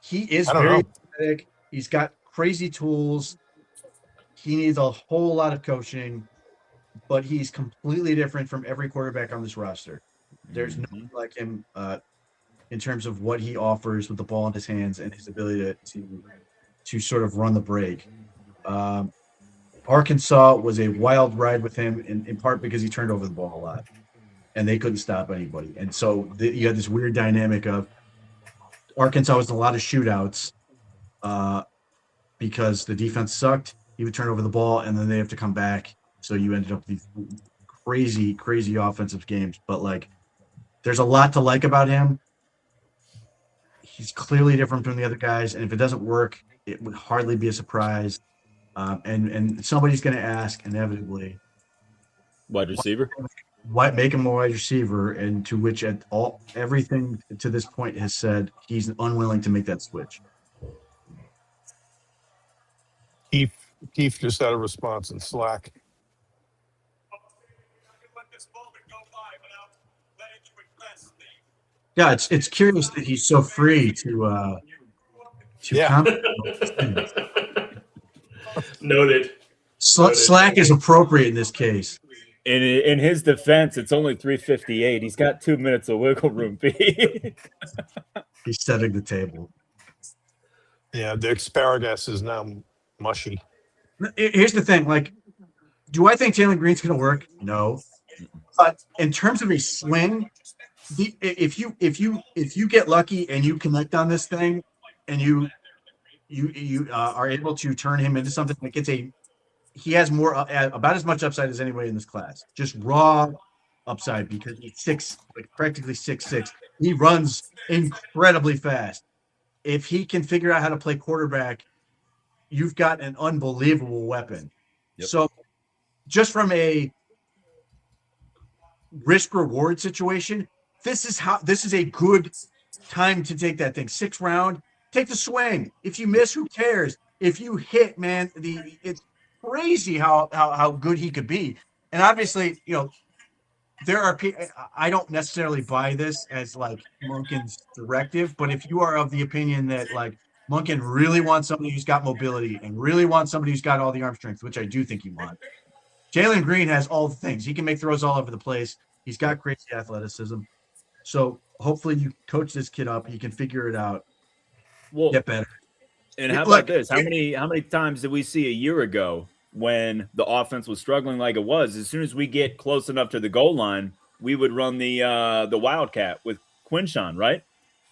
he is very know. athletic. He's got crazy tools. He needs a whole lot of coaching, but he's completely different from every quarterback on this roster. There's no one like him in terms of what he offers with the ball in his hands and his ability to sort of run the break. Arkansas was a wild ride with him in part because he turned over the ball a lot, and they couldn't stop anybody. And so you had this weird dynamic of Arkansas was in a lot of shootouts because the defense sucked. He would turn over the ball, and then they have to come back. So you ended up with these crazy, crazy offensive games. But, like, there's a lot to like about him. He's clearly different from the other guys, and if it doesn't work, it would hardly be a surprise. And somebody's going to ask inevitably, Wide receiver? why make him a wide receiver? And to which everything to this point has said he's unwilling to make that switch. Keith just had a response in Slack. Yeah, it's curious that he's so free to comment. Noted. Slack is appropriate in this case. In his defense, it's only 3:58. He's got 2 minutes of wiggle room. He's setting the table. Yeah, the asparagus is now mushy. Here's the thing: like, do I think Taylor Green's going to work? No. But in terms of a swing, if you get lucky and you connect on this thing, and you are able to turn him into something like he has more about as much upside as anybody in this class. Just raw upside because he's practically 6'6". He runs incredibly fast. If he can figure out how to play quarterback, you've got an unbelievable weapon. Yep. So just from a risk reward situation, this is a good time to take that thing. 6th round, take the swing. If you miss, who cares? If you hit, man, it's crazy how good he could be. And obviously, there are people. I don't necessarily buy this as like Monken's directive, but if you are of the opinion that like Monken really wants somebody who's got mobility and really wants somebody who's got all the arm strength, which I do think he wants, Jalen Green has all the things. He can make throws all over the place. He's got crazy athleticism. So hopefully you coach this kid up. He can figure it out. Well, get better. And how about this? How many times did we see a year ago when the offense was struggling like it was? As soon as we get close enough to the goal line, we would run the Wildcat with Quinshawn, right?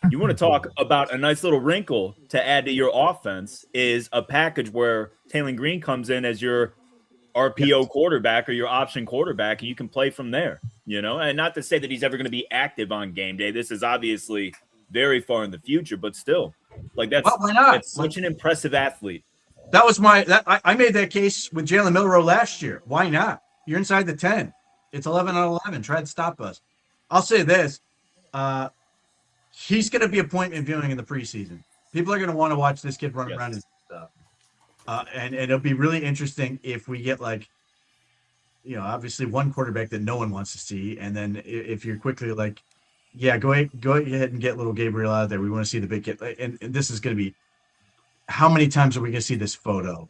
You want to talk about a nice little wrinkle to add to your offense is a package where Taylor Green comes in as your RPO quarterback or your option quarterback, and you can play from there, And not to say that he's ever going to be active on game day. This is obviously very far in the future, but still, like why not? That's such an impressive athlete. That was I made that case with Jalen Milroe last year. Why not? You're inside the 10. It's 11 on 11. Try to stop us. I'll say this. He's going to be appointment viewing in the preseason. People are going to want to watch this kid run around and stuff. And it'll be really interesting if we get obviously one quarterback that no one wants to see. And then if you're quickly like, yeah, go ahead and get little Gabriel out there. We want to see the big kid. And this is going to be, how many times are we going to see this photo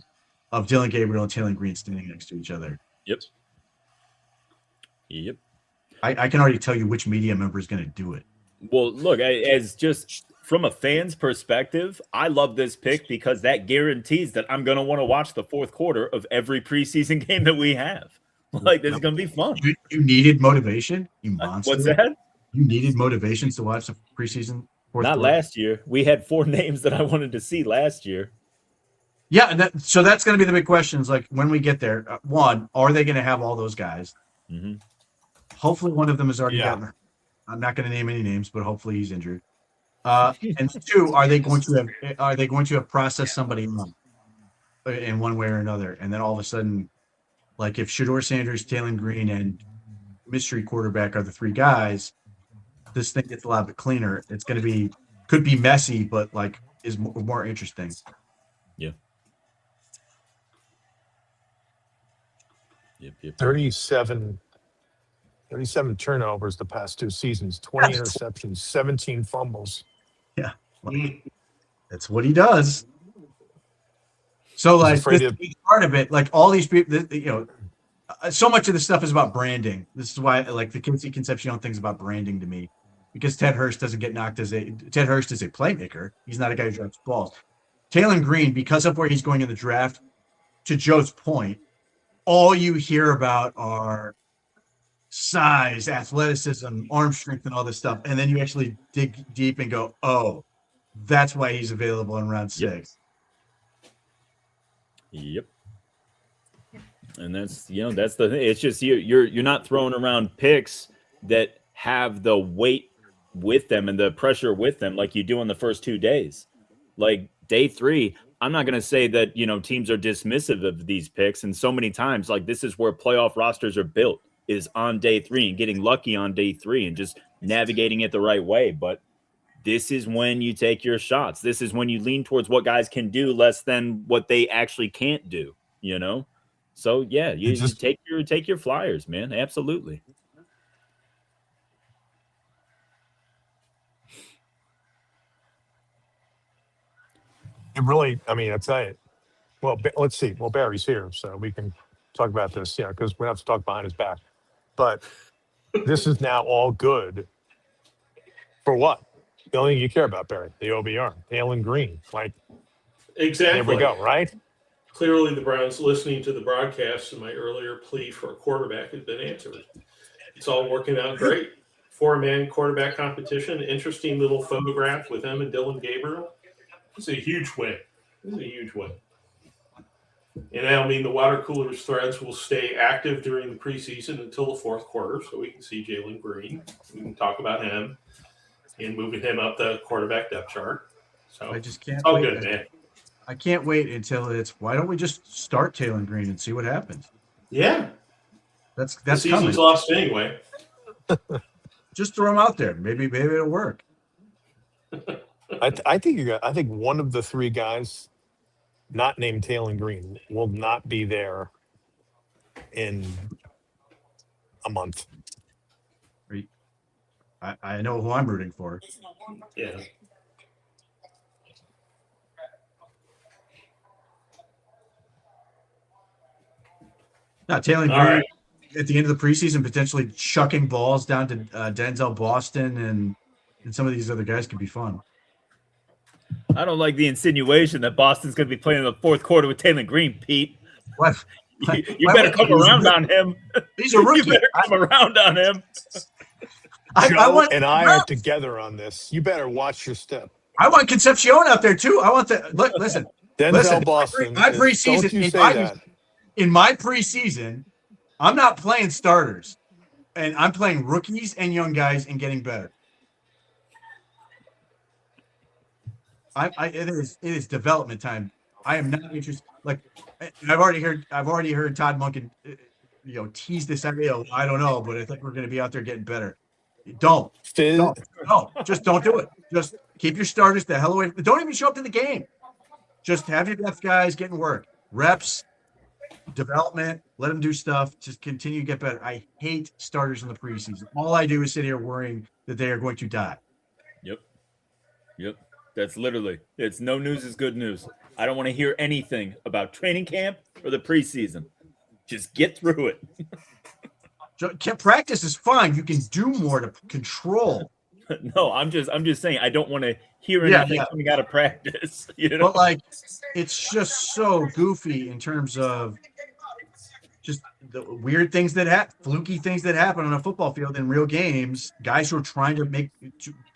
of Dylan Gabriel and Taylor Green standing next to each other? Yep. I can already tell you which media member is going to do it. Well, look, as just from a fan's perspective, I love this pick because that guarantees that I'm going to want to watch the fourth quarter of every preseason game that we have. Like, this is going to be fun. You needed motivation? You monster. What's that? You needed motivations to watch the preseason fourth Not quarter? last year. We had 4 names that I wanted to see last year. Yeah, so that's going to be the big questions. Like, when we get there, one, are they going to have all those guys? Mm-hmm. Hopefully one of them has already gotten hurt. I'm not going to name any names, but hopefully he's injured. And 2, are they going to have processed somebody in one way or another? And then all of a sudden, like if Shedeur Sanders, Taylor Green, and mystery quarterback are the 3 guys, this thing gets a lot bit cleaner. It's going to could be messy, but like is more interesting. Yeah. Yep. 37 turnovers the past 2 seasons, 20 interceptions, 17 fumbles. Yeah. That's what he does. So like this part of it, like all these people, so much of this stuff is about branding. This is why like the Kinsey Concepcion thing's about branding to me, because Ted Hurst doesn't get knocked Ted Hurst is a playmaker. He's not a guy who drops balls. Taylor Green, because of where he's going in the draft, to Joe's point, all you hear about are size, athleticism, arm strength, and all this stuff. And then you actually dig deep and go, oh, that's why he's available in round 6. Yep. And that's the thing. It's just you're not throwing around picks that have the weight with them and the pressure with them like you do on the first 2 days. Like day 3, I'm not going to say that, teams are dismissive of these picks. And so many times, like this is where playoff rosters are built, is on day 3 and getting lucky on day 3 and just navigating it the right way. But this is when you take your shots. This is when you lean towards what guys can do less than what they actually can't do, So yeah, you just take your flyers, man. Absolutely. It really, I tell you. Well, let's see. Well, Barry's here, so we can talk about this, because we have to talk behind his back. But this is now all good for what? The only thing you care about, Barry, the OBR, Taylor Green. Like, exactly. There we go, right? Clearly, the Browns listening to the broadcast and my earlier plea for a quarterback has been answered. It's all working out great. 4-man quarterback competition. Interesting little photograph with him and Dylan Gabriel. It's a huge win. And I mean, the water coolers threads will stay active during the preseason until the fourth quarter, so we can see Jalen Green. We can talk about him and moving him up the quarterback depth chart. So I just can't. It's all good, man. I can't wait until why don't we just start Taylor Green and see what happens? Yeah, that's the season's lost anyway. Just throw him out there. Maybe it'll work. I think I think one of the three guys, not named Taylor Green, will not be there in a month. I know who I'm rooting for. Yeah. Now, Taylor All Green right. at the end of the preseason potentially chucking balls down to Denzel Boston and some of these other guys could be fun. I don't like the insinuation that Boston's going to be playing in the fourth quarter with Taylor Green, Pete. What? You better come around on him. He's a rookie. You better come around on him. Joe and I are together on this. You better watch your step. I want Concepcion out there too. I want the listen. Denzel Boston. My preseason. Don't you say that. In my preseason, I'm not playing starters, and I'm playing rookies and young guys and getting better. It is development time. I am not interested. Like I've already heard Todd Monken, tease this idea. I don't know, but I think we're going to be out there getting better. Don't, just don't do it. Just keep your starters the hell away. Don't even show up to the game. Just have your depth guys getting work, reps, development. Let them do stuff. Just continue to get better. I hate starters in the preseason. All I do is sit here worrying that they are going to die. Yep. That's literally, it's no news is good news. I don't want to hear anything about training camp or the preseason. Just get through it. Practice is fine. You can do more to control. No, I'm just saying I don't want to hear anything coming out of practice. But like, it's just so goofy in terms of just the weird things that happen, fluky things that happen on a football field in real games. Guys who are trying to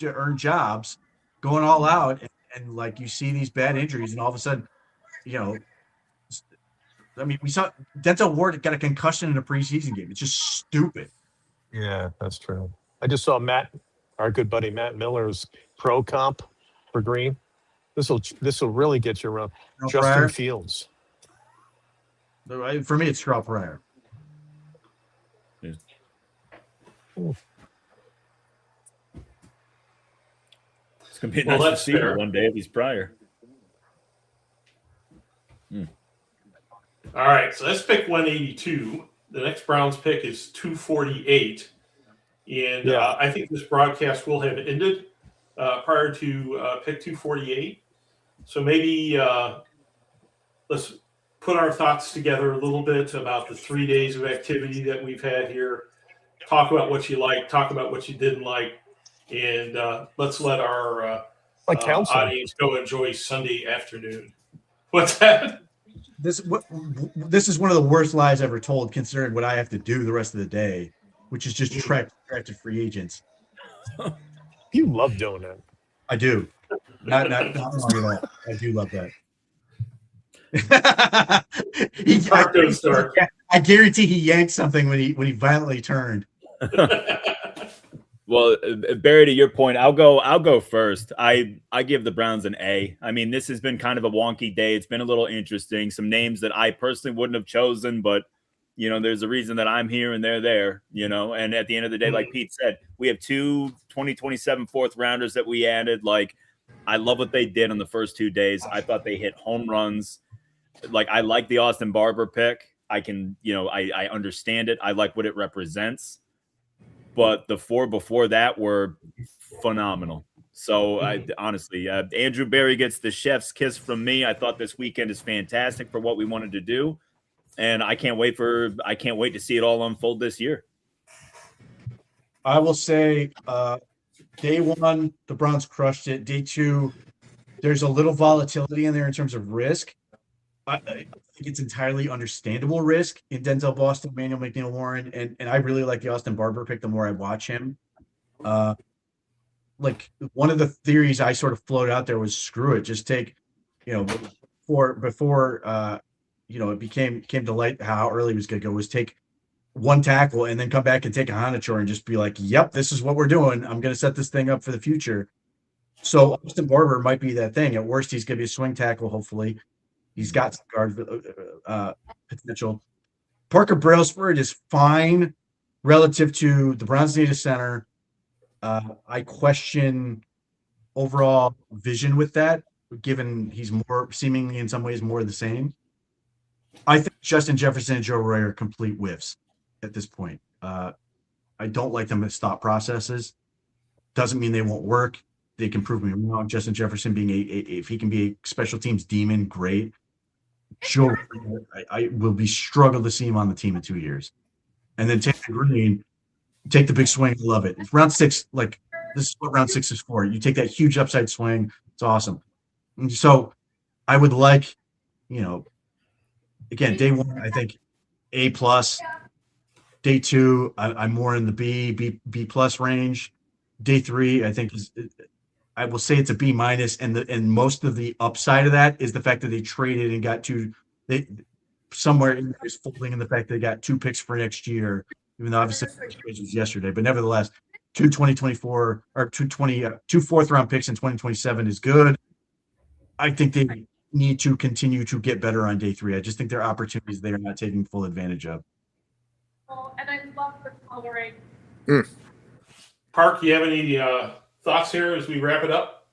earn jobs, going all out, and like you see these bad injuries, and all of a sudden, I mean, we saw Denzel Ward got a concussion in a preseason game. It's just stupid. Yeah, that's true. I just saw our good buddy Matt Miller's pro comp for Green. This will really get you around. Justin Pryor? Fields. For me, it's Terrell Pryor. Yeah. It's gonna be a nice receiver one day if he's Pryor. All right, so that's pick 182. The next Browns pick is 248. And I think this broadcast will have ended prior to pick 248. So maybe let's put our thoughts together a little bit about the 3 days of activity that we've had here. Talk about what you liked, talk about what you didn't like, and let's let our audience go enjoy Sunday afternoon. What's that? This is one of the worst lies ever told, considering what I have to do the rest of the day, which is just track to free agents. You love doing that. I do. Not wrong at all. I do love that. I guarantee he yanked something when he violently turned. Well, Barry, to your point, I'll go first. I give the Browns an A. I mean, this has been kind of a wonky day. It's been a little interesting. Some names that I personally wouldn't have chosen, but there's a reason that I'm here and they're there. And at the end of the day, like Pete said, we have 2 2027 fourth rounders that we added. Like, I love what they did on the first 2 days. I thought they hit home runs. Like, I like the Austin Barber pick. I can, I understand it. I like what it represents. But the 4 before that were phenomenal. So honestly, Andrew Berry gets the chef's kiss from me. I thought this weekend is fantastic for what we wanted to do, and I can't wait to see it all unfold this year. I will say, day 1, the Browns crushed it. Day 2, there's a little volatility in there in terms of risk. I think it's entirely understandable risk in Denzel Boston, Manuel McNeil Warren, and I really like the Austin Barber pick the more I watch him. Like, one of the theories I sort of floated out there was, screw it, just take, before it came to light how early it was going to go, was take 1 tackle and then come back and take a Honichor and just be like, yep, this is what we're doing. I'm going to set this thing up for the future. So Austin Barber might be that thing. At worst, he's going to be a swing tackle, hopefully. He's got some guard potential. Parker Brailsford is fine relative to the Browns need a center. I question overall vision with that, given he's more seemingly in some ways more the same. I think Justin Jefferson and Joe Roy are complete whiffs at this point. I don't like them as thought processes. Doesn't mean they won't work. They can prove me wrong. Justin Jefferson being if he can be a special teams demon, great. Joe, I will be struggle to see him on the team in 2 years. And then Taylor Green, take the big swing. Love it. It's round 6, like this is what round 6 is for. You take that huge upside swing. It's awesome. And so I would like, again, day 1, I think A+. Day 2, I'm more in the B+ range. Day 3, I think I will say it's a B-, and most of the upside of that is the fact that they traded and got somewhere in there is folding in the fact they got 2 picks for next year, even though obviously it was yesterday, but nevertheless, 2 2024 or 2 4th-round picks in 2027 is good. I think they need to continue to get better on day 3. I just think there are opportunities they are not taking full advantage of. And I love the coloring. Park, you have any thoughts here as we wrap it up?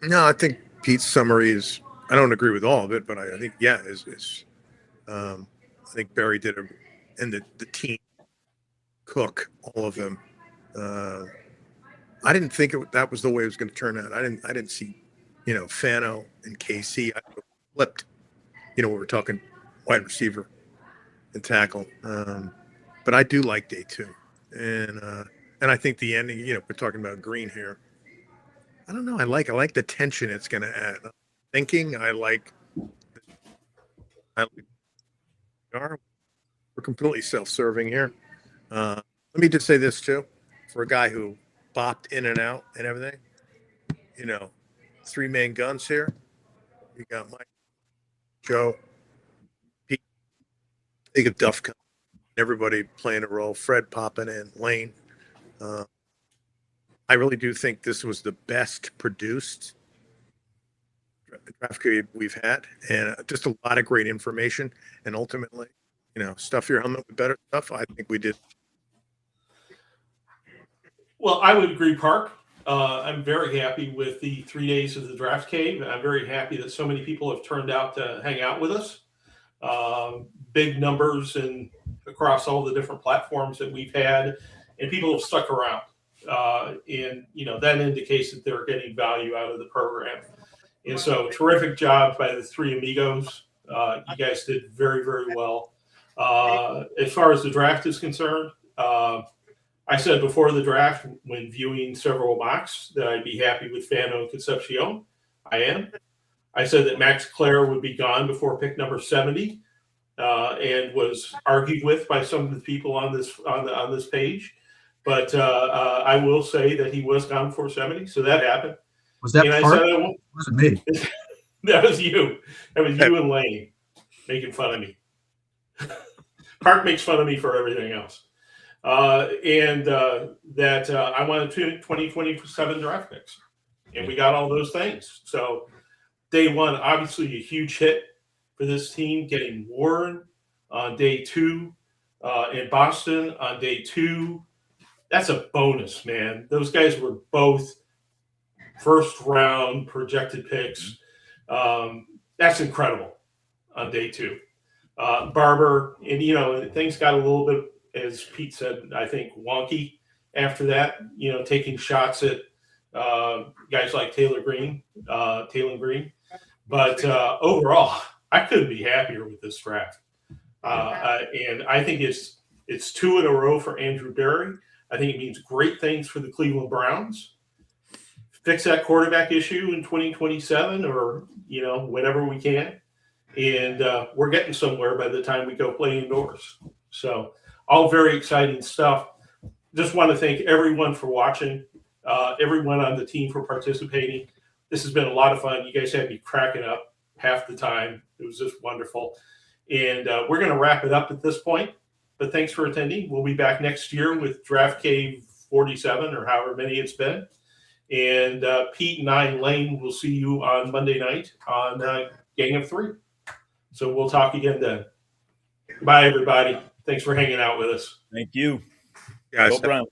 No, I think Pete's summary is. I don't agree with all of it, but I think I think Barry did and the team, Cook, all of them. I didn't think that was the way it was going to turn out. I didn't see, Fano and KC. I flipped. We were talking wide receiver and tackle. But I do like day 2, and I think the ending. We're talking about Green here. I don't know. I like the tension it's going to add. Thinking I like. We're completely self-serving here. Let me just say this too, for a guy who bopped in and out and everything. 3 main guns here. You got Mike, Joe, Pete. Think of Duff. Everybody playing a role. Fred popping in, Lane. I really do think this was the best produced draft grade we've had, and just a lot of great information. And ultimately, stuff your helmet with better stuff. I think we did. Well, I would agree, Park. I'm very happy with the 3 days of the draft cave. I'm very happy that so many people have turned out to hang out with us. Big numbers and across all the different platforms that we've had, and people have stuck around. And that indicates that they're getting value out of the program. And so terrific job by the 3 amigos. You guys did very, very well. As far as the draft is concerned, I said before the draft, when viewing several mocks, that I'd be happy with Fano and Concepcion. I am. I said that Max Clare would be gone before pick number 70, and was argued with by some of the people on this page. But I will say that he was gone before 70, so that happened. Was that and Park? Was it me? That was you. That was you and Lane making fun of me. Park makes fun of me for everything else. And that I wanted 2027 draft picks. And we got all those things. So day 1, obviously a huge hit for this team, getting Warren on day 2, in Boston on day 2. That's a bonus, man. Those guys were both first-round projected picks. That's incredible on day 2. Barber, and things got a little bit, as Pete said, I think wonky after that, taking shots at guys like Taylor Green. But overall, I couldn't be happier with this draft. And I think it's 2 in a row for Andrew Berry. I think it means great things for the Cleveland Browns. Fix that quarterback issue in 2027 or, whenever we can. And we're getting somewhere by the time we go play indoors. So all very exciting stuff. Just want to thank everyone for watching, everyone on the team for participating. This has been a lot of fun. You guys had me cracking up half the time. It was just wonderful. And we're going to wrap it up at this point. But thanks for attending. We'll be back next year with Draft Cave 47 or however many it's been. And Pete and I and Lane will see you on Monday night on Gang of 3. So we'll talk again then. Bye, everybody. Thanks for hanging out with us. Thank you. Guys, Go Browns.